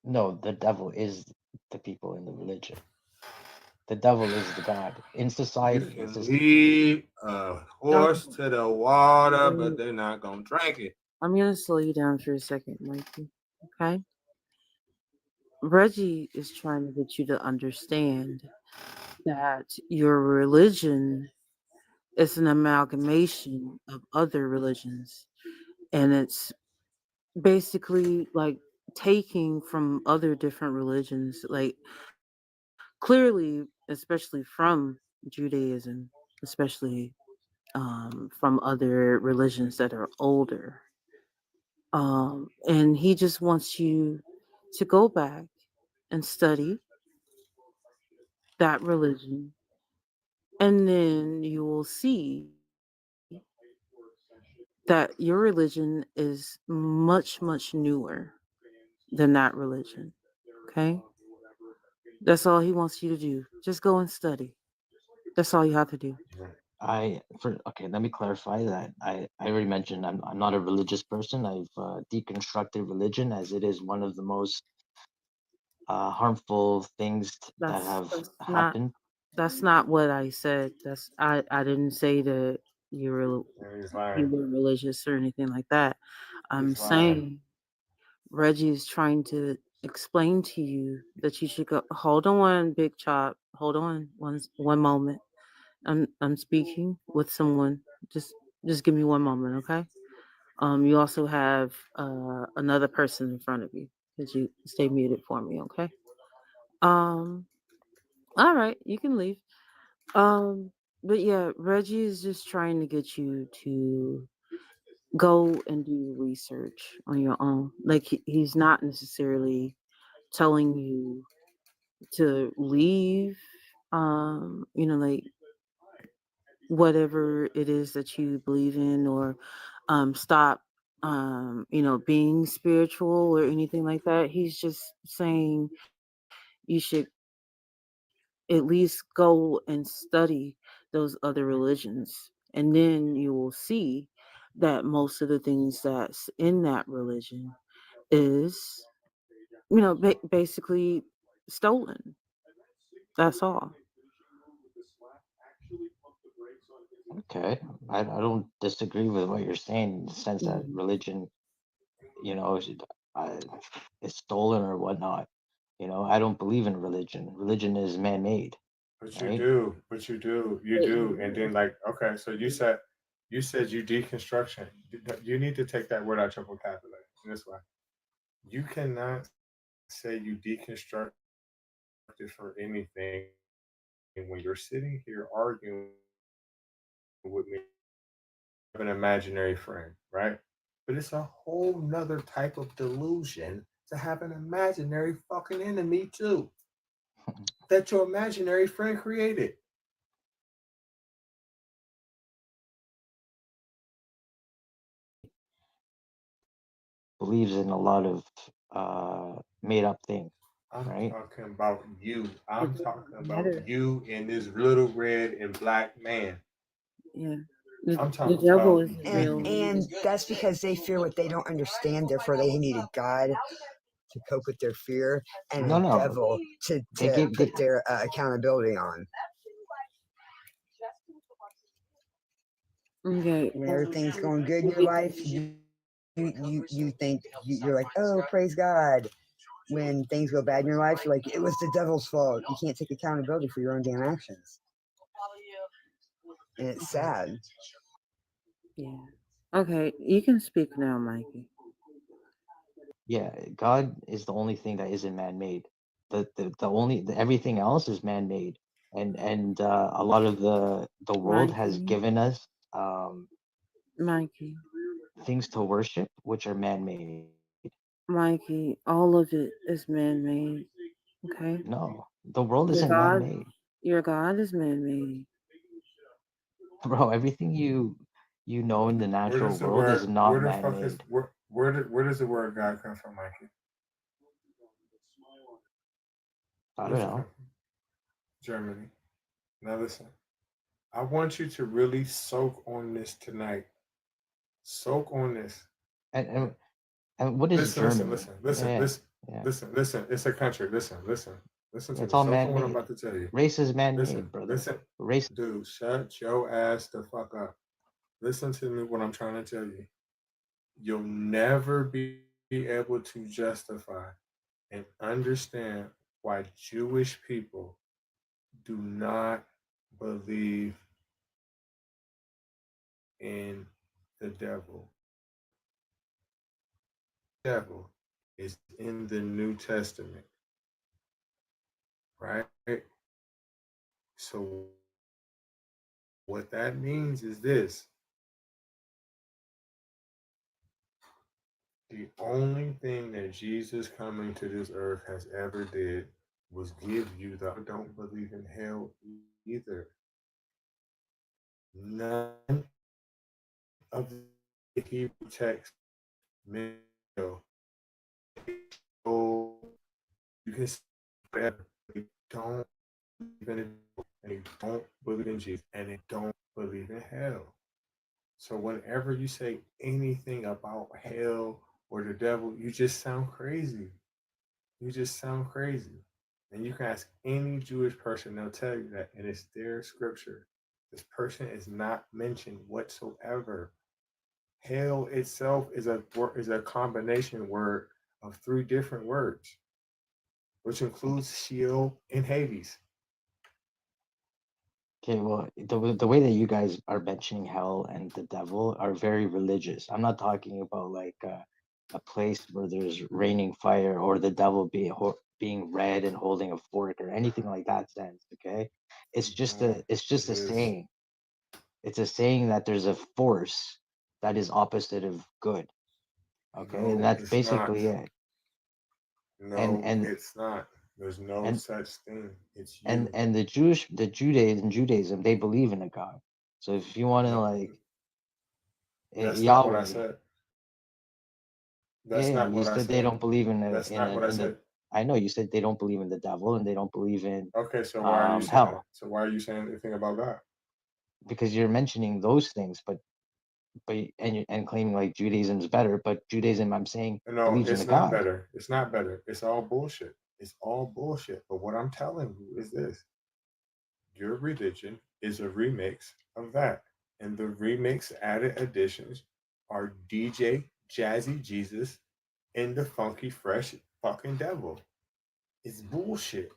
No, the devil is the people in the religion. The devil is the God in You society. It's can just lead a horse Okay. to the water, but Wait, they're not going to drink it. I'm gonna slow you down for a second, Mikey. Okay. Reggie is trying to get you to understand that your religion is an amalgamation of other religions, and it's basically like taking from other different religions, like clearly, especially from Judaism, especially from other religions that are older. And he just wants you to go back and study that religion, and then you will see that your religion is much, much newer than that religion. Okay? That's all he wants you to do. Just go and study. That's all you have to do. okay, let me clarify that. I already mentioned I'm not a religious person. I've deconstructed religion as it is one of the most harmful things that That's have that's not happened. that's not what I said. I didn't say that you were He's you lying. were religious or anything like that. I'm He's lying. saying Reggie is trying to explain to you that you should go. Hold on, Big Chop. Hold on, one moment. I'm speaking with someone. Just just give me one moment, okay? You also have another person in front of you. Could you stay muted for me, okay? Um, all right, you can leave. But yeah, Reggie is just trying to get you to go and do research on your own. Like he's not necessarily telling you to leave like whatever it is that you believe in, or stop being spiritual or anything like that. He's just saying you should at least go and study those other religions, and then you will see that most of the things that's in that religion is basically stolen. That's all. Okay, I don't disagree with what you're saying in the sense that Mhm. religion, is, is stolen or whatnot. You know, I don't believe in religion. Religion is man-made, But you right? do, but you do, and then like, okay, so you said you deconstruction. You need to take that word out your vocabulary. And this way, you cannot say you deconstructed for anything when you're sitting here arguing with me have an imaginary friend, right? But it's a whole nother type of delusion to have an imaginary fucking enemy too that your imaginary friend created. Believes in a lot of made up things, I'm right? talking about you. It I'm doesn't talking about matter. you and this little red and black man. Yeah. I'm The talking devil about isn't real. you. And that's because they fear what they don't understand. Therefore, they need a God to cope with their fear and No, a no, devil they to gave put they their accountability on. Okay. When everything's going good in your life, you think you're like, oh, praise God. When things go bad in your life, you're like, it was the devil's fault. You can't take accountability for your own damn actions, and it's sad. Yeah. Okay, you can speak now, Mikey. yeah, God is the only thing that isn't man-made. Everything else is man-made, and a lot of the world has Mikey. given us Mikey. things to worship which are man-made. Mikey. All of it is man made. Okay? No, the world Your isn't God man-made. your God is man made. Bro, everything you know in the Where natural does the world is word? not Where the fuck is man-made. where does the word God come from, Mikey? I Where don't does it come know. from? Germany. Now listen. I want you to really soak on this tonight. Soak on this. And and, and what is Listen, listen, Germany? listen, Yeah, listen, yeah, listen, yeah. listen, listen. It's a country. Listen, listen, listen to It's me. all Soak on what I'm man-made. about to tell you. Race is Listen, man-made, brother. listen, Race. dude. Shut your ass the fuck up. Listen to me. What I'm trying to tell you. You'll never be able to justify and understand why Jewish people do not believe in the devil. Devil is in the New Testament, right? So what that means is this: the only thing that Jesus coming to this earth has ever did was give you the don't believe in hell either. None of the Hebrew text mention hell. You can say whatever. They don't believe in it, and they don't believe in Jesus, and they don't believe in hell. So whenever you say anything about hell or the devil, you just sound crazy. You just sound crazy. And you can ask any Jewish person, they'll tell you that, and it's their scripture. This person is not mentioned whatsoever. Hell itself is a combination word of three different words, which includes Sheol and Hades. Okay, well, the way that you guys are mentioning hell and the devil are very religious. I'm not talking about like a place where there's raining fire or the devil being red and holding a fork or anything like that sense. Okay, it's It just a is. saying. It's a saying that there's a force that is opposite of good. Okay, and No, that's it's not. basically it. And No, and it's not. There's no and such thing. It's and you. and Judaism, they believe in a God. So if you want to No, like that's not what I Yahweh, said. yeah, That's yeah, not you what I said they said. don't believe in That's not what I in the. said. I know you said they don't believe in the devil and they don't believe in Okay, so why are you saying it? hell So why are you saying anything about God? because you're mentioning those things, and claiming like Judaism's better, but Judaism, I'm saying, No, believes in a it's not God. better. It's not better. It's all bullshit. It's all bullshit. But what I'm telling you is this: your religion is a remix of that, and the remix added additions are DJ Jazzy Jesus and the funky fresh fucking devil. It's bullshit.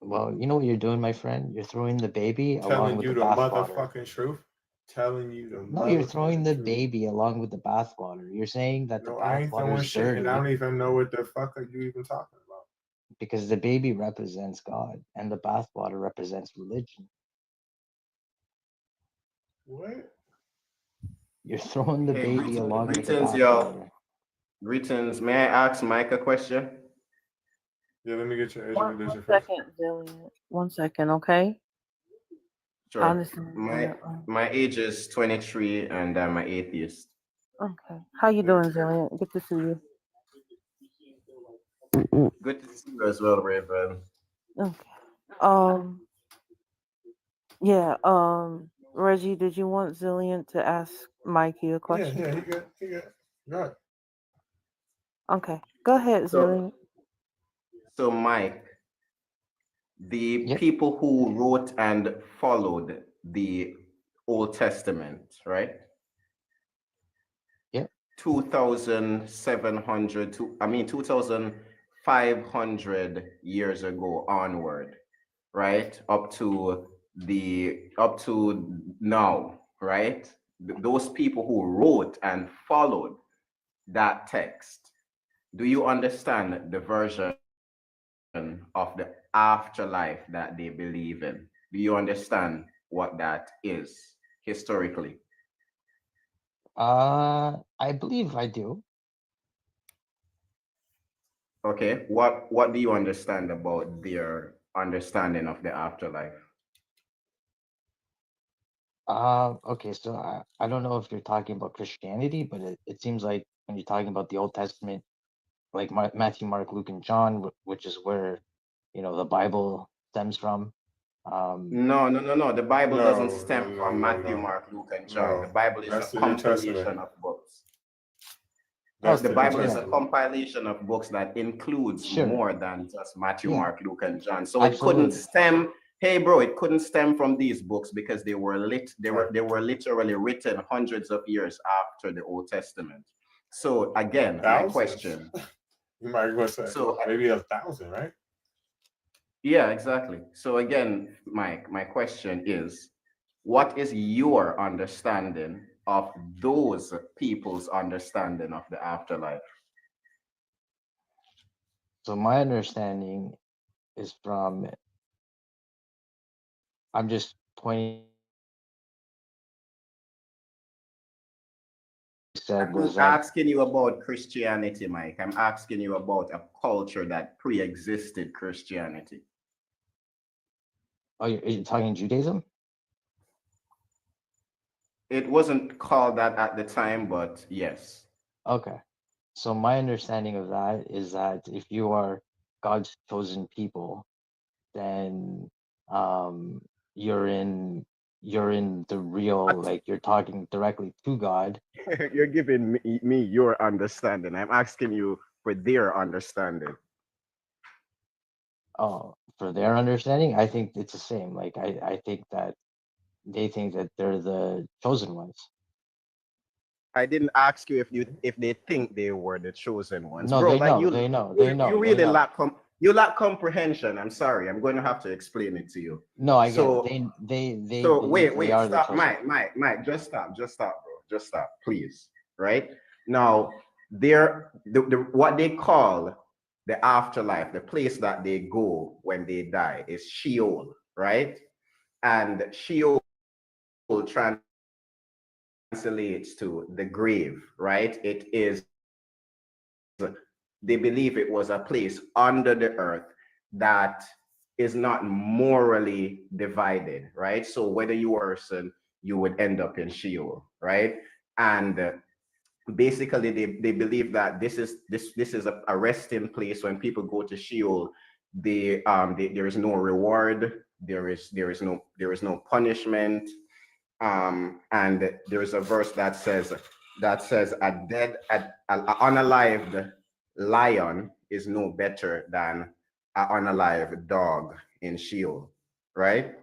Well, you know what you're doing, my friend? You're throwing the baby along Telling with you the the bathwater. motherfucking truth. Telling you the No, you're throwing motherfucking the truth. baby along with the bathwater. You're saying that the No, I ain't bathwater throwing is shit, and I don't dirty even know what the fuck are you even talking about. because the baby represents God and the bathwater represents religion. What? You're throwing the Hey, baby along with the greetings, y'all. bathwater. Greetings. May I ask Mike a question? Yeah, let me get your age One, and one religion first. second, Jillian. 1 second, okay? I Sure. understand. My age is 23 and I'm an atheist. Okay. How you doing, Jillian? Good to see you. Good to see you as well, Raven. Okay. Yeah. Reggie, did you want Zillion to ask Mikey a question? Yeah, he got. Right. Okay. Go ahead, Zillion. So Mike, the people who wrote and followed the Old Testament, right? Yeah. 2,700 to 2,500 years ago onward, right? Up to now, right? Those people who wrote and followed that text, do you understand the version of the afterlife that they believe in? Do you understand what that is historically? I believe I do. Okay, what do you understand about their understanding of the afterlife? Okay, so I don't know if you're talking about Christianity, but it seems like when you're talking about the Old Testament, like Matthew, Mark, Luke, and John, which is where, the Bible stems from. No. The Bible doesn't No, stem from Matthew, Mark, Luke, and John. The No, Bible is a that's the New Testament. compilation of books. That's The the New Bible is a Testament. compilation of books that includes Sure. more than just Matthew, Yeah. Mark, Luke, and John. So it couldn't Absolutely. stem. Hey, bro, it couldn't stem from these books because they were literally written hundreds of years after the Old Testament. So again, my Thousands? question. You might want to say So maybe 1,000, right? yeah, exactly. So again, Mike, my question is, what is your understanding of those people's understanding of the afterlife? So my understanding is from, I'm just pointing. Said was I'm that asking you about Christianity, Mike. I'm asking you about a culture that pre-existed Christianity. Oh, you're talking Judaism? It wasn't called that at the time, but yes. Okay. So my understanding of that is that if you are God's chosen people, then you're in the real, like you're talking directly to God. You're giving me your understanding. I'm asking you for their understanding. Oh, for their understanding, I think it's the same. Like I think that they think that they're the chosen ones. I didn't ask you if they think they were the chosen ones, No, bro. they Like know, they know, they know, you they really know. you lack comprehension. I'm sorry. I'm going to have to explain it to you. No, I get it. So They so believe they wait, are the stop, chosen. Mike, just stop, bro, just stop, please. Right now, what they call the afterlife, the place that they go when they die, is Sheol, right? And Sheol translates to the grave, right? It is, they believe it was a place under the earth that is not morally divided, right? So whether you were a person, you would end up in Sheol, right? And basically they believe that this is a resting place. When people go to Sheol, there is no reward, there is no punishment. And there is a verse that says an unalived lion is no better than an unalived dog in Sheol, right?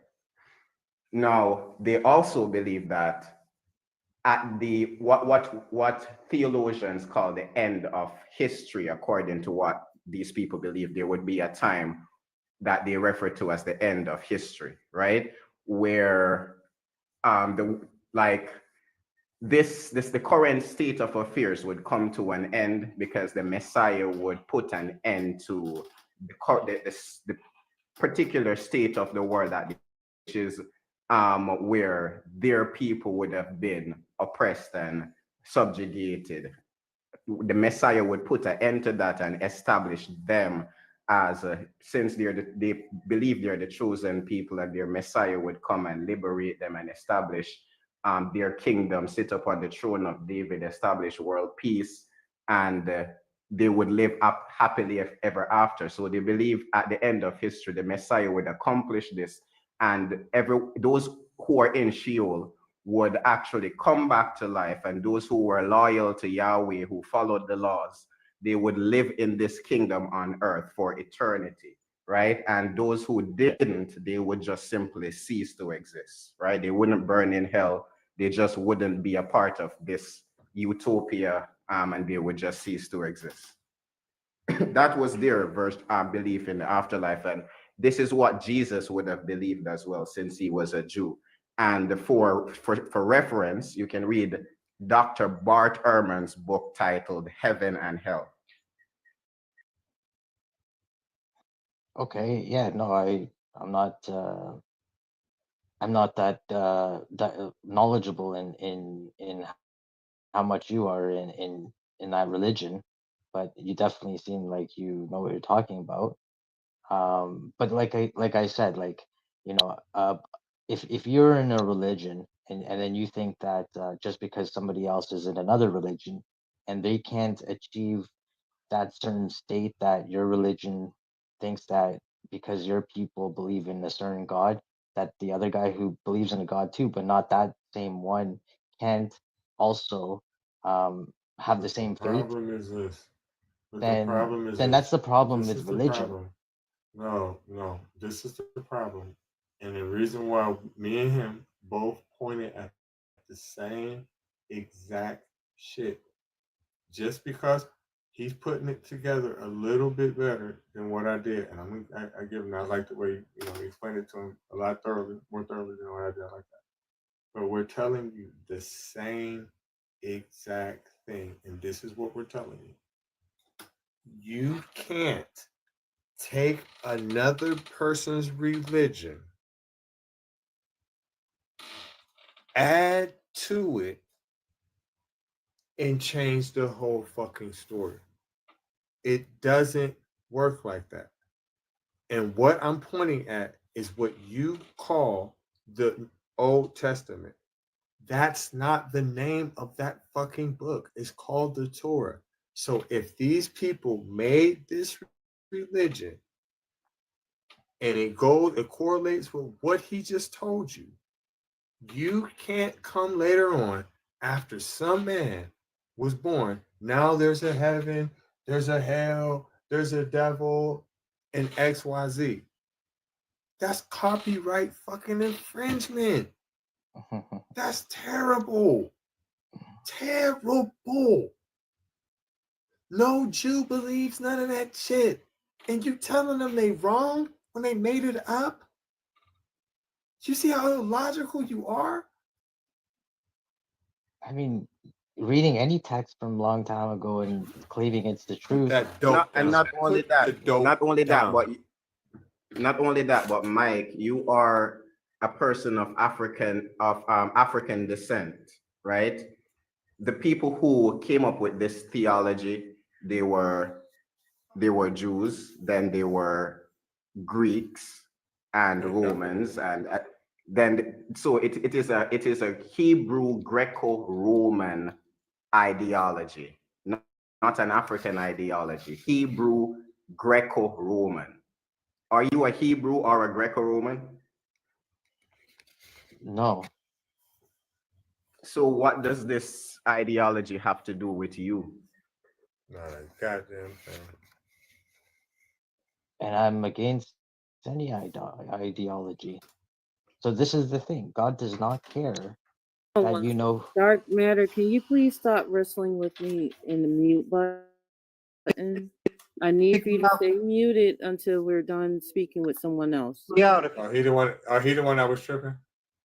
Now they also believe that at the what theologians call the end of history, according to what these people believe there would be a time that they refer to as the end of history, right? Where the like this the current state of affairs would come to an end because the Messiah would put an end to the particular state of the world that which is where their people would have been oppressed and subjugated. The Messiah would put an end to that and establish them as since they believe they're the chosen people, and their Messiah would come and liberate them and establish their kingdom, sit upon the throne of David, establish world peace, and they would live up happily ever after. So they believe at the end of history, the Messiah would accomplish this, and those who are in Sheol would actually come back to life, and those who were loyal to Yahweh, who followed the laws, they would live in this kingdom on earth for eternity, right? And those who didn't, they would just simply cease to exist, right? They wouldn't burn in hell. They just wouldn't be a part of this utopia, and they would just cease to exist. That was their belief in the afterlife, and this is what Jesus would have believed as well, since he was a Jew. And for reference, you can read Dr. Bart Ehrman's book titled Heaven and Hell. Okay, yeah, no, I'm not that knowledgeable in how much you are in that religion, but you definitely seem like you know what you're talking about. But like I said, like, if you're in a religion and then you think that just because somebody else is in another religion and they can't achieve that certain state, that your religion thinks that because your people believe in a certain God, that the other guy who believes in a God too, but not that same one, can't also have the same faith, Problem is this. But the then problem is then that's this. the problem This with is the religion. problem. No. This is the problem. And the reason why me and him both pointed at the same exact shit. Just because he's putting it together a little bit better than what I did. And I give him, I like the way, he explained it to him a lot more thoroughly than what I did. I like that. But we're telling you the same exact thing. And this is what we're telling you. You can't take another person's religion, add to it, and change the whole fucking story. It doesn't work like that. And what I'm pointing at is what you call the Old Testament. That's not the name of that fucking book. It's called the Torah. So if these people made this religion and it correlates with what he just told you, you can't come later on after some man was born. Now there's a heaven, there's a hell, there's a devil, and XYZ. That's copyright fucking infringement. That's terrible. Terrible. No Jew believes none of that shit. And you telling them they wrong when they made it up? You see how illogical you are? I mean, reading any text from a long time ago and claiming it's the truth. That dope down. Not only Put that, the dope down. not only that, but Mike, you are a person of African descent, right? The people who came up with this theology, they were Jews, then they were Greeks and Romans, and then so it is a Hebrew Greco-Roman ideology, not an African ideology. Hebrew Greco-Roman. Are you a Hebrew or a Greco-Roman? No. So what does this ideology have to do with you? Not a goddamn thing. And I'm against any ideology. So this is the thing. God does not care that you know. Dark matter. Can you please stop wrestling with me in the mute button? I need Kick for me you to out. stay muted until we're done speaking with someone else. Me out. Oh, he the one. Oh, he the one that was tripping. Oh,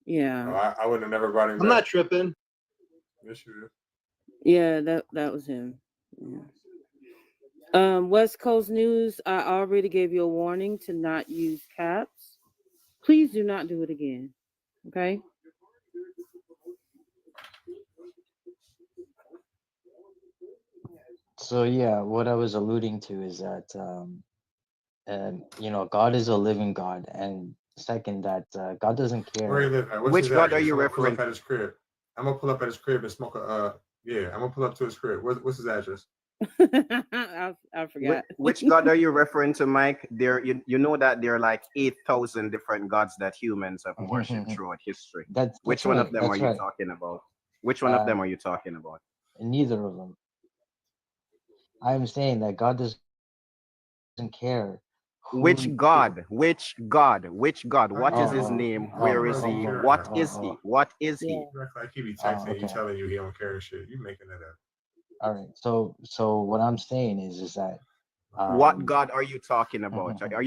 Yeah. I would have never brought him I'm back. not tripping. Yes, you did. Yeah, that was him. Yeah. West Coast news. I already gave you a warning to not use caps. Please do not do it again. Okay. So yeah, what I was alluding to is that God is a living God, and second, that God doesn't Where he care. live at? What's his Which God are address? you I'm gonna pull up referring? at his crib. I'm gonna pull up at his crib and smoke a. Yeah, I'm gonna pull up to his crib. What's his address? I forgot. Which God are you referring to, Mike? You know that there are like 8,000 different gods that humans have worshipped throughout history. That's Which one of right. them are That's you right. talking about? Which one of them Uh, are you talking about? Neither of them. I'm saying that God doesn't care who Which you give. God? Which God? Which God? Oh, What he is Oh, his know. name? He Where don't is really he? care. What is he? What is Yeah. he? You act like he be oh, texting you, okay. telling you he don't care and shit. You making that up. All right. So what I'm saying is that What um God are you talking about? Are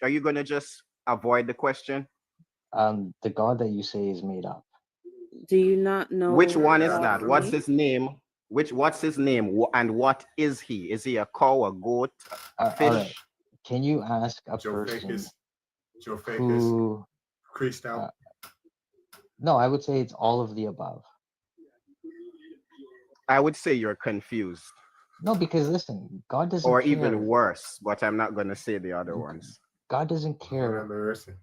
you gonna just avoid the question? the God that you say is made up. Do you not Which know one is God's that? What's name? his name? What's his name? And what is he? Is he a cow, a goat, a All right. fish? Can you ask a Joe person Fakis. Joe Fakis. who? Creased Uh, out. no, I would say it's all of the above. I would say you're confused. No, because listen, God doesn't Or even care. worse, but I'm not gonna say the other ones. God doesn't Lord have care. mercy.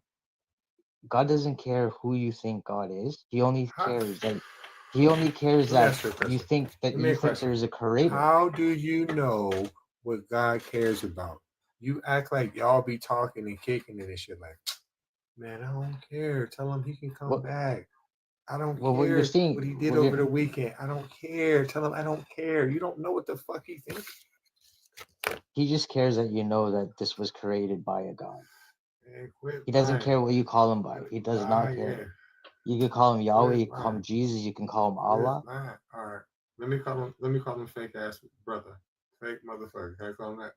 God doesn't care who you think God is. He only How, cares that He only cares let me that ask you a you question. think that Let me you a think question. there's a creator. How do you know what God cares about? You act like y'all be talking and kicking and shit like, man, I don't care. Tell him he can come What back. I don't well what you're care what he seeing did what over the you're weekend. I don't care. Tell him I don't care. You don't know what the fuck he thinks. He just cares that you know that this was created by a God. Man, quit He doesn't lying. care what you call him by. He Quit does not lying. care. You could call him Yahweh, you Quit can call him lying. Jesus, you can call him Quit Allah. lying. All right. Let me call him fake ass brother. Fake motherfucker. Can I call him that?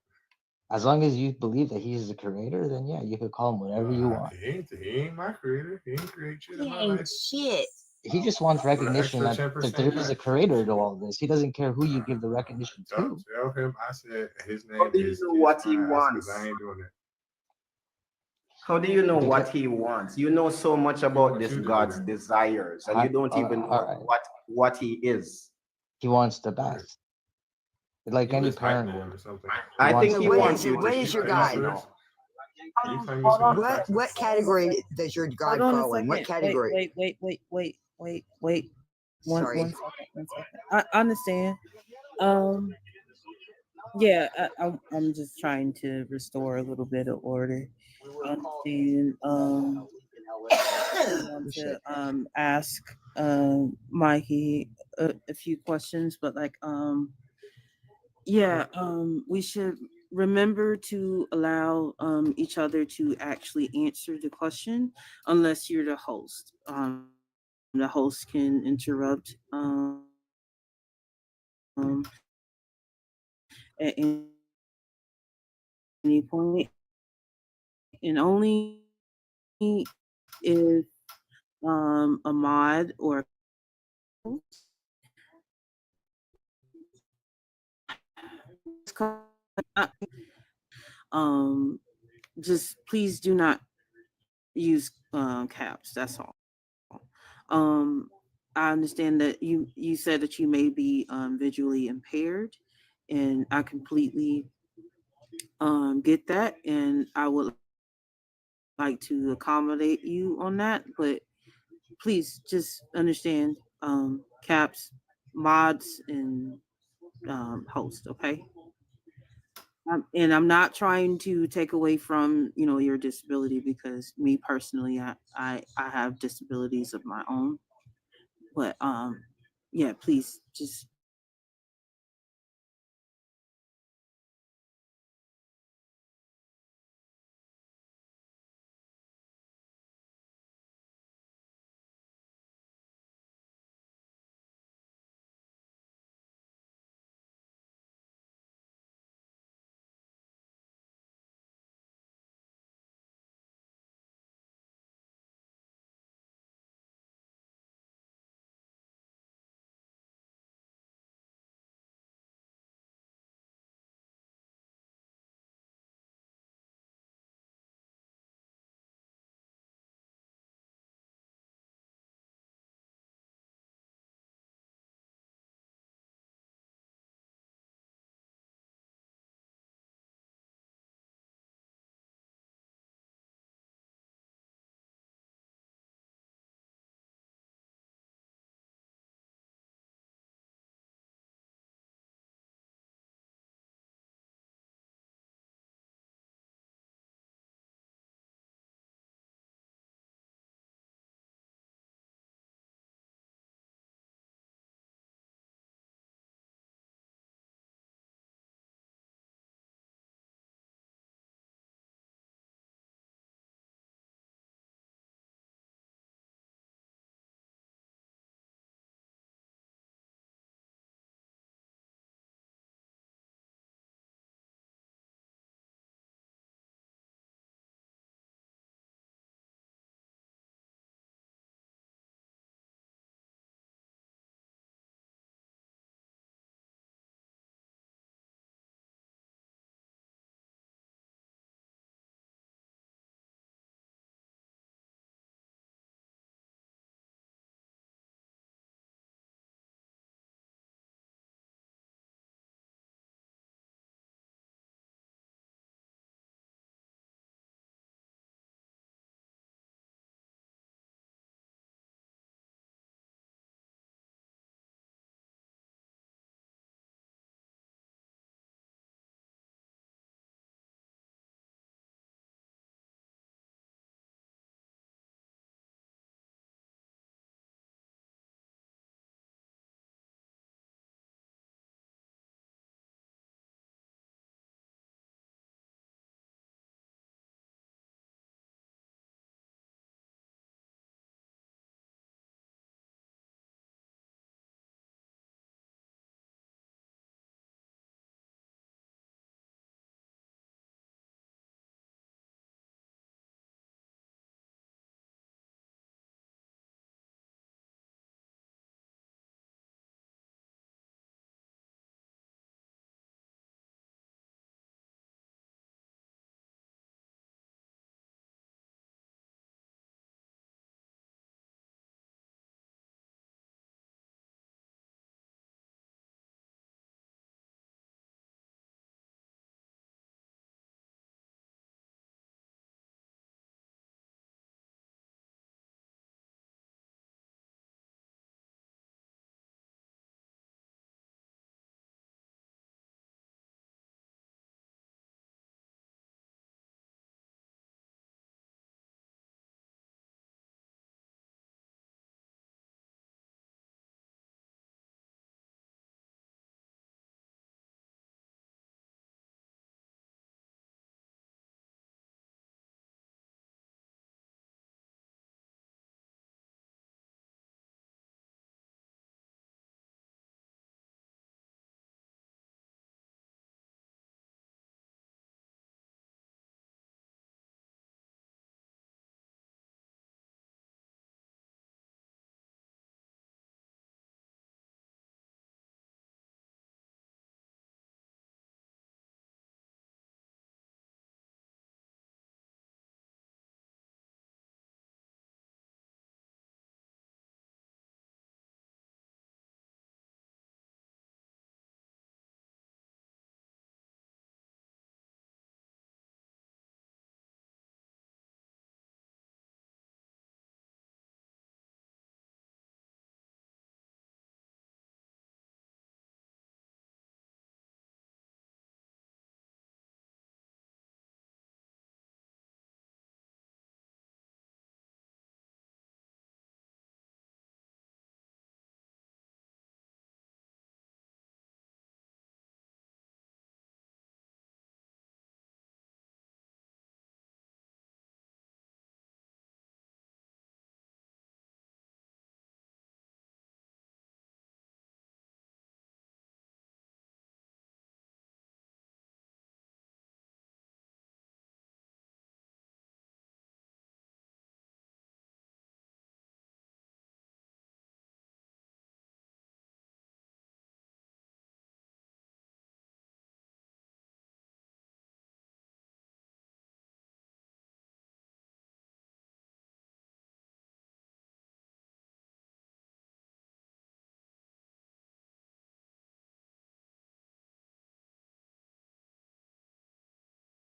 As long as you believe that he's the creator, then yeah, you could call him whatever you want. He ain't my creator. He ain't create shit in He my ain't life. shit. He just wants With an recognition extra that 10% there is a cut. creator to all this. He doesn't care who you give the recognition Don't to. tell him I said his How name do you is know Kiss what My he Ass because I wants? ain't doing it. How do you know what Because he wants? You know so much He about wants this you to do God's that. desires, and you don't even all know right, what he is. he wants the Right. best. Like You any his hype parent man would. or something. He I think wants So he the what best. is wants your you to what is keep your Are you God? serious? Are you claiming some kind of What facts? category does your Hold God on a fall in? What second. Wait, category? wait, wait, wait, wait, wait, wait. One Sorry. second. One second. I understand. Um, yeah, I'm just trying to restore a little bit of order. I understand. I want to Appreciate that. ask Mikey a few questions, but like yeah, we should remember to allow each other to actually answer the question, unless you're the host. The host can interrupt at any point, and only if a mod or um just please do not use caps. That's all. Um, I understand that you said that you may be visually impaired, and I completely get that, and I would like to accommodate you on that. But please just understand, caps, mods, and host. Okay. And I'm not trying to take away from your disability, because me personally, I have disabilities of my own. But yeah, please just